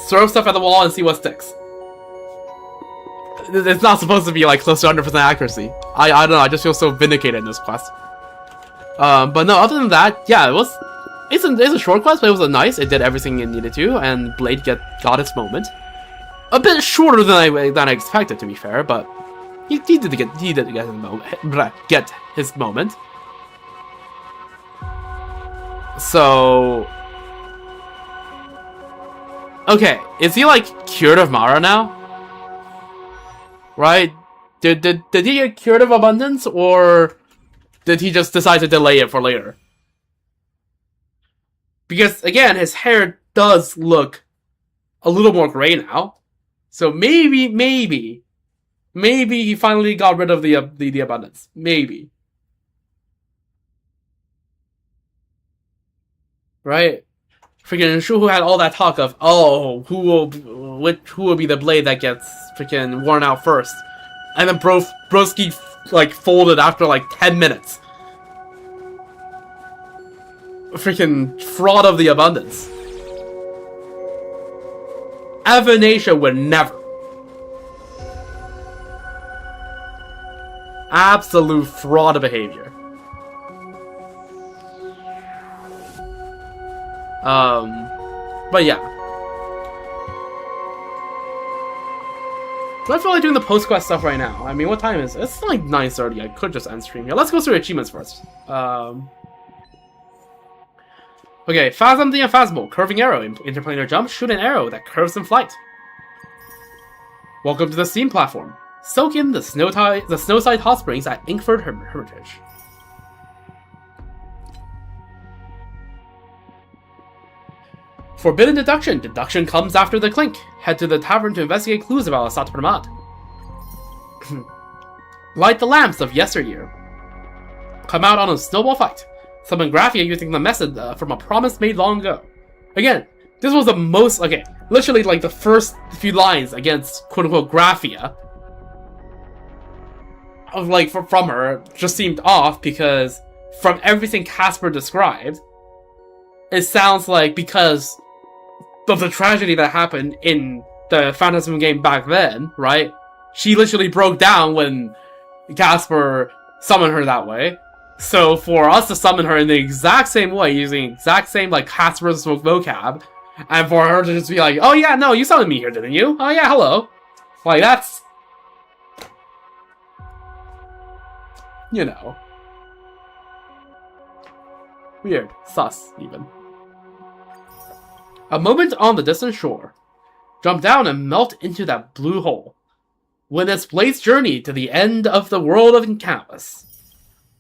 Throw stuff at the wall and see what sticks. It's not supposed to be, like, close to 100% accuracy. I don't know, I just feel so vindicated in this quest. But no, other than that, yeah, it's a short quest, but it was nice. It did everything it needed to, and Blade got its moment. A bit shorter than I expected, to be fair, but he did get his moment. So, okay, is he like cured of Mara now? Right? Did he get cured of abundance, or did he just decide to delay it for later? Because again, his hair does look a little more gray now, so maybe he finally got rid of the abundance. Maybe, right? Freaking Shuhu had all that talk of, oh, who will be the blade that gets freaking worn out first, and then Broski like folded after like 10 minutes. Freaking fraud of the abundance. Evanesha would never. Absolute fraud behavior. But yeah. Do I feel like doing the post-quest stuff right now? I mean, what time is it? It's like 9:30. I could just end stream here. Let's go through achievements first. Okay, Phasm the Unphasmable. Curving arrow. Interplanar jump. Shoot an arrow that curves in flight. Welcome to the steam platform. Soak in the Snowside Hot Springs at Inkford Hermitage. Forbidden Deduction. Deduction comes after the clink. Head to the tavern to investigate clues about Asat Pramad. Light the lamps of yesteryear. Come out on a snowball fight. Summon Graphia using the method from a promise made long ago. Again, this was the most, okay, literally like the first few lines against quote-unquote Graphia of like from her just seemed off, because from everything Casper described, it sounds like because of the tragedy that happened in the Phantasm game back then, right? She literally broke down when Casper summoned her that way. So for us to summon her in the exact same way, using exact same like Casper's vocab, and for her to just be like, "Oh yeah, no, you summoned me here, didn't you? Oh yeah, hello," like that's, you know, weird, sus even. A moment on the distant shore. Jump down and melt into that blue hole. Witness Blade's journey to the end of the world of canvas.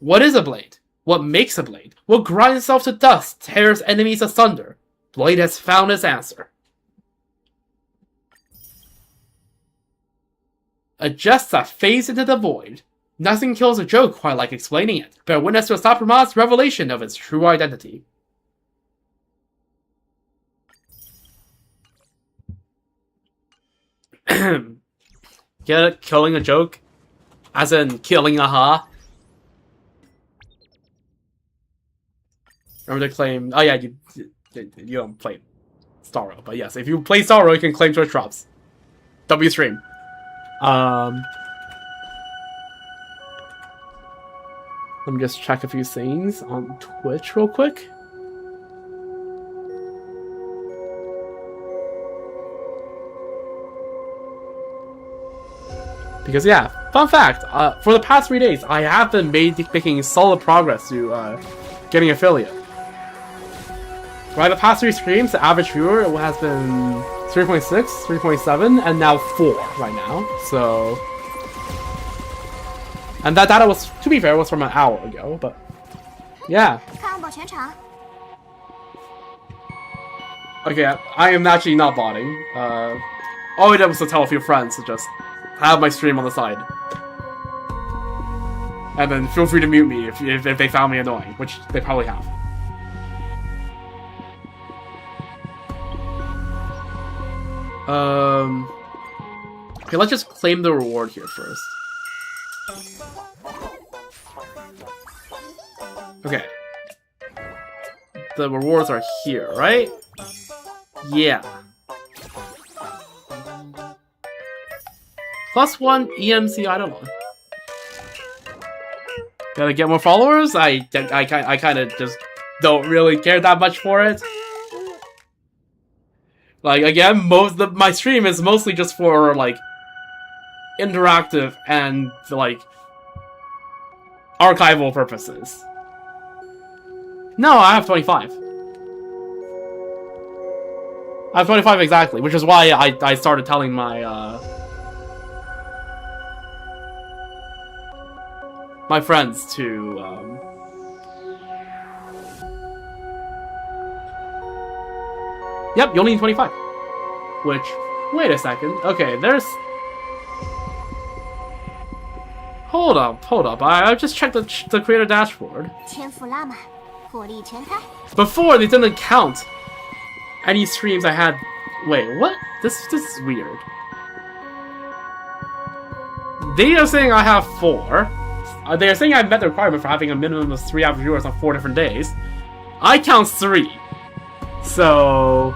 What is a blade? What makes a blade? What grinds itself to dust, tears enemies asunder? Blade has found its answer. A jest that fades into the void. Nothing kills a joke quite like explaining it. Bear witness to Asat Pramad's revelation of its true identity. Get it? Killing a joke? As in killing aha? Remember to claim... Oh yeah, you don't play Starro. But yes, if you play Starro, you can claim Twitch drops. W stream. Let me just check a few things on Twitch real quick. Because yeah, fun fact, for the past 3 days, I have been making solid progress to getting affiliate. Right, the past 3 streams, the average viewer has been 3.6, 3.7, and now 4 right now, so... And that data was, to be fair, was from an hour ago, but... Yeah. Okay, I am actually not botting. All I did was to tell a few friends to just have my stream on the side. And then feel free to mute me if they found me annoying, which they probably have. Okay, let's just claim the reward here first. Okay. The rewards are here, right? Yeah. +1 EMC Eidolon. Gotta get more followers? I kind of just don't really care that much for it. Like, again, my stream is mostly just for, like, interactive and, like, archival purposes. No, I have 25. I have 25 exactly, which is why I started telling my, my friends to Yep, you only need 25. Which, wait a second. Okay, there's... Hold up. I just checked the creator dashboard. 天赋拉满，火力全开。 Before, they didn't count any streams I had... Wait, what? This is weird. They are saying I have 4. They are saying I met the requirement for having a minimum of 3 average viewers on 4 different days. I count 3. So...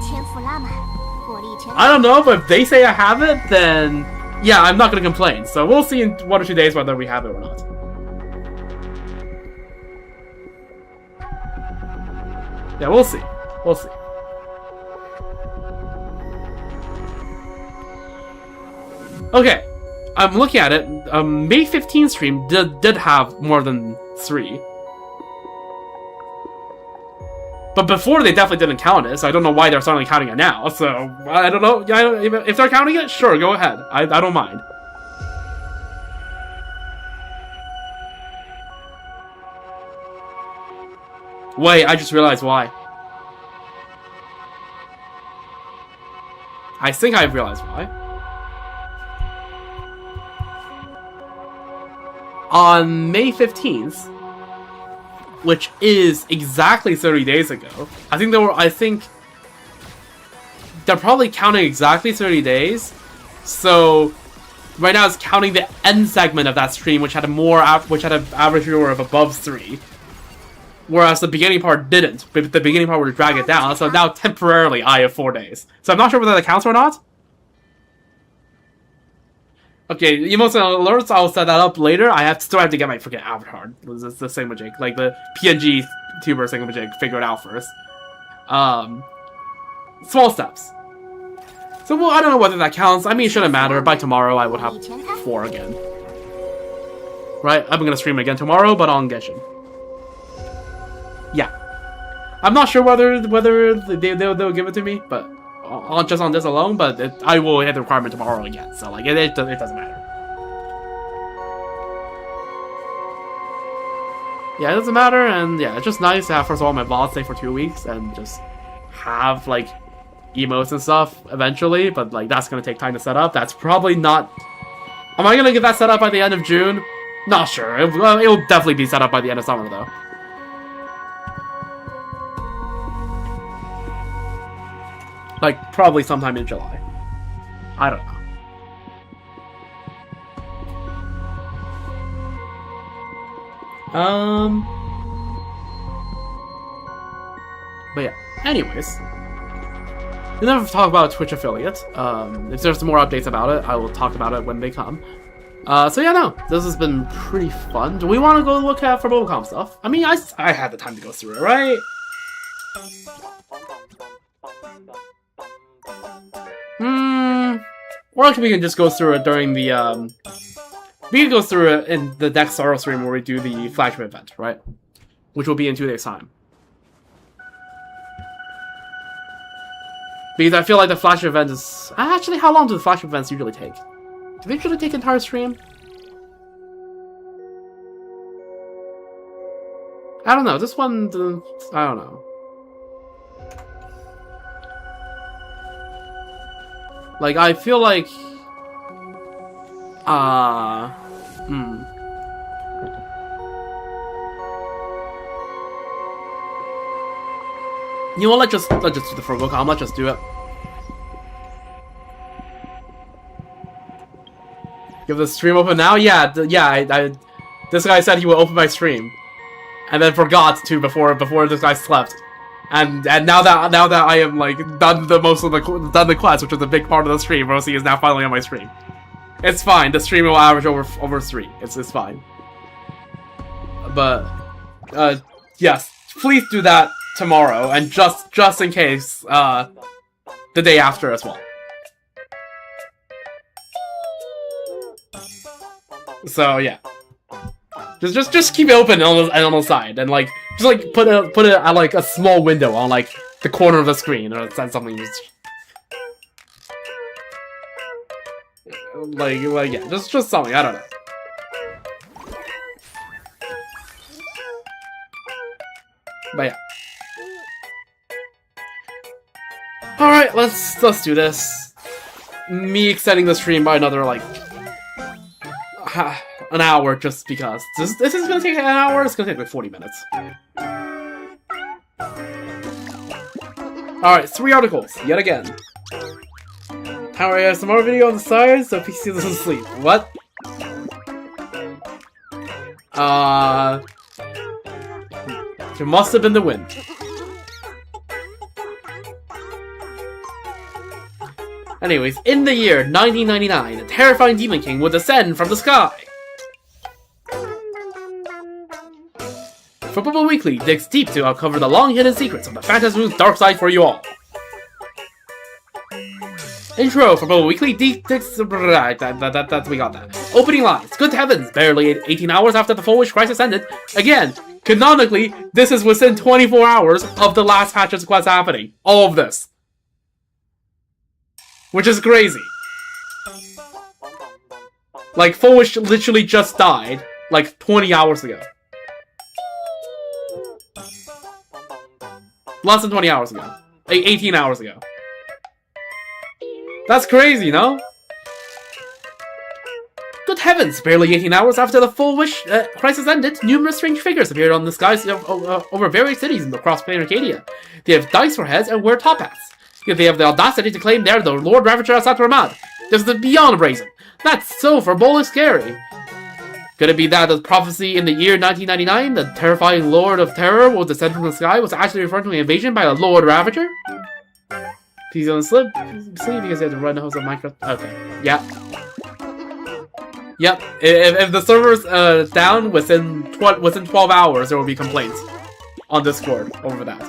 天赋拉满，火力全开。 I don't know, but if they say I have it, then... Yeah, I'm not gonna complain. So we'll see in 1 or 2 days whether we have it or not. Yeah, we'll see. We'll see. Okay, I'm looking at it. May 15th stream did have more than 3. But before, they definitely didn't count it, so I don't know why they're suddenly counting it now. So, I don't know. Yeah, if they're counting it, sure, go ahead. I don't mind. Wait, I just realized why. I think I realized why. On May 15th, which is exactly 30 days ago, I think they're probably counting exactly 30 days. So right now it's counting the end segment of that stream, which had an average viewer of above 3. Whereas the beginning part didn't. But the beginning part would drag it down. So now temporarily I have 4 days. So I'm not sure whether that counts or not. Okay, emotes and alerts, I'll set that up later. Still have to get my freaking avatar. It's the thingamajig. Like the PNG tuber thingamajig. Figure it out first. Small steps. So, well, I don't know whether that counts. I mean, it shouldn't matter. By tomorrow, I would have 4 again. Right? I'm gonna stream again tomorrow, but on Genshin. Yeah. I'm not sure whether they'll give it to me, but just on this alone, but I will hit the requirement tomorrow again, so like it doesn't matter. Yeah, it doesn't matter, and yeah, it's just nice to have first of all my VOD stay for 2 weeks and just have like emotes and stuff eventually, but like that's gonna take time to set up. That's probably not... Am I gonna get that set up by the end of June? Not sure. It'll definitely be set up by the end of summer though. Like, probably sometime in July. I don't know. But yeah, anyways. We'll never talk about a Twitch affiliate. If there's more updates about it, I will talk about it when they come. So yeah, no, this has been pretty fun. Do we want to go look at for Mobicom stuff? I mean, I had the time to go through it, right? Or we can just go through it during the, we can go through it in the next Sorrow stream where we do the flagship event, right? Which will be in 2 days' time. Because I feel like the flagship event is... Actually, how long do the flagship events usually take? Do they usually take an entire stream? I don't know, this one... I don't know. Like, I feel like... You know what, let's just do the Frobocom, let's just do it. Give the stream open now? Yeah, this guy said he would open my stream. And then forgot to before this guy slept. And now that I am like done the quest, which was a big part of the stream, Rosie is now finally on my stream. It's fine. The stream will average over 3. It's fine. But yes, please do that tomorrow, and just in case, the day after as well. So yeah. Just keep it open on the side, and like just like put it at like a small window on like the corner of the screen, or something. like yeah, just something. I don't know. But yeah. All right, let's do this. Me extending the stream by another like an hour just because this is gonna take an hour. It's gonna take like 40 minutes. All right, 3 articles yet again. How I have some more video on the side so PC doesn't sleep. What? There must have been the wind. Anyways, in the year 1999, a terrifying Demon King would descend from the sky. Football Weekly digs deep to uncover the long-hidden secrets of the Phantasm's dark side for you all. Intro, Football Weekly digs... we got that. Opening lines. Good heavens, barely 18 hours after the Full Wish Crisis ended. Again, canonically, this is within 24 hours of the last Hatchet's quest happening. All of this. Which is crazy. Like, Full Wish literally just died, like, 20 hours ago. Less than 20 hours ago. 18 hours ago. That's crazy, no? Good heavens, barely 18 hours after the Full Wish crisis ended, numerous strange figures appeared on the skies over various cities across planet Arcadia. They have dice for heads and wear top hats. Yet they have the audacity to claim they're the Lord Ravager of Satramad. This is beyond brazen. That's so foreboding scary. Could it be that the prophecy in the year 1999, the terrifying Lord of Terror will descend from the sky, was actually referring to an invasion by a Lord Ravager? Please don't sleep because you have to run the host of Minecraft. Okay, yeah. Yep, if the server's down within 12 hours, there will be complaints on Discord over that.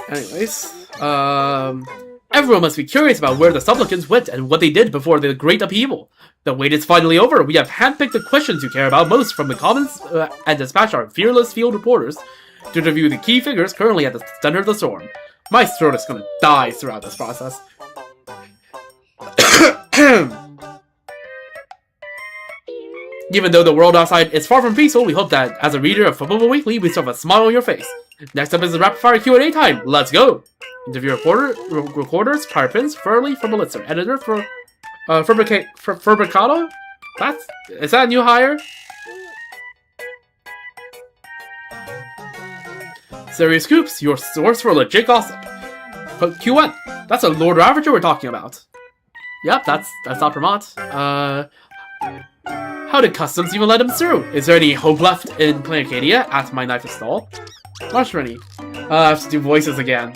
Anyways, everyone must be curious about where the supplicants went and what they did before the Great Upheaval. The wait is finally over. We have handpicked the questions you care about most from the comments and dispatched our fearless field reporters to review the key figures currently at the center of the storm. My throat is gonna die throughout this process. Even though the world outside is far from peaceful, we hope that, as a reader of Football Weekly, we still have a smile on your face. Next up is the rapid-fire Q&A time. Let's go! Interview recorders, Pyrepins, Furley from Blitzer, editor for Fabricato? Is that a new hire? Serious Scoops, your source for legit gossip. Q1, that's a Lord Ravager we're talking about. Yep, that's not Vermont. How did Customs even let him through? Is there any hope left in Planet Arcadia? Asked my knife to stall. March Rennie. I have to do voices again.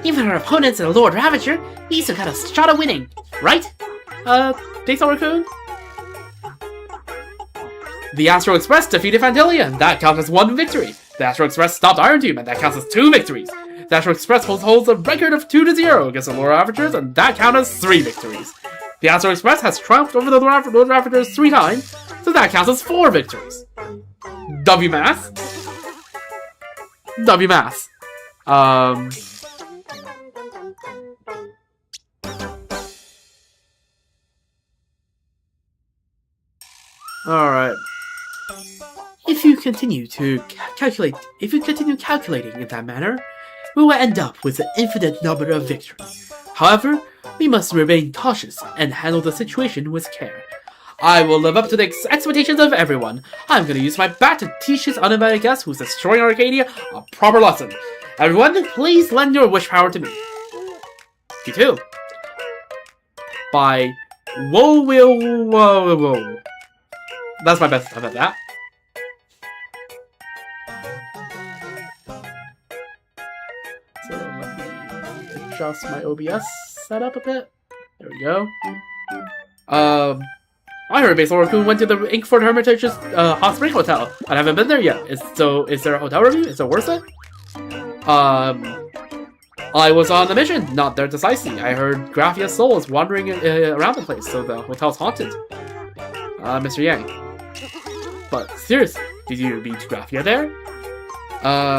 Even our opponents and Lord Ravager, we still got a shot at winning, right? Thanks, Raccoon. The Astro Express defeated Fantilia, and that counts as 1 victory. The Astro Express stopped Iron Tomb, and that counts as 2 victories. The Astro Express holds a record of 2-0 against the Lord Ravagers, and that counts as 3 victories. The Astro Express has triumphed over the Lord Ravagers 3 times, so that counts as 4 victories. W mass. W mass. Alright. If you continue calculating in that manner, we will end up with an infinite number of victories. However, we must remain cautious and handle the situation with care. I will live up to the expectations of everyone. I'm going to use my bat to teach this uninvited guest who's destroying Arcadia a proper lesson. Everyone, please lend your wish power to me. Q2. By Whoa. That's my best attempt at that. adjust my OBS setup a bit. There we go. I heard Base Kun went to the Inkford Hermitage's Hot Spring Hotel. I haven't been there yet. Is there a hotel review? Is it worth it? I was on a mission, not there precisely. I heard Graffia's soul is wandering around the place, so the hotel's haunted. Mr. Yang. But seriously, did you meet Graffia there?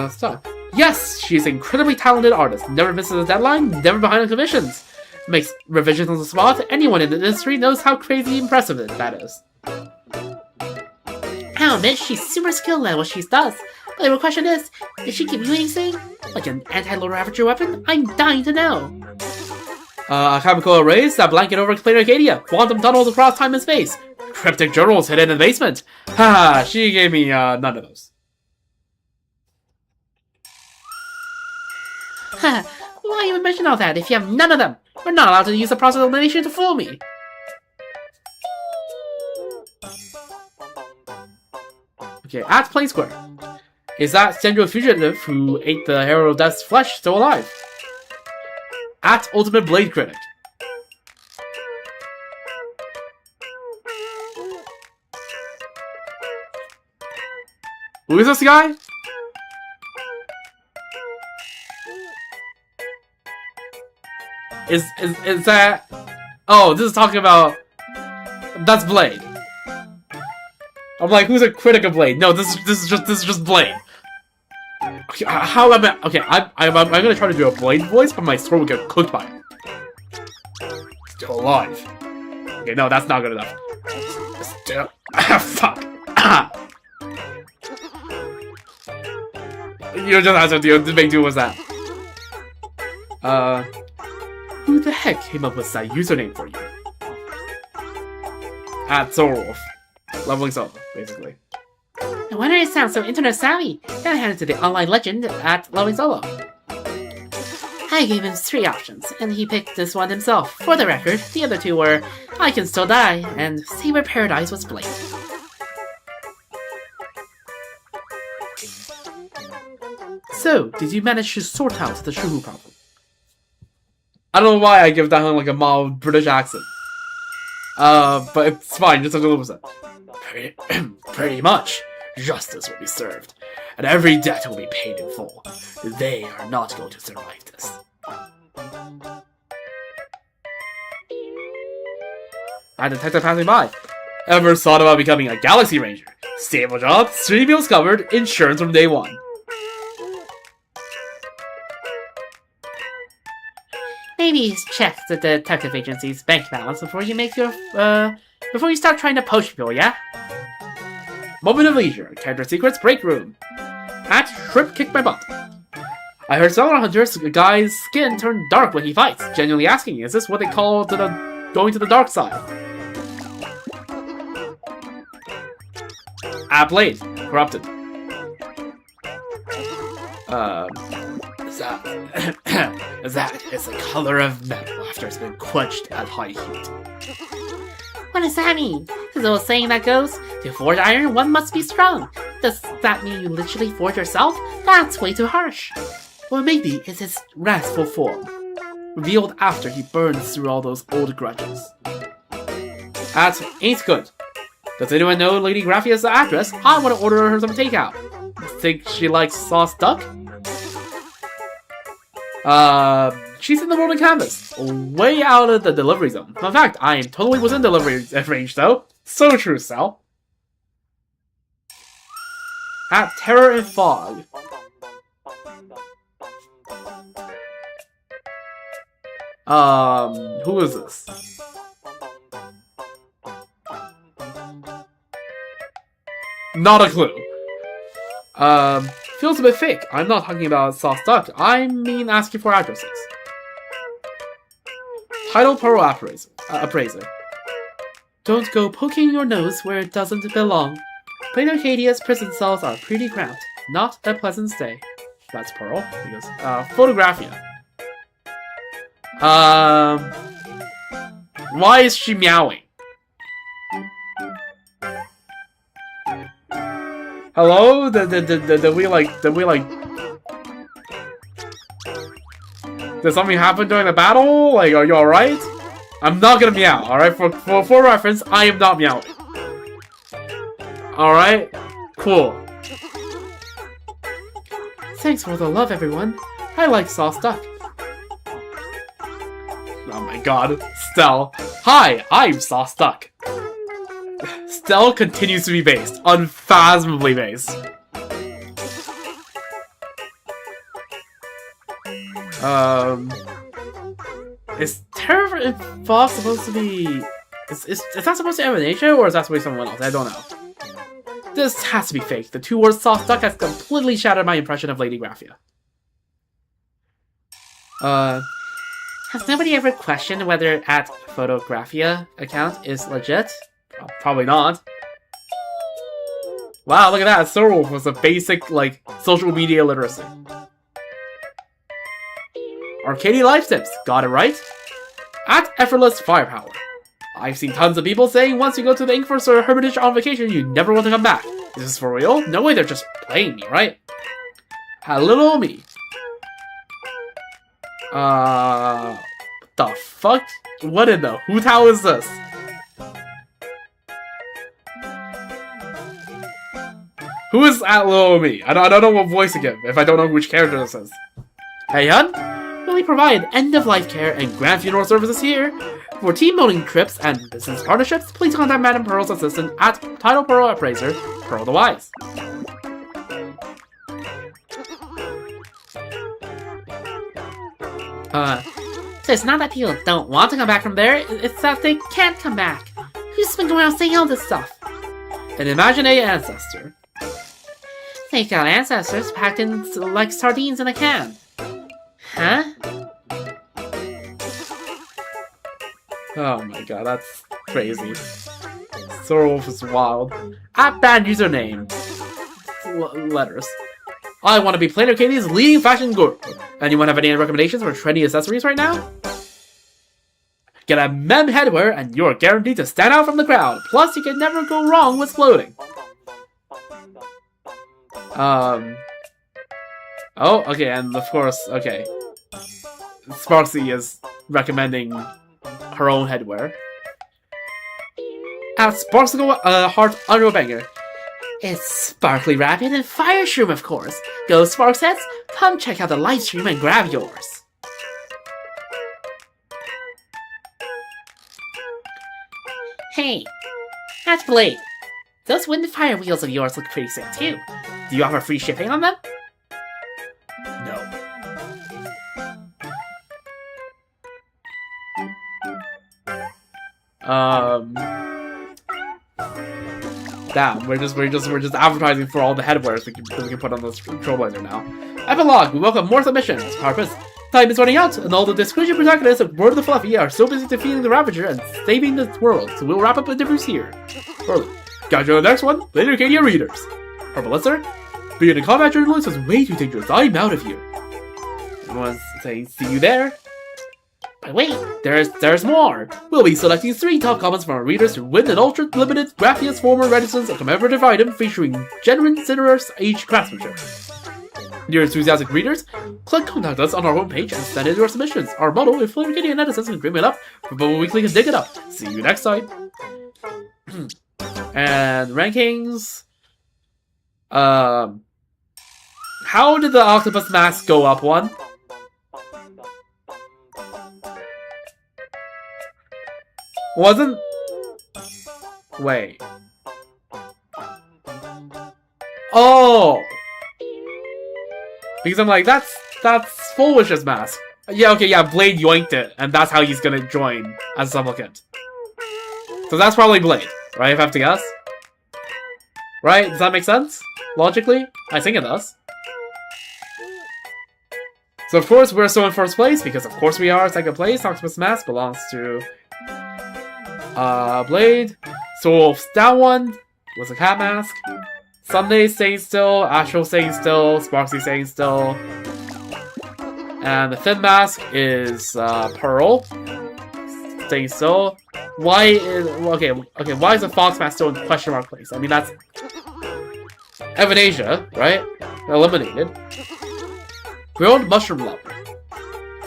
Stop. Yes, she's an incredibly talented artist. Never misses a deadline, never behind on commissions. Makes revisions on the spot. Anyone in the industry knows how crazy impressive that is. I'll admit, she's super skilled at what she does. But the real question is, did she give you anything? Like an anti-loader aperture weapon? I'm dying to know. Chemical arrays that blanket over complete Arcadia. Quantum tunnels across time and space. Cryptic journals hidden in the basement. Haha, she gave me none of those. Haha, why even mention all that if you have none of them? We're not allowed to use the process of elimination to fool me. Okay, at Plain Square. Is that Central fugitive who ate the Herald of Death's flesh still alive? At Ultimate Blade Critic. Who is this guy? Is that... Oh, this is talking about... That's Blade. I'm like, who's a critic of Blade? No, this is just Blade. Okay, how am I... Okay, I'm gonna try to do a Blade voice, but my throat will get cooked by it. Still alive. Okay, no, that's not good enough. Still... Fuck. You just have to do the big dude was that. Who the heck came up with that username for you? At Zorwolf. Leveling solo, basically. No wonder it sounds so internet savvy. Then I handed to the online legend at Leveling Solo. I gave him 3 options, and he picked this one himself. For the record, the other 2 were I Can Still Die and See Where Paradise Was Blade. So, did you manage to sort out the Shuhu problem? I don't know why I give that one like a mild British accent. But it's fine, just a little bit. Pretty much. Justice will be served, and every debt will be paid in full. They are not going to survive this. A detective passing by. Ever thought about becoming a Galaxy Ranger? Stable job, 3 meals covered, insurance from day 1. Maybe check the detective agency's bank balance before you make your, before you start trying to poach people, yeah? Moment of leisure. Character secrets break room. At Shrimp kicked my butt. I heard several hunters, a guy's skin turned dark when he fights. Genuinely asking, is this what they call going to the dark side? At Blade. Corrupted. That is the color of metal after it's been quenched at high heat. What does that mean? There's an old saying that goes, to forge iron, one must be strong. Does that mean you literally forge yourself? That's way too harsh. Or maybe it's his wrathful form, revealed after he burns through all those old grudges. At Ain't Good. Does anyone know Lady Graffia's address? I want to order her some takeout. Think she likes sauce duck? She's in the rolling canvas, way out of the delivery zone. In fact, I am totally within delivery range though. So true, Sal. At Terror and Fog. Who is this? Not a clue. Feels a bit fake. I'm not talking about sauce duck. I mean asking for addresses. Title Pearl Appraiser. Don't go poking your nose where it doesn't belong. Plain Arcadia's prison cells are pretty cramped. Not a pleasant stay. That's Pearl. Because, Photographia. Why is she meowing? Hello? Did we like... Did something happen during the battle? Like, are you alright? I'm not gonna meow, alright? For reference, I am not meowing. Alright? Cool. Thanks for the love, everyone. I like sauce duck. Oh my god. Stell. Hi, I'm Sauce Duck. Stell continues to be based. Unfathomably based. Is Terra Fox supposed to be... Is that supposed to be Emanation, or is that supposed to be someone else? I don't know. This has to be fake. The two words Sauce Duck has completely shattered my impression of Lady Graphia. Has nobody ever questioned whether @Photographia account is legit? Probably not. Wow, look at that. Sorrel was a basic, like, social media literacy. Arcadia Life Tips. Got it right? @Effortless Firepower. I've seen tons of people saying once you go to the Inkverse or Hermitage on vacation, you never want to come back. Is this for real? No way, they're just playing me, right? Hello, me. The fuck? What in the hoot hell is this? Who is @LilMe? I don't know what voice to give if I don't know which character this is. Hey, hun? We provide end-of-life care and grand funeral services here. For team building trips and business partnerships, please contact Madam Pearl's assistant @Title Pearl Appraiser, Pearl the Wise. So it's not that people don't want to come back from there, it's that they can't come back. Who's been going around saying all this stuff? An imaginary ancestor. They got ancestors packed in like sardines in a can. Huh? Oh my god, that's crazy. Sorrelwolf is wild. @bad username. Letters. I want to be Plain Arcadia's leading fashion guru. Anyone have any recommendations for trendy accessories right now? Get a mem headwear and you're guaranteed to stand out from the crowd. Plus, you can never go wrong with floating. Oh, okay, and of course, okay. Sparksy is recommending her own headwear. @Sparksicle Heart Under Banger. It's Sparkly Rabbit and Fire Shroom, of course. Go Sparksets, come check out the live stream and grab yours. Hey, @Blade. Those wind and fire wheels of yours look pretty sick too. Do you offer free shipping on them? No. Damn, we're just advertising for all the headwears we can put on this Trailblazer now. Epilogue, we welcome more submissions. Purpose. Time is running out, and all the discretion protagonists of Word of the Fluffy are so busy defeating the Ravager and saving the world, so we'll wrap up the difference here. Early. Catch you on the next one, Later Arcadia readers. Purple Lister, being a combat journalist is way too dangerous. I'm out of here. Everyone's saying, see you there. But wait, there's more! We'll be selecting 3 top comments from our readers to win an ultra-limited Graphia's Former Reticence, a commemorative item featuring genuine Cinder's age craftsmanship. Dear enthusiastic readers, click contact us on our homepage and send in your submissions. Our motto, if Plain Arcadia netizens can dream it up, for Bubble Weekly can dig it up. See you next time! And rankings... How did the octopus mask go up one? Wasn't... Wait. Oh! Because I'm like, that's Foolish's mask. Yeah, okay, yeah, Blade yoinked it, and that's how he's gonna join as a supplicant. So that's probably Blade, right, if I have to guess? Right? Does that make sense? Logically? I think it does. So of course we're still in first place, because of course we are. Second place, Octopus Mask belongs to... Blade. So Wolf's down one was a cat mask. Sunday staying still, Astral staying still, Sparksy staying still. And the thin mask is Pearl. Staying still. Why is why is the Fox mask still in question mark place? I mean that's Evanasia, right? Eliminated. Grilled mushroom lover.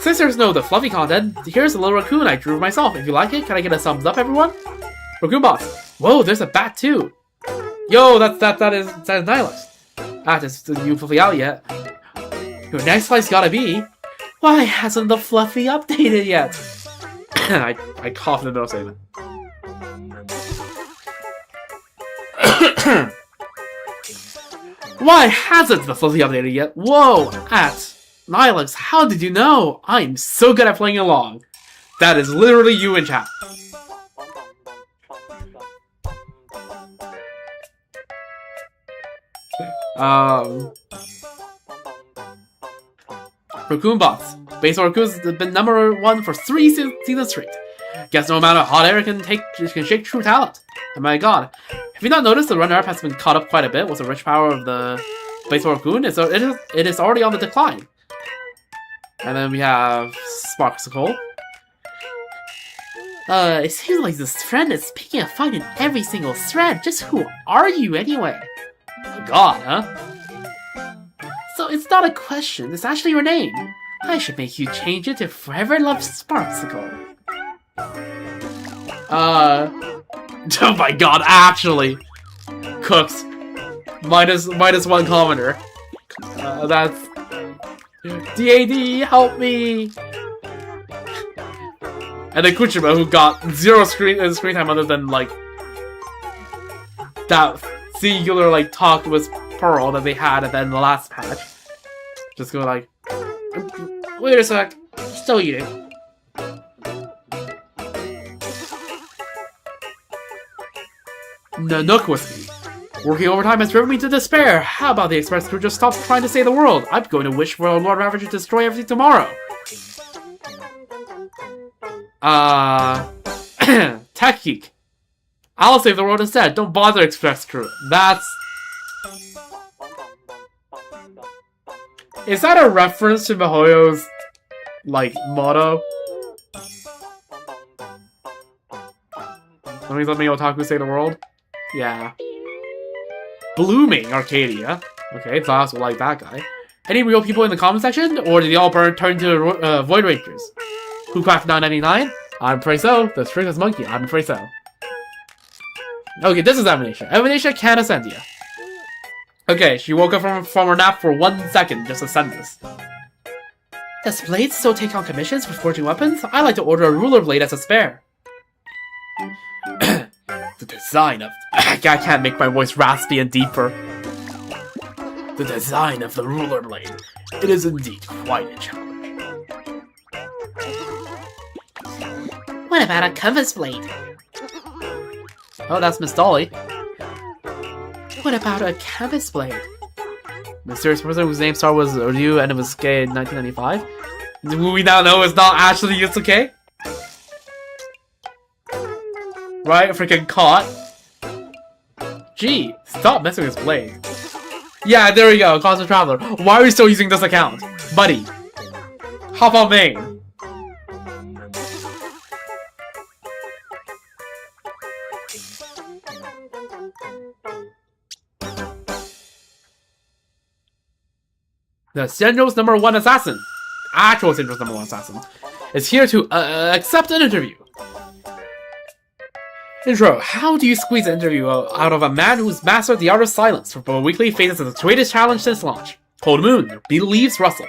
Since there's no the fluffy content, here's a little raccoon I drew myself. If you like it, can I get a thumbs up, everyone? Raccoon boss. Whoa, there's a bat too. Yo, that is Nihilus. That is you fluffy out yet. Your next flight's gotta be. Why hasn't the fluffy updated yet? I cough in the middle of saying that. Why hasn't the fluffy updated yet? Whoa, Nihilus, how did you know? I'm so good at playing along. That is literally you in chat. Raccoon bots. Base Raccoon's been number 1 for 3 seasons straight. Guess no amount of hot air can shake true talent. Oh my god. Have you not noticed the runner-up has been caught up quite a bit with the rich power of the Base Raccoon? It is already on the decline. And then we have Sparksicle. It seems like this friend is picking a fight in every single thread. Just who are you anyway? Oh god, huh? So it's not a question, it's actually your name. I should make you change it to Forever Love Sparksicle. Oh my god, actually. Cooks. Minus 1 commenter. That's... DAD, help me! And then Kuchima, who got 0 screen time other than, like, that singular, like, talk with Pearl that they had at the end of the last patch. Just go like, wait a sec, still eating. Nanook with me. Working overtime has driven me to despair. How about the express crew just stop trying to save the world? I'm going to wish for Lord Ravager to destroy everything tomorrow. Tech Geek. I'll save the world instead. Don't bother, express crew. That's... Is that a reference to Mihoyo's, like, motto? Let me otaku save the world? Yeah. Blooming Arcadia. Okay, Zos will like that guy. Any real people in the comment section? Or did they all turn to Void Rangers? Who crafted 999? I'm afraid so. The Stringless Monkey? I'm afraid so. Okay, this is Evanesha. Evanesha Canacendia. Okay, she woke up from her nap for 1 second just to send this. Does Blade still take on commissions for forging weapons? I like to order a ruler blade as a spare. The design of... I can't make my voice raspy and deeper. The design of the ruler blade. It is indeed quite a challenge. What about a compass blade? Oh, that's Miss Dolly. What about a compass blade? Mysterious person whose name started with Ryu and it was gay in 1995? Who we now know is not actually Yusuke? Right? Freaking caught. Gee, stop messing with his blade. Yeah, there we go, Constant Traveler. Why are you still using this account? Buddy. Hop on main. The Senjo's #1 assassin, actual Senjo's #1 assassin, is here to accept an interview. Intro, how do you squeeze an interview out of a man who's mastered the art of silence? For weekly faces the greatest challenge since launch. Cold Moon, believes Russell.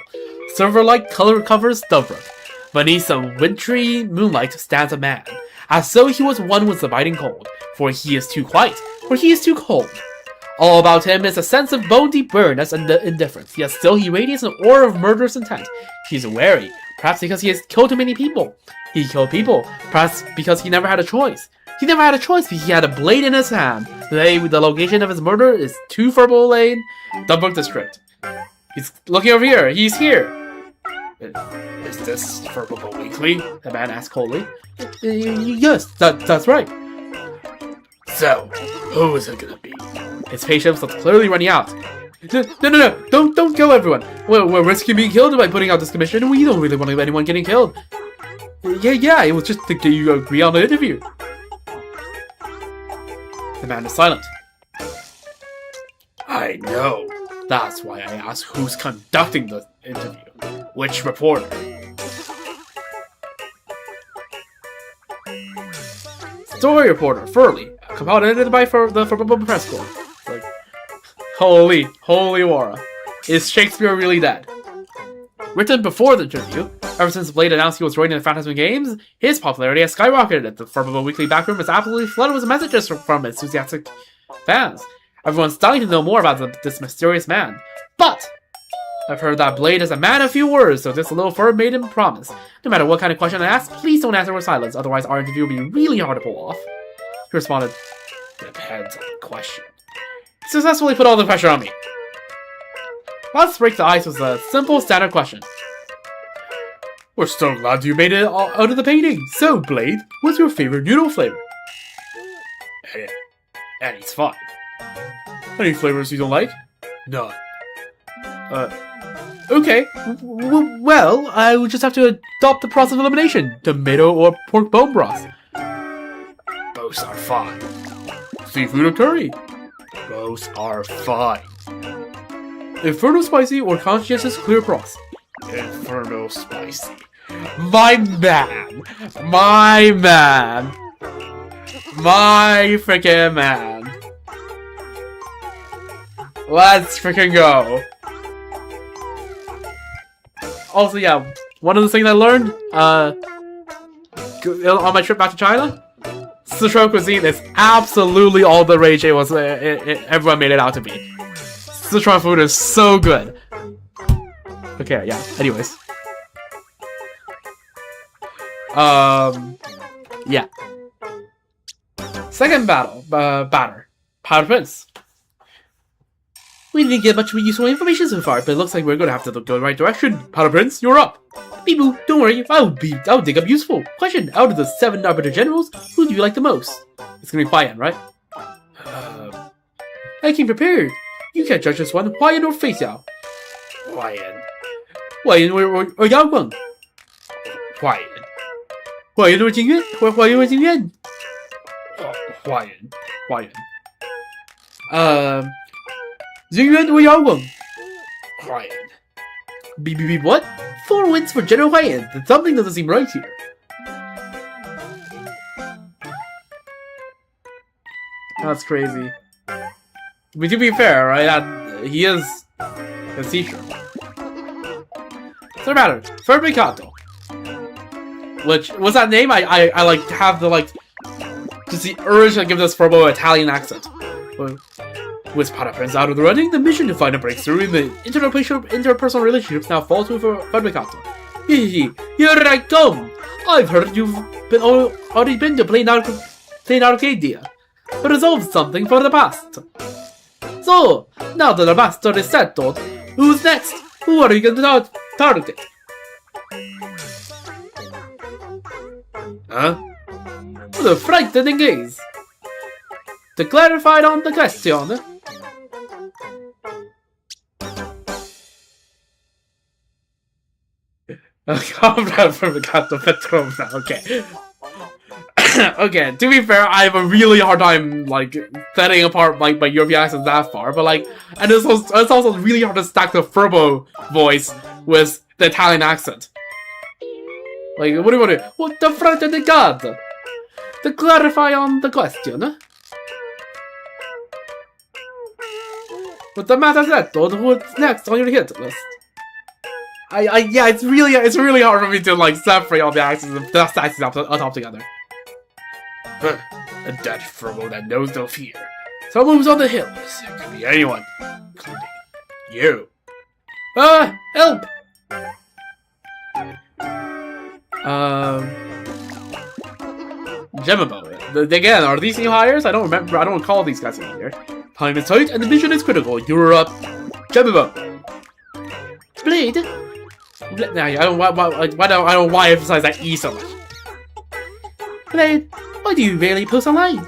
Silver-like color covers Dovebrook. Beneath some wintry moonlight stands a man, as though he was one with the biting cold. For he is too quiet, for he is too cold. All about him is a sense of bone-deep burness and indifference, yet still he radiates an aura of murderous intent. He's wary, perhaps because he has killed too many people. He killed people, perhaps because he never had a choice. He never had a choice because he had a blade in his hand. Today, the location of his murder is 2 Furble Lane, Dumbrook District. He's looking over here. He's here. Is this Furble Weekly? The man asked coldly. Yes, that's right. So, who is it gonna be? His patience was clearly running out. No, don't kill everyone. We're risking being killed by putting out this commission. We don't really want anyone getting killed. Yeah, it was just to get you agree on the interview. The man is silent. I know. That's why I asked who's conducting the interview. Which reporter? Story reporter, Furley. Compiled and edited by the Forbidden Press Corps. Like, holy Wara. Is Shakespeare really dead? Written before the interview, ever since Blade announced he was joining the Phantasm Games, his popularity has skyrocketed. The Forbidden Weekly backroom is absolutely flooded with messages from enthusiastic fans. Everyone's dying to know more about this mysterious man. But I've heard that Blade is a man of few words, so this little fur made him promise. No matter what kind of question I ask, please don't answer with silence, otherwise our interview will be really hard to pull off. He responded, depends on the question. He successfully put all the pressure on me. Let's break the ice with a simple standard question. We're so glad you made it out of the painting. So, Blade, what's your favorite noodle flavor? Any's fine. Any flavors you don't like? None. Okay. Well, I would just have to adopt the process of elimination. Tomato or pork bone broth. Both are fine. Seafood or curry? Both are fine. Inferno spicy or conscientious clear broth? Inferno spicy. My man! My man! My freaking man! Let's freaking go! Also, yeah, one of the things I learned on my trip back to China, Sichuan cuisine is absolutely all the rage everyone made it out to be. Sichuan food is so good. Okay, yeah. Anyways, yeah. Second batter, Powder Prince. We didn't get much useful information so far, but it looks like we're gonna have to go in the right direction. Powder Prince, you're up. Beeboo, don't worry, I'll dig up useful. Question, out of the 7 Arbiter Generals, who do you like the most? It's gonna be Huayan, right? I came prepared. You can't judge this one. Huayan or Fei Xiao? Huayan. Huayan or Yao Guang? Huayan. Huayan or Jingyuan? Huayan or Jingyuan? Huayan. Jingyuan or Yao Guang? Huayan. Beep, what? 4 wins for General Huayan. Something doesn't seem right here. That's crazy. But to be fair, right? He is a teacher. Third matter, Fabricato. Which was that name? I like have the just the urge to give this Furbo Italian accent. With Powder Prince out of the running, the mission to find a breakthrough in the interpersonal relationships now falls with Fabricato. Here I come! I've heard you've already been to plain Arcadia. Resolve something for the past. So, now that the master is settled, who's next? Who are you going to target? Huh? What a frightening gaze. To clarify on the question... Okay. Okay, to be fair, I have a really hard time, setting apart, my European accent that far, but, and it's also really hard to stack the Furbo voice with the Italian accent. What do you want to do? What the front of the god? To clarify on the question. With the matter settled, what's next on your hit list? Yeah, it's really hard for me to, separate all the accents and dust accents on top together. Huh. A Dutch Furbo that knows no fear. So moves on the hills. It could be anyone, including you. Help! Jemimo. Again, are these new hires? I don't recall these guys in here. Time is tight and the mission is critical. You're up. Jemimo. Blade? I don't know why I emphasize that E so much. Blade, why do you rarely post online?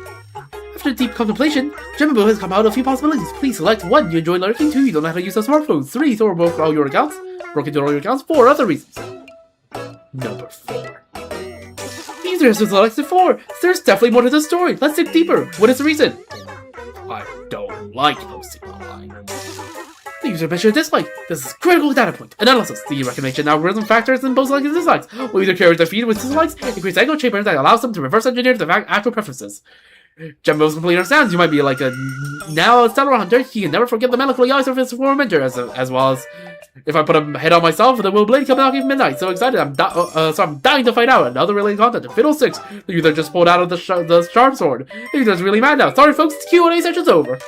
After deep contemplation, Jemimo has come out with a few possibilities. Please select 1. You enjoy lurking. 2. You don't know how to use a smartphone. 3. Thor broke all your accounts. Broke into all your accounts. 4. Other reasons. Number 4. Easier to select 4. There's definitely more to the story. Let's dig deeper. What is the reason? I don't like posting online. The user measure dislike. This is a critical data point. Analysis. The recognition algorithm factors in both likes and dislikes. Will either carry their feed with dislikes and creates echo chamber that allows them to reverse engineer their actual preferences. Jumbo's completely understands you might be like a now stellar hunter. He can never forget the melancholy eyes of his former mentor, as well as if I put a head on myself, the will blade coming out at midnight. So excited, I'm dying to find out. Another related content. Fiddle 6. The user just pulled out of the sharp sword. The user's really mad now. Sorry, folks. The Q&A session's over.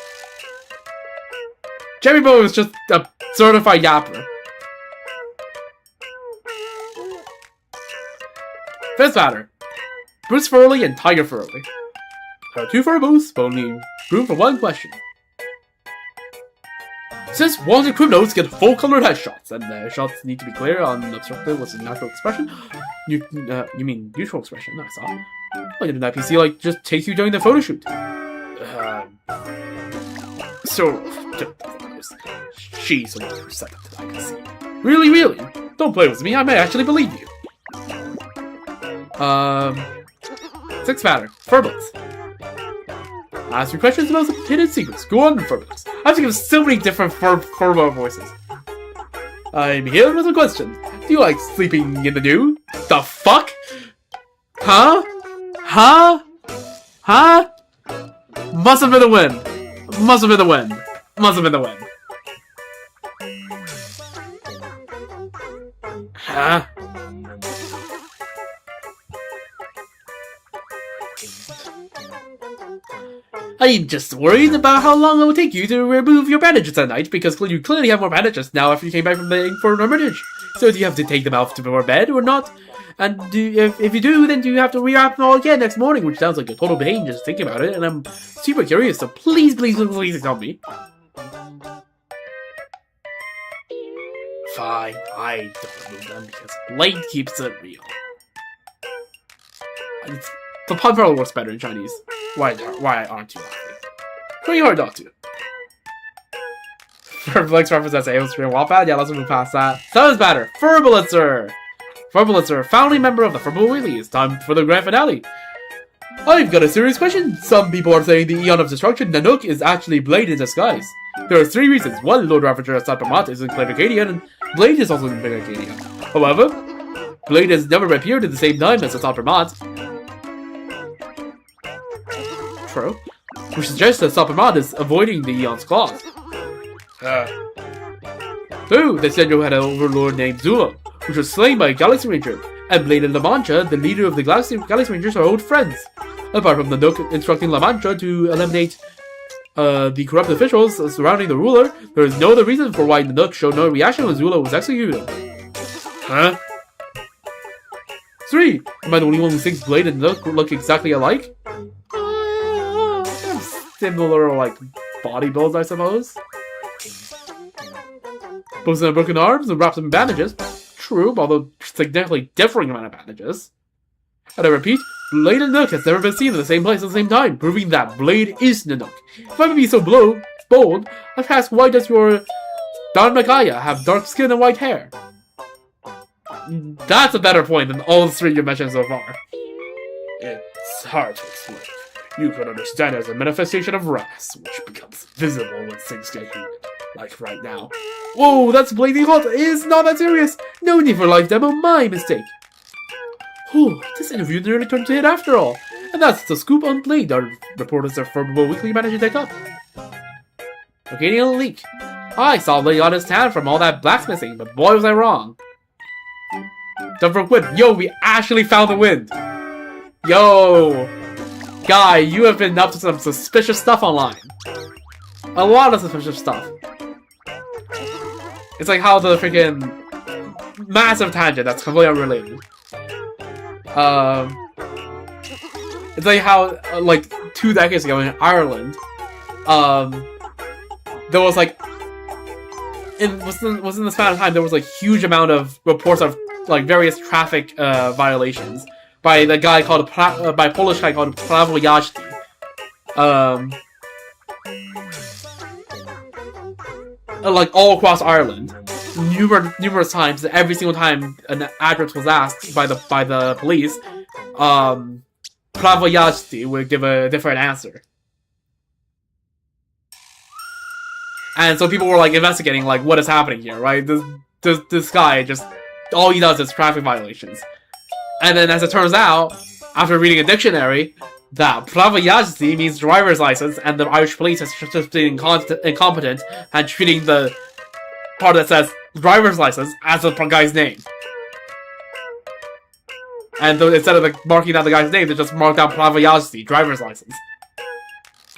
Jerry Bo is just a certified yapper. Fifth batter. Bruce Furley and Tiger Furley. There are two Furbos, but only room for one question. Since wanted criminals get full-colored headshots, and the headshots need to be clear, unobstructed was a natural expression. You mean neutral expression? I saw. Like an NPC like just takes you during the photo shoot. She's a lot receptive that I can see. Really? Don't play with me. I may actually believe you. Sixth batter. Furblets. Ask your questions about some hidden secrets. Go on, Furblets. I have to give so many different Furbo voices. I'm here with a question. Do you like sleeping in the dew? The fuck? Huh? Must have been the wind. Huh? I'm just worried about how long it will take you to remove your bandages at night, because you clearly have more bandages now after you came back from the for an emergency. So do you have to take them out before bed or not? And if you do, then do you have to rewrap them all again next morning, which sounds like a total pain just thinking about it, and I'm super curious, so please tell me. Fine, I don't remove them because Blade keeps it real. The pun probably works better in Chinese. Why aren't you laughing? Pretty hard not to. For Blake's reference, that's a screen wallpad. Yeah, let's move past that. Seventh batter, Furblitzer! Furblitzer, founding member of the Furble Weekly. It's time for the grand finale. I've got a serious question. Some people are saying the Eon of Destruction, Nanook, is actually Blade in disguise. There are three reasons. One, Lord Ravager Sapamat is in Clavicadia, and Blade is also in Clavicadia. However, Blade has never appeared at the same time as the Sapamat. True. Which suggests that Sapamat is avoiding the Eon's claws. 2. They said you had an overlord named Zula, which was slain by a Galaxy Ranger, and Blade and La Mancha, the leader of the Galaxy Rangers, are old friends. Apart from the Nook instructing La Mancha to eliminate the corrupt officials surrounding the ruler, there is no other reason for why the Nook showed no reaction when Zula was executed. Huh? 3. Am I the only one who thinks Blade and Nook look exactly alike? Similar, like, body builds, I suppose. Both have broken arms and wrapped in bandages. True, although significantly differing amount of bandages. And I repeat, Blade and Nook has never been seen in the same place at the same time, proving that Blade is Nanook. If I may be so bold, I've asked, why does your Dharmakaya have dark skin and white hair? That's a better point than all the three you mentioned so far. It's hard to explain. You could understand it as a manifestation of wrath, which becomes visible when things get heated, like right now. Whoa, that's blazing hot! It's not that serious! No need for live demo, my mistake! Whew, this interview nearly turned to hit after all! And that's the scoop on Blade our reporters at Furble Weekly managed to take up. Okay, a leak. I saw Blade on his tan from all that blacksmithing, but boy was I wrong. Don't for wind. Yo, we actually found the wind! Yo! Guy, you have been up to some suspicious stuff online. A lot of suspicious stuff. It's like how the freaking massive tangent that's completely unrelated. It's like how, like, 2 decades ago in Ireland, there was like, within the span of time, there was like huge amount of reports of like various traffic violations by the guy called by Polish guy called Prawo Jazdy. Like all across Ireland, numerous times. Every single time an address was asked by the police, Prawo Jazdy would give a different answer. And so people were like investigating like what is happening here, right? This guy just all he does is traffic violations. And then as it turns out, after reading a dictionary, that prava jazdy means driver's license, and the Irish police has just been incompetent and treating the part that says driver's license as the guy's name. And instead of like marking down the guy's name, they just mark down prava jazdy, driver's license.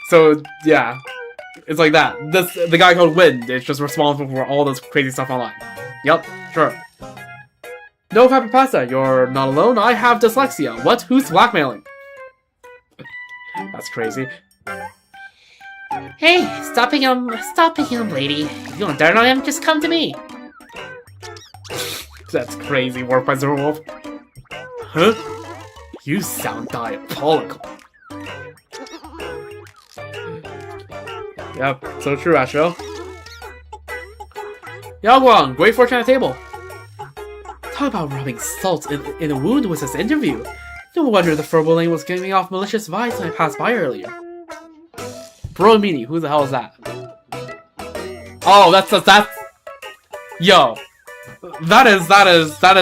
So yeah, it's like that. The guy called Wind is just responsible for all this crazy stuff online. Yep, sure. No, Papa Pasta, you're not alone. I have dyslexia. What? Who's blackmailing? That's crazy. Hey, stop picking on lady. If you want dirt on him, just come to me. That's crazy work by Zerwolf. Huh? You sound diabolical. Yep, so true, Astro. Yaguang, great fortune at the table. Talk about rubbing salt in a wound was this interview. No wonder the Furbolane was giving off malicious vibes when I passed by earlier. Bro Meanie, who the hell is that? Oh, that's yo. That is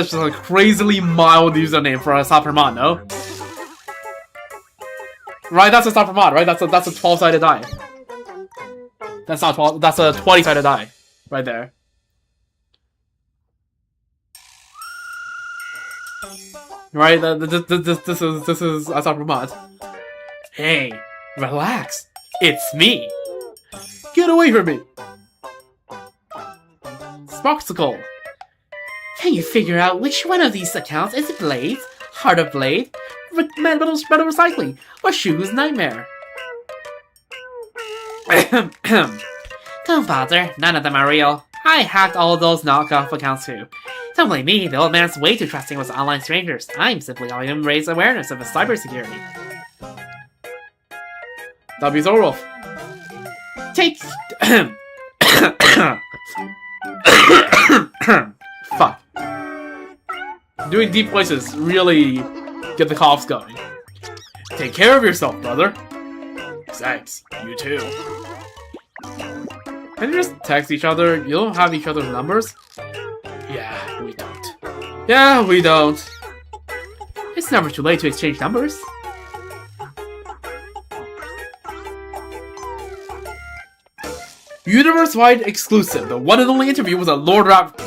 just a crazily mild username for a Stopper mod, no? Right, that's a Stopper mod, right? That's a 12-sided die. That's not 12, that's a 20-sided die. Right there. Right, this is a Stopper mod. Hey, relax. It's me. Get away from me. Sparksicle. Can you figure out which one of these accounts is Blaze, Heart of Blade, Metal Recycling, or Shu's Nightmare? Don't bother, none of them are real. I hacked all those knockoff accounts too. Don't blame me, the old man's way too trusting with online strangers. I'm simply helping him raise awareness of his cybersecurity. W. Zorwolf. Take... Fuck. Doing deep voices really get the coughs going. Take care of yourself, brother. Thanks. You too. Can you just text each other? You don't have each other's numbers? Yeah, we don't. Yeah, we don't. It's never too late to exchange numbers. Universe-wide exclusive. The one and only interview was a Lord Rap.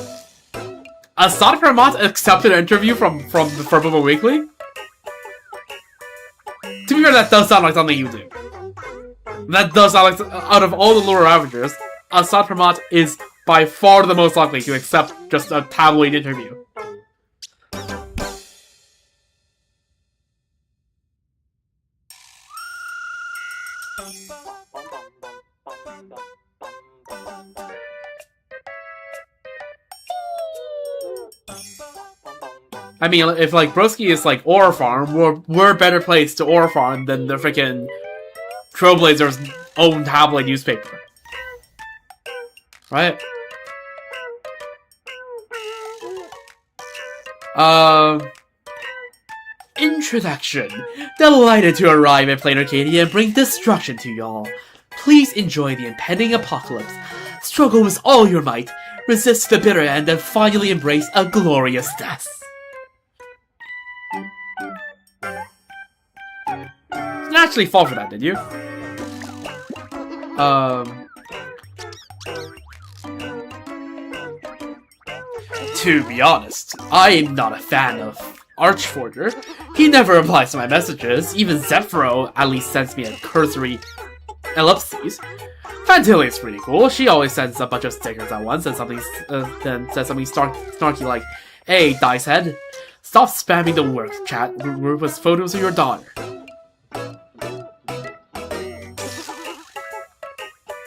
A Sonic Ramot accepted an interview from the Furball Weekly? To be fair, that does sound like something you do. That does sound like, out of all the Lore Ravagers, Assad Ramat is by far the most likely to accept just a tabloid interview. I mean, if like Broski is like Ore Farm, we're better placed to Ore Farm than the freaking Trailblazer's own tabloid newspaper, right? Introduction. Delighted to arrive at Plain Arcadia and bring destruction to y'all. Please enjoy the impending apocalypse. Struggle with all your might, resist the bitter end, and finally embrace a glorious death. You didn't actually fall for that, did you? To be honest, I'm not a fan of Archforger. He never replies to my messages. Even Zephyro at least sends me a cursory ellipses. Fantilia's pretty cool. She always sends a bunch of stickers at once and then says something snarky like, "Hey, Dice Head, stop spamming the work chat group with photos of your daughter."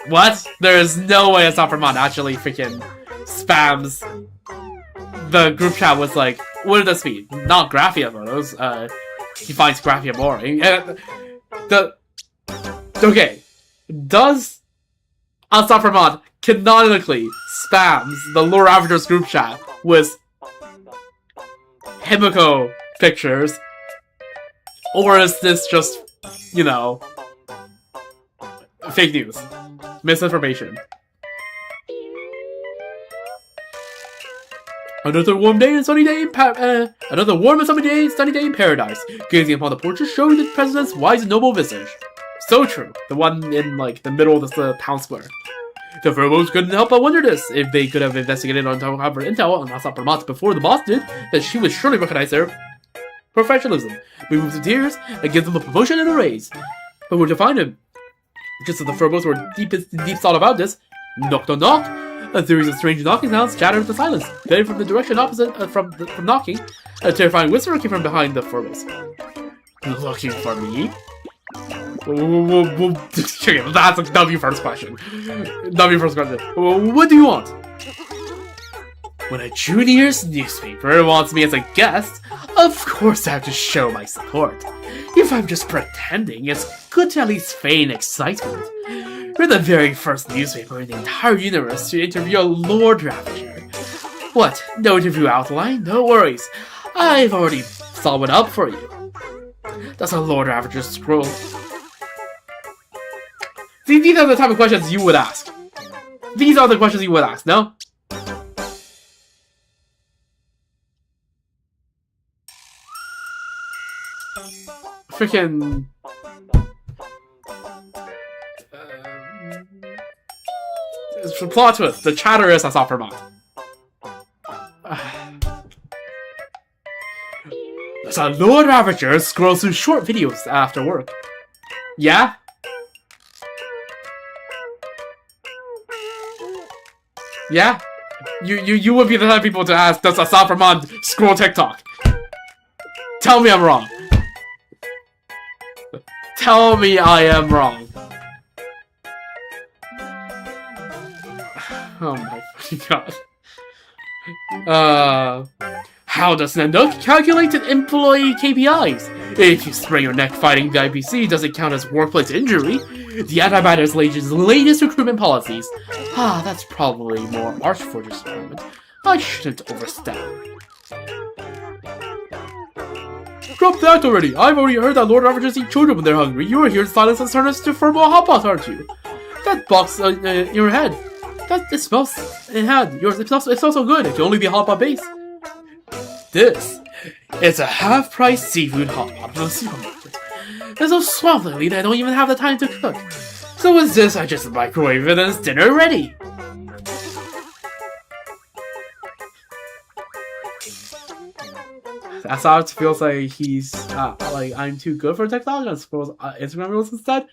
What? There is no way a Soppermon actually freaking spams the group chat with like, what did this mean? Not Graphia photos. He finds Graphia boring. Okay. Does a Soppermon canonically spams the Lore Ravagers group chat with Himiko pictures? Or is this just, you know, fake news? Misinformation. Another warm day and sunny day in another warm and sunny day in paradise. Gazing upon the portrait showing the president's wise and noble visage. So true. The one in like the middle of the town square. The Verbos couldn't help but wonder this. If they could have investigated on top of her intel on Asa Pramat before the boss did, then she would surely recognize their professionalism. We moved to tears and give them a promotion and a raise. But where to find him? Just as the Verbos were deep thought about this, knock knock knock. A series of strange knocking sounds shattered the silence. Then from the direction opposite from knocking, a terrifying whisper came from behind the Verbos. Looking for me? That's a W first question. What do you want? When a junior's newspaper wants me as a guest, of course I have to show my support. If I'm just pretending, it's good to at least feign excitement. We're the very first newspaper in the entire universe to interview a Lord Ravager. What? No interview outline? No worries. I've already thought one up for you. That's a Lord Ravager scroll. See, these are the type of questions you would ask. These are the questions you would ask, no? Freaking... plot twist. The chatter is Asa Pramat. So Lord Ravager scrolls through short videos after work. Yeah? Yeah? You would be the type of people to ask, does Asa Pramat scroll TikTok? Tell me I'm wrong. Tell me I am wrong. Oh my fucking god. How does Nanook calculate employee KPIs? If you sprain your neck fighting the IPC, does it count as workplace injury? The Antivirus Legion's latest recruitment policies. That's probably more Archforger's department. I shouldn't overstep. Drop that already! I've already heard that Lord Ravagers eat children when they're hungry. You are here to silence and turn us to thermal hotpots, aren't you? That box in your head. It smells so good. It can only be hotpot base. This is a half-price seafood hotpot from the supermarket. It's so swampingly that I don't even have the time to cook. So with this, I just microwave it and it's dinner ready. That's how it feels like he's like I'm too good for technology. I suppose Instagram rules instead.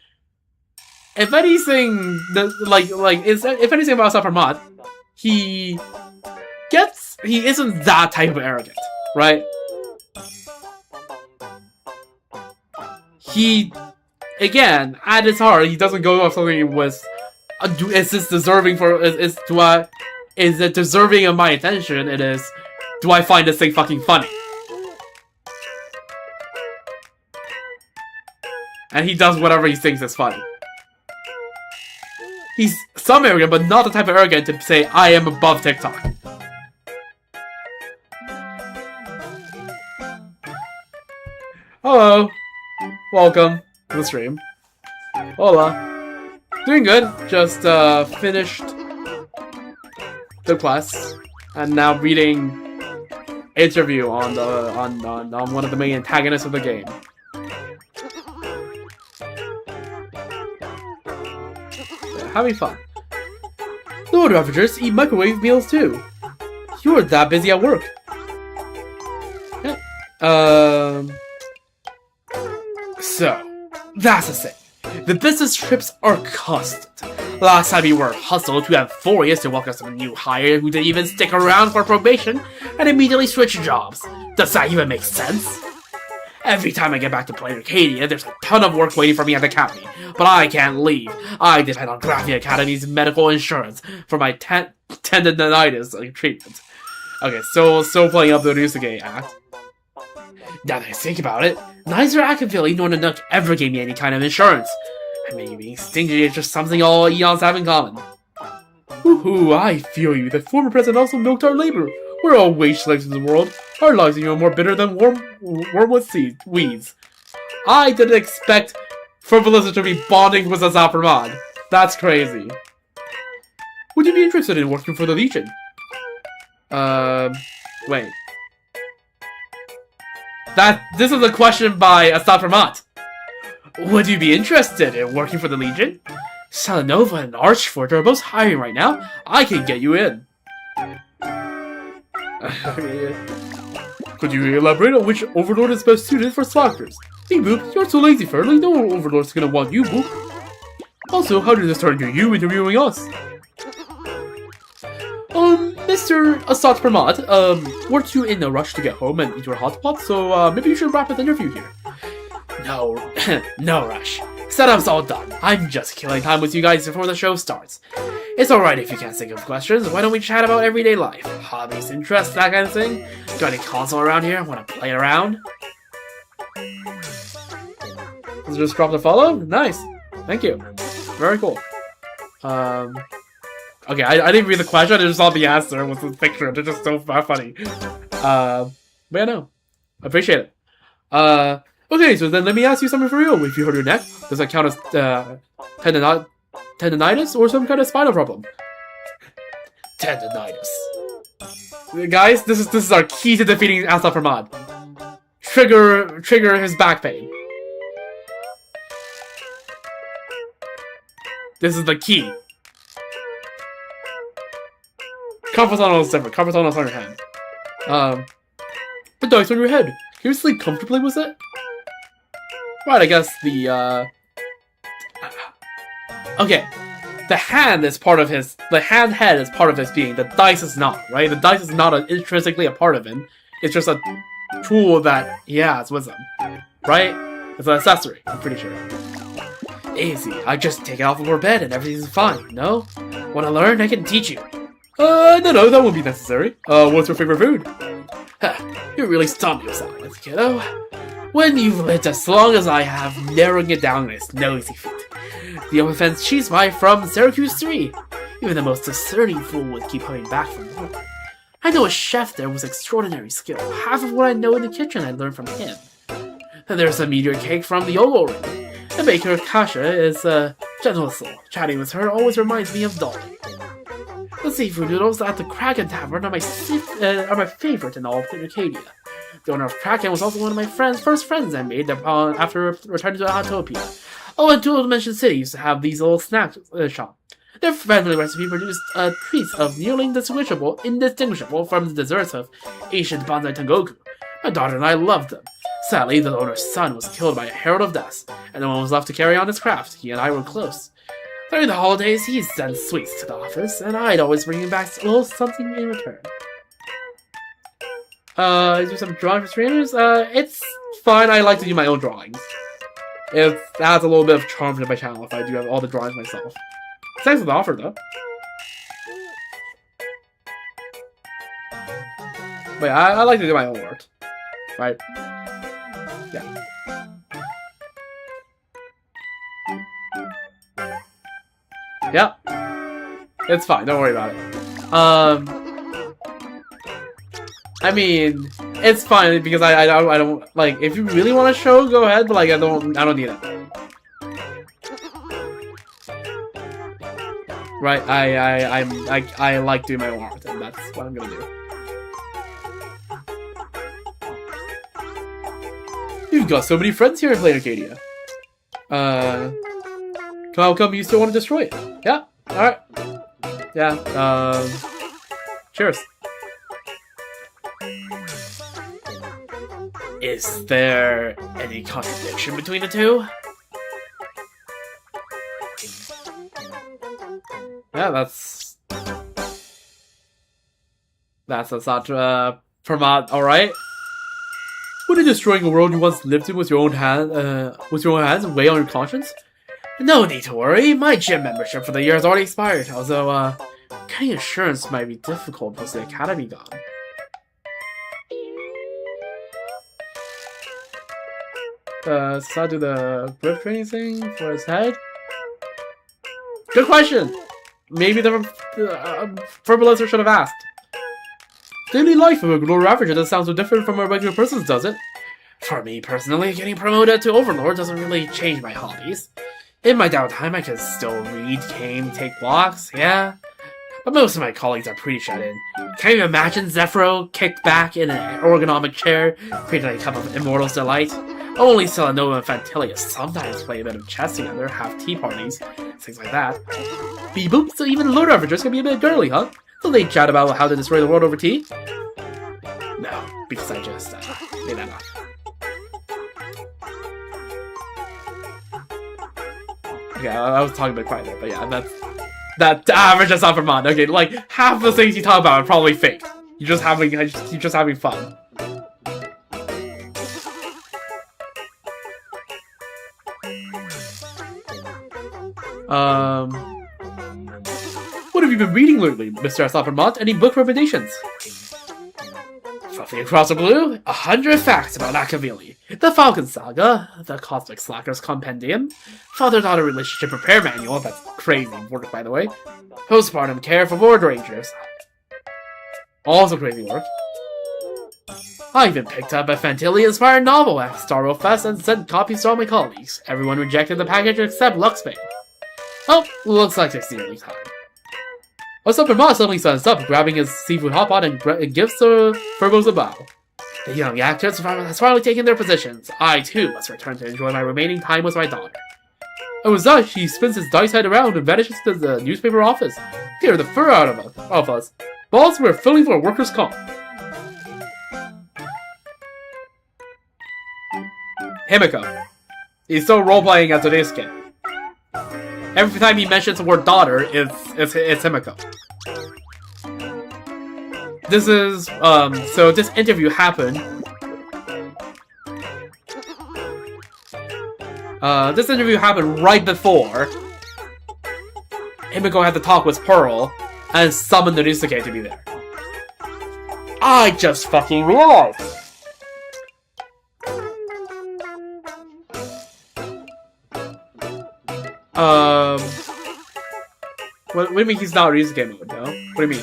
If anything, if anything about Asa Pramat, he isn't that type of arrogant, right? He, again, at his heart, he doesn't go off something with, is this deserving for, is it deserving of my attention? It is, do I find this thing fucking funny? And he does whatever he thinks is funny. He's some arrogant, but not the type of arrogant to say, I am above TikTok. Hello. Welcome to the stream. Hola. Doing good. Just finished the quest. And now reading interview on one of the main antagonists of the game. Having fun. Lord Ravagers eat microwave meals too. You're that busy at work. Yeah. So, that's the thing. The business trips are constant. Last time we were hustled to Euphorious to welcome some new hire who didn't even stick around for probation and immediately switch jobs. Does that even make sense? Every time I get back to Planet Arcadia, there's a ton of work waiting for me at the academy, but I can't leave. I depend on Graphia Academy's medical insurance for my tendonitis treatment. Okay, still playing up the Ryusuke act. Now that I think about it, neither Akavili nor Nanook ever gave me any kind of insurance. And maybe being stingy is just something all eons have in common. Woohoo, I feel you. The former president also milked our labor. We're all wage slaves in the world. Our lives are even more bitter than wormwood weeds. I didn't expect Frivolous to be bonding with Asa Pramat. That's crazy. Would you be interested in working for the Legion? Wait. This is a question by Asad Vermont. Would you be interested in working for the Legion? Salanova and Archford are both hiring right now. I can get you in. Could you elaborate on which Overlord is best suited for Slackers? Hey Boop, you're so lazy Fairly, no Overlord's gonna want you, Boop. Also, how did this turn to you interviewing us? Mr. Asad Pramad, weren't you in a rush to get home and eat your hot pot, so maybe you should wrap up the interview here. No, no rush. Setup's all done. I'm just killing time with you guys before the show starts. It's alright if you can't think of questions. Why don't we chat about everyday life? Hobbies, interests, that kind of thing? Got any console around here? Wanna play around? Let's just drop the follow? Nice. Thank you. Very cool. Okay, I didn't read the question, I just saw the answer with the picture. They're just so funny. But yeah, no. I appreciate it. Okay, so then let me ask you something for real. If you hurt your neck, does that count as tendonitis or some kind of spinal problem? Tendonitis. Guys, this is our key to defeating Asad Pramad. Trigger his back pain. This is the key. Carpal tunnel is different. Carpal tunnel is on your hand. The dice on your head. Can you sleep comfortably with it? Right, I guess the, Okay. The hand is part of his... The head is part of his being. The dice is not, right? The dice is not intrinsically a part of him. It's just a tool that he has with him. Right? It's an accessory, I'm pretty sure. Easy. I just take it off before bed and everything's fine, no? Wanna learn? I can teach you. No, that won't be necessary. What's your favorite food? You really stumped yourself, kiddo. When you've lived as long as I have, narrowing it down is no easy feat. The open fence cheese pie from Syracuse 3. Even the most discerning fool would keep coming back for more. I know a chef there with extraordinary skill. Half of what I know in the kitchen I learned from him. Then there's a meteor cake from the Oval Ring. The baker Kasha is a gentle soul. Chatting with her always reminds me of Dolly. The seafood noodles at the Kraken Tavern are my favorite in all of Acadia. The owner of Kraken was also one of my first friends I made after returning to Autopia. Oh, and Dual Dimension City used to have these little snack shop. Their friendly recipe produced treats of nearly indistinguishable from the desserts of ancient Banzai Tengoku. My daughter and I loved them. Sadly, the owner's son was killed by a herald of death, and no one was left to carry on his craft. He and I were close. During the holidays, he'd send sweets to the office, and I'd always bring him back a little something in return. Do some drawing for streamers? It's fine, I like to do my own drawings. It adds a little bit of charm to my channel if I do have all the drawings myself. Thanks for the offer, though. But yeah, I like to do my own work. Right? Yeah. Yep. It's fine, don't worry about it. I mean, it's fine because I don't like, if you really want to show, go ahead, but like I don't need it. Right, I like doing my own art, and that's what I'm gonna do. You've got so many friends here in Plain Arcadia. How come you still want to destroy it? Yeah, alright. Yeah, cheers. Is there any contradiction between the two? Yeah, that's Asad Pramad, alright. Wouldn't destroying a world you once lived in with your own hands weigh on your conscience? No need to worry, my gym membership for the year has already expired, although, getting insurance might be difficult with the academy gone. Asad do the grip training thing for his head? Good question! Maybe the Verbalizer should have asked. Daily life of a Glory Ravager doesn't sound so different from a regular person's, does it? For me personally, getting promoted to Overlord doesn't really change my hobbies. In my downtime, I can still read, game, take walks, yeah. but most of my colleagues are pretty shut in. Can you imagine Zephyro kicked back in an ergonomic chair, creating a cup of immortal's delight? Only Selenova and Fantilius sometimes play a bit of chess together, have tea parties, things like that. Beep boop, so even Lord Ravagers can be a bit girly, huh? So they chat about how to destroy the world over tea? No, because I just made that up. Yeah, I was talking a bit quiet there, but yeah, that's average as not Vermont. Okay, like half the things you talk about are probably fake. You're just having fun. What have you been reading lately, Mr. Vermont? Any book recommendations? Fluffy across the blue, 100 facts about Machiavelli, the Falcon Saga, the Cosmic Slackers Compendium, Father-daughter relationship repair manual, that's crazy work by the way, postpartum care for ward rangers, also crazy work. I even picked up a Fantilli-inspired novel at Starro Fest and sent copies to all my colleagues. Everyone rejected the package except Luxbane. Oh, looks like it's nearly time. What's up, Vermont suddenly stands up, grabbing his seafood hotpot and gives the Furbos a bow. The young actors has finally taken their positions. I, too, must return to enjoy my remaining time with my daughter. Oh, as such, he spins his dice head around and vanishes to the newspaper office. Tear the fur out of us. Balls, we're filling for workers' comp. Himiko. He's still role-playing as Odesuke. Every time he mentions the word daughter, it's Himiko. This is, so this interview happened. This interview happened right before Himiko had to talk with Pearl and summoned the Odesuke to be there. I just fucking realized! What do you mean he's not Ryusuke mode, no? What do you mean?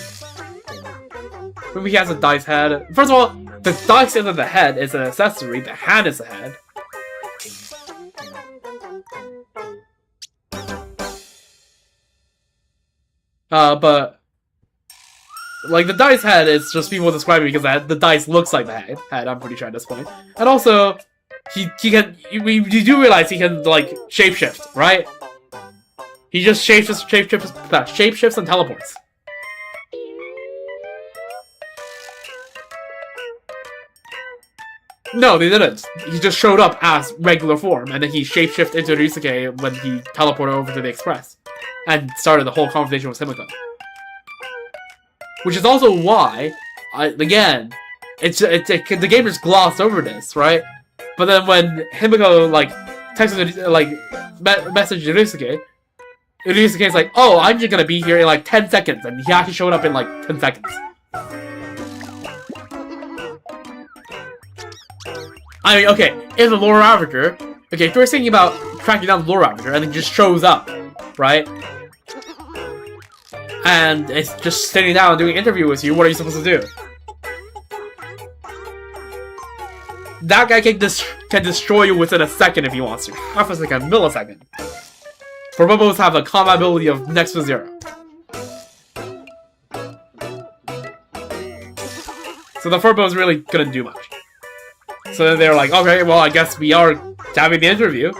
Maybe he has a dice head. First of all, the dice isn't the head, it's an accessory. The hand is the head. But like the dice head is just people describing it because the dice looks like the head, I'm pretty sure at this point. And also, he can, you do realize he can like shapeshift, right? He just shapeshifts and teleports. No, they didn't. He just showed up as regular form, and then he shapeshifted into Ryusuke when he teleported over to the Express, and started the whole conversation with Himiko. Which is also why, again, the game just glossed over this, right? But then when Himiko like texted messaged Ryusuke, Ryusuke's like, "Oh, I'm just gonna be here in like 10 seconds," and he actually showed up in like 10 seconds. I mean, okay, if the lore Ravager, okay, if you're thinking about tracking down the lore Ravager and it just shows up, right? And it's just sitting down and doing an interview with you, what are you supposed to do? That guy can destroy you within a second if he wants to. Half a second, millisecond. Furbobos have a combat ability of next to 0. So the Furbos really couldn't do much. So then they're like, okay, well, I guess we are having the interview.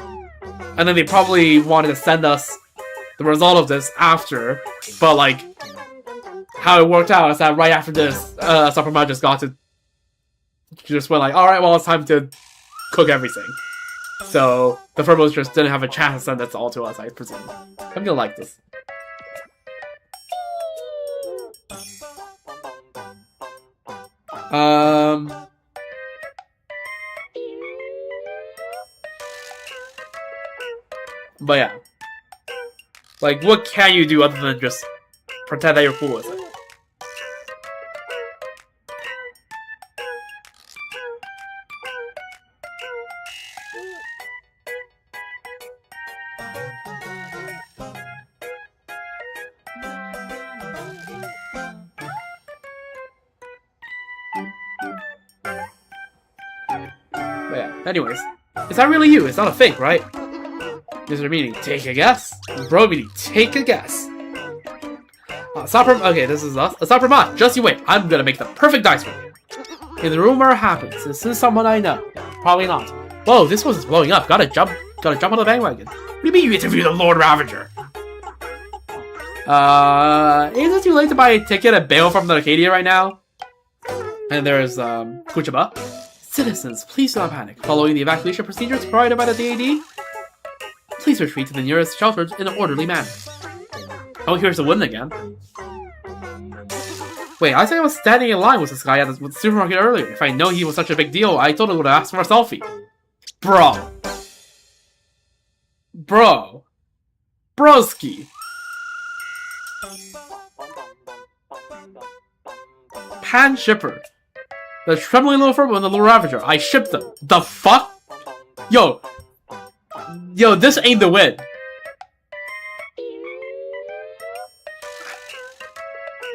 And then they probably wanted to send us the result of this after. But, like, how it worked out is that right after this, Superman just got to... just went like, alright, well, it's time to cook everything. So, the Furbos just didn't have a chance to send this all to us, I presume. I'm gonna like this. But yeah. Like, what can you do other than just pretend that you're cool with it? But yeah, anyways. Is that really you? It's not a fake, right? Mr. Meaning, take a guess? Bro, Meaning, take a guess. Okay, this is us. Stop for mine. Just you wait. I'm gonna make the perfect dice roll. If the rumor happens, this is someone I know. Probably not. Whoa, this one's blowing up. Gotta jump on the bandwagon. What do you mean you interview the Lord Ravager? Is it too late to buy a ticket and bail from the Arcadia right now? And there's, Kuchaba. Citizens, please do not panic. Following the evacuation procedures provided by the DAD, please retreat to the nearest shelters in an orderly manner. Oh, here's the woman again. Wait, I said I was standing in line with this guy at the supermarket earlier. If I know he was such a big deal, I totally would have asked for a selfie. Bro. Broski. Pan Shipper. The trembling little firm and the little Ravager. I shipped them. The fuck? Yo, this ain't the win.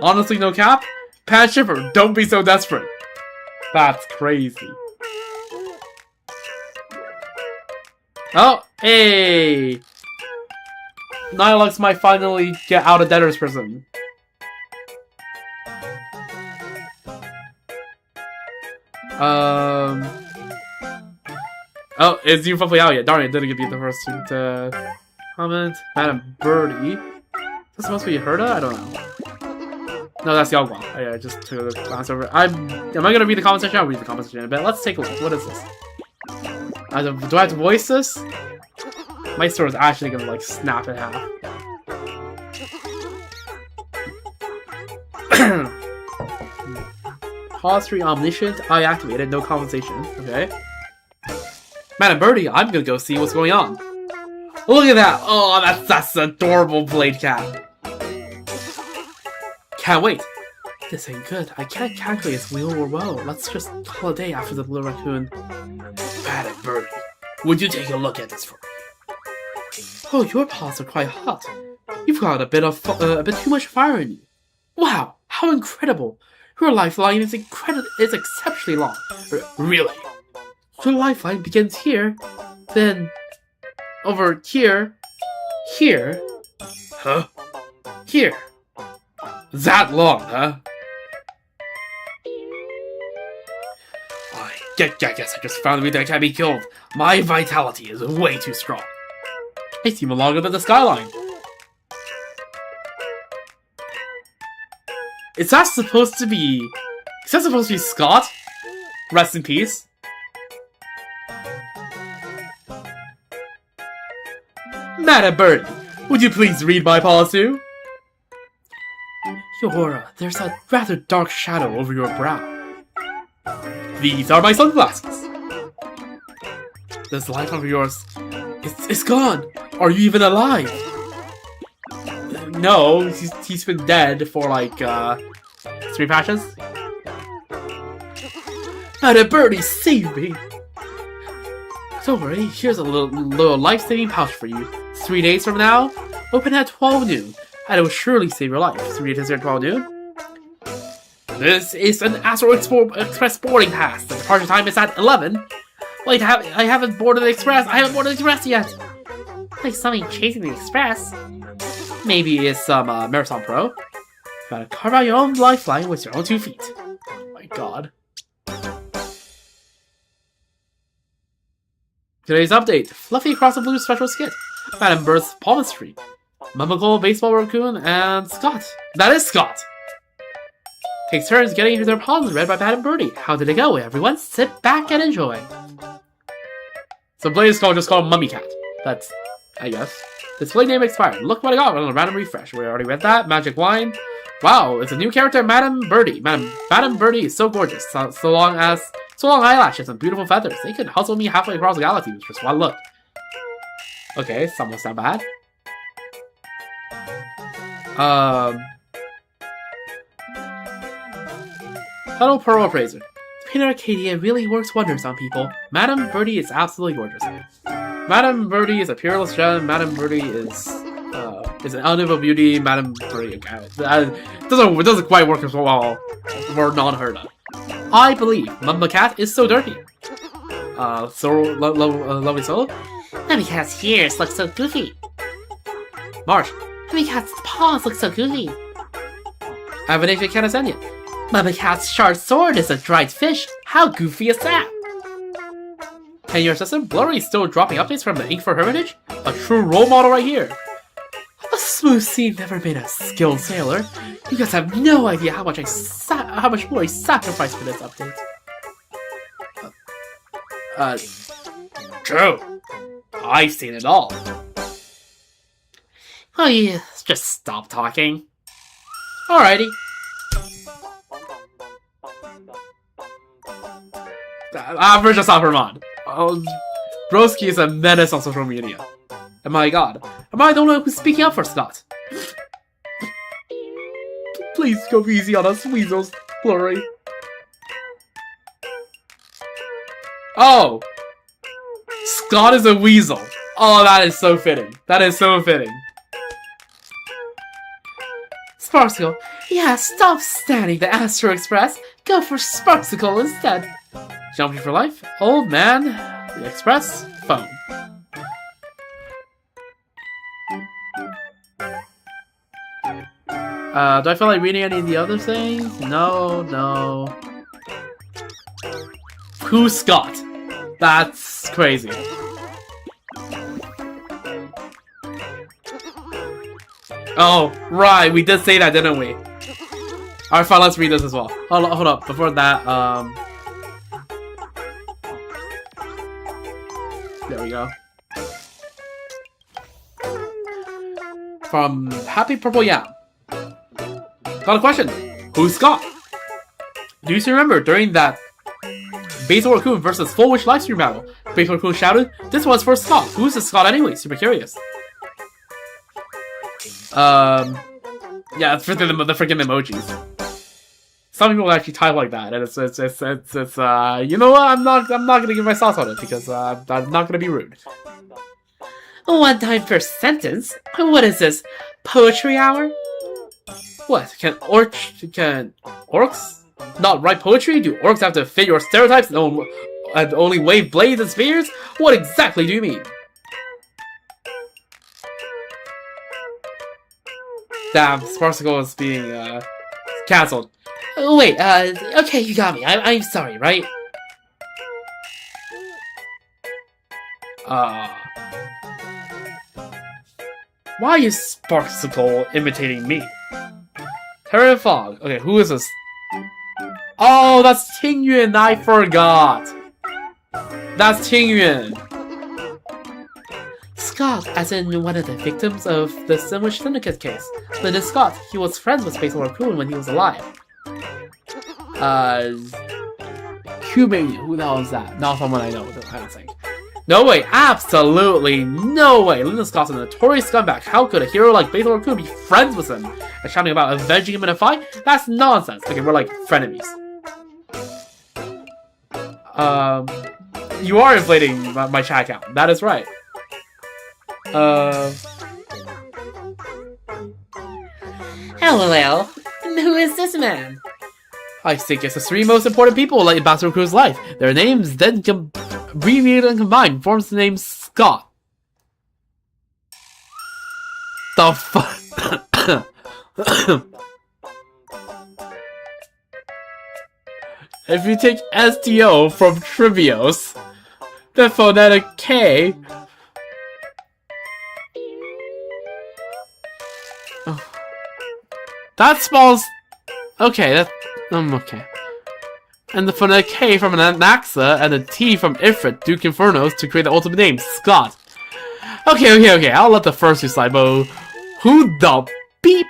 Honestly, no cap. Pan Shipper, don't be so desperate. That's crazy. Oh, hey! Nihilux might finally get out of debtor's prison. Oh, it's you probably out yet. Darn it, didn't be the first to comment. Madam Birdie. This must be Herda? I don't know. No, that's Yagwa. Oh, yeah, I just took a glance over. Am I gonna read the comment section? I'll read the comment section in a bit. Let's take a look. What is this? Do I have to voice this? My sword is actually gonna like snap in half. Pause 3 omniscient. I activated. No compensation. Okay. Madam Birdie, I'm gonna go see what's going on. Look at that! Oh, that's adorable blade cat. Can't wait. This ain't good. I can't calculate its wheel or woe. Let's just call a day after the blue raccoon. Madam Birdie, would you take a look at this for me? Oh, your paws are quite hot. You've got a bit too much fire in you. Wow, how incredible! Your lifeline is exceptionally long. Really? Your lifeline begins here, then over here, here, huh? Here. That long, huh? I guess I just found a way that I can't be killed. My vitality is way too strong. I seem longer than the skyline. Is that supposed to be Scott? Rest in peace. Madam Birdie, would you please read my policy? Your aura, there's a rather dark shadow over your brow. These are my sunglasses. This light of yours, it's gone. Are you even alive? No, he's been dead for like 3 patches. Madam Birdie, save me! Don't worry, here's a little life-saving pouch for you. 3 days from now, open at 12 noon. And it will surely save your life. 3 days at 12 noon. This is an Astro Express boarding pass. The departure time is at 11. Wait, I haven't boarded the Express. I haven't boarded the Express yet. Like something chasing the Express. Maybe it's some Marathon Pro. Gotta carve out your own lifeline with your own 2 feet. Oh my god. Today's update. Fluffy Across the Blue special skit. Madam Bird's palmistry. Mummicle, Baseball Raccoon, and Scott. That is Scott! Takes turns getting their palms read by Madam Birdie. How did it go, everyone? Sit back and enjoy. So Blaze just called Mummy Cat. That's, I guess. Display name expired. Look what I got on a random refresh. We already read that. Magic Wine. Wow, it's a new character, Madam Birdie. Madam Birdie is so gorgeous. So long eyelashes and beautiful feathers. They could hustle me halfway across the galaxy with just one look. Okay, it's almost not bad. Hello, Pearl Appraiser. Painter Arcadia really works wonders on people. Madam Birdie is absolutely gorgeous. Madam Birdie is a peerless gem. Madam Birdie is an unable beauty. Madam Birdie, doesn't quite work as well. We're not heard of. I believe Mumma Cat is so dirty. Lovely soul. Mummy Cat's ears look so goofy. Marsh. Mummy Cat's paws look so goofy. I have an ancient cat as onion. Mama Cat's shard sword is a dried fish. How goofy is that? 10-year assistant, Blurry is still dropping updates from the Ink for Hermitage? A true role model right here. A smooth sea never made a skilled sailor. You guys have no idea how much more I sacrificed for this update. True. I've seen it all. Oh yeah, just stop talking. Alrighty. Average of Superman. Broski is a menace on social media. And my god, am I the only one who's speaking up for Scott? Please go easy on us, weasels, Blurry. Oh! Scott is a weasel. Oh, that is so fitting. That is so fitting. Sparksicle. Yeah, stop standing the Astro Express. Go for Sparksicle instead. Jumping for life. Old man. The Express. Phone. Do I feel like reading any of the other things? No. Who's Scott? That's crazy. Oh, right, we did say that, didn't we? Alright, fine, let's read this as well. Hold up, before that, there we go. From Happy Purple Yam. Got a question. Who's Scott? Do you still remember during that Basil Raccoon versus Full Wish livestream battle? Basil Raccoon shouted, "This one's for Scott." Who's this Scott anyway? Super curious. Yeah, it's for the freaking emojis. Some people actually type like that, and it's you know what? I'm not gonna give my thoughts on it because I'm not gonna be rude. 1 time per sentence? What is this? Poetry hour? What? Can orcs not write poetry? Do orcs have to fit your stereotypes and only wave blades and spears? What exactly do you mean? Damn, Sparksicle is being cancelled. Oh, wait, okay, you got me. I'm sorry, right? Why is Sparksicle imitating me? Terra Fog. Okay, who is this? Oh, that's Tingyuan. I forgot. That's Tingyuan. Scott, as in one of the victims of the Sandwich Syndicate case. Lyndon Scott. He was friends with Basil Raccoon when he was alive. Cubing. Who the hell is that? Not someone I know, I don't think. No way, absolutely no way! Lyndon Scott's a notorious scumbag. How could a hero like Basil Raccoon be friends with him? And shouting about avenging him in a fight? That's nonsense. Okay, we're like frenemies. You are inflating my chat count. That is right. LOL. Who is this man? I think it's the 3 most important people in Basil Raccoon's life. Their names then abbreviated and combined forms the name Scott. The fuck? If you take STO from Trivios, the phonetic K. Oh. That spells. Okay, that's. Okay. And the phonetic K from an Anaxa and a T from Ifrit, Duke Infernos, to create the ultimate name, Scott. Okay, I'll let the first two slide, but who the beep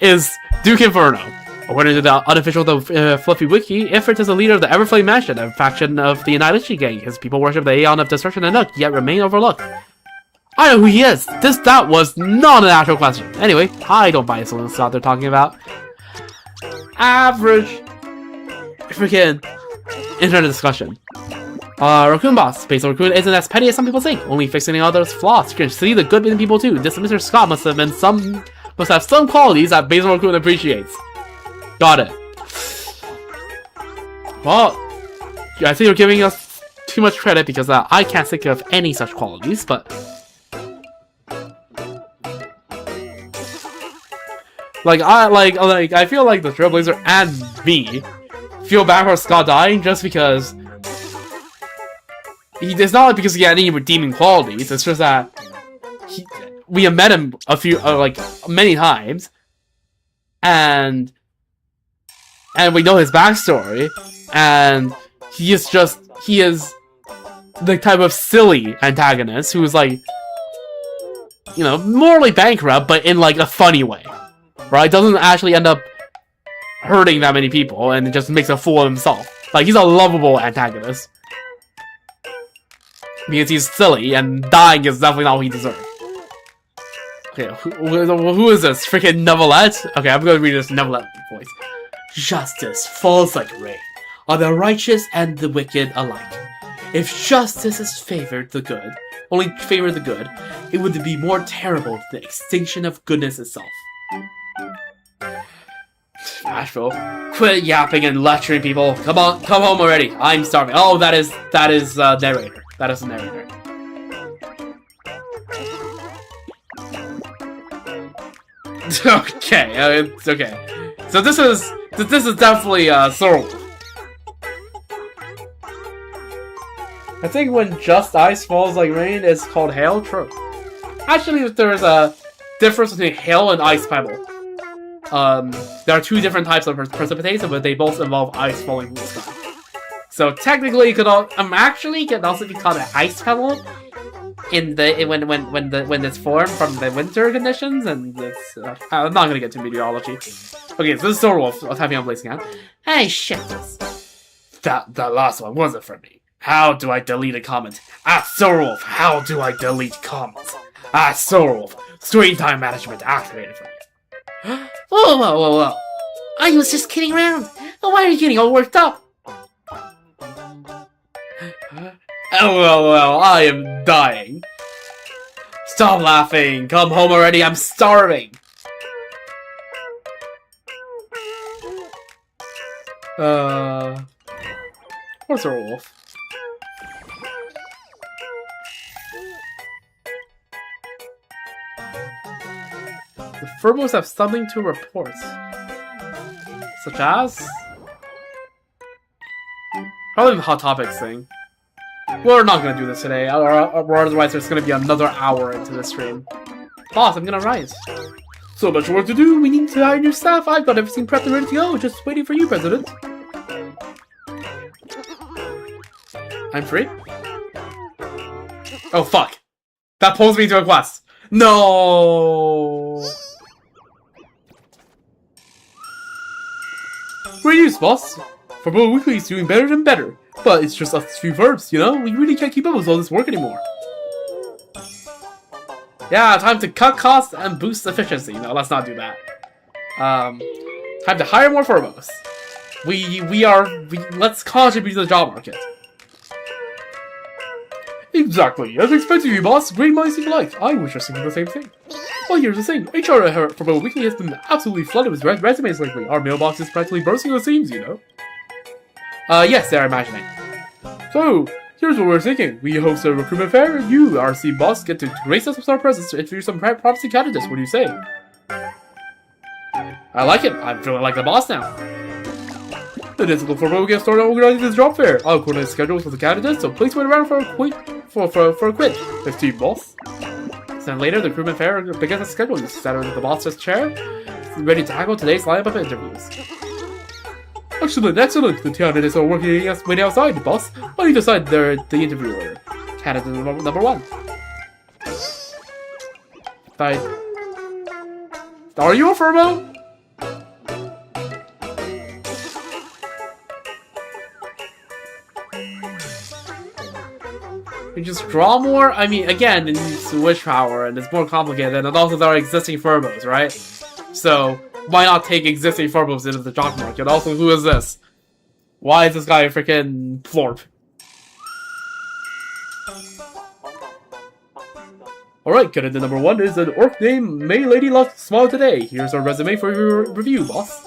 is Duke Inferno? According to the unofficial Fluffy Wiki, Ifrit is the leader of the Everflame Mansion, a faction of the Annihilation Gang. His people worship the Aeon of Destruction and Nook, yet remain overlooked. I know who he is! That was not an actual question. Anyway, I don't buy the Scott they're talking about. Average freaking internet discussion. Raccoon Boss. Basil Raccoon isn't as petty as some people think, only fixing others' flaws. You can see the good in people too. This Mr. Scott must have some qualities that Basil Raccoon appreciates. Got it. Well, I think you're giving us too much credit because I can't think of any such qualities, but I feel like the Trailblazer and me feel bad for Scott dying just because it's not because he had any redeeming qualities. It's just that we have met him many times, and we know his backstory, and he is the type of silly antagonist who's like, you know, morally bankrupt, but in like a funny way, right? Doesn't actually end up hurting that many people, and it just makes a fool of himself. Like, he's a lovable antagonist because he's silly, and dying is definitely not what he deserves. Okay, who is this? Freaking Novelette? Okay, I'm gonna read this Novelette voice. Justice falls like rain on the righteous and the wicked alike. If justice is only favored the good, it would be more terrible than the extinction of goodness itself. Asheville, quit yapping and lecturing people. Come on, come home already. I'm starving. Oh, that is narrator. That is the narrator. Okay, it's okay. So this is definitely Sorrel. I think when just ice falls like rain, it's called hail. True. Actually, there's a difference between hail and ice pebble. There are two different types of precipitation, but they both involve ice falling from the sky. So technically, it could also be called an ice pebble when it's formed from the winter conditions, and it's, I'm not gonna get to meteorology. Okay, so this is Sorrel typing on Blazing Hand. Hey, shit this. That last one wasn't for me. How do I delete a comment? Sorrel, how do I delete comments? Sorrel, screen time management activated for me. Whoa. I was just kidding around. Why are you getting all worked up? LOL, I am dying. Stop laughing. Come home already. I'm starving. What's a wolf? The Furbos have something to report. Such as? Probably the Hot Topics thing. We're not gonna do this today, or otherwise there's gonna be another hour into the stream. Boss, I'm gonna rise. So much work to do, we need to hire new staff. I've got everything prepped and ready to go, just waiting for you, President. I'm free? Oh, fuck. That pulls me to a quest. No. Great news, boss. Furbo Weekly is doing better and better. But it's just a few verbs, you know? We really can't keep up with all this work anymore. Yeah, time to cut costs and boost efficiency. No, let's not do that. Time to hire more Furbos. Let's contribute to the job market. Exactly. As expected, you boss. Great minds think alike. I was just thinking the same thing. Well, here's the thing. HR for Furbo Weekly has been absolutely flooded with resumes lately. Our mailbox is practically bursting with seams, you know? Yes, they're imagining. So, here's what we're thinking. We host a recruitment fair, and you, our team boss, get to grace us with our presence to introduce some promising candidates. What do you say? I like it. I'm feeling like the boss now. Then it's look for we get started organizing this job fair. I'll coordinate schedules for the candidates, so please wait around for a quiz. With team boss. Then later, the recruitment fair begins the schedule. You sat under the boss's chair, ready to tackle today's lineup of interviews. Excellent. The candidates are waiting outside, boss. Why don't you decide the interview order? Candidate number 1. Are you a Furbo? You just draw more? I mean, again, it needs wish power, and it's more complicated, and also there are existing Furbos, right? So, why not take existing Furbos into the job market? Also, who is this? Why is this guy a freaking Florp? Alright, candidate number 1 is an orc named May Lady Love Smile Today. Here's our resume for your review, boss.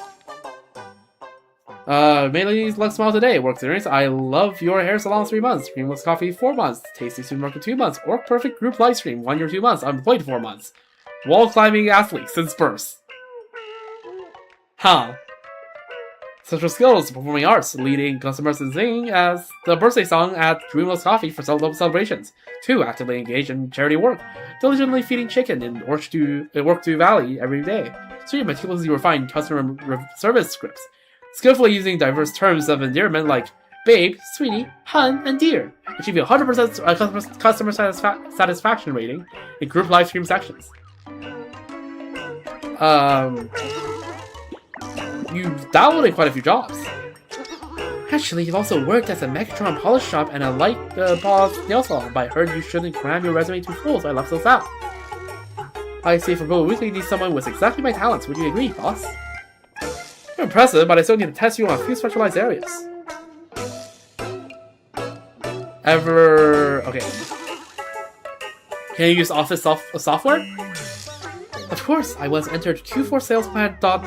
May Lady Love Smile Today. Work experience. I love your hair salon 3 months. Creamless coffee 4 months. Tasty supermarket 2 months. Orc perfect group live stream 1 year 2 months. Unemployed 4 months. Wall climbing athlete since birth. Huh. Social skills, performing arts, leading customers in singing as the birthday song at Dreamless Coffee for celebrations. 2. Actively engage in charity work, diligently feeding chicken in Work2 Valley every day. 3. Meticulously refine customer service scripts, skillfully using diverse terms of endearment like babe, sweetie, hun, and dear, achieving 100% customer satisfaction rating in group live stream sections. You've downloaded quite a few jobs. Actually, you've also worked as a Megatron polish shop and a light polish nail salon, but I heard you shouldn't cram your resume too full, so I left those out. I see for Boba Weekly needs someone with exactly my talents. Would you agree, boss? You're impressive, but I still need to test you on a few specialized areas. Okay. Can you use Office software? Of course, I once entered Q4 sales plan docs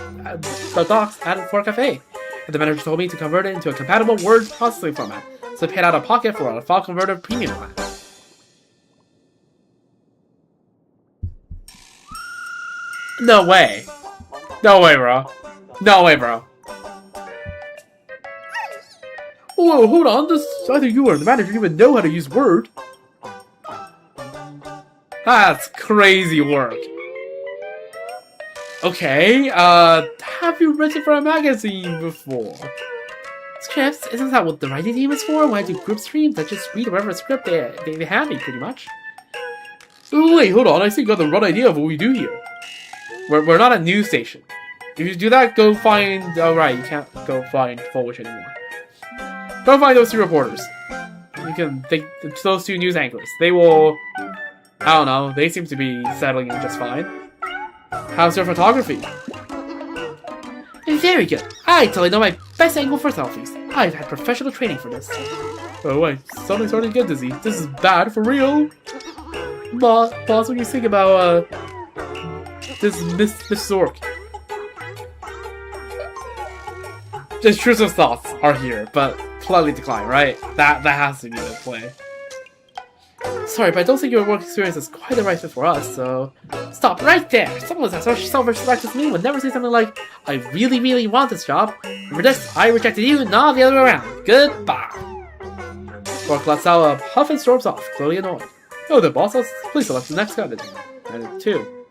at for a cafe, and the manager told me to convert it into a compatible word processing format, so I paid out of pocket for a file converter premium plan. No way. No way, bro. No way, bro. Whoa, hold on. This either you or the manager even know how to use Word. That's crazy work. Okay, have you written for a magazine before? Scripts? Isn't that what the writing team is for? When I do group streams, I just read whatever script they hand me, pretty much. Oh, wait, hold on. I think I got the right idea of what we do here. We're not a news station. If you do that, go find... Oh, right, you can't go find Forward anymore. Go find those 2 reporters. You can think those 2 news anchors. They will... I don't know. They seem to be settling in just fine. How's your photography? Very good. I totally know my best angle for selfies. I've had professional training for this. Oh wait, something's starting to get dizzy. This is bad for real. Boss, what do you think about this Miss Zork? The intrusive thoughts are here, but politely decline, right? That has to be the play. Sorry, but I don't think your work experience is quite the right fit for us, so... Stop right there! Someone with as self-respect as me would never say something like, I really, really want this job. For this, I rejected you, not the other way around. Goodbye! Bork lets out a huff and storms off, clearly annoyed. Oh, the boss, please select the next candidate. And 2.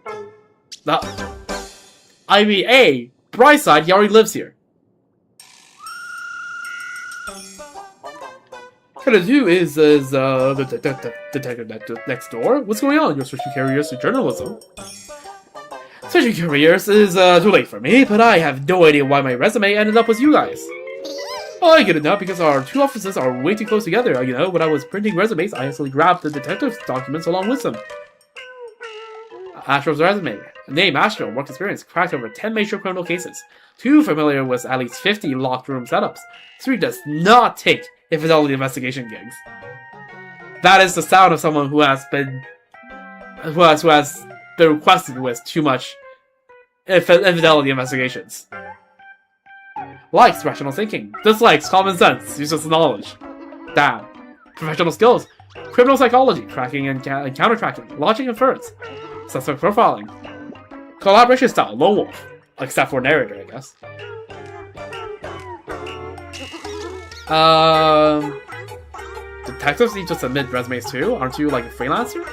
I mean, A, Brightside, he already lives here. Candidate 2 is the detective next door. What's going on? You're switching careers to journalism. Switching careers is too late for me, but I have no idea why my resume ended up with you guys. Oh, I get it now because our 2 offices are way too close together. You know, when I was printing resumes, I actually grabbed the detective's documents along with them. Astro's resume. Name Astro, work experience, cracked over 10 major criminal cases. 2 familiar with at least 50 locked room setups. 3 does not take infidelity investigation gigs. That is the sound of someone who has been requested with too much infidelity investigations. Likes rational thinking. Dislikes common sense, useless knowledge. Damn. Professional skills. Criminal psychology, tracking and counter-tracking, logic inference, suspect profiling. Collaboration style, lone wolf. Except for narrator, I guess. Detectives need to submit resumes too? Aren't you like a freelancer?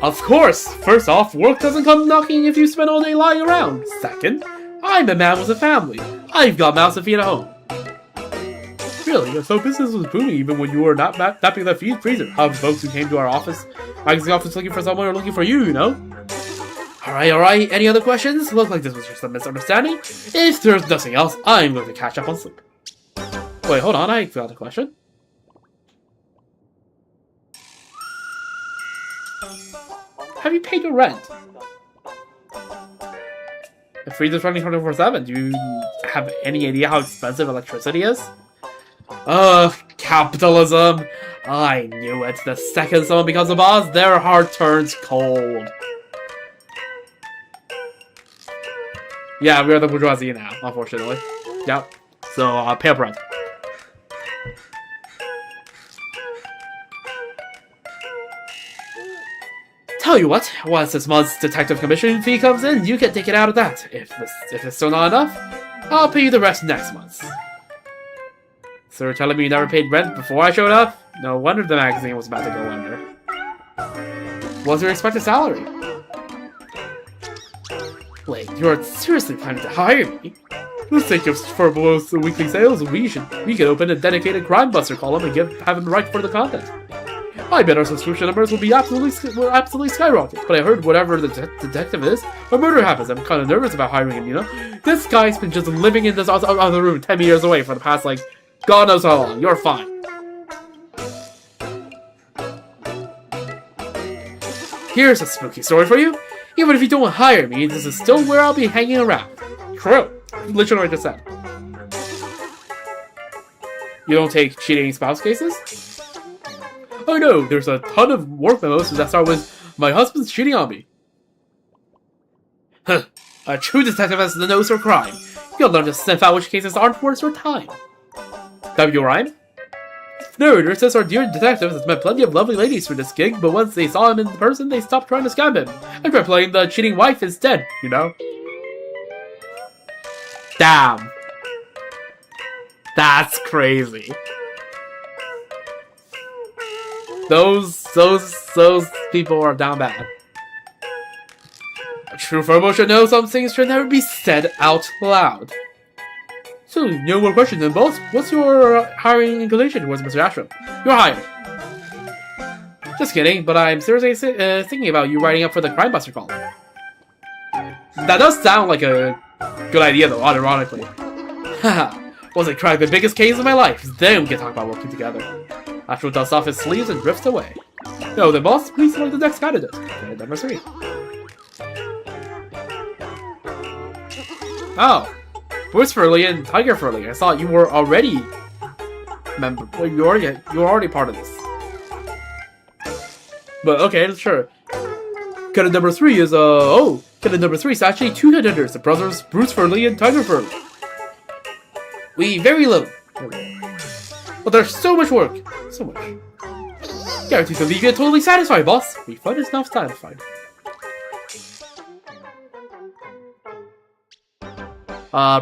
Of course! First off, work doesn't come knocking if you spend all day lying around. Second, I'm a man with a family. I've got mouths to feed at home. Really? So business was booming even when you were not tapping that freezer. How folks who came to our office, magazine office looking for someone or looking for you, you know? Alright. Any other questions? Looks like this was just a misunderstanding. If there's nothing else, I'm going to catch up on sleep. Wait, hold on, I got a question. Have you paid your rent? The freezer's running 24/7. Do you have any idea how expensive electricity is? Ugh, capitalism. I knew it. The second someone becomes a boss, their heart turns cold. Yeah, we are the bourgeoisie now, unfortunately. Yep. So, pay up rent. Tell you what, once this month's detective commission fee comes in, you can take it out of that. If it's still not enough, I'll pay you the rest next month. So you're telling me you never paid rent before I showed up? No wonder the magazine was about to go under. What's your expected salary? Wait, you're seriously planning to hire me? For the sake of Furbol's weekly sales, we could open a dedicated crime buster column and have him write for the content. I bet our subscription numbers will absolutely skyrocket. But I heard whatever the detective is, a murder happens. I'm kind of nervous about hiring him, you know? This guy's been just living in this other room 10 meters away for the past, like, God knows how long. You're fine. Here's a spooky story for you. Even if you don't hire me, this is still where I'll be hanging around. True. Literally what I just said. You don't take cheating spouse cases? Oh no, there's a ton of work memos that start with, my husband's cheating on me. Huh. A true detective has the nose for crime. You'll learn to sniff out which cases aren't worth your time. That your rhyme? Narrator says our dear detective has met plenty of lovely ladies for this gig, but once they saw him in person, they stopped trying to scam him and tried playing the cheating wife instead, you know? Damn. That's crazy. Those people are down bad. A true Furbo should know some things should never be said out loud. So, no more questions then, boss. What's your hiring inclination towards Mr. Ashram? You're hired. Just kidding, but I'm seriously thinking about you writing up for the Crime Buster column. That does sound like a good idea, though, unironically. Haha, once I crack the biggest case of my life, then we can talk about working together. Ashram dusts off his sleeves and drifts away. No, then, boss, please select the next candidate. Candidate number 3. Oh. Bruce Furley and Tiger Furley. I thought you were already member. Well, you were already part of this. But okay, sure. Candidate number 3 is candidate number 3 is actually 2 contenders: the brothers Bruce Furley and Tiger Furley. We very little. But there's so much work, so much. Guaranteed to leave you totally satisfied, boss. We find is not satisfied.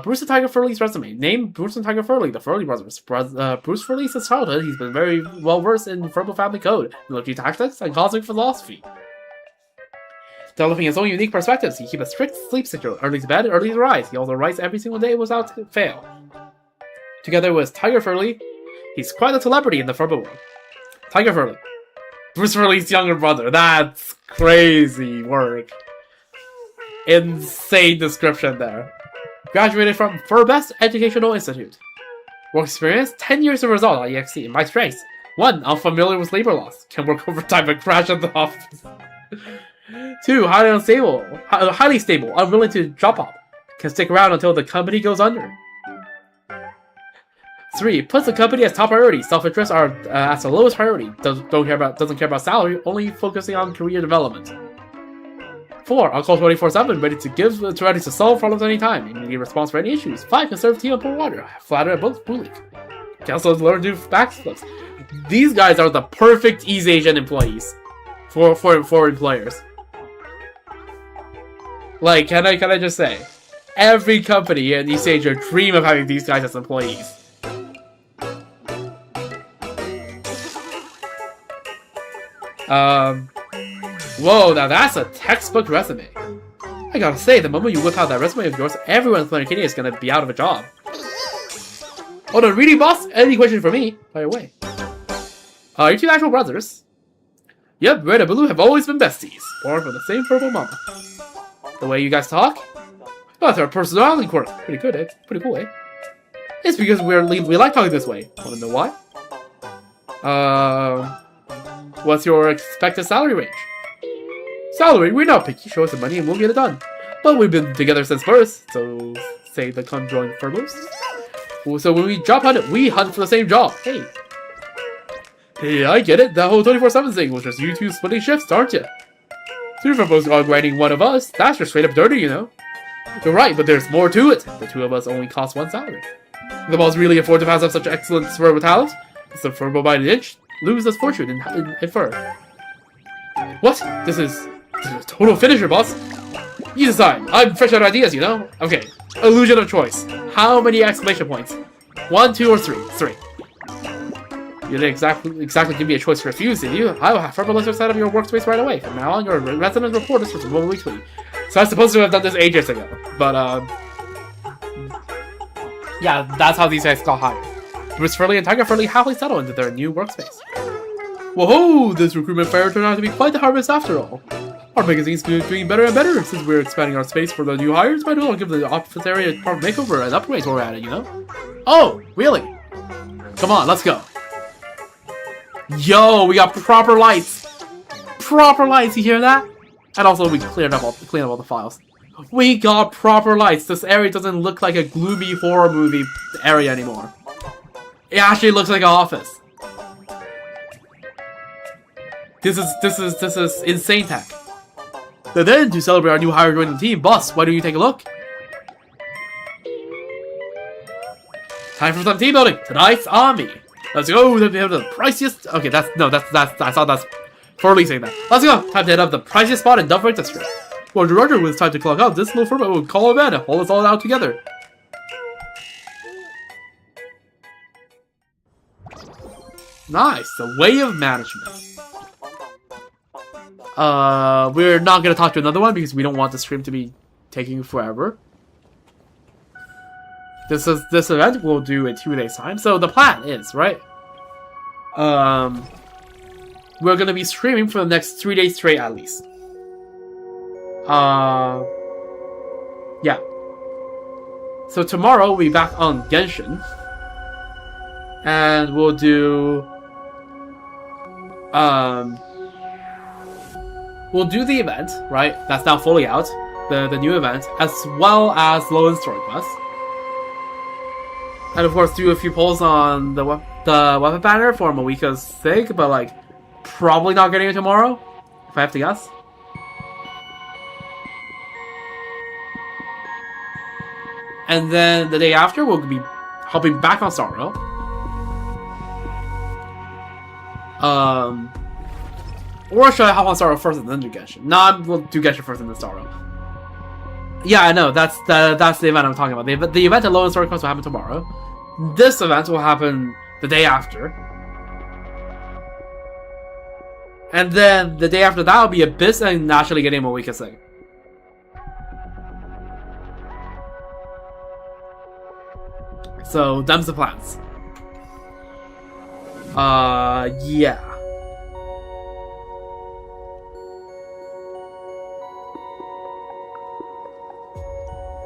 Bruce and Tiger Furley's resume. Name Bruce and Tiger Furley, the Furley brothers. Bruce Furley since childhood, he's been very well versed in Furbo family code, military tactics, and cosmic philosophy. Developing his own unique perspectives, he keeps a strict sleep schedule, early to bed, early to rise. He also writes every single day without fail. Together with Tiger Furley, he's quite a celebrity in the Furbo world. Tiger Furley. Bruce Furley's younger brother. That's crazy work. Insane description there. Graduated from Furbest Educational Institute. Work experience, 10 years of result on EXC. My strengths: 1. Unfamiliar with labor laws. Can work overtime and crash at the office. 2. Highly stable, unwilling to drop off. Can stick around until the company goes under. 3. Puts the company as top priority. Self-interests are as the lowest priority. Doesn't care about salary, only focusing on career development. 4. On call 24/7, ready to solve problems anytime. Immediate response for any issues. 5. Conserve tea and pour water. Flatter at both bully. Can also learn to do backflips. These guys are the perfect East Asian employees for employers. Like, can I just say, every company in East Asia dream of having these guys as employees. Whoa, now that's a textbook resume. I gotta say, the moment you whip out that resume of yours, everyone in Planet Kitty is gonna be out of a job. Oh no, really, boss? Any question for me? Fire away. Are you 2 actual brothers? Yep, Red and Blue have always been besties. Born from the same Furbo mama. The way you guys talk? Oh, that's our personality quirk. Pretty good, eh? Pretty cool, eh? It's because we like talking this way. Wanna know why? What's your expected salary range? Salary? We're not picky. Show us the money and we'll get it done. But we've been together since birth, so say the conjoined Furbos. So when we job hunt, we hunt for the same job. Hey. Hey, I get it. That whole 24/7 thing was just you 2 splitting shifts, aren't you? 3 Furbos are grinding one of us. That's just straight up dirty, you know. You're right, but there's more to it. The 2 of us only cost 1 salary. The boss really afford to pass up such excellent Furbo talent? It's the Furbo by an inch. Lose this fortune in fur. What? This is Oh no, finish it, boss. You decide. I'm fresh out ideas, you know? Okay. Illusion of choice. How many exclamation points? 1, 2, or 3? 3. You didn't exactly give me a choice to refuse, did you? I will have Trailblaze out of your workspace right away. From now on, your resident reporter is responsible weekly. So I'm supposed to have done this ages ago. But, yeah, that's how these guys got hired. Bruce Furley and Tiger Furley happily settled into their new workspace. Whoa, this recruitment fair turned out to be quite the harvest after all. Our magazine's doing better and better since we're expanding our space for the new hires. Might as well give the office area a proper makeover and upgrades while we're at it, you know? Oh, really? Come on, let's go. Yo, we got proper lights. Proper lights, you hear that? And also, we cleaned up all the files. We got proper lights. This area doesn't look like a gloomy horror movie area anymore. It actually looks like an office. This is insane tech. And then, to celebrate our new hire joining the team, boss, why don't you take a look? Time for some team building. Tonight's on me. Let's go. We have the priciest. Okay, that's I thought that's Furley saying that. Let's go. Time to head up the priciest spot in Dufferin District. Well, Roger, when it's time to clock out, this little firm will call a man and hold us all out together. Nice. The way of management. We're not gonna talk to another one because we don't want the stream to be taking forever. This event we'll do in 2 days' time. So the plan is, right? We're gonna be streaming for the next 3 days straight at least. Yeah. So tomorrow we'll be back on Genshin. And we'll do we'll do the event, right? That's now fully out. The new event, as well as Lowen's story quest. And of course do a few polls on the weapon banner for Moika's sake, but like probably not getting it tomorrow, if I have to guess. And then the day after we'll be hopping back on Sorrow. Or should I hop on Sorrow first and then do Genshin? No, we'll do Genshin first and then Sorrow. Yeah, I know. That's the event I'm talking about. The event at Low and Story Quest will happen tomorrow. This event will happen the day after. And then the day after that will be Abyss and naturally getting Moika's thing. So, them's the plans. Yeah.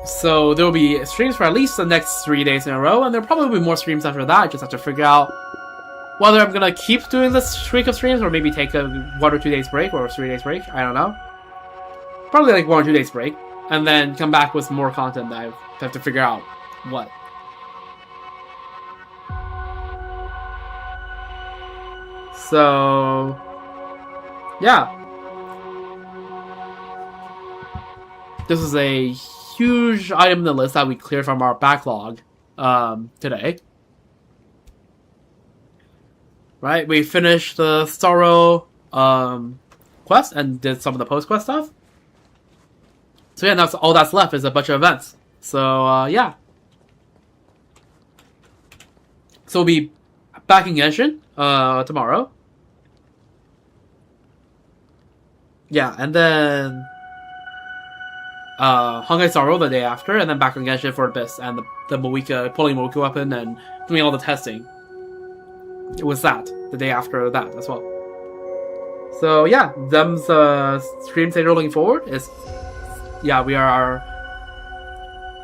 So there will be streams for at least the next 3 days in a row, and there'll probably be more streams after that. I just have to figure out whether I'm gonna keep doing this streak of streams or maybe take a 1 or 2 days break or a 3 days break. I don't know. Probably like 1 or 2 days break, and then come back with more content that I have to figure out what. So yeah, this is a huge item in the list that we cleared from our backlog today. Right, we finished the Sorrow quest and did some of the post-quest stuff. So yeah, that's all that's left is a bunch of events. So yeah. So we'll be back in Genshin tomorrow. Yeah, and then Honkai Sorrow the day after, and then back on Genshin for Abyss and the Moika, pulling Moika weapon and doing all the testing. It was that, the day after that as well. So yeah, them's streams that you're looking forward is, yeah, we are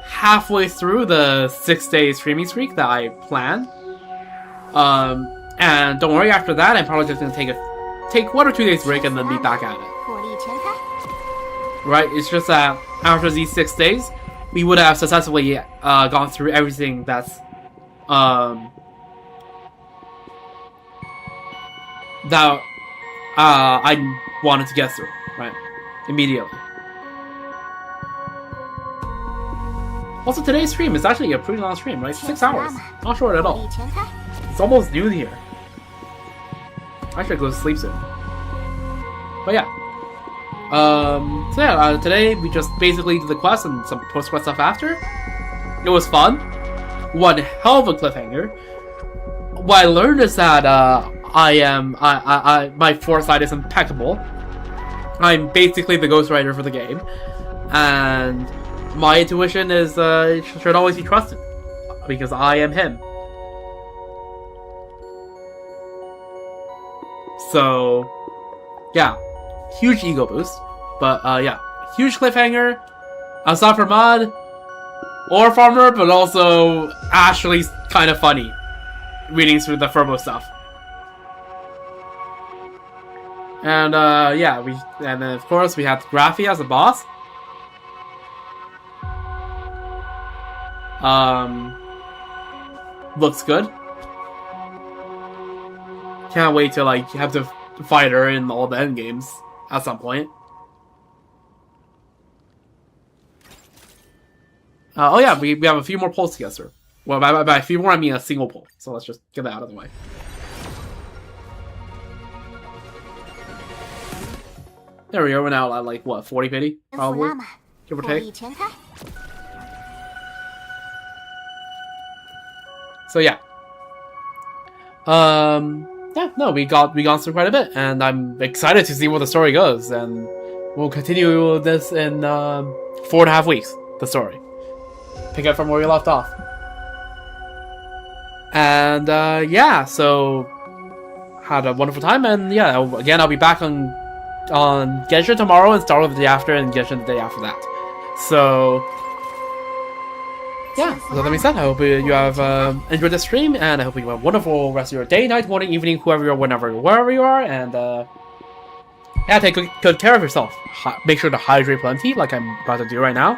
halfway through the 6-day streaming streak that I planned. And don't worry, after that I'm probably just gonna take 1 or 2 days break and then be back at it. Right, it's just that after these 6 days, we would have successfully gone through everything that's that I wanted to get through, right? Immediately. Also, today's stream is actually a pretty long stream, right? 6 hours. Not short at all. It's almost noon here. I should go to sleep soon. But yeah. So yeah, today we just basically did the quest and some post-quest stuff after. It was fun. One hell of a cliffhanger. What I learned is that my foresight is impeccable. I'm basically the ghostwriter for the game, and my intuition is should always be trusted because I am him. So, yeah, huge ego boost, but yeah, huge cliffhanger. Aside from Mod or Farmer, but also actually kind of funny reading through the Furbo stuff. And yeah, and then of course we had Graphy as a boss. Looks good. Can't wait to like have to fight her in all the end games at some point. Oh yeah, we have a few more polls to get through. Well, by a few more I mean a single poll. So let's just get that out of the way. There we go. We're now at like what 40 pity probably, give or take. So yeah. Yeah, no, we gone through quite a bit, and I'm excited to see where the story goes, and we'll continue this in 4.5 weeks. The story, pick up from where we left off, and yeah, so had a wonderful time, and yeah, again, I'll be back on Genshin tomorrow, and Star Wars the day after, and Genshin the day after that. So yeah, so that being said, I hope you have enjoyed the stream, and I hope you have a wonderful rest of your day, night, morning, evening, whoever you are, wherever you are, and yeah, take good care of yourself. Make sure to hydrate plenty, like I'm about to do right now.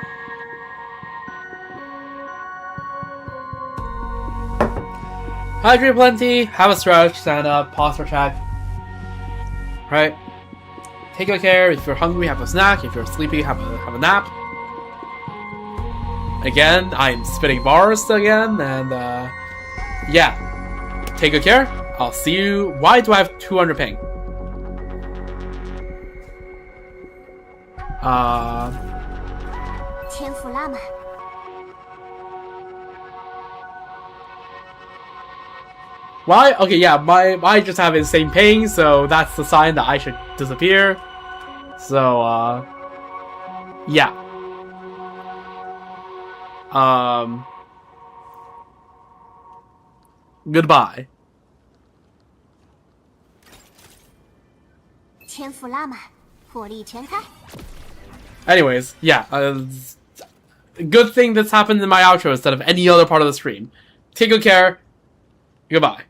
Hydrate plenty, have a stretch, stand up, pause for chat. Right? Take good care. If you're hungry, have a snack. If you're sleepy, have a nap. Again, I'm spitting bars again, and yeah. Take good care. I'll see you. Why do I have 200 ping? Why? Okay, yeah, I just have insane ping, so that's the sign that I should disappear. So, yeah. Goodbye. Anyways, yeah, good thing this happened in my outro instead of any other part of the stream. Take good care. Goodbye.